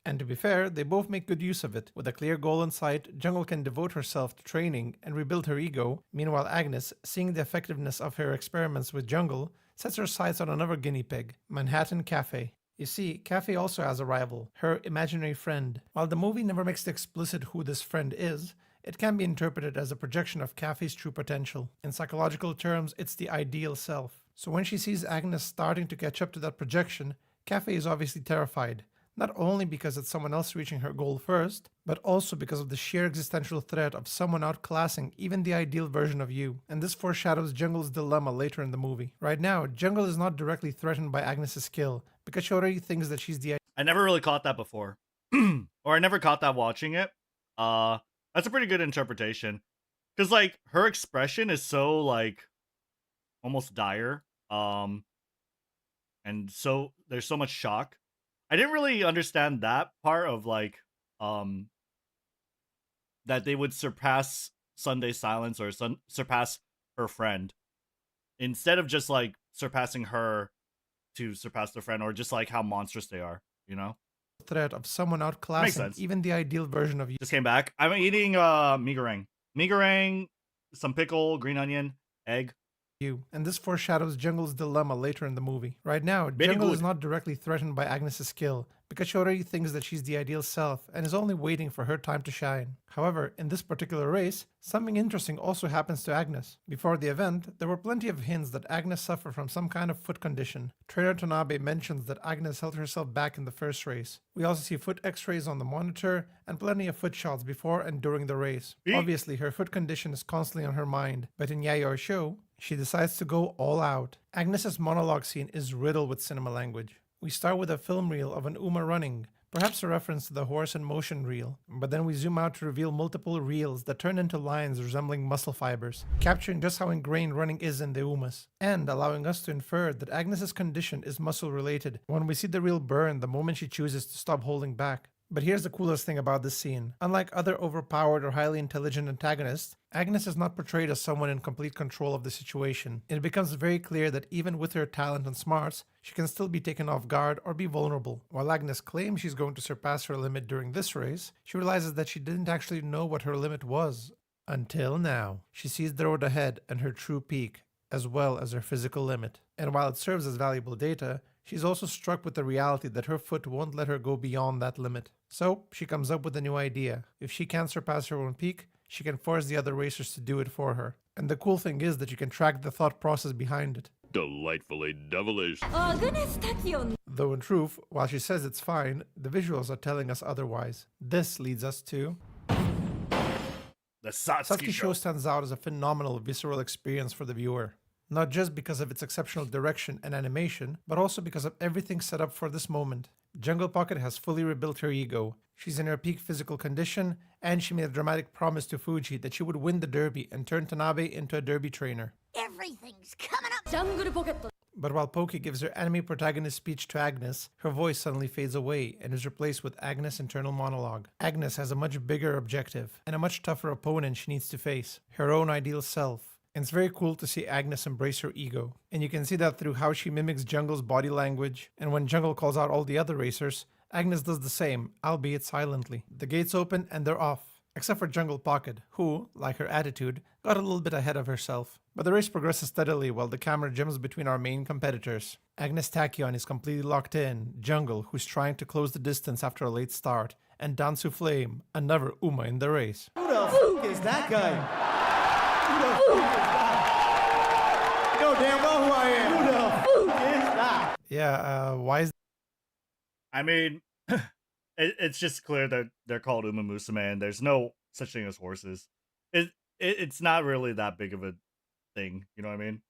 And to be fair, they both make good use of it. With a clear goal in sight, Jungle can devote herself to training and rebuild her ego. Meanwhile, Agnes, seeing the effectiveness of her experiments with Jungle, sets her sights on another guinea pig, Manhattan Cafe. You see, Cafe also has a rival, her imaginary friend. While the movie never makes it explicit who this friend is, it can be interpreted as a projection of Cafe's true potential. In psychological terms, it's the ideal self. So when she sees Agnes starting to catch up to that projection, Cafe is obviously terrified. Not only because it's someone else reaching her goal first, but also because of the sheer existential threat of someone outclassing even the ideal version of you. And this foreshadows Jungle's dilemma later in the movie. Right now, Jungle is not directly threatened by Agnes' skill, because she already thinks that she's the... I never really caught that before. Or I never caught that watching it. That's a pretty good interpretation. Because, like, her expression is so, like, almost dire. And so there's so much shock. I didn't really understand that part of, like, that they would surpass Sunday Silence or surpass her friend. Instead of just, like, surpassing her to surpass their friend, or just, like, how monstrous they are, you know? Threat of someone outclassing even the ideal version of you. Just came back. I'm eating mee goreng. Mee goreng, some pickle, green onion, egg. you. And this foreshadows Jungle's dilemma later in the movie. Right now, Very Jungle good. is not directly threatened by Agnes' skill, because she already thinks that she's the ideal self and is only waiting for her time to shine. However, in this particular race, something interesting also happens to Agnes. Before the event, there were plenty of hints that Agnes suffered from some kind of foot condition. Trainer Tanabe mentions that Agnes held herself back in the first race. We also see foot x-rays on the monitor and plenty of foot shots before and during the race. Obviously, her foot condition is constantly on her mind, but in Yayo's show, she decides to go all out. Agnes's monologue scene is riddled with cinema language. We start with a film reel of an Uma running, perhaps a reference to the horse in motion reel, but then we zoom out to reveal multiple reels that turn into lines resembling muscle fibers, capturing just how ingrained running is in the Umas, and allowing us to infer that Agnes's condition is muscle related when we see the reel burn the moment she chooses to stop holding back. But here's the coolest thing about this scene. Unlike other overpowered or highly intelligent antagonists, Agnes is not portrayed as someone in complete control of the situation. It becomes very clear that even with her talent and smarts, she can still be taken off guard or be vulnerable. While Agnes claims she's going to surpass her limit during this race, she realizes that she didn't actually know what her limit was. Until now. She sees the road ahead and her true peak, as well as her physical limit. And while it serves as valuable data, she's also struck with the reality that her foot won't let her go beyond that limit. So, she comes up with a new idea. If she can't surpass her own peak, she can force the other racers to do it for her. And the cool thing is that you can track the thought process behind it. Delightfully devilish. Though in truth, while she says it's fine, the visuals are telling us otherwise. This leads us to... The Satsuki Show stands out as a phenomenal visceral experience for the viewer. Not just because of its exceptional direction and animation, but also because of everything set up for this moment. Jungle Pocket has fully rebuilt her ego. She's in her peak physical condition, and she made a dramatic promise to Fuji that she would win the derby and turn Tanabe into a derby trainer. Everything's coming up. But while Poki gives her anime protagonist speech to Agnes, her voice suddenly fades away and is replaced with Agnes' internal monologue. Agnes has a much bigger objective and a much tougher opponent she needs to face, her own ideal self. And it's very cool to see Agnes embrace her ego. And you can see that through how she mimics Jungle's body language. And when Jungle calls out all the other racers, Agnes does the same, albeit silently. The gates open and they're off. Except for Jungle Pocket, who, like her attitude, got a little bit ahead of herself. But the race progresses steadily while the camera jumps between our main competitors. Agnes Tachyon is completely locked in, Jungle, who's trying to close the distance after a late start, and Dansu Flame, another Uma in the race. Who the f is that guy? Who the f is that? You know damn well who I am. Who the f is that? Yeah, why is... I mean, it's just clear that they're called umamusume, and there's no such thing as horses. It's not really that big of a thing, you know what I mean?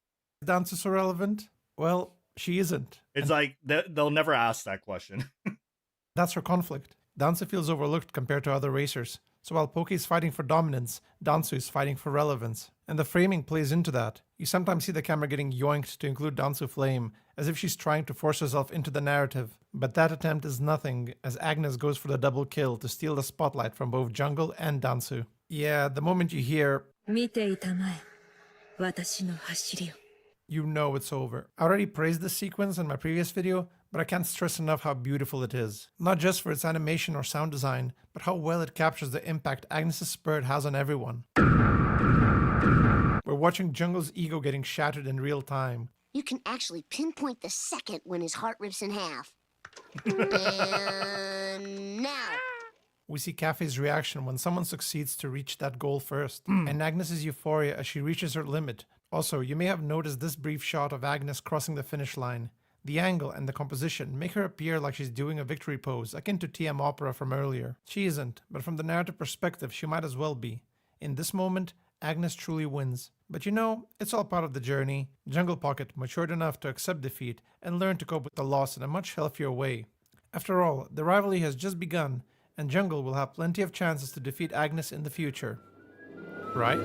Dansu so relevant? Well, she isn't. It's like they'll never ask that question. That's her conflict. Dansu feels overlooked compared to other racers. So while Poki is fighting for dominance, Dansu is fighting for relevance. And the framing plays into that. You sometimes see the camera getting yoinked to include Dansu Flame, as if she's trying to force herself into the narrative. But that attempt is nothing, as Agnes goes for the double kill to steal the spotlight from both Jungle and Dansu. Yeah, the moment you hear, you know it's over. I already praised this sequence in my previous video, but I can't stress enough how beautiful it is. Not just for its animation or sound design, but how well it captures the impact Agnes' spirit has on everyone. We're watching Jungle's ego getting shattered in real time. You can actually pinpoint the second when his heart rips in half. And now. We see Cafe's reaction when someone succeeds to reach that goal first, and Agnes' euphoria as she reaches her limit. Also, you may have noticed this brief shot of Agnes crossing the finish line. The angle and the composition make her appear like she's doing a victory pose, akin to TM Opera from earlier. She isn't, but from the narrative perspective, she might as well be. In this moment, Agnes truly wins. But you know, it's all part of the journey. Jungle Pocket matured enough to accept defeat and learn to cope with the loss in a much healthier way. After all, the rivalry has just begun, and Jungle will have plenty of chances to defeat Agnes in the future. Right?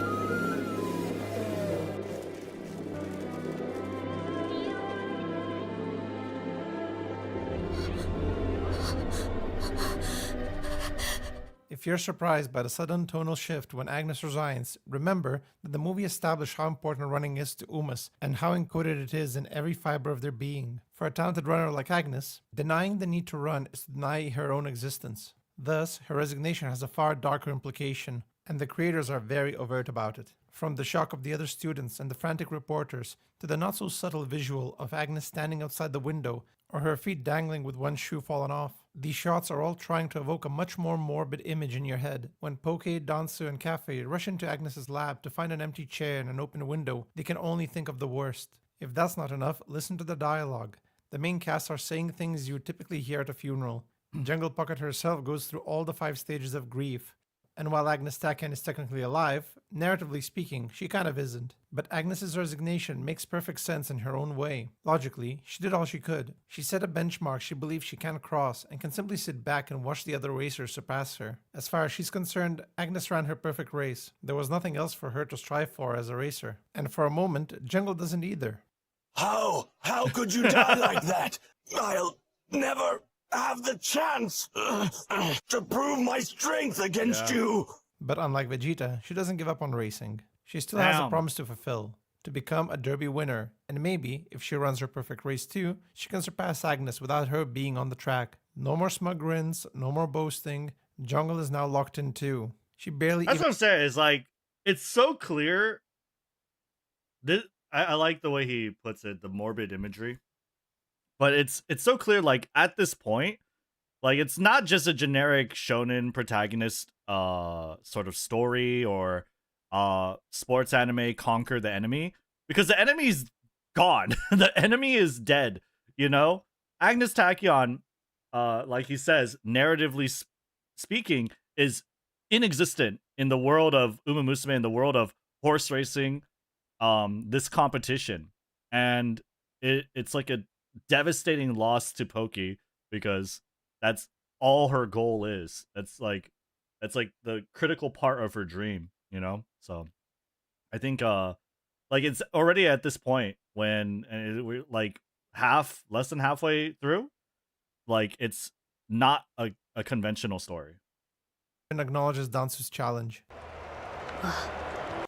If you're surprised by the sudden tonal shift when Agnes resigns, remember that the movie established how important running is to Umas and how encoded it is in every fiber of their being. For a talented runner like Agnes, denying the need to run is to deny her own existence. Thus, her resignation has a far darker implication. and the creators are very overt about it. From the shock of the other students and the frantic reporters, to the not so subtle visual of Agnes standing outside the window or her feet dangling with one shoe fallen off. These shots are all trying to evoke a much more morbid image in your head. When Poke, Dansu, and Cafe rush into Agnes's lab to find an empty chair and an open window, they can only think of the worst. If that's not enough, listen to the dialogue. The main cast are saying things you would typically hear at a funeral. Jungle Pocket herself goes through all the 5 stages of grief. And while Agnes Tachyon is technically alive, narratively speaking, she kind of isn't. But Agnes's resignation makes perfect sense in her own way. Logically, she did all she could. She set a benchmark she believes she can't cross and can simply sit back and watch the other racers surpass her. As far as she's concerned, Agnes ran her perfect race. There was nothing else for her to strive for as a racer. And for a moment, Jungle doesn't either. How? How could you die like that? I'll never have the chance to prove my strength against you. But unlike Vegeta, she doesn't give up on racing. She still has a promise to fulfill, to become a derby winner, and maybe, if she runs her perfect race too, she can surpass Agnes without her being on the track. No more smug grins, no more boasting. Jungle is now locked in too. She barely That's what I'm saying, is like, it's so clear. I like the way he puts it, the morbid imagery. But it's so clear, like, at this point, like, it's not just a generic shonen protagonist sort of story or sports anime conquer the enemy, because the enemy's gone. The enemy is dead, you know? Agnes Tachyon, like he says, narratively speaking, is inexistent in the world of umamusume, in the world of horse racing, this competition. And it's like a devastating loss to Poki, because that's all her goal is. That's like the critical part of her dream, you know? So I think like it's already at this point when we're like less than halfway through, like it's not a conventional story. And acknowledges Dansu's challenge.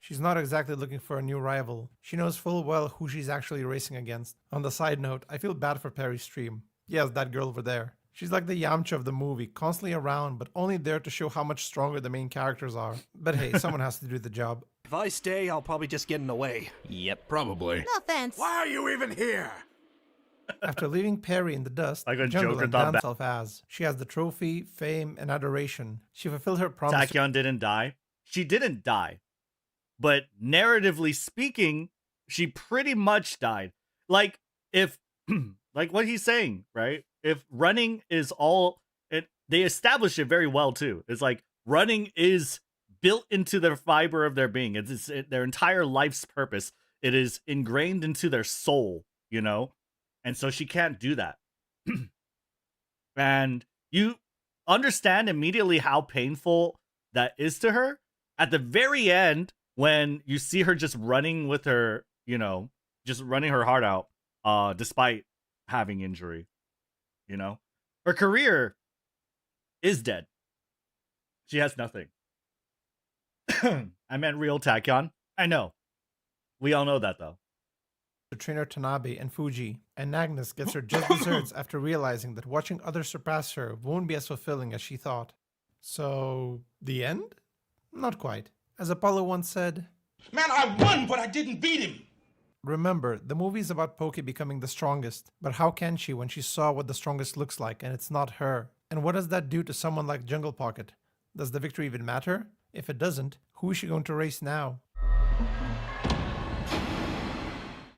She's not exactly looking for a new rival. She knows full well who she's actually racing against. On the side note, I feel bad for Perry's stream. Yes, that girl over there. She's like the Yamcha of the movie, constantly around, but only there to show how much stronger the main characters are. But hey, someone has to do the job. If I stay, I'll probably just get in the way. Yep, probably. No offense. Why are you even here? After leaving Perry in the dust, Like when Jungle Joker and thought herself as. She has the trophy, fame, and adoration. She fulfilled her promise. Tachyon didn't die. She didn't die. But narratively speaking, she pretty much died. Like, if, like what he's saying, right? If running is all, they establish it very well too. It's like running is built into their fiber of their being. It's their entire life's purpose. It is ingrained into their soul, you know? And so she can't do that. And you understand immediately how painful that is to her. At the very end, when you see her just running with her, you know, just running her heart out, despite having injury, you know, her career is dead. She has nothing. I meant real Tachyon. I know. We all know that, though. To trainer Tanabe and Fuji, and Agnes gets her just desserts after realizing that watching others surpass her won't be as fulfilling as she thought. So, the end? Not quite. As Apollo once said, Man, I won, but I didn't beat him. Remember, the movie is about Poki becoming the strongest, but how can she when she saw what the strongest looks like and it's not her? And what does that do to someone like Jungle Pocket? Does the victory even matter? If it doesn't, who is she going to race now?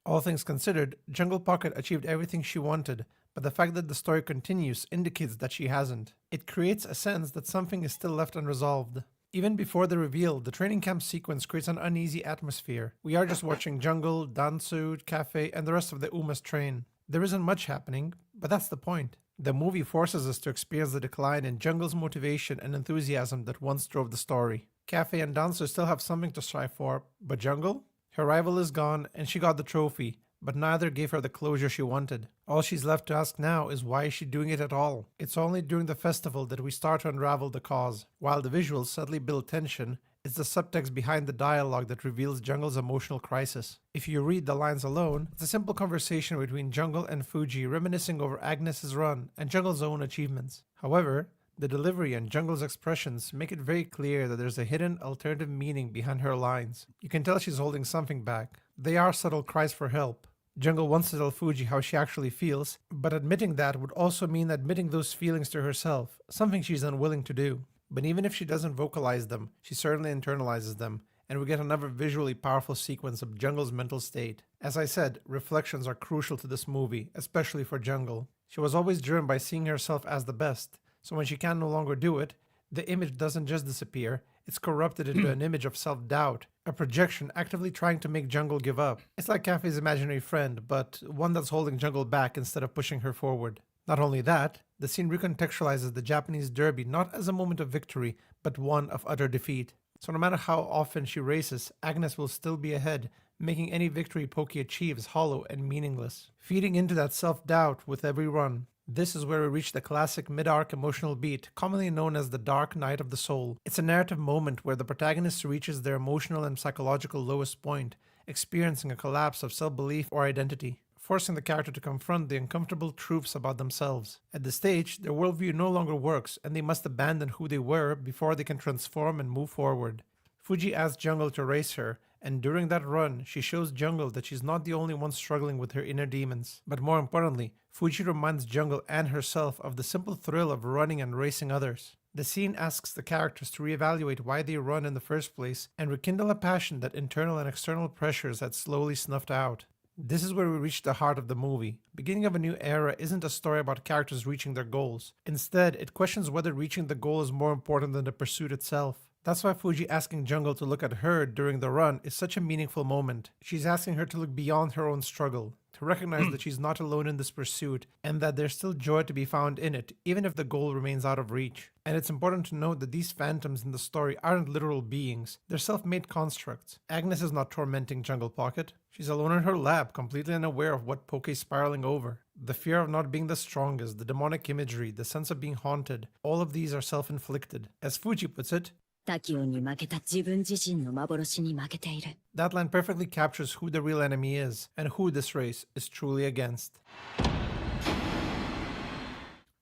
All things considered, Jungle Pocket achieved everything she wanted, but the fact that the story continues indicates that she hasn't. It creates a sense that something is still left unresolved. Even before the reveal, the training camp sequence creates an uneasy atmosphere. We are just watching Jungle, Dansu, Cafe, and the rest of the Umas train. There isn't much happening, but that's the point. The movie forces us to experience the decline in Jungle's motivation and enthusiasm that once drove the story. Cafe and Dansu still have something to strive for, but Jungle? Her rival is gone and she got the trophy, but neither gave her the closure she wanted. All she's left to ask now is why is she doing it at all? It's only during the festival that we start to unravel the cause. While the visuals subtly build tension, it's the subtext behind the dialogue that reveals Jungle's emotional crisis. If you read the lines alone, it's a simple conversation between Jungle and Fuji reminiscing over Agnes's run and Jungle's own achievements. However, The delivery and Jungle's expressions make it very clear that there's a hidden alternative meaning behind her lines. You can tell she's holding something back. They are subtle cries for help. Jungle wants to tell Fuji how she actually feels, but admitting that would also mean admitting those feelings to herself, something she's unwilling to do. But even if she doesn't vocalize them, she certainly internalizes them, and we get another visually powerful sequence of Jungle's mental state. As I said, reflections are crucial to this movie, especially for Jungle. She was always driven by seeing herself as the best, so when she can no longer do it, the image doesn't just disappear, it's corrupted into an image of self-doubt, a projection actively trying to make Jungle give up. It's like Cafe's imaginary friend, but one that's holding Jungle back instead of pushing her forward. Not only that, the scene recontextualizes the Japanese derby not as a moment of victory, but one of utter defeat. So no matter how often she races, Agnes will still be ahead, making any victory Poki achieves hollow and meaningless, feeding into that self-doubt with every run. This is where we reach the classic mid-arc emotional beat, commonly known as the Dark Night of the Soul. It's a narrative moment where the protagonist reaches their emotional and psychological lowest point, experiencing a collapse of self-belief or identity, forcing the character to confront the uncomfortable truths about themselves. At this stage, their worldview no longer works, and they must abandon who they were before they can transform and move forward. Fuji asks Jungle to race her, and during that run, she shows Jungle that she's not the only one struggling with her inner demons. But more importantly, Fuji reminds Jungle and herself of the simple thrill of running and racing others. The scene asks the characters to reevaluate why they run in the first place and rekindle a passion that internal and external pressures had slowly snuffed out. This is where we reach the heart of the movie. Beginning of a New Era isn't a story about characters reaching their goals. Instead, it questions whether reaching the goal is more important than the pursuit itself. That's why Fuji asking Jungle to look at her during the run is such a meaningful moment. She's asking her to look beyond her own struggle, to recognize that she's not alone in this pursuit, and that there's still joy to be found in it, even if the goal remains out of reach. And it's important to note that these phantoms in the story aren't literal beings, they're self-made constructs. Agnes is not tormenting Jungle Pocket. She's alone in her lab, completely unaware of what Poke's spiraling over. The fear of not being the strongest, the demonic imagery, the sense of being haunted, all of these are self-inflicted. As Fuji puts it, that line perfectly captures who the real enemy is, and who this race is truly against.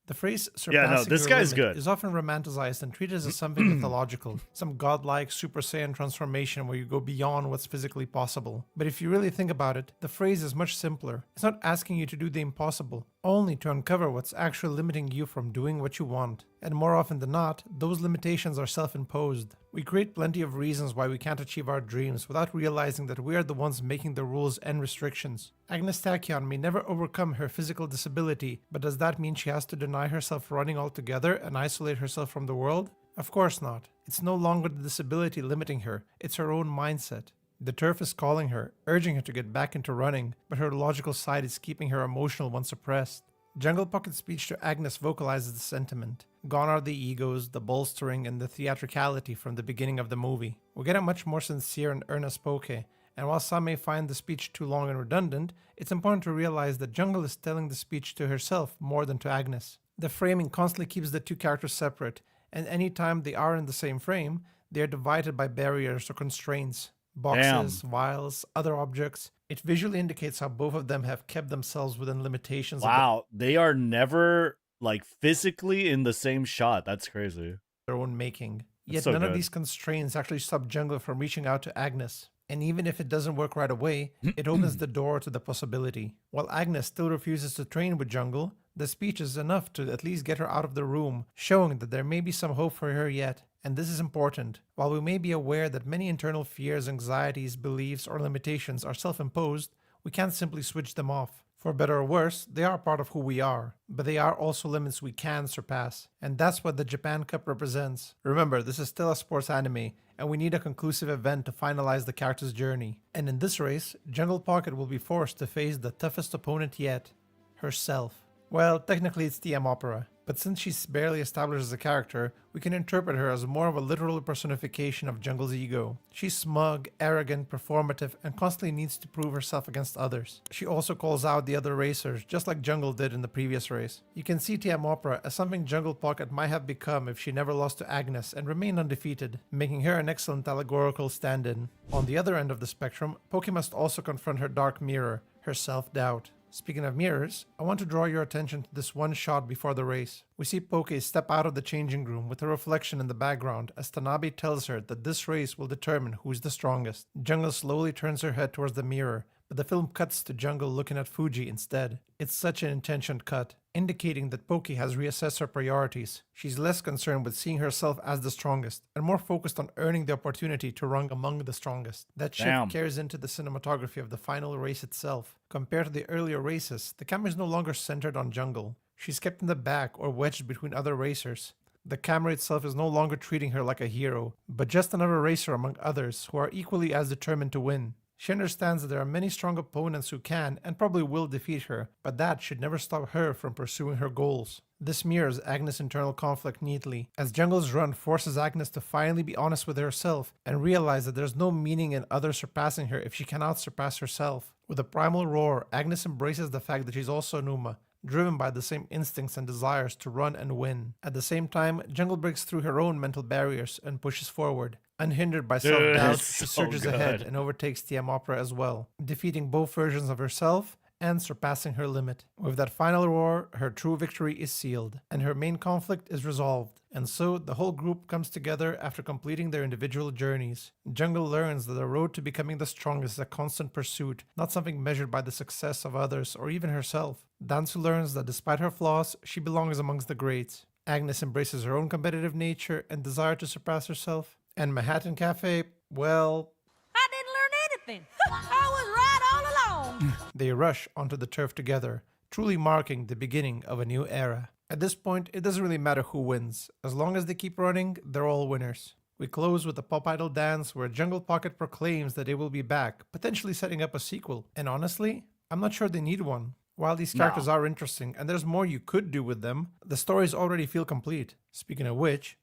The phrase "surpassing this your guy's limit" good. is often romanticized and treated as something mythological, some godlike Super Saiyan transformation where you go beyond what's physically possible. But if you really think about it, the phrase is much simpler. It's not asking you to do the impossible, only to uncover what's actually limiting you from doing what you want. And more often than not, those limitations are self-imposed. We create plenty of reasons why we can't achieve our dreams without realizing that we are the ones making the rules and restrictions. Agnes Tachyon may never overcome her physical disability, but does that mean she has to deny herself running altogether and isolate herself from the world? Of course not. It's no longer the disability limiting her, it's her own mindset. The turf is calling her, urging her to get back into running, but her logical side is keeping her emotional one suppressed. Jungle Pocket's speech to Agnes vocalizes the sentiment. Gone are the egos, the bolstering, and the theatricality from the beginning of the movie. We get a much more sincere and earnest Poke, and while some may find the speech too long and redundant, it's important to realize that Jungle is telling the speech to herself more than to Agnes. The framing constantly keeps the two characters separate, and anytime they are in the same frame, they are divided by barriers or constraints. Boxes, vials, other objects. It visually indicates how both of them have kept themselves within limitations. Wow, they are never like physically in the same shot. That's crazy. Their own making. Yet so none good. of these constraints actually stop Jungle from reaching out to Agnes. And even if it doesn't work right away, it opens the door to the possibility. While Agnes still refuses to train with Jungle, the speech is enough to at least get her out of the room, showing that there may be some hope for her yet. And this is important. While we may be aware that many internal fears, anxieties, beliefs, or limitations are self-imposed, we can't simply switch them off. For better or worse, they are part of who we are, but they are also limits we can surpass. And that's what the Japan Cup represents. Remember, this is still a sports anime, and we need a conclusive event to finalize the character's journey. And in this race, Jungle Pocket will be forced to face the toughest opponent yet, herself. Well, technically it's TM Opera, but since she's barely established as a character, we can interpret her as more of a literal personification of Jungle's ego. She's smug, arrogant, performative, and constantly needs to prove herself against others. She also calls out the other racers, just like Jungle did in the previous race. You can see TM Opera as something Jungle Pocket might have become if she never lost to Agnes and remained undefeated, making her an excellent allegorical stand-in. On the other end of the spectrum, Poke must also confront her dark mirror, her self-doubt. Speaking of mirrors, I want to draw your attention to this one shot before the race. We see Poke step out of the changing room with her reflection in the background as Tanabe tells her that this race will determine who's the strongest. Jungle slowly turns her head towards the mirror, but the film cuts to Jungle looking at Fuji instead. It's such an intentioned cut, indicating that Poki has reassessed her priorities. She's less concerned with seeing herself as the strongest, and more focused on earning the opportunity to rank among the strongest. That shift carries into the cinematography of the final race itself. Compared to the earlier races, the camera is no longer centered on Jungle. She's kept in the back or wedged between other racers. The camera itself is no longer treating her like a hero, but just another racer among others who are equally as determined to win. She understands that there are many strong opponents who can and probably will defeat her, but that should never stop her from pursuing her goals. This mirrors Agnes' internal conflict neatly, as Jungle's run forces Agnes to finally be honest with herself and realize that there's no meaning in others surpassing her if she cannot surpass herself. With a primal roar, Agnes embraces the fact that she's also an Uma, driven by the same instincts and desires to run and win. At the same time, Jungle breaks through her own mental barriers and pushes forward. Unhindered by self-doubt, she surges ahead and overtakes TM Opera as well, defeating both versions of herself and surpassing her limit. With that final roar, her true victory is sealed, and her main conflict is resolved. And so, the whole group comes together after completing their individual journeys. Jungle learns that the road to becoming the strongest is a constant pursuit, not something measured by the success of others or even herself. Dansu learns that despite her flaws, she belongs amongst the greats. Agnes embraces her own competitive nature and desire to surpass herself. And Manhattan Cafe, well, I didn't learn anything. I was right all along. They rush onto the turf together, truly marking the beginning of a new era. At this point, it doesn't really matter who wins. As long as they keep running, they're all winners. We close with a pop idol dance where Jungle Pocket proclaims that they will be back, potentially setting up a sequel. And honestly, I'm not sure they need one. While these characters are interesting and there's more you could do with them, the stories already feel complete. Speaking of which,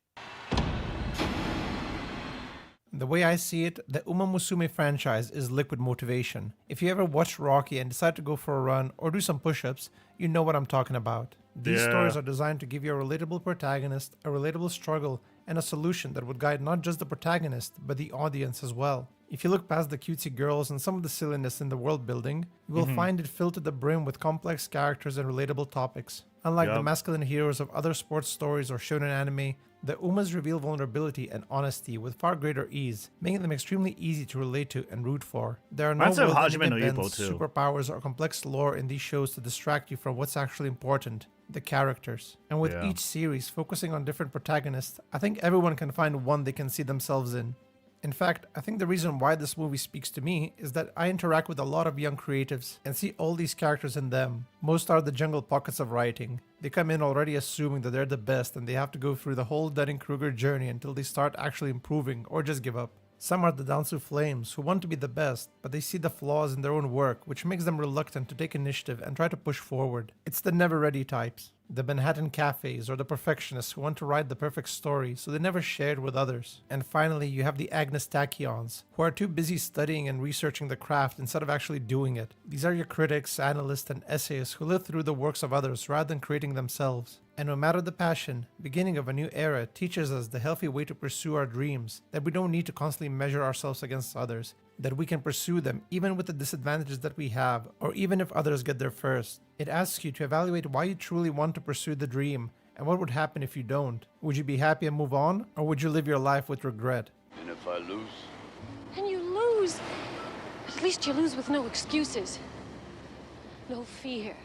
the way I see it, the Umamusume franchise is liquid motivation. If you ever watched Rocky and decide to go for a run or do some push-ups, you know what I'm talking about. These stories are designed to give you a relatable protagonist, a relatable struggle, and a solution that would guide not just the protagonist, but the audience as well. If you look past the cutesy girls and some of the silliness in the world building, you will find it filled to the brim with complex characters and relatable topics. Unlike the masculine heroes of other sports stories or shonen anime, the Umas reveal vulnerability and honesty with far greater ease, making them extremely easy to relate to and root for. There are no superpowers or complex lore in these shows to distract you from what's actually important, the characters. And with each series focusing on different protagonists, I think everyone can find one they can see themselves in. In fact, I think the reason why this movie speaks to me is that I interact with a lot of young creatives and see all these characters in them. Most are the Jungle Pockets of writing. They come in already assuming that they're the best and they have to go through the whole Dunning-Kruger journey until they start actually improving or just give up. Some are the Dansu Flames who want to be the best, but they see the flaws in their own work, which makes them reluctant to take initiative and try to push forward. It's the never-ready types. The Manhattan Cafes or the perfectionists who want to write the perfect story, so they never share it with others. And finally, you have the Agnes Tachyons, who are too busy studying and researching the craft instead of actually doing it. These are your critics, analysts, and essayists who live through the works of others rather than creating themselves. And no matter the passion, beginning of a new era teaches us the healthy way to pursue our dreams, that we don't need to constantly measure ourselves against others, that we can pursue them even with the disadvantages that we have, or even if others get there first. It asks you to evaluate why you truly want to pursue the dream, and what would happen if you don't. Would you be happy and move on, or would you live your life with regret? And if I lose? And you lose. At least you lose with no excuses. No fear.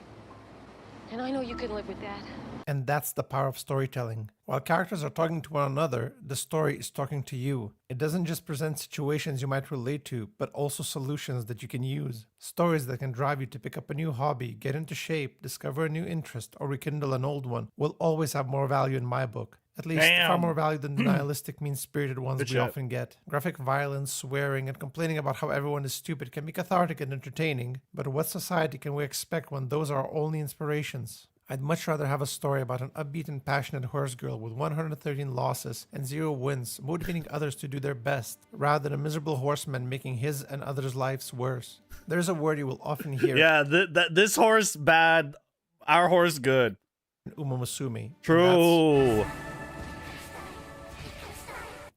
And I know you can live with that. And that's the power of storytelling. While characters are talking to one another, the story is talking to you. It doesn't just present situations you might relate to, but also solutions that you can use. Stories that can drive you to pick up a new hobby, get into shape, discover a new interest, or rekindle an old one will always have more value in my book. At least far more value than the nihilistic, mean-spirited ones we often get. Graphic violence, swearing, and complaining about how everyone is stupid can be cathartic and entertaining, but what society can we expect when those are our only inspirations? I'd much rather have a story about an upbeat and passionate horse girl with 113 losses and 0 wins, motivating others to do their best, rather than a miserable horseman making his and others' lives worse. There's a word you will often hear. Yeah, this horse bad, our horse good. Umamusume. True.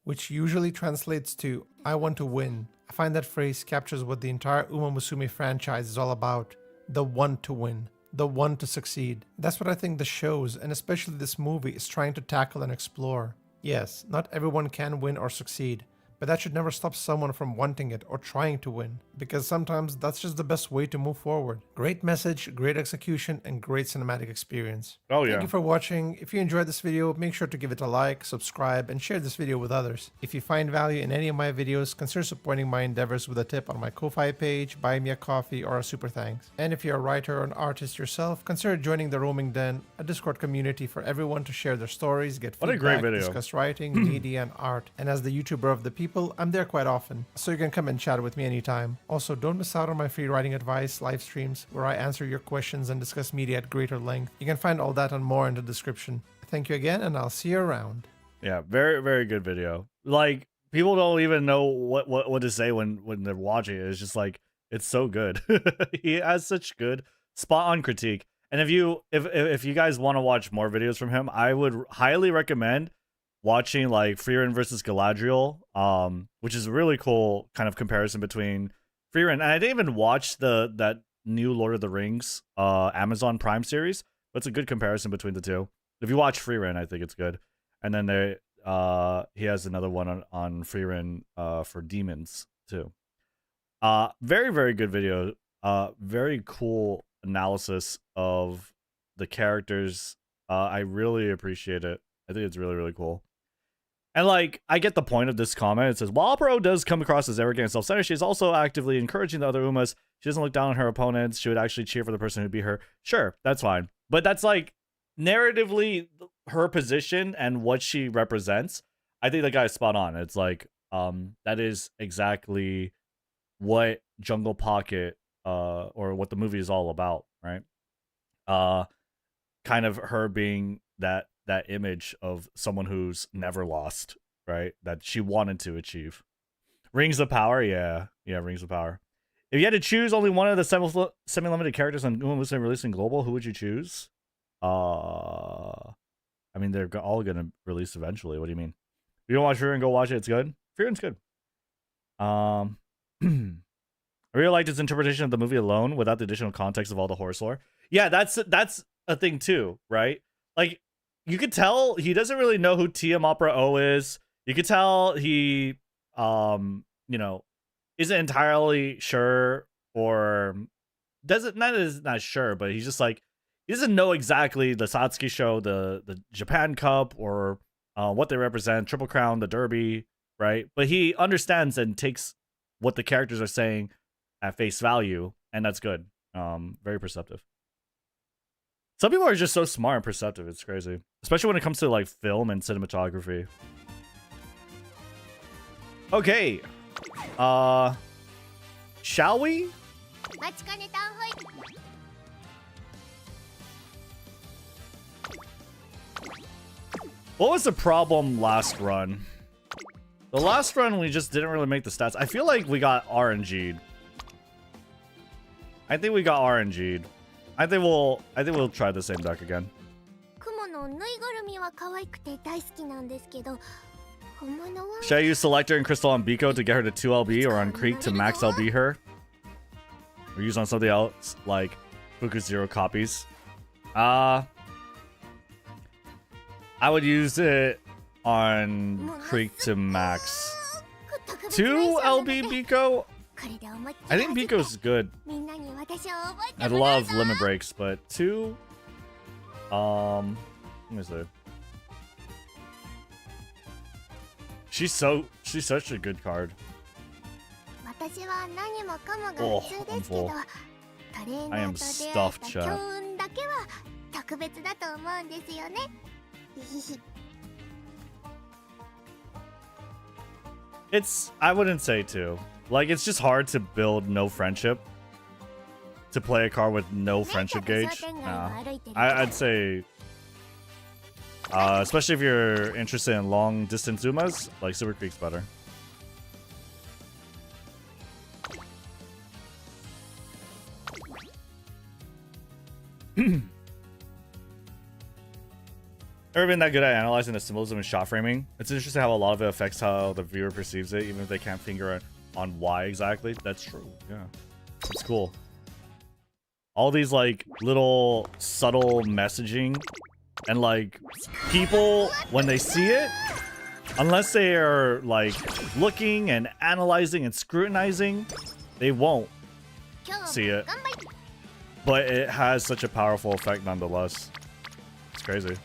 Which usually translates to, I want to win. I find that phrase captures what the entire Umamusume franchise is all about. the one to win, the one to succeed. That's what I think the shows, and especially this movie, is trying to tackle and explore. Yes, not everyone can win or succeed, but that should never stop someone from wanting it or trying to win, because sometimes that's just the best way to move forward. Great message, great execution, and great cinematic experience. Oh yeah. Thank you for watching. If you enjoyed this video, make sure to give it a like, subscribe, and share this video with others. If you find value in any of my videos, consider supporting my endeavors with a tip on my Ko-Fi page, buy me a coffee, or a super thanks. And if you're a writer or an artist yourself, consider joining the Roaming Den, a Discord community for everyone to share their stories, get feedback, what a great video. discuss writing, media, and art. And as the YouTuber of the people, I'm there quite often, so you can come and chat with me anytime. Also, don't miss out on my free writing advice live streams, where I answer your questions and discuss media at greater length. You can find all that and more in the description. Thank you again, and I'll see you around. Yeah, very, very good video. Like, people don't even know what to say when they're watching it. It's just like, it's so good. He has such good spot on critique. And if you guys want to watch more videos from him, I would highly recommend watching like Frieren versus Galadriel, which is a really cool kind of comparison between Frieren, and I didn't even watch that new Lord of the Rings Amazon Prime series, but it's a good comparison between the two. If you watch Frieren, I think it's good. And then he has another one on Frieren for demons too. Very, very good video. Very cool analysis of the characters. I really appreciate it. I think it's really, really cool. And, like, I get the point of this comment. It says, while Pro does come across as arrogant and self-centered, she's also actively encouraging the other Umas. She doesn't look down on her opponents. She would actually cheer for the person who beat her. Sure, that's fine. But that's, like, narratively, her position and what she represents, I think the guy's spot on. It's like, that is exactly what Jungle Pocket, or what the movie is all about, right? Kind of her being that image of someone who's never lost, right? That she wanted to achieve. Rings of Power, yeah, Rings of Power. If you had to choose only one of the semi-limited characters on umamusume releasing global, who would you choose? I mean, they're all gonna release eventually. What do you mean? If you don't watch Frieren, go watch it. It's good. Frieren's good. I really liked his interpretation of the movie alone, without the additional context of all the horror lore. Yeah, that's a thing too, right? Like, you could tell he doesn't really know who T.M. Opera O is. You could tell he, you know, isn't entirely sure, or not sure, but he's just like, he doesn't know exactly the Satsuki show, the Japan Cup, or what they represent, Triple Crown, the Derby, right? But he understands and takes what the characters are saying at face value, and that's good. Very perceptive. Some people are just so smart and perceptive. It's crazy. Especially when it comes to, like, film and cinematography. Okay. Shall we? What was the problem last run? The last run, we just didn't really make the stats. I feel like we got RNG'd. I think we got RNG'd. I think we'll try the same deck again. Should I use Selector and Crystal on Biko to get her to 2 LB, or on Creek to max LB her? Or use on something else like Fuku 0 copies? I would use it on Creek to max 2 LB Biko. I think Biko's good. I love limit breaks, but 2. Let me see. She's such a good card. Oh, I'm full. I am stuffed, chat. I wouldn't say 2. Like, it's just hard to build no friendship. To play a card with no friendship gauge. Nah. I'd say, especially if you're interested in long distance Zumas, like Super Creek's better. Ever been that good at analyzing the symbolism and shot framing? It's interesting how a lot of it affects how the viewer perceives it, even if they can't figure out on why exactly. That's true. Yeah, it's cool. all these like little subtle messaging, and like people when they see it, unless they are like looking and analyzing and scrutinizing, they won't see it. But it has such a powerful effect nonetheless. It's crazy.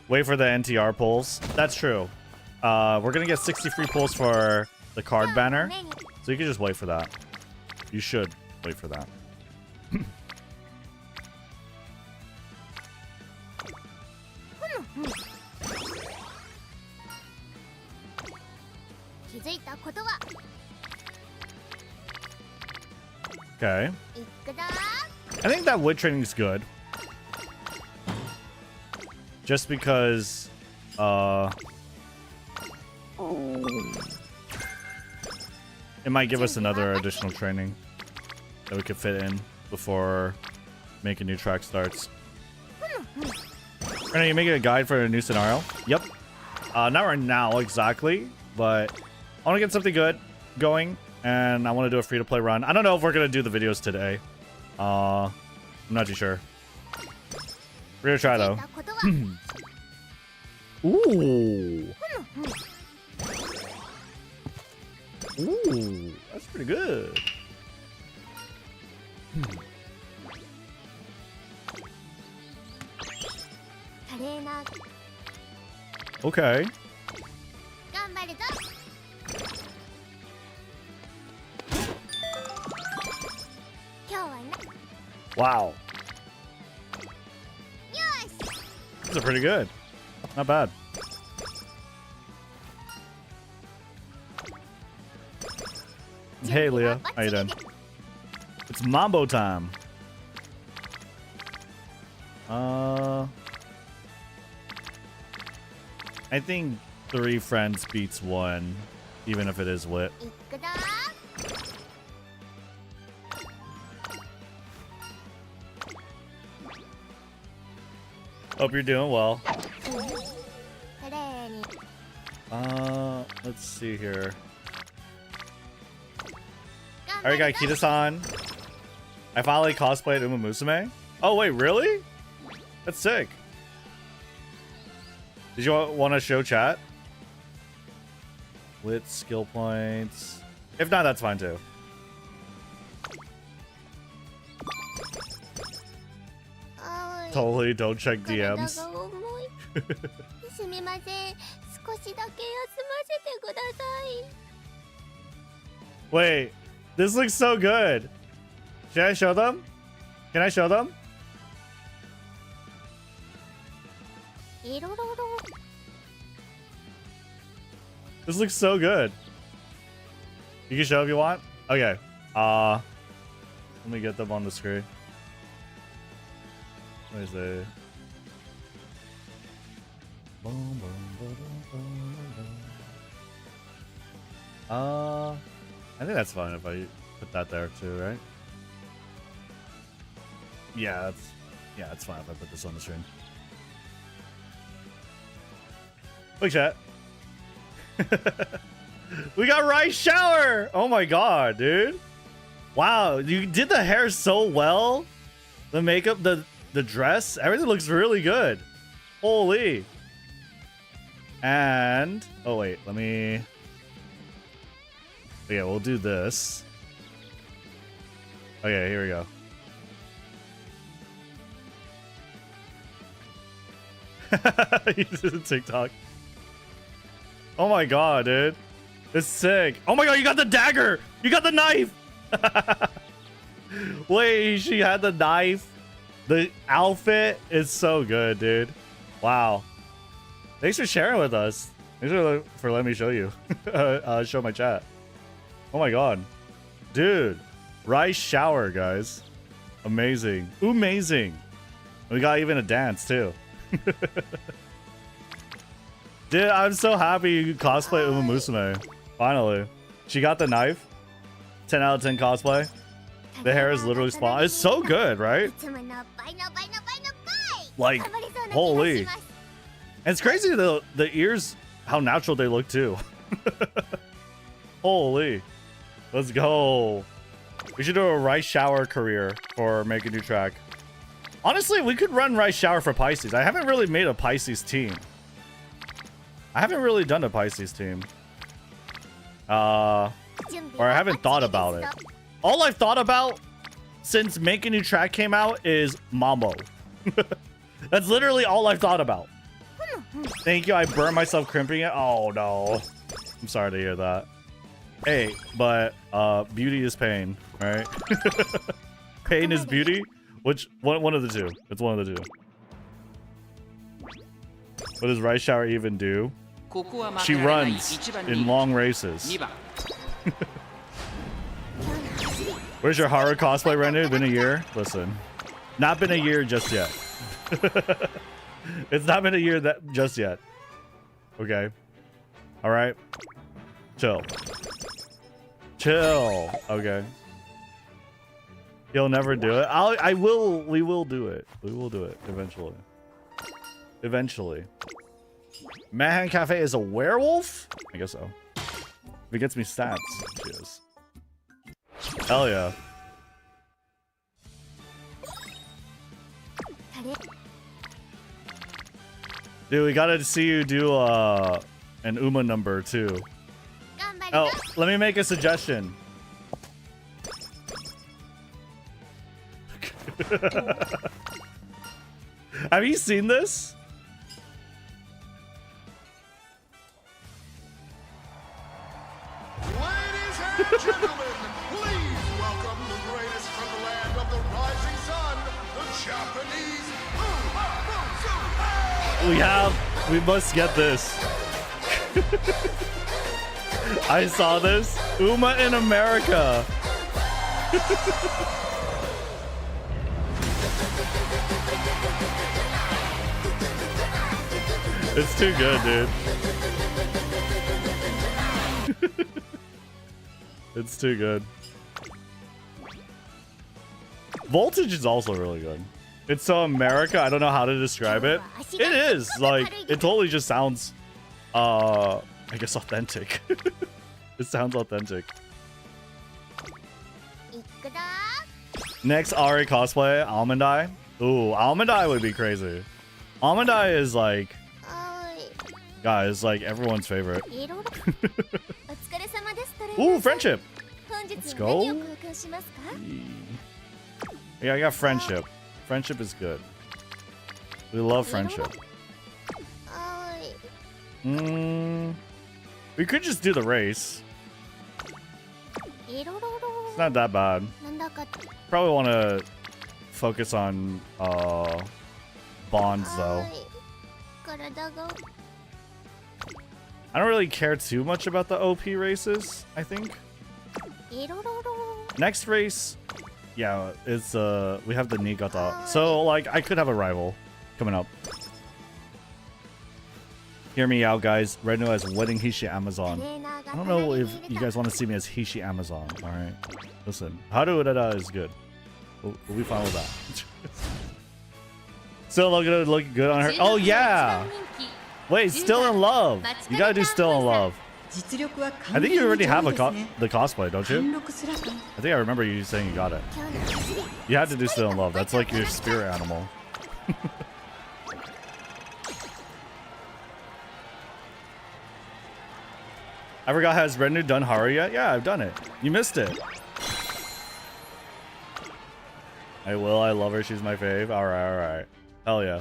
Wait for the NTR pulls. That's true. We're gonna get 60 free pulls for the card banner, so you can just wait for that. You should wait for that. Okay. I think that wood training is good. Just because, it might give us another additional training that we could fit in before making new track starts. Are you making a guide for a new scenario? Yep. Not right now exactly, but I want to get something good going, and I want to do a free-to-play run. I don't know if we're gonna do the videos today. I'm not too sure. We're gonna try though. Ooh. Ooh, that's pretty good. Okay. Wow. These are pretty good. Not bad. Hey, Leah. How you doing? It's Mambo time. I think 3 friends beats 1, even if it is lit. Hope you're doing well. Let's see here. Alright, got Kita-san. I finally cosplayed Umamusume. Oh, wait, really? That's sick. Did you want to show chat? With skill points. If not, that's fine too. Totally don't check DMs. Wait, this looks so good. Should I show them? Can I show them? This looks so good. You can show if you want. Okay. Let me get them on the screen. Where is they? I think that's fine if I put that there too, right? Yeah, it's fine if I put this on the screen. Look, chat. We got Rice Shower! Oh my god, dude. Wow, you did the hair so well. The makeup, the dress, everything looks really good. Holy. And, oh wait, let me... Yeah, we'll do this. Okay, here we go. You did a TikTok. Oh my god, dude. It's sick. Oh my god, you got the dagger! You got the knife! Wait, she had the knife. The outfit is so good, dude. Wow. Thanks for sharing with us. Thanks for letting me show you. Show my chat. Oh my god. Dude. Rice Shower, guys. Amazing. Amazing. We got even a dance, too. Dude, I'm so happy you cosplay Umamusume. Finally. She got the knife. 10 out of 10 cosplay. The hair is literally spot. It's so good, right? Like, holy. And it's crazy the ears, how natural they look too. Holy. Let's go. We should do a rice shower career for Make a New Track. Honestly, we could run rice shower for Pisces. I haven't really made a Pisces team. I haven't really done a Pisces team. Or I haven't thought about it. All I've thought about since Make a New Track came out is Mambo. That's literally all I've thought about. Thank you. I burned myself crimping it. Oh no. I'm sorry to hear that. Hey, but beauty is pain, right? Pain is beauty. Which one of the two? It's one of the two. What does Rice Shower even do? She runs in long races. Where's your horror cosplay, Rednu? Been a year? Listen, not been a year just yet. It's not been a year just yet. Okay. All right. Chill. Chill. Okay. He'll never do it. I will. We will do it. We will do it eventually. Eventually. Mahan Cafe is a werewolf? I guess so. If it gets me stats, she is. Hell yeah. Dude, we gotta see you do an Uma number too. Oh, let me make a suggestion. Have you seen this? Ladies and gentlemen, please welcome the greatest from the land of the rising sun, the Japanese umamusume. We must get this. I saw this. Uma in America. It's too good, dude. It's too good. Voltage is also really good. It's so America, I don't know how to describe it. It is, like, it totally just sounds, I guess authentic. It sounds authentic. Next Ari cosplay, Almond Eye. Ooh, Almond Eye would be crazy. Almond Eye is like, guys, like everyone's favorite. Ooh, friendship. Let's go. Yeah, I got friendship. Friendship is good. We love friendship. We could just do the race. It's not that bad. Probably want to focus on bonds though. I don't really care too much about the OP races, I think. Next race, yeah, it's we have the Niigata. So like I could have a rival coming up. Hear me out, guys. Rednu as wedding Hishi Amazon. I don't know if you guys want to see me as Hishi Amazon. All right, listen. Haru Urara is good. We'll be fine with that. Still looking good on her. Oh yeah. Wait, Still in Love. You gotta do Still in Love. I think you already have the cosplay, don't you? I think I remember you saying you got it. You have to do Still in Love. That's like your spirit animal. I forgot, has Rednu done Haru yet? Yeah, I've done it. You missed it. I will. I love her. She's my fave. Alright, alright. Hell yeah.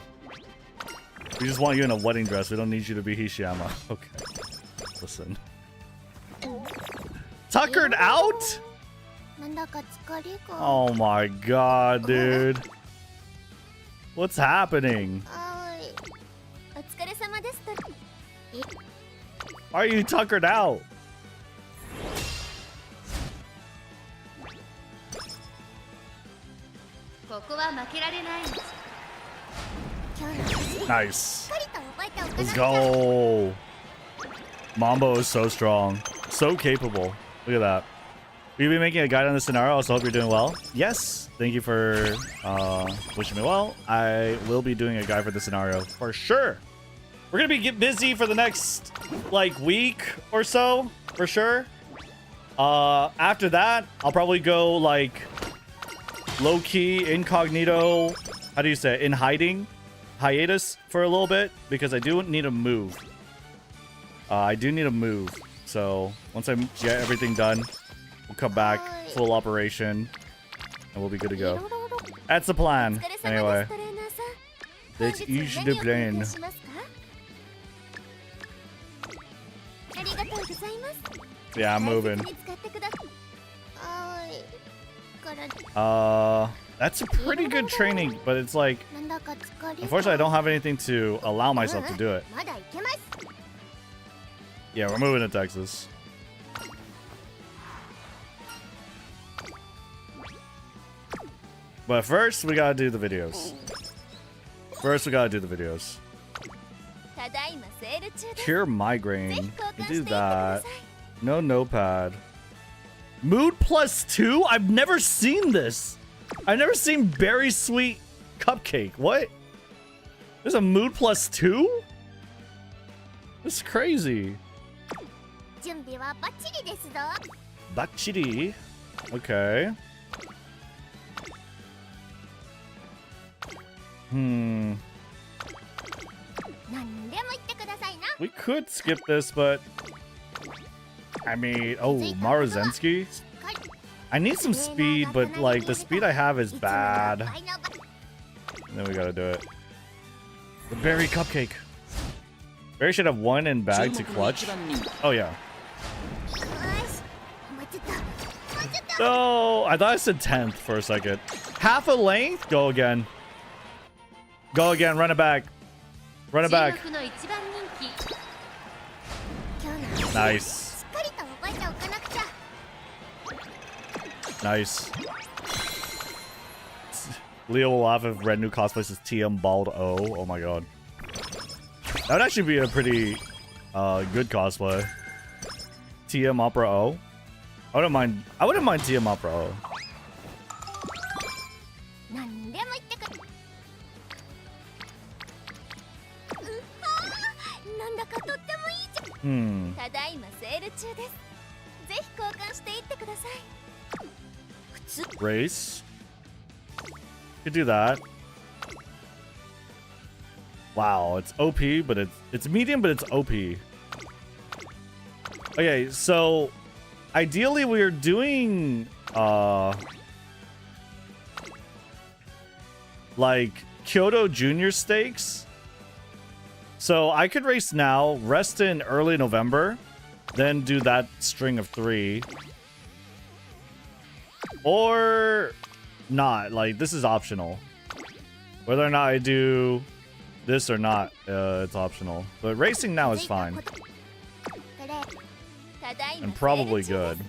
We just want you in a wedding dress. We don't need you to be Hishiyama. Okay. Listen. Tuckered out? Oh my god, dude. What's happening? Why are you tuckered out? Nice. Let's go. Mambo is so strong. So capable. Look at that. Will you be making a guide on this scenario? I also hope you're doing well. Yes. Thank you for wishing me well. I will be doing a guide for the scenario for sure. We're gonna be busy for the next like week or so, for sure. After that, I'll probably go like low-key, incognito, how do you say it? In hiding, hiatus for a little bit, because I do need to move. I do need to move. So once I get everything done, we'll come back, full operation, and we'll be good to go. That's the plan. Anyway, that is the plan. Yeah, I'm moving. That's a pretty good training, but it's like, unfortunately, I don't have anything to allow myself to do it. Yeah, we're moving to Texas. But first, we gotta do the videos. Cure migraine. We do that. No notepad. Mood +2? I've never seen this. I've never seen berry sweet cupcake. What? There's a mood +2? This is crazy. Bachiri. Okay. We could skip this, but I mean, oh, Maruzensky. I need some speed, but like the speed I have is bad. And then we gotta do it. The berry cupcake. Berry should have 1 in bag to clutch. Oh yeah. No, I thought I said 10th for a second. Half a length? Go again. Go again, run it back. Run it back. Nice. Nice. Leo will laugh if Rednu cosplays as TM Bald O. Oh my god. That would actually be a pretty good cosplay. TM Opera O. I wouldn't mind TM Opera O. Race. Could do that. Wow, it's OP, but it's medium, but it's OP. Okay, so ideally we're doing like Kyoto Junior Stakes. So I could race now, rest in early November, then do that string of 3. Or not. Like, this is optional. Whether or not I do this or not, it's optional. But racing now is fine. And probably good.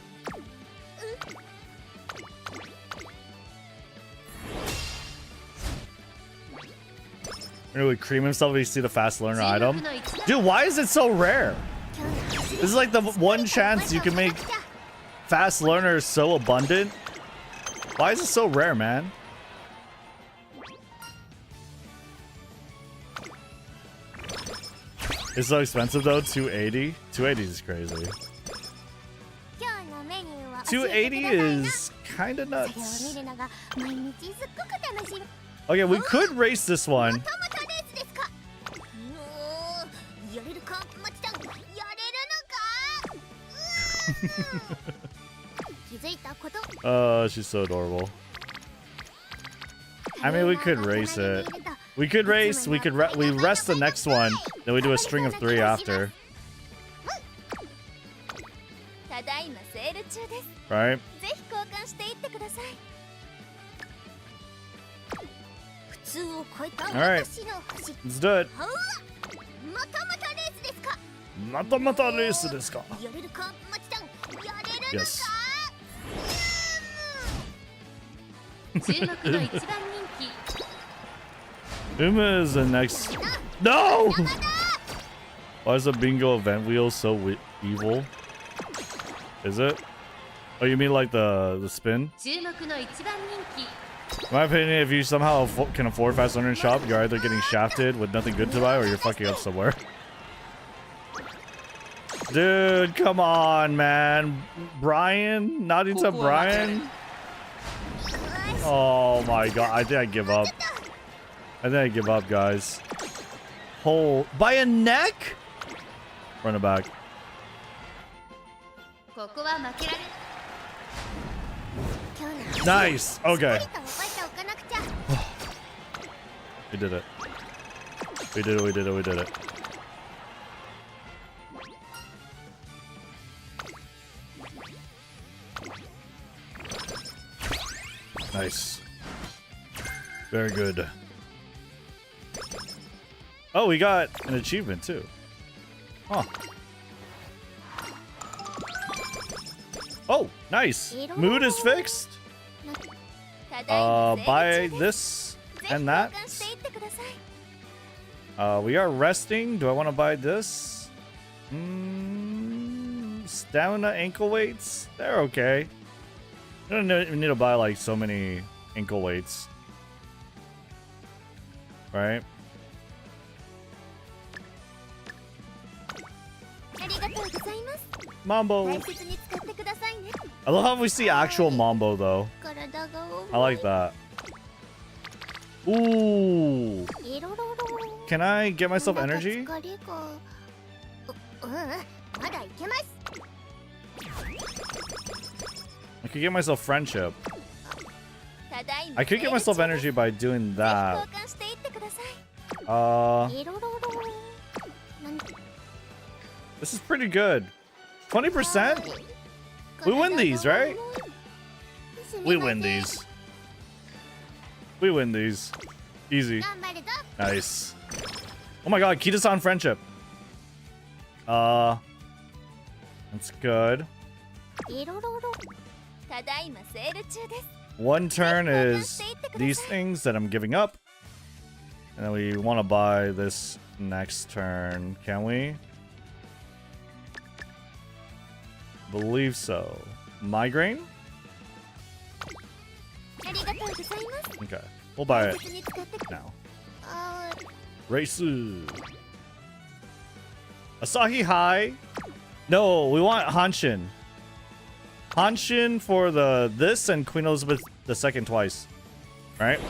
Really cream himself if you see the fast learner item. Dude, why is it so rare? This is like the one chance you can make fast learners so abundant. Why is it so rare, man? It's so expensive though, 280. 280 is crazy. 280 is kind of nuts. Okay, we could race this one. Oh, she's so adorable. I mean, we could race it. We could race. We rest the next one, then we do a string of 3 after. Right? All right, let's do it. Mata race desu ka? Yes. Uma is the next. No! Why is the bingo event wheel so evil? Is it? Oh, you mean like the spin? In my opinion, if you somehow can afford fast learning shop, you're either getting shafted with nothing good to buy or you're fucking up somewhere. Dude, come on, man. Brian? Not into Brian? Oh my god, I think I give up. I think I give up, guys. Hold. By a neck? Run it back. Nice. Okay. We did it. We did it. We did it. We did it. Nice. Very good. Oh, we got an achievement too. Huh. Oh, nice. Mood is fixed. Buy this and that. We are resting. Do I want to buy this? Stamina ankle weights. They're okay. I don't need to buy like so many ankle weights. Right? Mambo. I love how we see actual Mambo though. I like that. Ooh. Can I get myself energy? I could get myself friendship. I could get myself energy by doing that. This is pretty good. 20%? We win these, right? We win these. We win these. Easy. Nice. Oh my god, Kita-san friendship. That's good. One turn is these things that I'm giving up. And then we want to buy this next turn. Can we? Believe so. Migraine? Okay. We'll buy it now. Reisu. Asahi High? No, we want Hanshin. Hanshin for the this and Queen Elizabeth II twice. Right?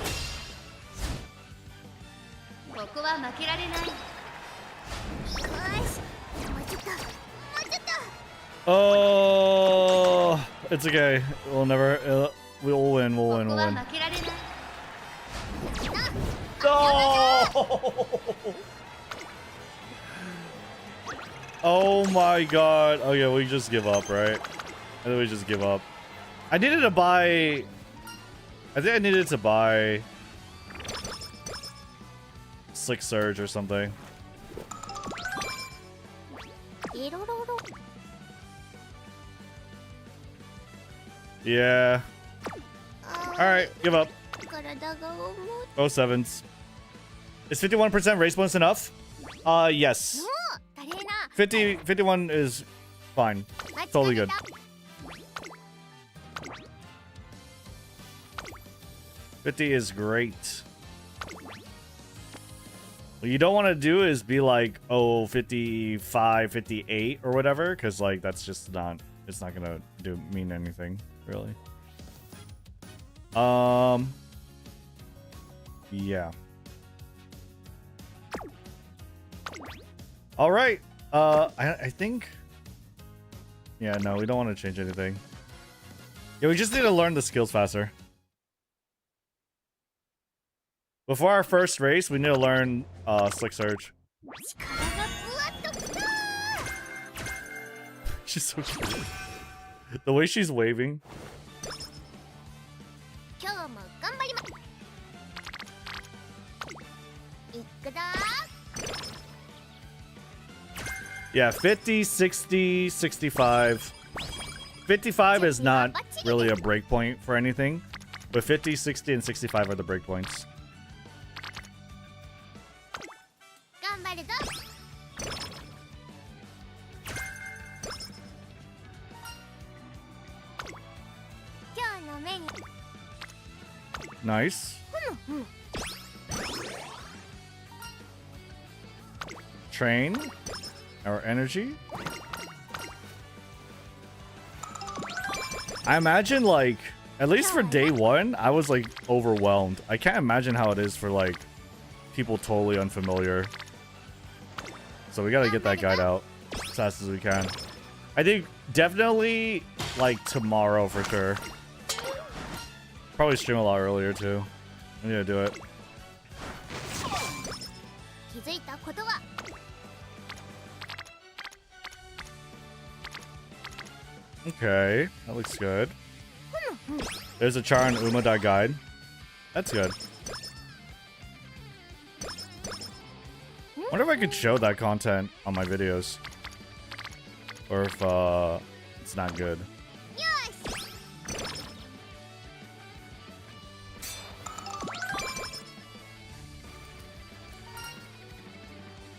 Oh, it's okay. We'll never. We'll win. We'll win. We'll win. No! Oh my god. Okay, we just give up, right? I think we just give up. I needed to buy. I think I needed to buy Slick Surge or something. Yeah. Alright, give up. Oh, sevens. Is 51% race bonus enough? Yes. 51 is fine. Totally good. $50 is great. What you don't want to do is be like, oh, 55, 58 or whatever, because like that's just not, it's not gonna mean anything really. Yeah. All right. I think. Yeah, no, we don't want to change anything. Yeah, we just need to learn the skills faster. Before our first race, we need to learn Slick Surge. She's so cute. The way she's waving. Yeah, 50, 60, 65. 55 is not really a breakpoint for anything, but 50, 60, and 65 are the breakpoints. Nice. Train our energy. I imagine, like, at least for day one, I was like overwhelmed. I can't imagine how it is for like people totally unfamiliar. So we gotta get that guide out as fast as we can. I think definitely like tomorrow for sure. Probably stream a lot earlier too. I need to do it. 気づいたことは Okay, that looks good. There's a Char and Uma guide. That's good. Wonder if I could show that content on my videos. Or if it's not good.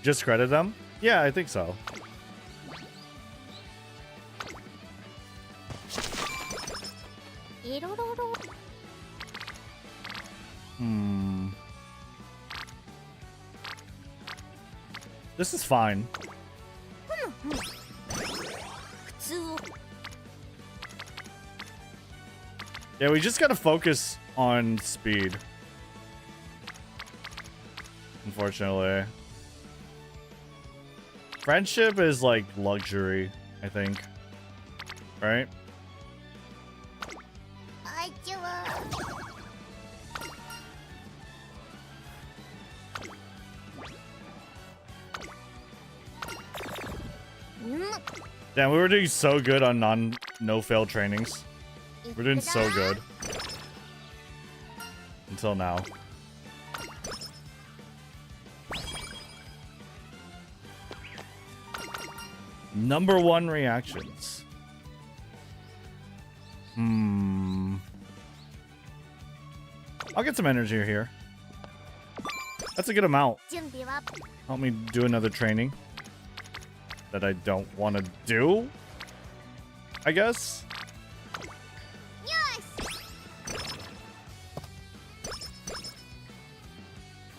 Just credit them? Yeah, I think so. This is fine. Yeah, we just gotta focus on speed. Unfortunately. Friendship is like luxury, I think. Right? Damn, we were doing so good on no-fail trainings. We're doing so good. Until now. Number 1 reactions. I'll get some energy here. That's a good amount. Help me do another training that I don't want to do, I guess.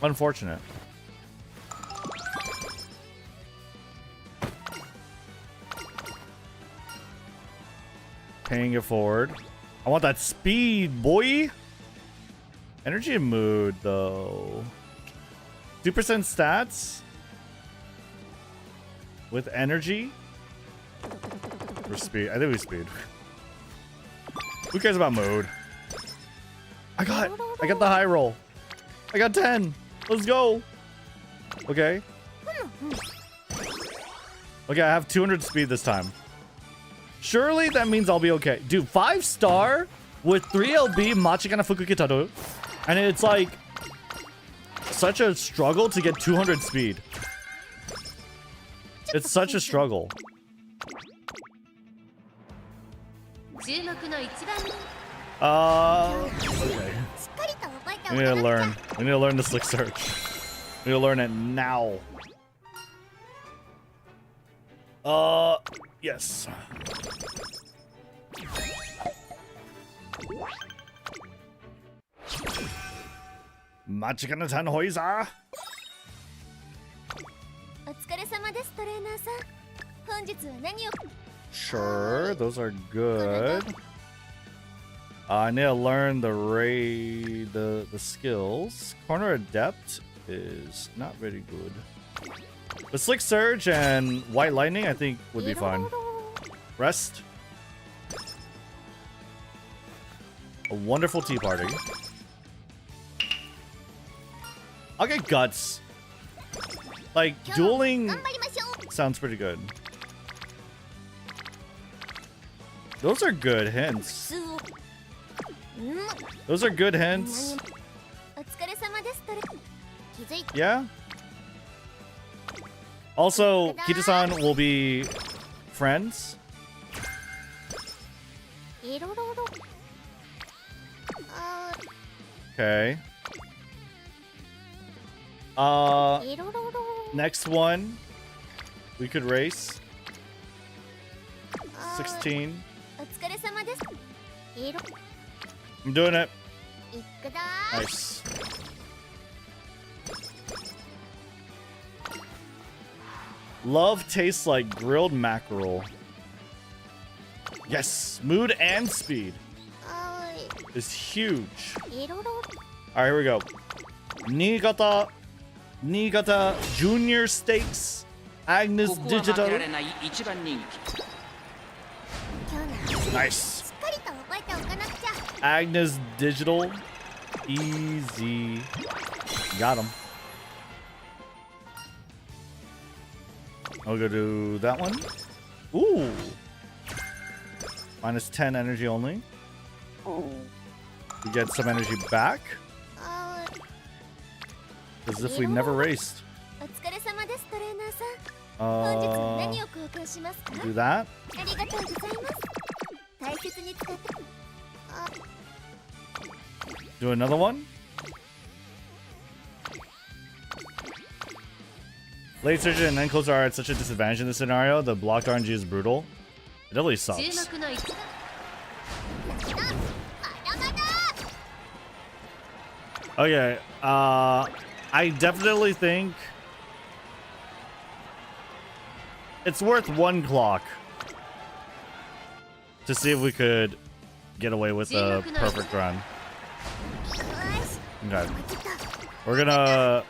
Unfortunate. Paying it forward. I want that speed, boy. Energy and mood, though. 2% stats with energy or speed. I think we speed. Who cares about mood? I got the high roll. I got 10. Let's go. Okay. Okay, I have 200 speed this time. Surely that means I'll be okay. Dude, 5-star with 3 LB Machikana Fukukitaru. And it's like such a struggle to get 200 speed. It's such a struggle. Okay. We need to learn. We need to learn the slick search. We need to learn it now. Yes. Machikana-tan Hoiza. Sure, those are good. I need to learn the skills. Corner Adept is not very good. But Slick Surge and White Lightning, I think, would be fine. Rest. A wonderful tea party. I'll get Guts. Like, dueling sounds pretty good. Those are good hints. Those are good hints. Yeah. Also, Kita-san will be friends. Okay. Next one, we could race. 16. I'm doing it. Nice. Love tastes like grilled mackerel. Yes, mood and speed is huge. All right, here we go. Niigata Junior Steaks, Agnes Digital. Nice. Agnes Digital, easy. Got him. I'll go do that one. Ooh. Minus 10 energy only. We get some energy back. As if we never raced. Do that. Do another one. Late surgeon and then closer are at such a disadvantage in this scenario. The blocked RNG is brutal. It really sucks. Okay, I definitely think it's worth one clock to see if we could get away with a perfect run. Okay, we're gonna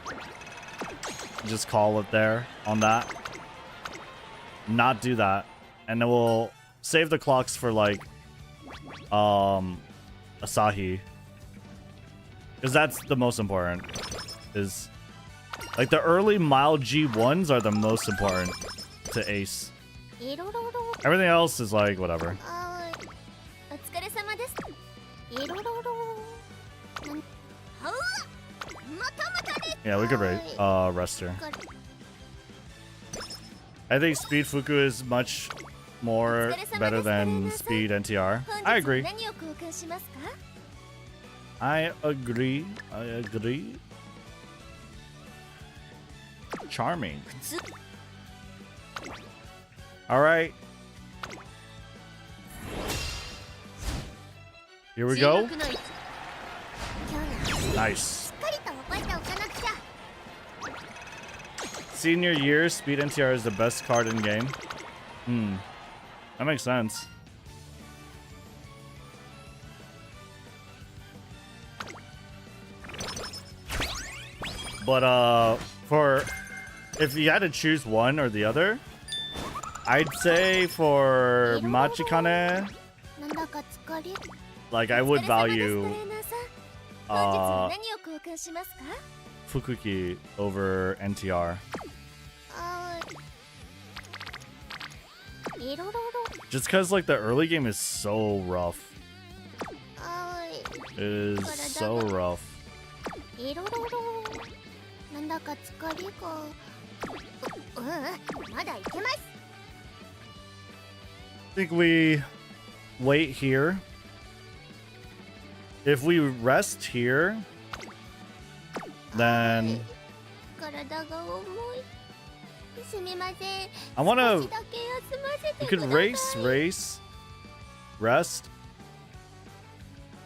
just call it there on that. Not do that, and then we'll save the clocks for like Asahi. Because that's the most important. Is like the early mild G1s are the most important to ace. Everything else is like whatever. Yeah, we could rest her. I think speed Fuku is much more better than speed NTR. I agree. I agree. Charming. All right. Here we go. Nice. Senior year, speed NTR is the best card in game. That makes sense. But for if you had to choose one or the other, I'd say for Machikane, like I would value Fukuki over NTR. Just because like the early game is so rough. It is so rough. I think we wait here. If we rest here, then I want to. We could race, rest.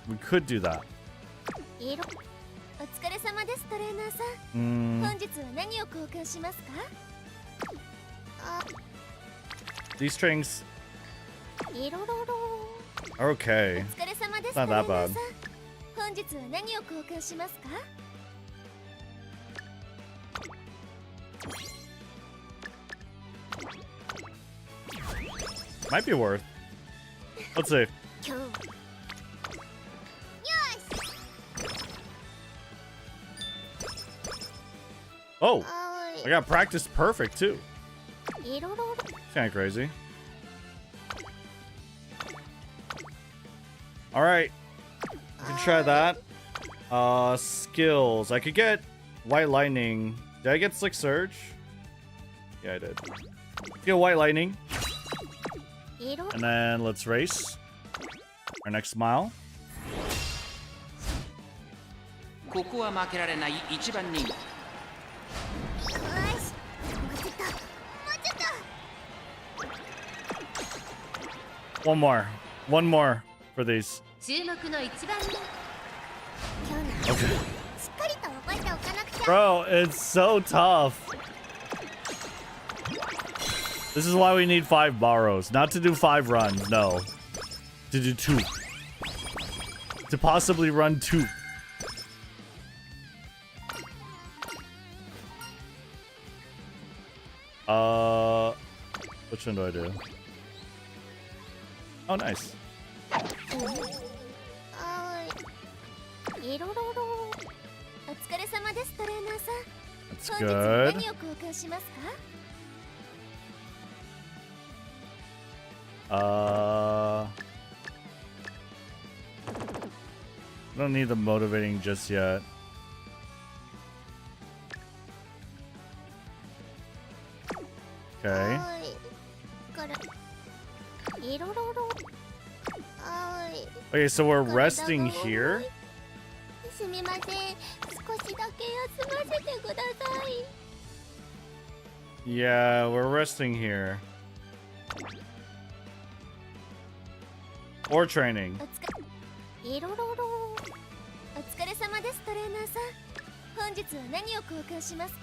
We could do that. These strings are okay. It's not that bad. Might be worth. Let's see. Oh, I got practice perfect too. Kind of crazy. All right, we can try that. Skills. I could get White Lightning. Did I get Slick Surge? Yeah, I did. Get White Lightning. And then let's race. Our next mile. One more for these. Okay. しっかりと覚えておかなくちゃ。 Bro, it's so tough. This is why we need 5 borrows. Not to do 5 runs, no. To do 2. To possibly run 2. Which one do I do? Oh, nice. いろろろ。お疲れ様です、トレーナーさん。 That's 本日 good. 何を交換しますか？ Don't need the motivating just yet. Okay. から。いろろろ。Okay, so we're resting here. すみません。少しだけ休ませてください。 Yeah, we're resting here. Or training. いろろろ。お疲れ様です、トレーナーさん。本日は何を交換しますか？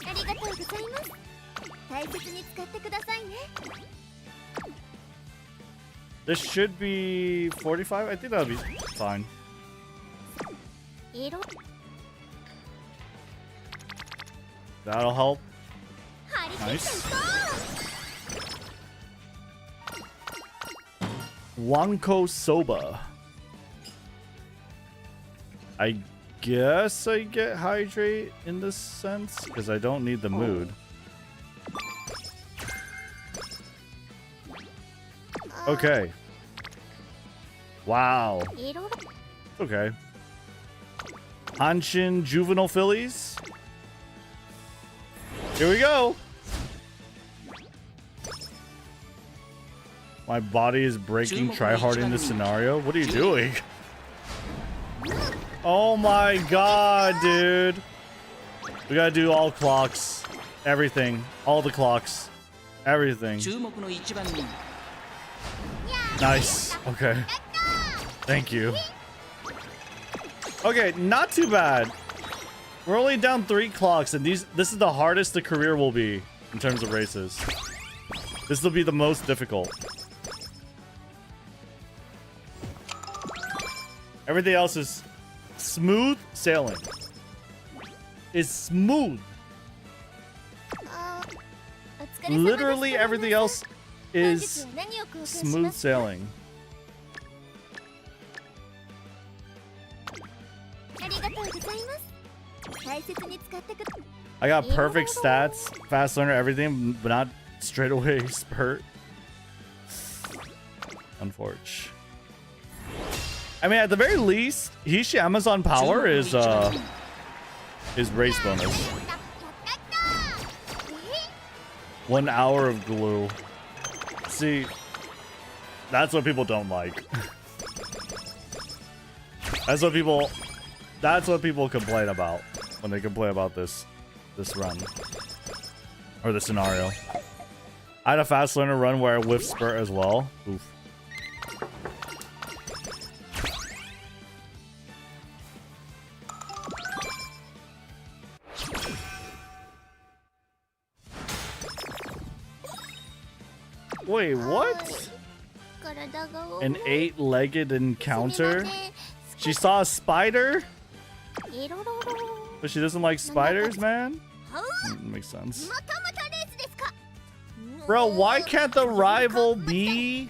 ありがとうございます。大切に使ってくださいね。 This should be 45. I think that'll be fine. 色。 That'll help. 張り切ってい Nice. こ Wanko Soba. I guess I get hydrate in this sense because I don't need the mood. Okay. Wow. う。いろろ。 Okay. Hanshin Juvenile Fillies. Here we go. My body is breaking. Try hard in this scenario. What are you doing? Oh my god, dude. We gotta do all clocks. Everything. All the clocks. Everything. 注目の一番人。 Nice. Okay. Thank you. Okay, not too bad. We're only down 3 clocks, and this is the hardest the career will be in terms of races. This will be the most difficult. Everything else is smooth sailing. It's smooth. Literally everything else is smooth sailing. ありがとうございます。大切に使ってください。 I got perfect stats, fast learner, everything, but not straight away spurt. Unfortunate. I mean, at the very least, Hishi Amazon power is race bonus. 1 hour of glue. See, that's what people don't like. That's what people complain about when they complain about this run or the scenario. I had a fast learner run where I whiffed spurt as well. Oof. Wait, what? An 8-legged encounter? She saw a spider? But she doesn't like spiders, man? Makes sense. Bro, why can't the rival be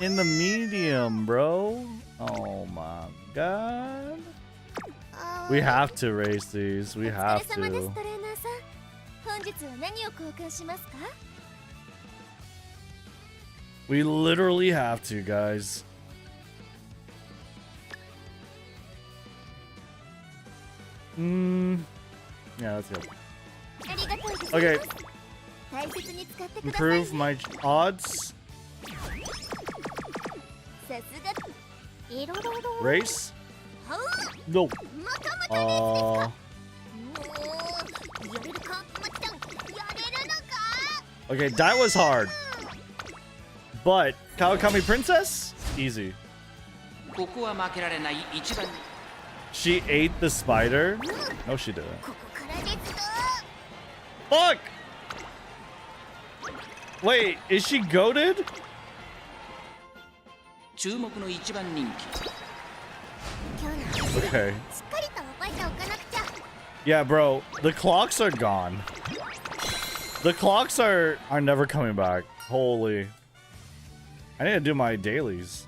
in the medium, bro? Oh my god. We have to race these. We have to. 本日は何を交換しますか？ We literally have to, guys. Yeah, that's good. Okay. Improve my odds. Race? No. Okay, that was hard. But Kawakami Princess? Easy. She ate the spider? No, she didn't. Fuck! Wait, is she goated? Okay. Yeah, bro, the clocks are gone. The clocks are never coming back. Holy. I need to do my dailies.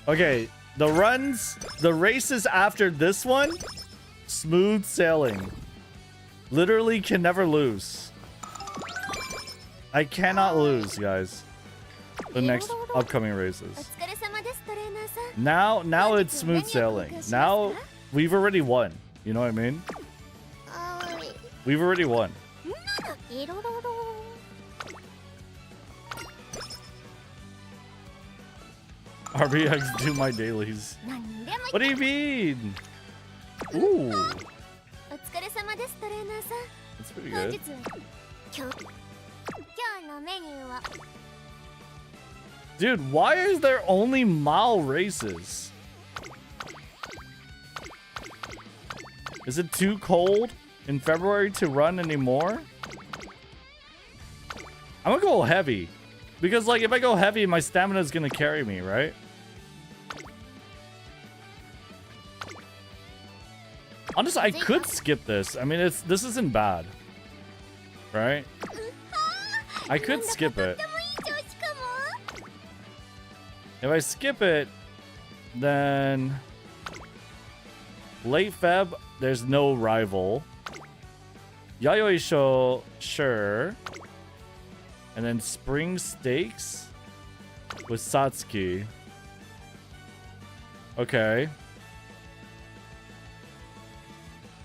Okay, the races after this one, smooth sailing. Literally can never lose. I cannot lose, guys. The next upcoming races. Now it's smooth sailing. Now we've already won. You know what I mean? We've already won. RBX do my dailies. What do you mean? Ooh. That's pretty good. Dude, why is there only mile races? Is it too cold in February to run anymore? I'm gonna go heavy. Because, like, if I go heavy, my stamina is gonna carry me, right? Honestly, I could skip this. I mean, this isn't bad. Right? I could skip it. If I skip it, then late Feb, there's no rival. Yayoi Show, sure. And then spring stakes with Satsuki. Okay.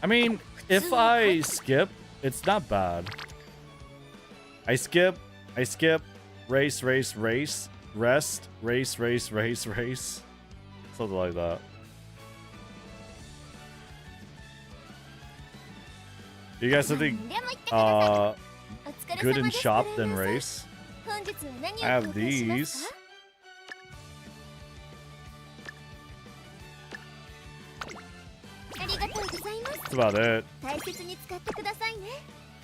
I mean, if I skip, it's not bad. I skip, race, rest, race. Something like that. You guys think good in shop than race? I have these. That's about it.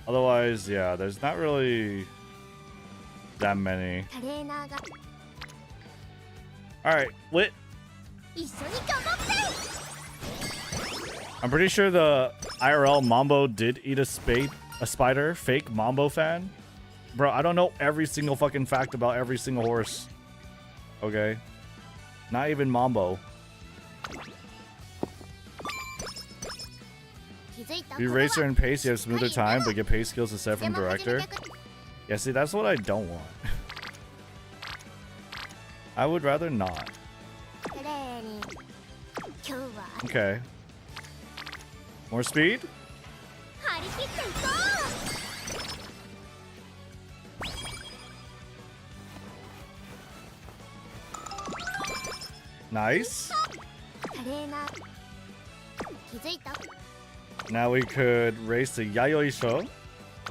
Otherwise, yeah, there's not really that many. Alright, wait. I'm pretty sure the IRL Mambo did eat a spider. Fake Mambo fan. Bro, I don't know every single fucking fact about every single horse. Okay? Not even Mambo. Be racer and pace, you have smoother time, but get pace skills instead from director. Yeah, see, that's what I don't want. I would rather not. Okay. More speed? Nice. Now we could race the Yayoi Show,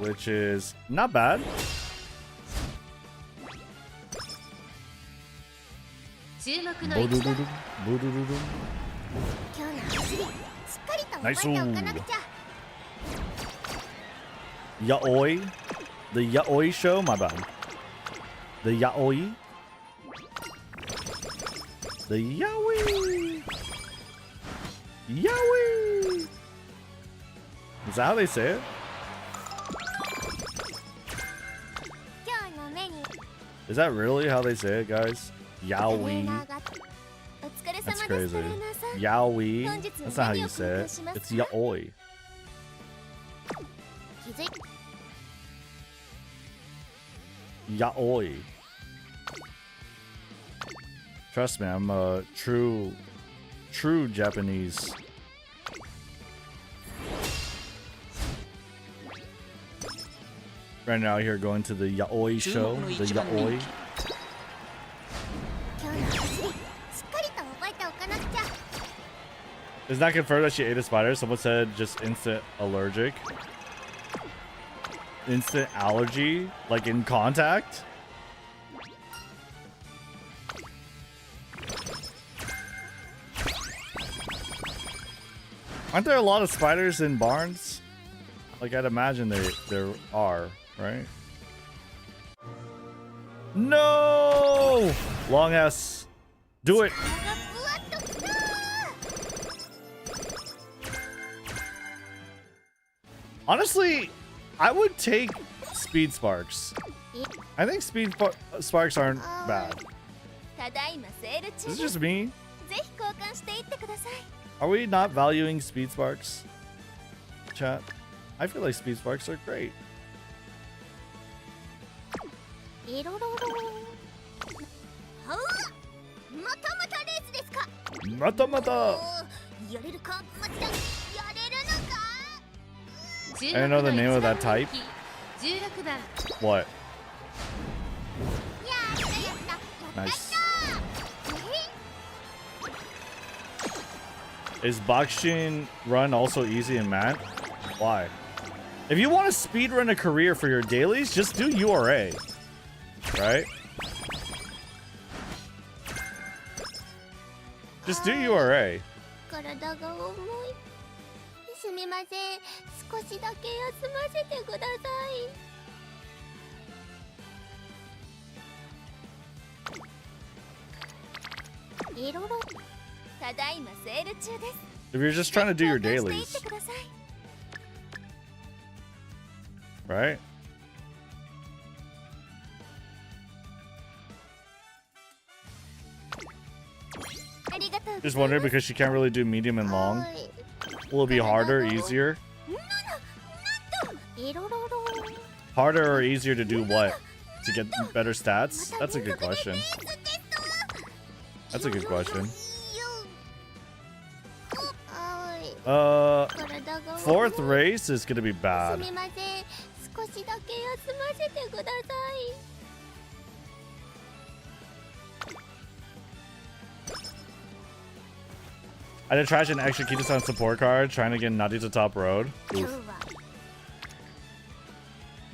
which is not bad. Nice. Yaoi. The Yaoi Show, my bad. The Yaoi. The Yaoi. Yaoi. Is that how they say it? Is that really how they say it, guys? Yaoi. That's crazy. Yaoi. That's not how you say it. It's Yaoi. Yaoi. Trust me, I'm a true Japanese. Right now here going to the Yaoi Show. The Yaoi. It's not confirmed that she ate a spider. Someone said just instant allergic. Instant allergy, like in contact. Aren't there a lot of spiders in barns? Like I'd imagine there are, right? No! Long ass. Do it. Honestly, I would take speed sparks. I think speed sparks aren't bad. This is just me. Are we not valuing speed sparks? Chat. I feel like speed sparks are great. Mata mata. I don't know the name of that type. What? Nice. Is Bakshin run also easy in mat? Why? If you want to speedrun a career for your dailies, just do URA. Right? Just do URA. すみません、少しだけ休ませてください。いろいろ、ただいまセール中です。 If you're just trying to do your dailies. Right? Just wondering because she can't really do medium and long. Will it be harder, easier? Harder or easier to do what? To get better stats? That's a good question. That's a good question. Fourth race is gonna be bad. I did trash an extra Kita-san support card trying to get Nadi to top road. Oof.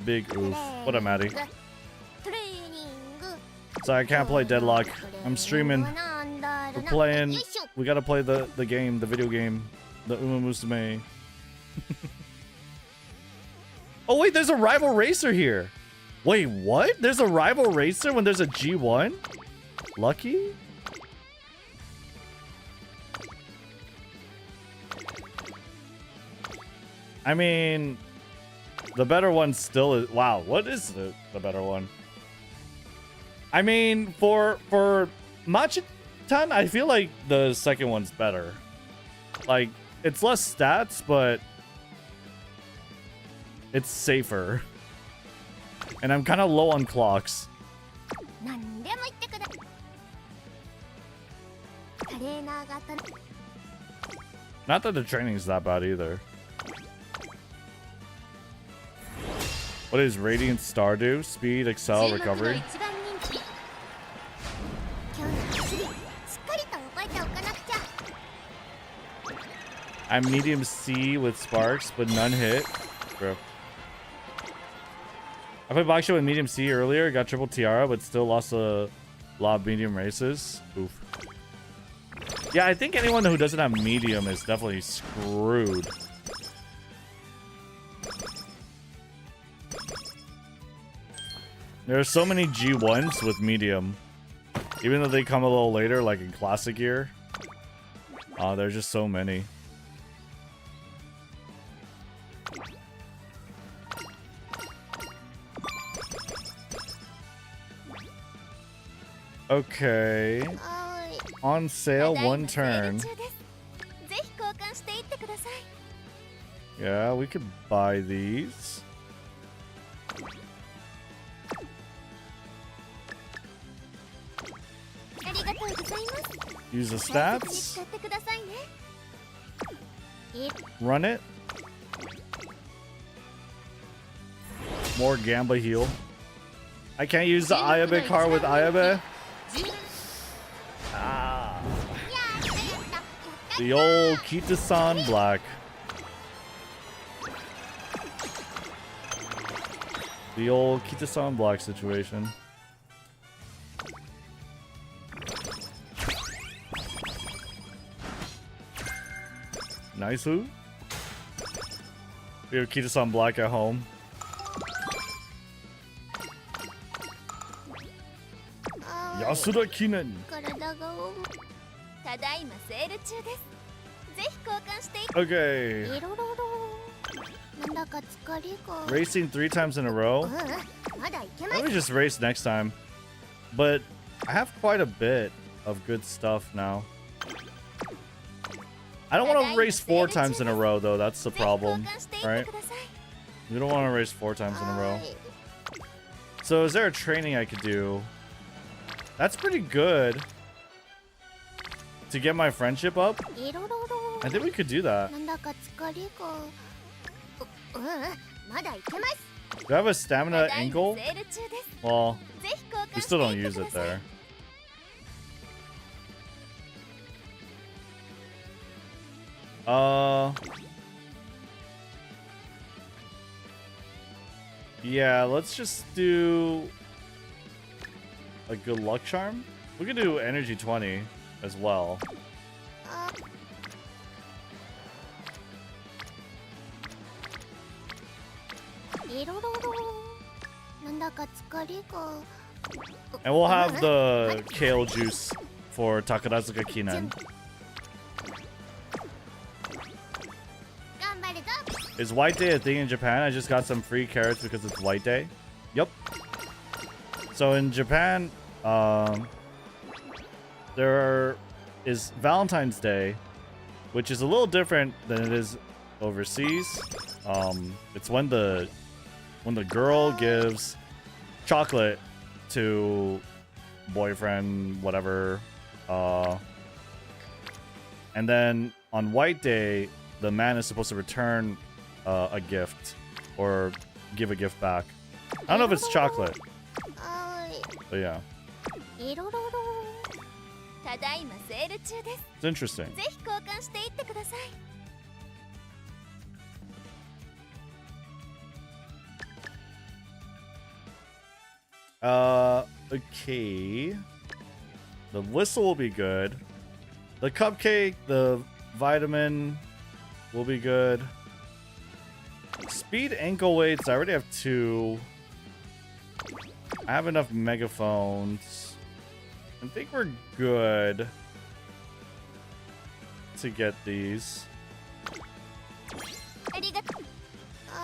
Big oof. What up, Maddie? Sorry, I can't play Deadlock. I'm streaming. We're playing. We gotta play the game, the video game. The umamusume. Oh wait, there's a rival racer here. Wait, what? There's a rival racer when there's a G1? Lucky? I mean, the better one still is. Wow, what is the better one? I mean, for Machitan, I feel like the second one's better. Like, it's less stats, but it's safer. And I'm kind of low on clocks. Not that the training's that bad either. What does Radiant Star do? Speed, Excel, Recovery? I'm medium C with sparks, but none hit. Bro. I played Bakshin with medium C earlier, got triple tiara, but still lost a lot of medium races. Oof. Yeah, I think anyone who doesn't have medium is definitely screwed. There are so many G1s with medium. Even though they come a little later, like in classic year. There's just so many. Okay. On sale, one turn. Yeah, we could buy these. Use the stats. Run it. More Gamba heal. I can't use the Ayabe card with Ayabe. Ah. The old Kita-san black. The old Kita-san black situation. Nice who? We have Kita-san black at home. 安田記念。体が重い。ただいまセール中です。ぜひ交換してい。 Okay. いろろろ。なんだか疲れが。 Racing 3 times in a row? まだいけま Let す。 me just race next time. But I have quite a bit of good stuff now. I don't want to race 4 times in a row though, that's the problem, right? We don't want to race 4 times in a row. So is there a training I could do? That's pretty good. To get my friendship up? I think we could do that. なんだか疲れが。まだいけます。 Do I have a stamina ankle? セール中です。 Well, ぜひ交 we 換し still て don't いって use くだ it さい。 there. Yeah, let's just do a good luck charm. We could do energy 20 as well. And we'll have the kale juice for Takarazuka Kinan. Is White Day a thing in Japan? I just got some free carrots because it's White Day. Yep. So in Japan, there is Valentine's Day, which is a little different than it is overseas. It's when the girl gives chocolate to boyfriend, whatever. And then on White Day, the man is supposed to return a gift or give a gift back. I don't know if it's chocolate. But yeah. It's interesting. Okay. The whistle will be good. The cupcake, the vitamin will be good. Speed ankle weights, I already have 2. I have enough megaphones. I think we're good to get these.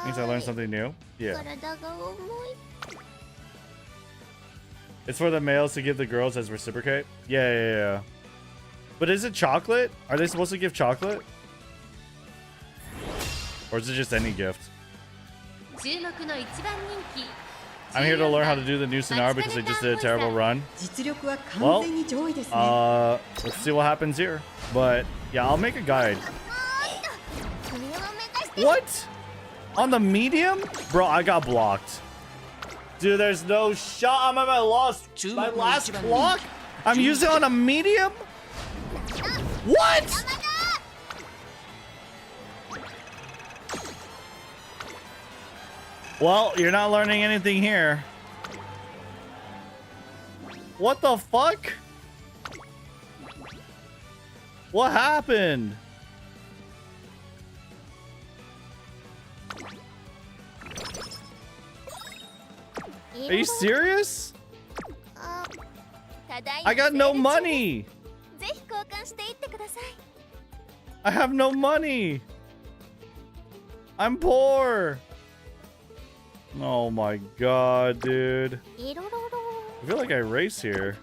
Means I learned something new? Yeah. It's for the males to give the girls as reciprocate? Yeah. But is it chocolate? Are they supposed to give chocolate? Or is it just any gift? I'm here to learn how to do the new scenario because I just did a terrible run. Well, let's see what happens here. But yeah, I'll make a guide. What? On the medium? Bro, I got blocked. Dude, there's no shot. I'm at my last clock? I'm using it on a medium? What? Well, you're not learning anything here. What the fuck? What happened? Are you serious? I got no money. I have no money. I'm poor. Oh my god, dude. I feel like I race here.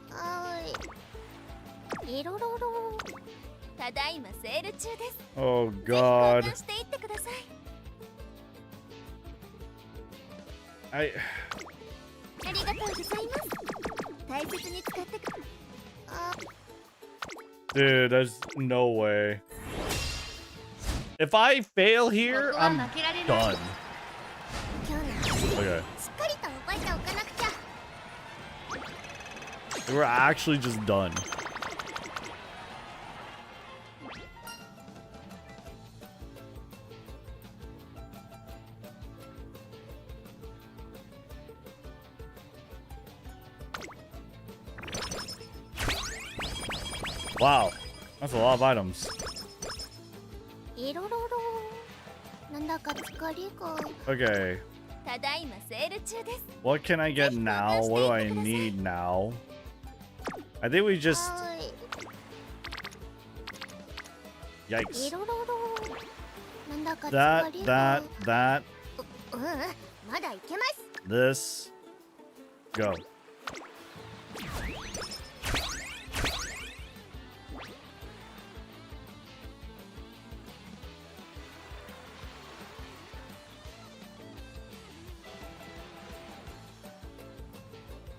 Oh god. Dude, there's no way. If I fail here, I'm done. Okay. We're actually just done. Wow, that's a lot of items. いろろろなんだか疲れが Okay, ただいまセール中です what can I get now? What do I need now? I think we just... はい Yikes. いろろろなんだか疲 That, れが that, うんまだいけます this. Go.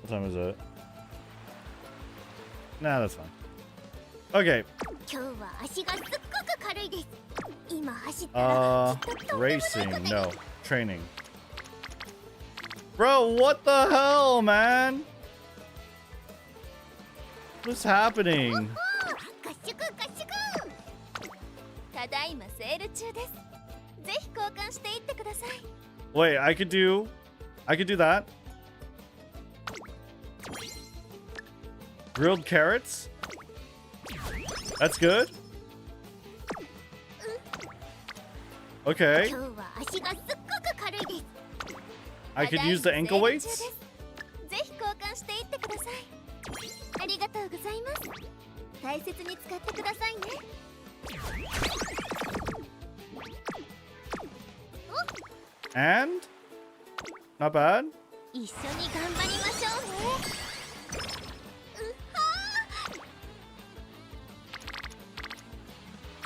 What time is it? Nah, that's fine. Okay. 今日は足がすっごく軽いです今走ったらきっととんでもないこと Racing. に No. Training. Bro, what the hell, man? What's happening? 合宿合宿ただいまセール中ですぜひ交換していってください Wait, I could do that. Grilled carrots? That's good. Okay. 今日は足がすっごく軽いです I could use the ankle weights. ぜひ交換していってくださいありがとうございます大切に使ってくださいね And? Not bad. 一緒に頑張りましょうね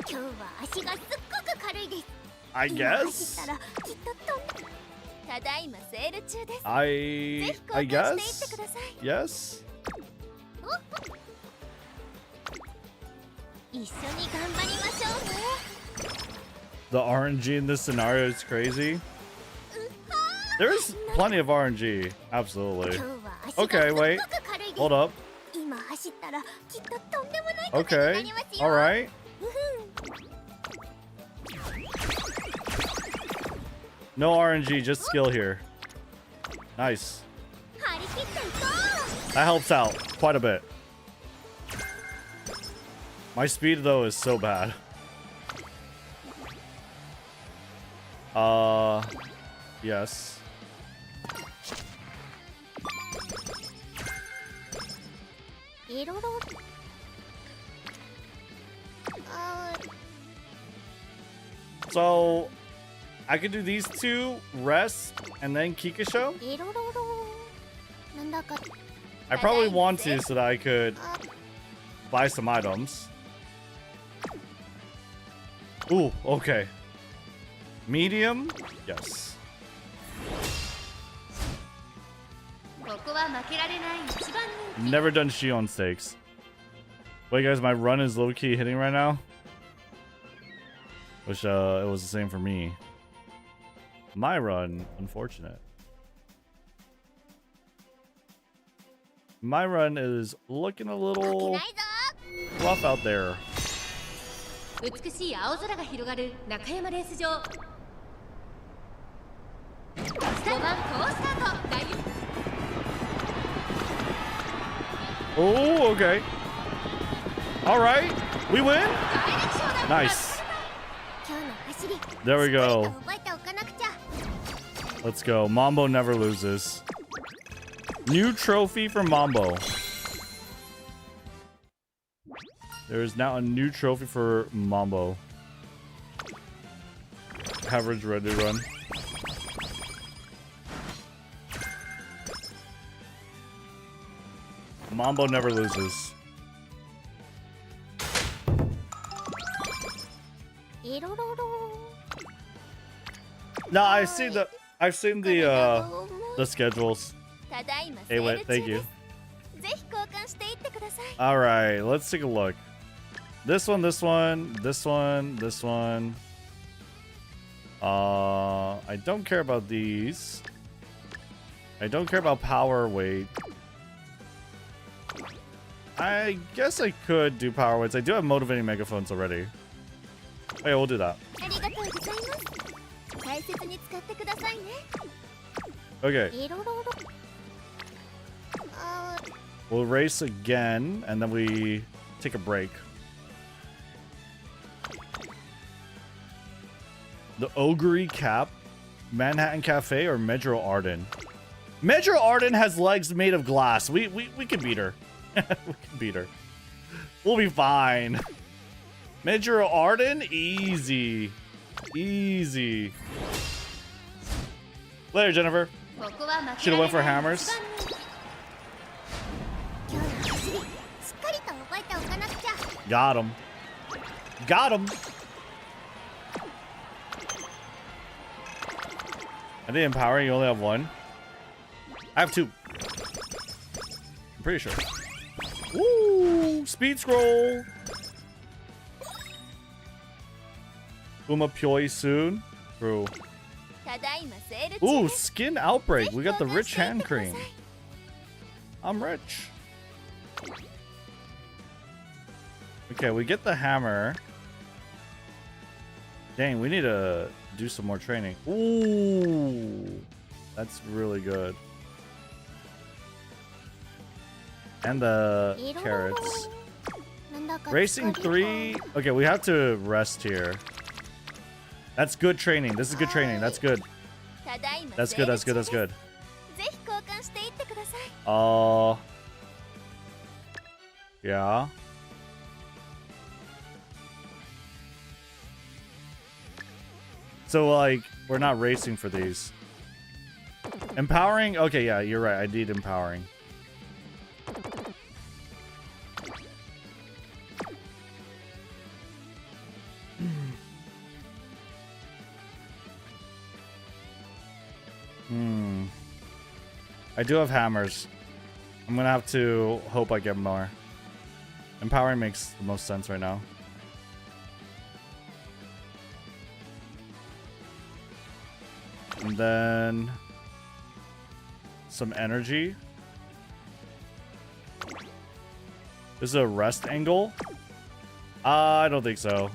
今日は足がすっごく軽いです I 今 guess. 走ったらきっととんただいまセール中です I ぜひ交換していって guess. ください Yes. 一緒に頑張りましょうね The RNG in this scenario is crazy. There's plenty of RNG. Absolutely. 今日は足が Okay, すっご wait. く軽いです Hold up. 今走ったらきっととんでもないことにな Okay. りますよ All right. No RNG, just skill here. Nice. 張り切っていこ That helps out quite a bit. My speed though is so bad. Yes. So I could do these two, rest, and then Kikisho. I probably want to so that I could buy some items. Ooh, okay. Medium? Yes. ここは負けられない一番人気 Never done Shion steaks. Wait, guys, my run is low-key hitting right now. Wish it was the same for me. My run, unfortunate. My run is looking a little rough out there. 美しい青空が広がる中山レース場5番好スタート第 Oh, okay. All right, we win. Nice. There we go. Let's go. Mambo never loses. New trophy for Mambo. There is now a new trophy for Mambo. Average ready to run. Mambo never loses. No, I've seen the schedules. Hey, wait, thank you. All right, let's take a look. This one, this one, this one, this one. I don't care about these. I don't care about power weight. I guess I could do power weights. I do have motivating megaphones already. Oh yeah, we'll do that. Okay. We'll race again, and then we take a break. The Ogre Cap, Manhattan Cafe, or Medro Arden? Medro Arden has legs made of glass. We can beat her. We can beat her. We'll be fine. Medro Arden, easy. Easy. Later, Jennifer. Should have went for hammers. Got him. Got him. I think empowering, you only have one. I have two. I'm pretty sure. Woo! Speed scroll. Umapyoi soon. True. Ooh, skin outbreak. We got the rich hand cream. I'm rich. Okay, we get the hammer. Dang, we need to do some more training. Ooh, that's really good. And the carrots. Racing 3. Okay, we have to rest here. That's good training. This is good training. That's good. That's good. That's good. That's good. Yeah. So, like, we're not racing for these. Empowering? Okay, yeah, you're right. I need empowering. I do have hammers. I'm gonna have to hope I get more. Empowering makes the most sense right now. And then some energy. This is a rest angle. I don't think so.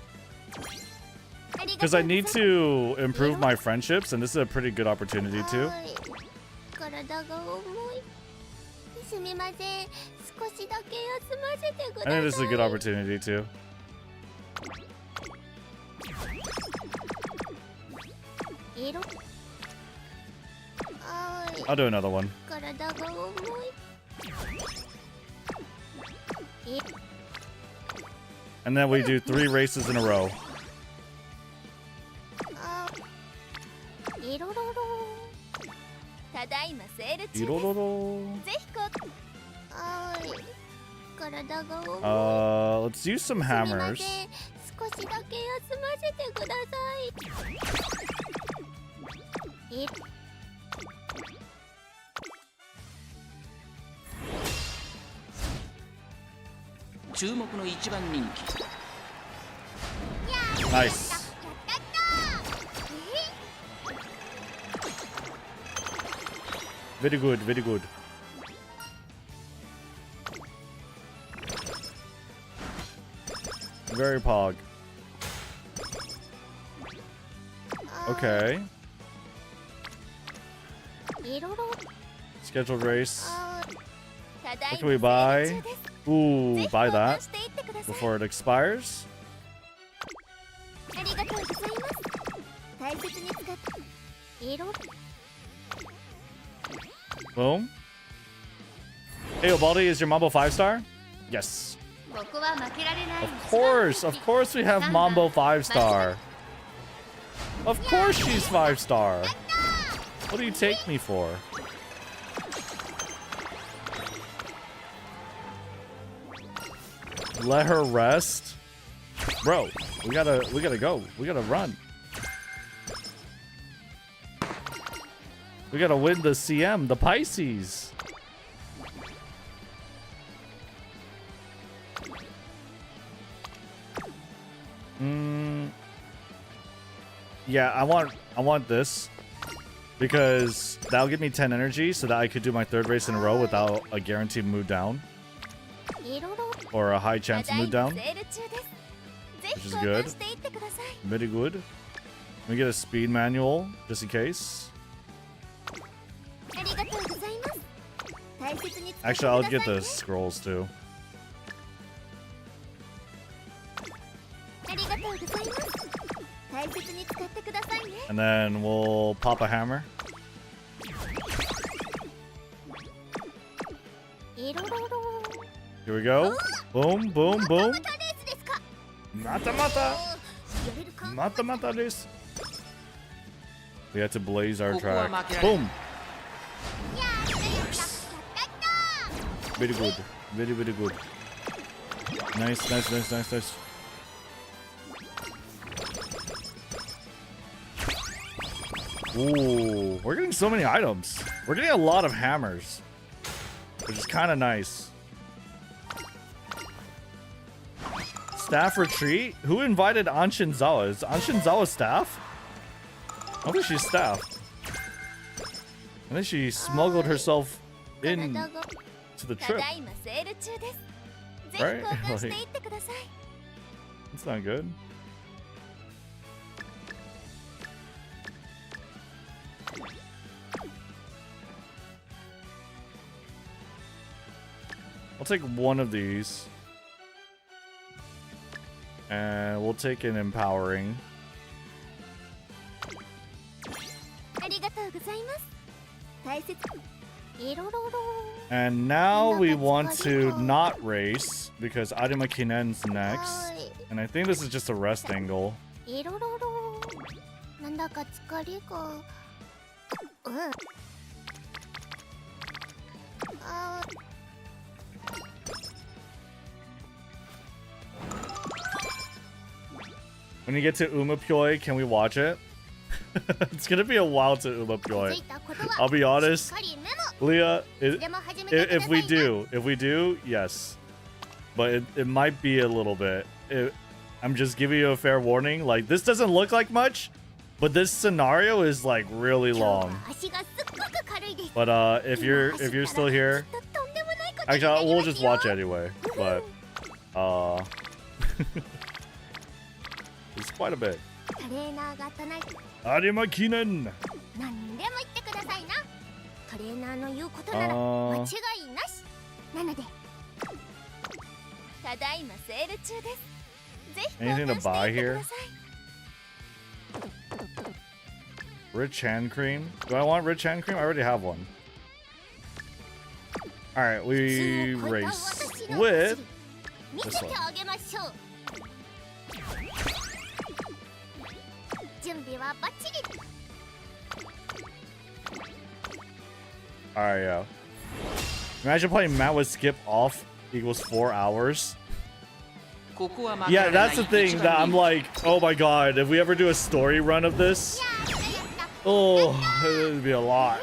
Because I need to improve my friendships, and this is a pretty good opportunity too. I think this is a good opportunity too. I'll do another one. And then we do 3 races in a row. Let's use some hammers. Nice. Very good, very good. Very pog. Okay. Scheduled race. What can we buy? Ooh, buy that before it expires. Boom. Hey, Obaldi, is your Mambo 5-star? Yes. Of course we have Mambo 5-star. Of course she's 5-star. What do you take me for? Let her rest? Bro, we gotta go. We gotta run. We gotta win the CM, the Pisces. Yeah, I want this because that'll give me 10 energy so that I could do my 3rd race in a row without a guaranteed move down or a high chance of move down, which is good. Very good. Let me get a speed manual just in case. Actually, I'll get the scrolls too. And then we'll pop a hammer. Here we go. Boom, boom, boom. Mata mata. Mata mata desu. We had to blaze our track. Boom. Very good. Very, very good. Nice, nice, nice, nice, nice. Ooh, we're getting so many items. We're getting a lot of hammers, which is kind of nice. Staff retreat? Who invited Anshinzawa? Is Anshinzawa staff? I don't think she's staff. I think she smuggled herself in to the trip. Right? Like, that's not good. I'll take one of these. And we'll take an empowering. And now we want to not race because Arima Kinen's next. And I think this is just a rest angle. When you get to Umapyoi, can we watch it? It's gonna be a while to Umapyoi. I'll be honest, Leah. If we do, yes. But it might be a little bit. I'm just giving you a fair warning. Like, this doesn't look like much, but this scenario is like really long. But if you're still here, actually we'll just watch anyway. But it's quite a bit. Arima Kinen. Anything to buy here? Rich hand cream. Do I want rich hand cream? I already have one. Alright, we race with this one. Alright, yeah. Imagine playing Matt with skip off equals 4 hours. Yeah, that's the thing that I'm like, oh my god, if we ever do a story run of this, oh, it would be a lot.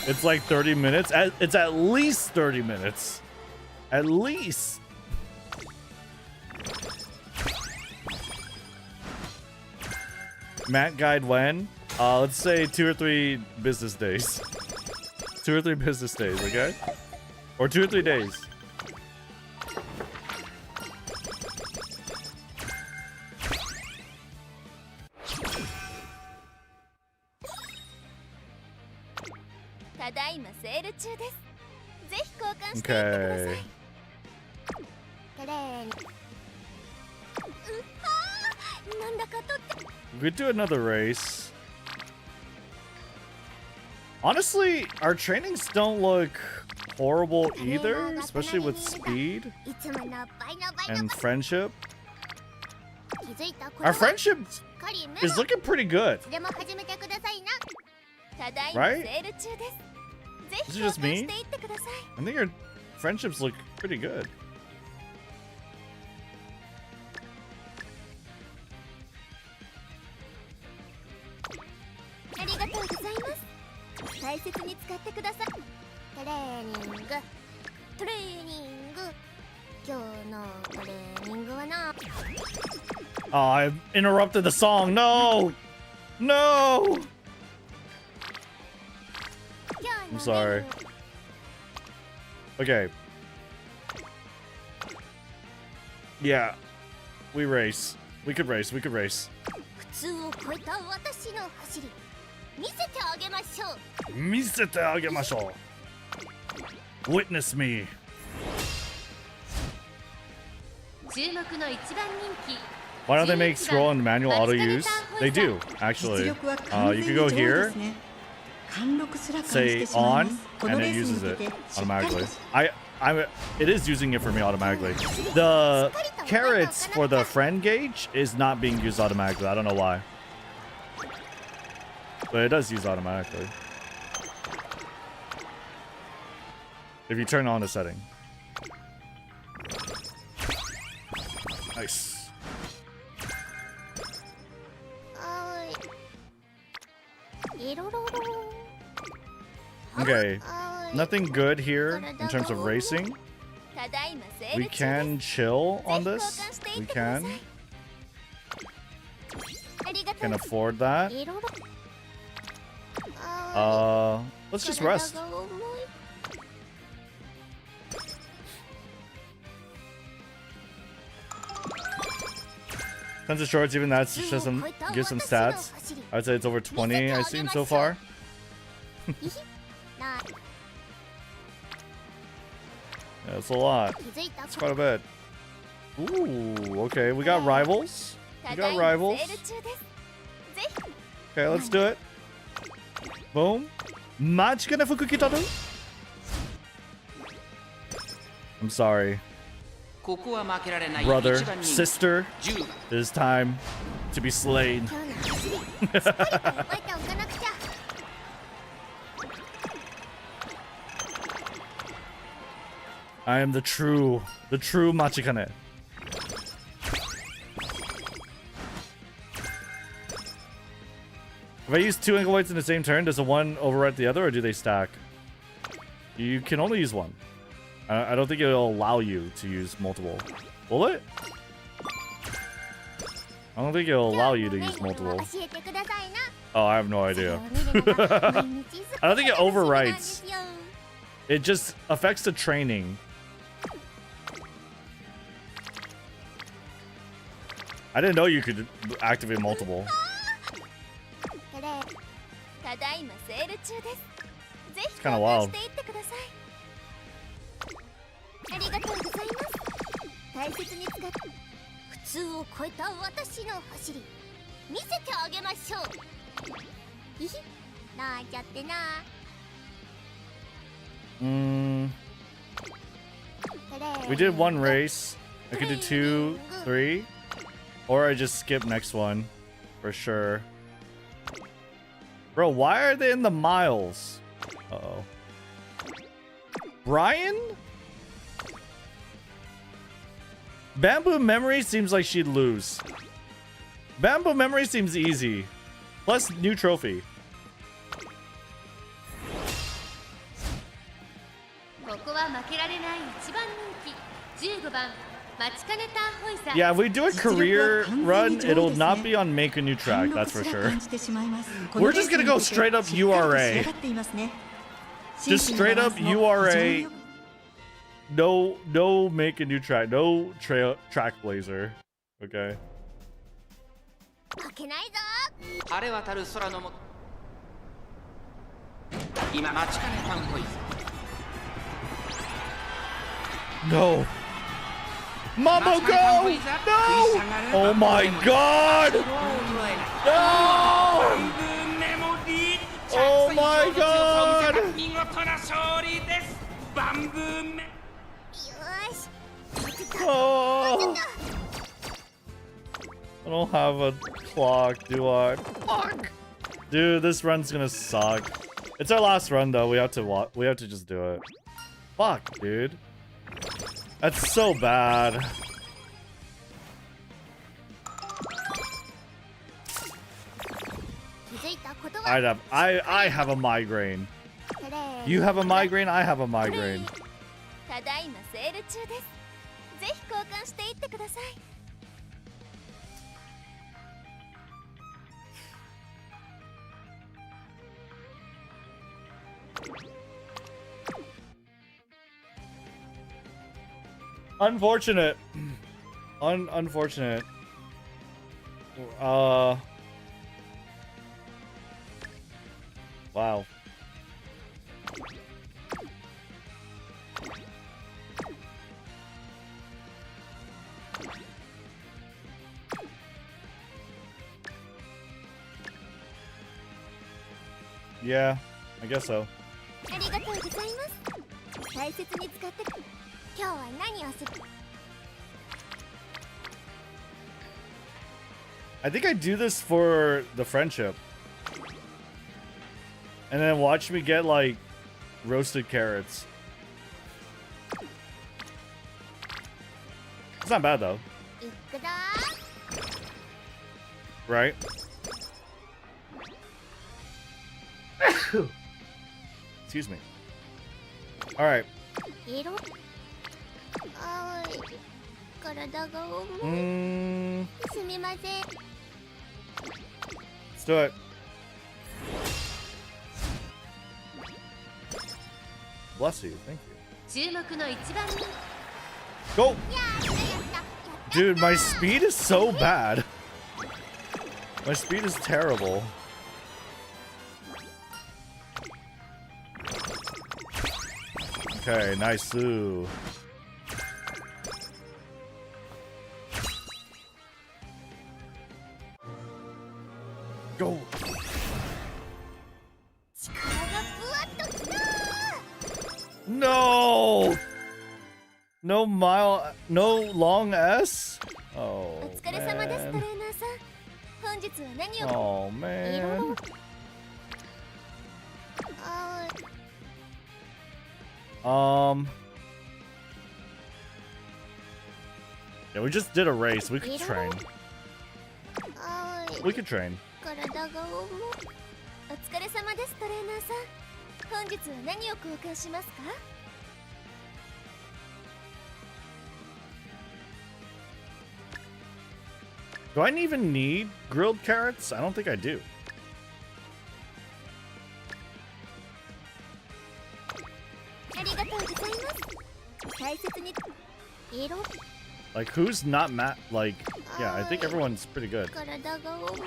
It's like 30 minutes. It's at least 30 minutes. At least. Matt guide when? Let's say 2 or 3 business days. 2 or 3 business days, okay? Or 2 or 3 days. Okay. We could do another race. Honestly, our trainings don't look horrible either, especially with speed and friendship. Our friendship is looking pretty good. Right? Is it just me? I think our friendships look pretty good. Oh, I interrupted the song. No! No! I'm sorry. Okay. Yeah. We race. We could race. We could race. Misete agemashou. Witness me Why don't they make scroll and manual auto use? They do, actually. You can go here, say on, and it uses it automatically. It is using it for me automatically. The carrots for the friend gauge is not being used automatically. I don't know why. But it does use automatically. If you turn on the setting. Nice. Okay, nothing good here in terms of racing. We can chill on this. We can. Can afford that. Let's just rest. Tons of shorts, even that's just some give some stats. I'd say it's over 20 I've seen so far. Yeah, that's a lot. That's quite a bit. Ooh, okay. We got rivals. We got rivals. Okay, let's do it. Boom. Machikane fuku kitaru. I'm sorry. Brother, sister, it is time to be slain. I am the true Machikane. If I use 2 ankle weights in the same turn, does the one override the other, or do they stack? You can only use one. I don't think it'll allow you to use multiple. Will it? I don't think it'll allow you to use multiple. Oh, I have no idea. I don't think it overwrites. It just affects the training. I didn't know you could activate multiple. It's kind of wild. ありがとうございます。大切に使って普通を超えた私の走り見せてあげましょう。ひひ、なんちゃってな。We did one race. I could do 2, 3, or I just skip next one for sure. Bro, why are they in the miles? Uh-oh. Brian? Bamboo Memory seems like she'd lose. Bamboo Memory seems easy. Plus new trophy. Yeah, if we do a career run, it'll not be on Make a New Track, that's for sure. We're just gonna go straight up URA. Just straight up URA. No Make a New Track. No track blazer. Okay. No. Mambo, go! No! Oh my god! No! Oh my god! Oh. I don't have a clock, do I? Fuck! Dude, this run's gonna suck. It's our last run though. We have to just do it. Fuck, dude. That's so bad. I have a migraine. You have a migraine, I have a migraine. Unfortunate. Unfortunate. Wow. Yeah, I guess so. ありがとうございます。大切に使って今日は何をする I think I do this for the friendship. And then watch me get like roasted carrots. It's not bad though. いくぞ Right? Excuse me. Alright. 色あーい体が重いすみません Let's do it. Bless you. Thank you. 注目の一番人 Go! Dude, my speed is so bad. My speed is terrible. Okay, nice. Ooh. Go. 力がぶわっときた No! No mile, no long S? Oh, お疲れ様ですトレーナーさん本日は何を Oh, man. あーい Yeah, we just did a race. We could train. あーい We could train. 体が重いお疲れ様ですトレーナーさん本日は何を交換しますか Do I even need grilled carrots? I don't think I do. ありがとうございます大切に色 Like, who's not like, yeah, I think everyone's pretty good. 体が重い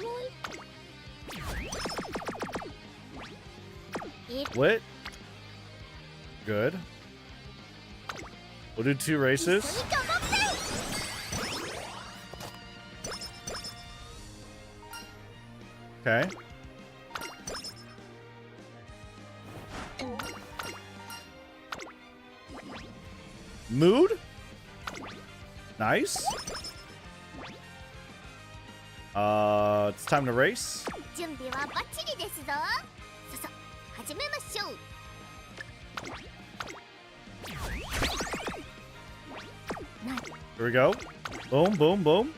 What? Good. We'll do 2 races. Okay. Mood? Nice. It's time to race. 準備はバッチリですぞさ始めましょう Here we go. Boom, boom, boom.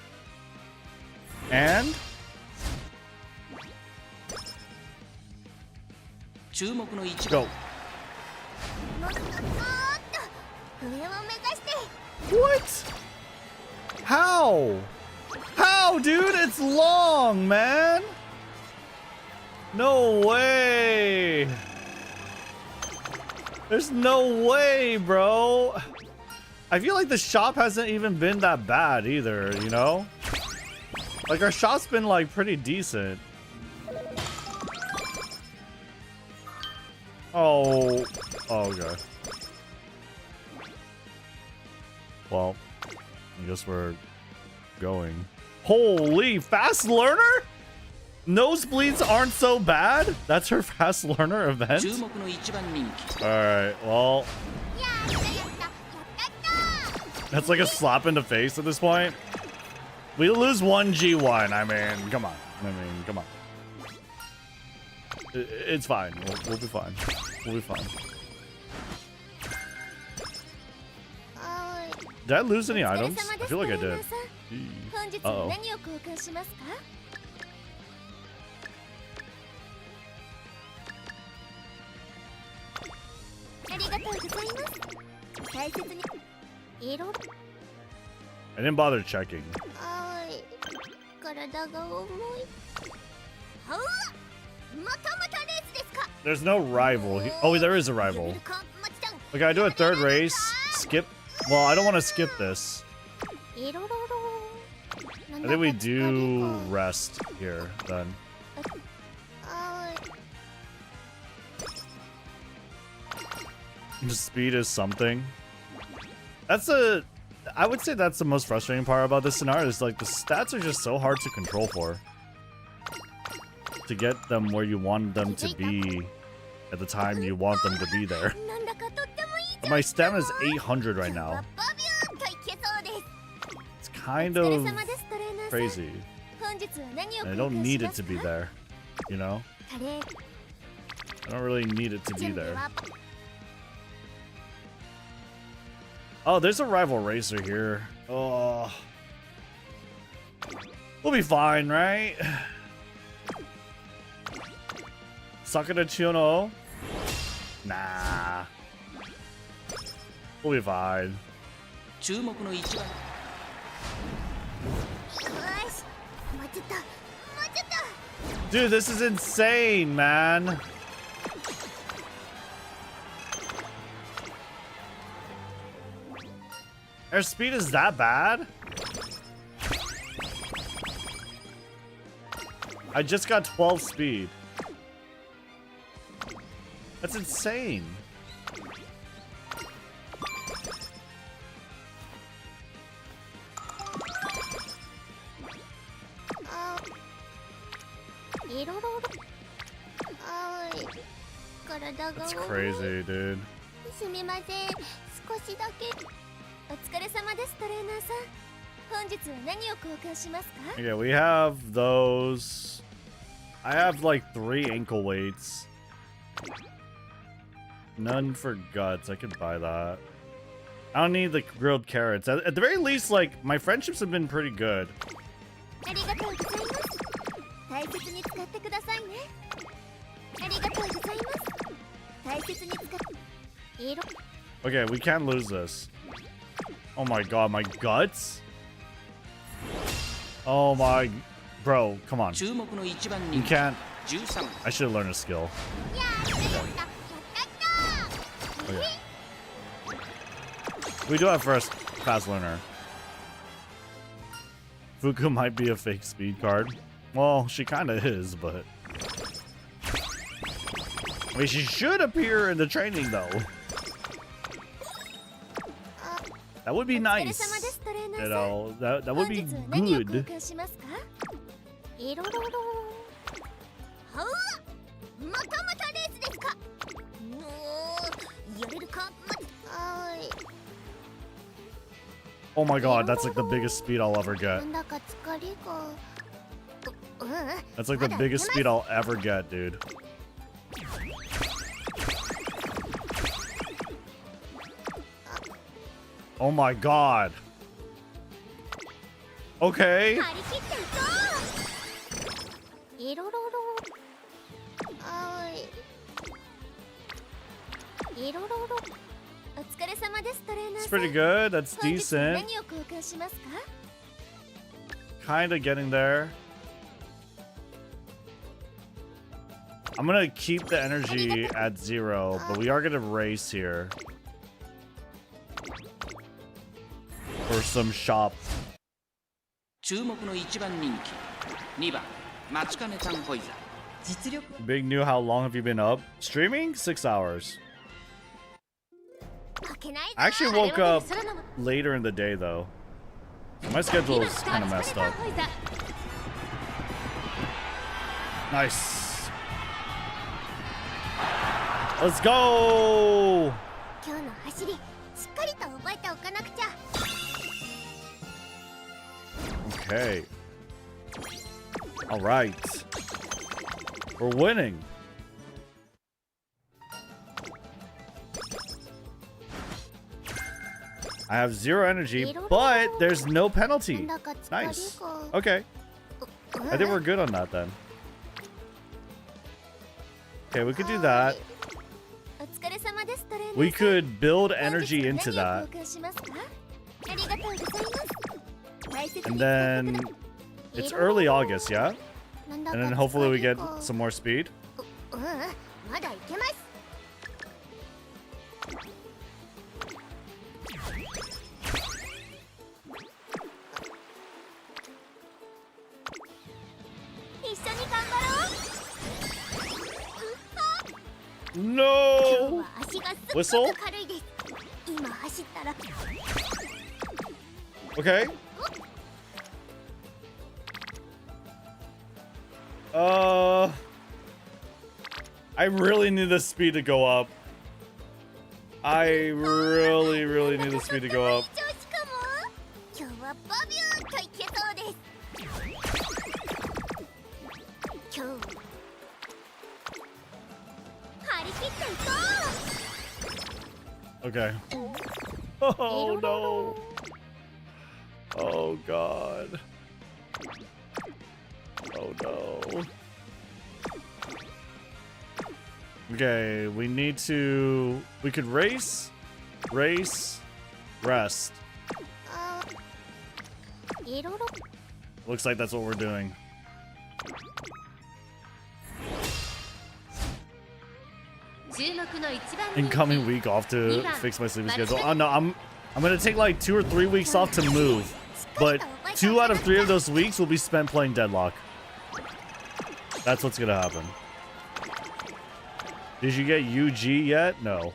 And 注目の一 go. もっと上を目指して What? How? How, dude? It's long, man. No way. There's no way, bro. I feel like the shop hasn't even been that bad either, you know? Like, our shop's been, like, pretty decent. Oh. Oh, okay. Well, I guess we're going. Holy, fast learner? Nosebleeds aren't so bad? That's her fast learner event? 注目の一番人気 Alright, well. That's like a slap in the face at this point. We lose 1 G1. I mean, come on. Come on. It's fine. We'll be fine. We'll be fine. Did I lose any items? I feel like I did. 本日 Uh-oh. 何を交換しますか ありがとうございます大切に色 I didn't bother checking. あーい体が重いはうまたまたレースですか There's no rival. Oh, there is a rival. Okay, I do a 3rd race. Skip. Well, I don't want to skip this. いろろろ I think we do rest here then. あーい Just speed is something. I would say that's the most frustrating part about this scenario is like the stats are just so hard to control for. To get them where you want them to be. at the time you want them to be there. But my stamina is 800 right now. It's kind of crazy. And I don't need it to be there, you know? I don't really need it to be there. Oh, there's a rival racer here. Oh. We'll be fine, right? Sakura Chuno? Nah. We'll be fine. Dude, this is insane, man. Our speed is that bad? I just got 12 speed. That's insane. That's crazy, dude. Yeah, we have those. I have like 3 ankle weights. None for guts. I could buy that. I don't need the grilled carrots. At the very least, like, my friendships have been pretty good. Okay, we can't lose this. Oh my god, my guts? Oh my... Bro, come on. You can't... I should have learned a skill. Okay. We do have first fast learner. Fuku might be a fake speed card. Well, she kind of is, but... I mean, she should appear in the training, though. That would be nice. You know, that would be good. Oh my god, that's like the biggest speed I'll ever get. That's like the biggest speed I'll ever get, dude. Oh my god. Okay. It's pretty good. That's decent. Kinda getting there. I'm gonna keep the energy at 0, but we are gonna race here. For some shop. Big New, how long have you been up? Streaming? 6 hours. I actually woke up later in the day though. My schedule is kind of messed up. Nice. Let's go! Okay. All right. We're winning. I have 0 energy, but there's no penalty. Nice. Okay. I think we're good on that then. Okay, we could do that. We could build energy into that. And then it's early August, yeah? And then hopefully we get some more speed. No! Whistle? Okay. I really need the speed to go up. I really need the speed to go up. 今日はバビューンといけそうです。今日張り切っていこう。 Okay. Oh no. Oh god. Oh no. Okay, we need to... We could race, rest. Looks like that's what we're doing. Incoming week off to fix my sleeping schedule. Oh no, I'm gonna take like 2 or 3 weeks off to move, but 2 out of 3 of those weeks will be spent playing Deadlock. That's what's gonna happen. Did you get UG yet? No.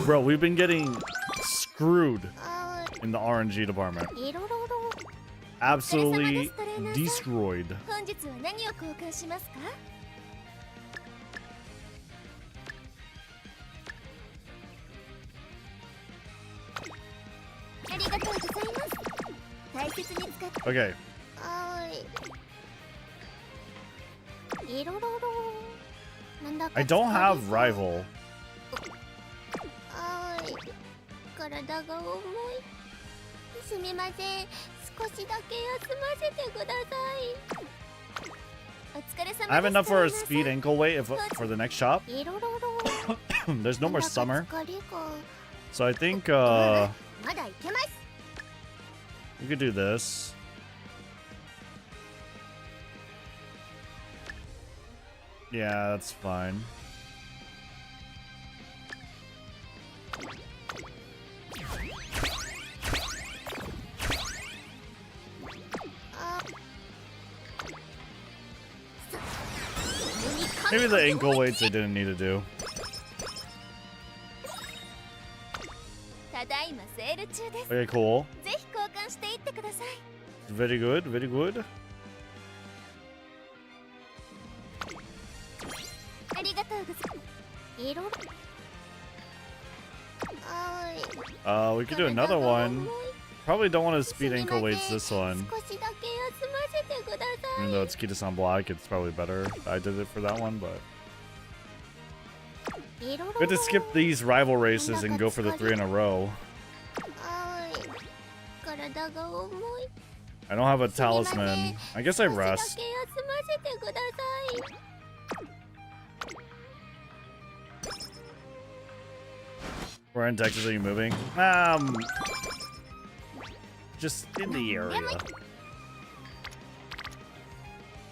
Bro, we've been getting screwed in the RNG department. Absolutely destroyed. Okay. I don't have rival. I have enough for a speed ankle weight for the next shop. There's no more summer. So I think we could do this. Yeah, that's fine. Maybe the ankle weights I didn't need to do. Okay, cool. Very good, very good. We could do another one. Probably don't want to speed ankle weights this one. Even though it's Kita-san Black, it's probably better. I did it for that one, but... We have to skip these rival races and go for the 3 in a row. I don't have a talisman. I guess I rest. Where in Texas are you moving? Just in the area.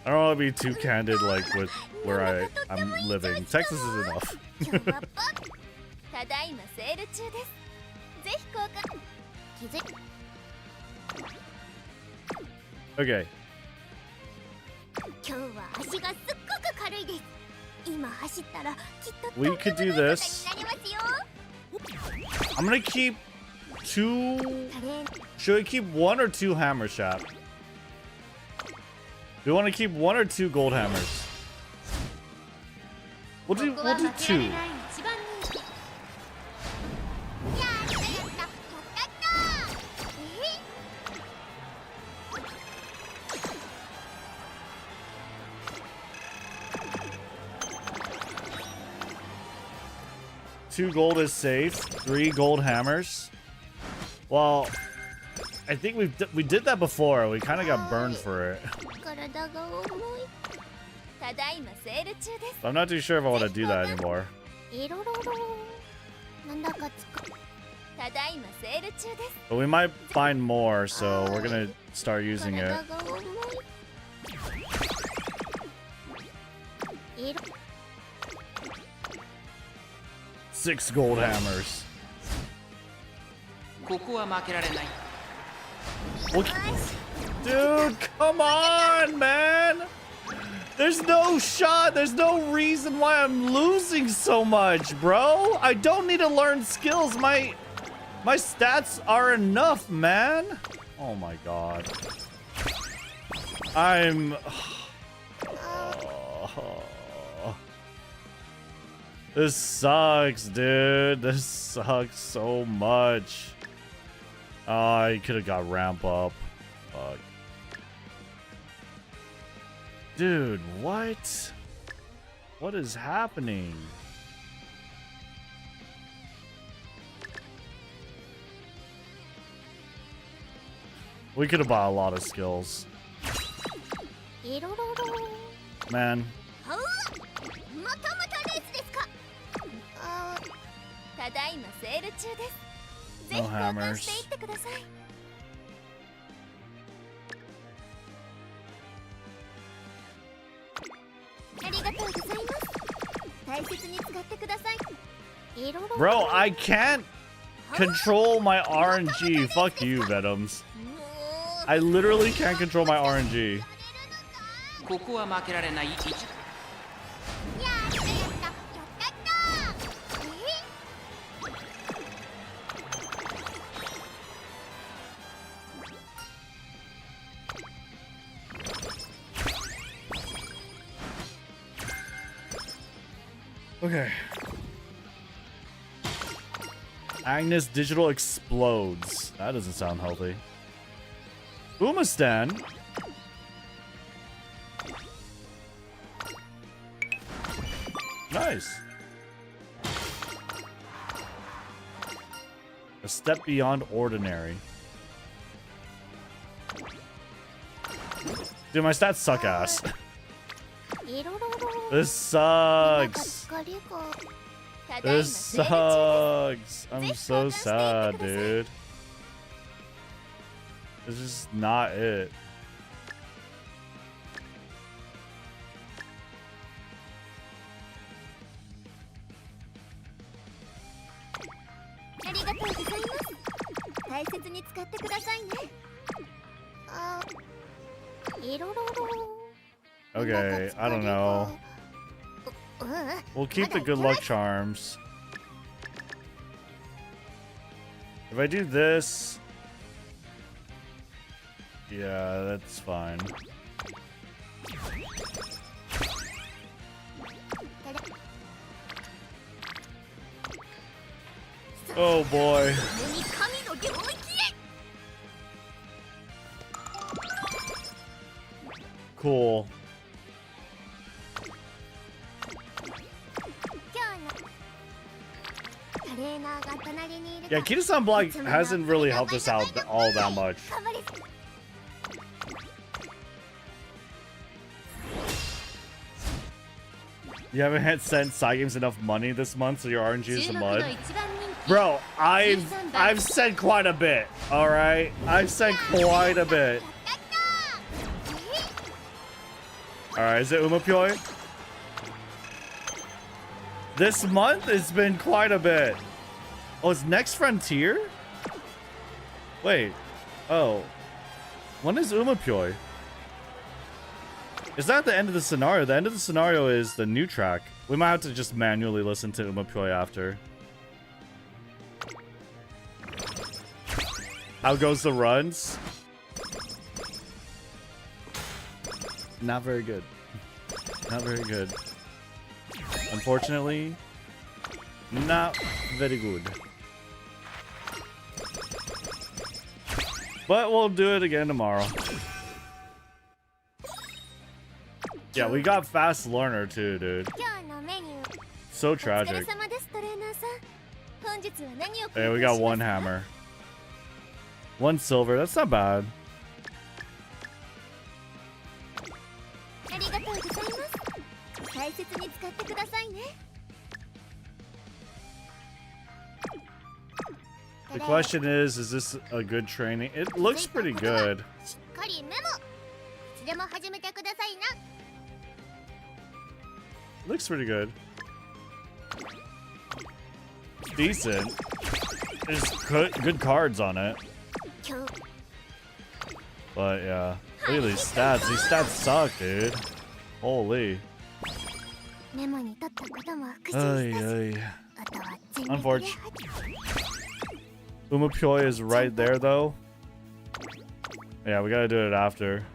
I don't want to be too candid, like, with where I'm living. Texas is enough. Okay. We could do this. I'm gonna keep 2... Should we keep 1 or 2 hammer shop? Do we want to keep 1 or 2 gold hammers? We'll do 2. Two gold is safe. 3 gold hammers. Well, I think we did that before. We kind of got burned for it. I'm not too sure if I want to do that anymore. But we might find more, so we're gonna start using it. Six gold hammers. Dude, come on, man! There's no shot. There's no reason why I'm losing so much, bro. I don't need to learn skills. My stats are enough, man. Oh my god. I'm... This sucks, dude. This sucks so much. Oh, I could have got ramp up. Fuck. Dude, what? What is happening? We could have bought a lot of skills. Man. No hammers. Bro, I can't control my RNG. Fuck you, Venoms. I literally can't control my RNG. Okay. Agnes Digital explodes. That doesn't sound healthy. Umastan. Nice. A step beyond ordinary. Dude, my stats suck ass. This sucks. This sucks. I'm so sad, dude. This is not it. Okay, I don't know. We'll keep the good luck charms. If I do this... Yeah, that's fine. Oh boy. Cool. Yeah, Kita-san Block hasn't really helped us out all that much. You haven't sent Cygames enough money this month, so your RNG is the mud. Bro, I've sent quite a bit. All right, I've sent quite a bit. All right, is it Umapyoi? This month it's been quite a bit. Oh, it's Next Frontier? Wait. Oh. When is Umapyoi? Is that the end of the scenario? The end of the scenario is the new track. We might have to just manually listen to Umapyoi after. How goes the runs? Not very good. Not very good. Unfortunately, not very good. But we'll do it again tomorrow. Yeah, we got Fast Learner too, dude. So tragic. Hey, we got one hammer. One silver, that's not bad. The question is this a good training? It looks pretty good. Looks pretty good. Decent. There's good cards on it. But yeah. Look at these stats. These stats suck, dude. Holy. Unfortunate. Umapyoi is right there, though. Yeah, we gotta do it after.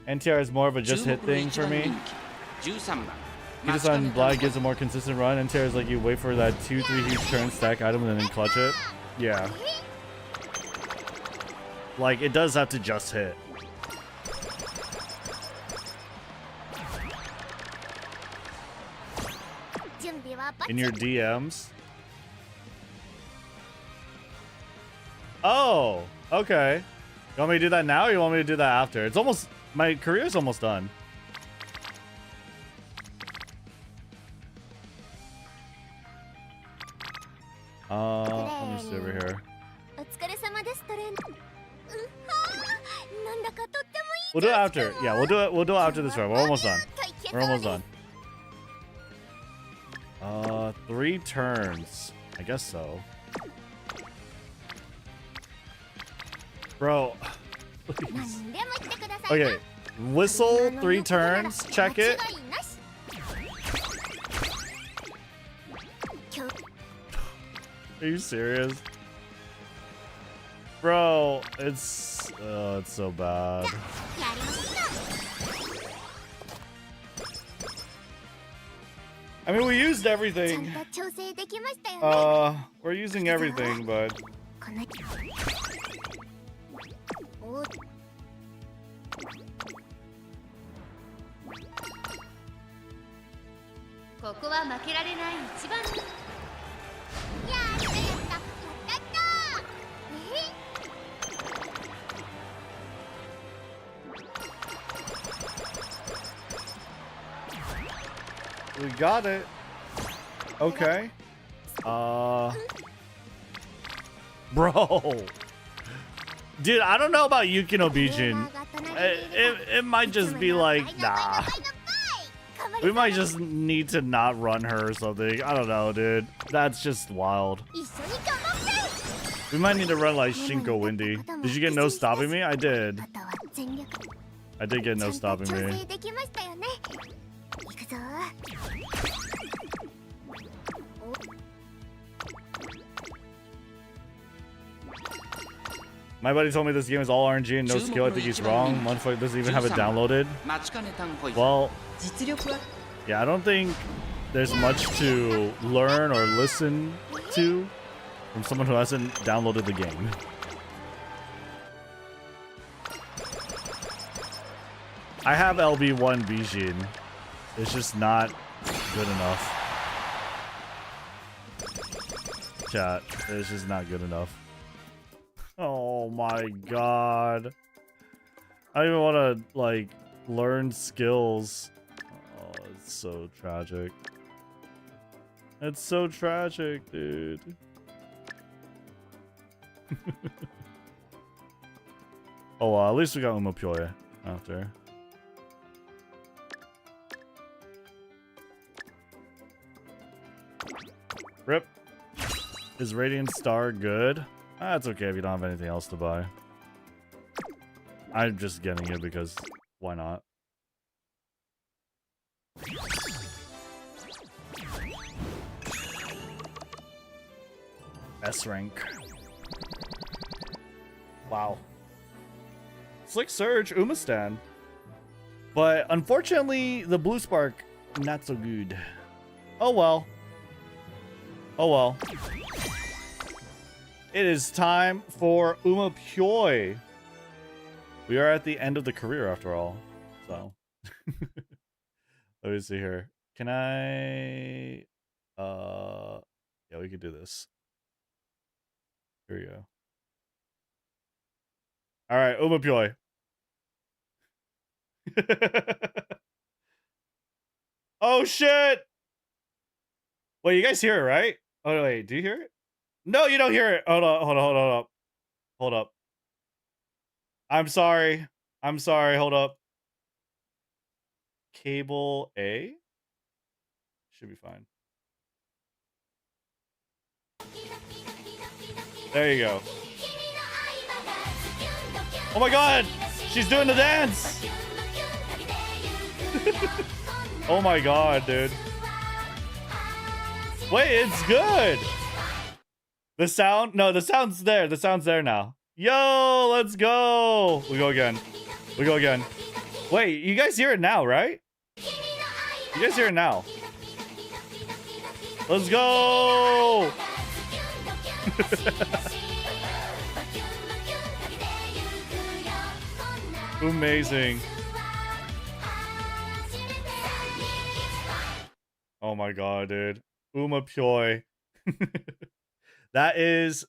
NTR is more of a just hit thing for me. Kita-san Black gives a more consistent run. NTR is like you wait for that 2-3 huge turn stack item and then clutch it. Yeah. Like it does have to just hit. In your DMs. Oh, okay. You want me to do that now or you want me to do that after? It's almost, my career's almost done. Let me see over here. We'll do it after. Yeah, we'll do it after this round. We're almost done. We're almost done. 3 turns. I guess so. Bro. Please. Okay. Whistle 3 turns. Check it. Are you serious? Bro, it's so bad. I mean, we used everything. We're using everything, but... We got it. Okay. Bro. Dude, I don't know about Yukino Bijin. It might just be like, nah. We might just need to not run her or something. I don't know, dude. That's just wild. We might need to run like Shinko Windy. Did you get no stopping me? I did. I did get no stopping me. My buddy told me this game is all RNG and no skill. I think he's wrong. Motherfucker doesn't even have it downloaded. Well, yeah, I don't think there's much to learn or listen to from someone who hasn't downloaded the game. I have LB1 Bijin. It's just not good enough. Chat, it's just not good enough. Oh my god. I don't even want to, like, learn skills. Oh, it's so tragic. It's so tragic, dude. Oh, well, at least we got umamusume after. Rip. Is Radiant Star good? That's okay if you don't have anything else to buy. I'm just getting it because why not? S rank. Wow. Slick Surge, Umastan. But unfortunately, the Blue Spark, not so good. Oh well. Oh well. It is time for umamusume. We are at the end of the career after all. So let me see here. Can I yeah, we could do this. Here we go. Alright, umamusume. Oh shit! Wait, you guys hear it, right? Oh wait, do you hear it? No, you don't hear it. Hold on. Hold up. I'm sorry. Hold up. Cable A? Should be fine. There you go. Oh my god! She's doing the dance! Oh my god, dude. Wait, it's good! The sound? No, the sound's there. The sound's there now. Yo, let's go. We go again. We go again. Wait, you guys hear it now, right? You guys hear it now. Let's go. Amazing. Oh my god, dude. Umapyoi. That is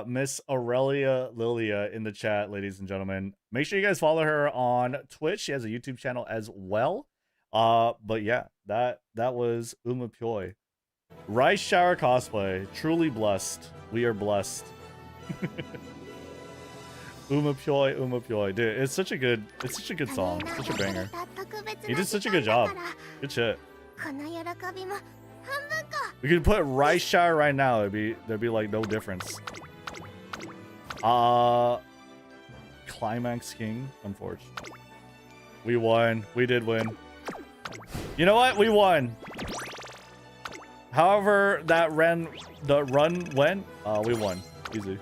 Miss Aurelia Lilia in the chat, ladies and gentlemen. Make sure you guys follow her on Twitch. She has a YouTube channel as well. But yeah, that was Umapyoi. Rice Shower cosplay. Truly blessed. We are blessed. Umapyoi, Umapyoi. Dude, it's such a good song. Such a banger. You did such a good job. Good shit. We could put Rice Shower right now. There'd be like no difference. Climax King, unfortunately. We won. We did win. You know what? We won. However, the run went, we won. Easy.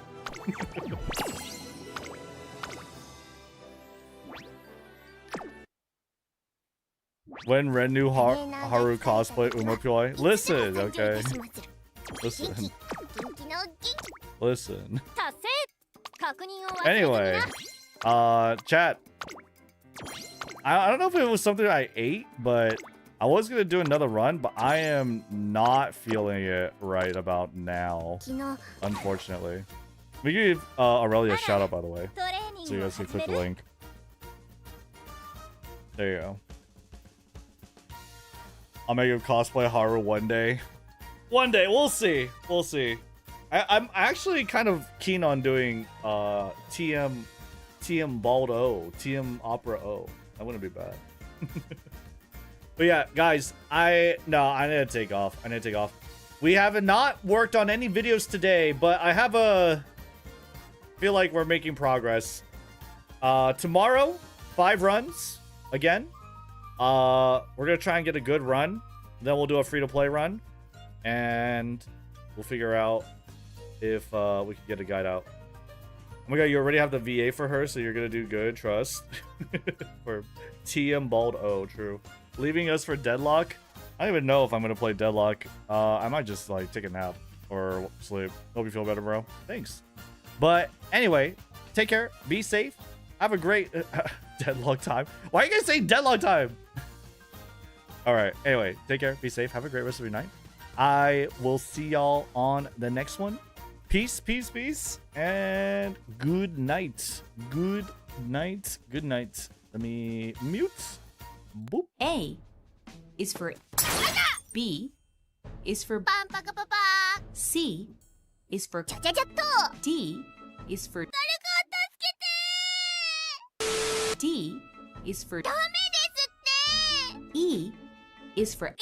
When Rednu Haru cosplay Umapyoi. Listen, okay. Listen. Listen. Anyway, chat. I don't know if it was something I ate, but I was gonna do another run, but I am not feeling it right about now, unfortunately. We give Aurelia a shout out, by the way, so you guys can click the link. There you go. I'll make him cosplay Haru one day. One day, we'll see. We'll see. I'm actually kind of keen on doing TM Bald O, TM Opera O. That wouldn't be bad. But yeah, guys, I need to take off. I need to take off. We have not worked on any videos today, but I have feel like we're making progress. Tomorrow, 5 runs again. We're gonna try and get a good run. Then we'll do a free-to-play run, and we'll figure out if we can get a guide out. Oh my god, you already have the VA for her, so you're gonna do good. Trust. For TM Bald O, true. Leaving us for Deadlock. I don't even know if I'm gonna play Deadlock. I might just like take a nap or sleep. Hope you feel better, bro. Thanks. But anyway, take care. Be safe. Have a great Deadlock time. Why are you guys saying Deadlock time? All right. Anyway, take care. Be safe. Have a great rest of your night. I will see y'all on the next one. Peace, peace, peace, and good night. Good night. Good night. Let me mute. Boop. A is for B is for C is for D is for D is for E is for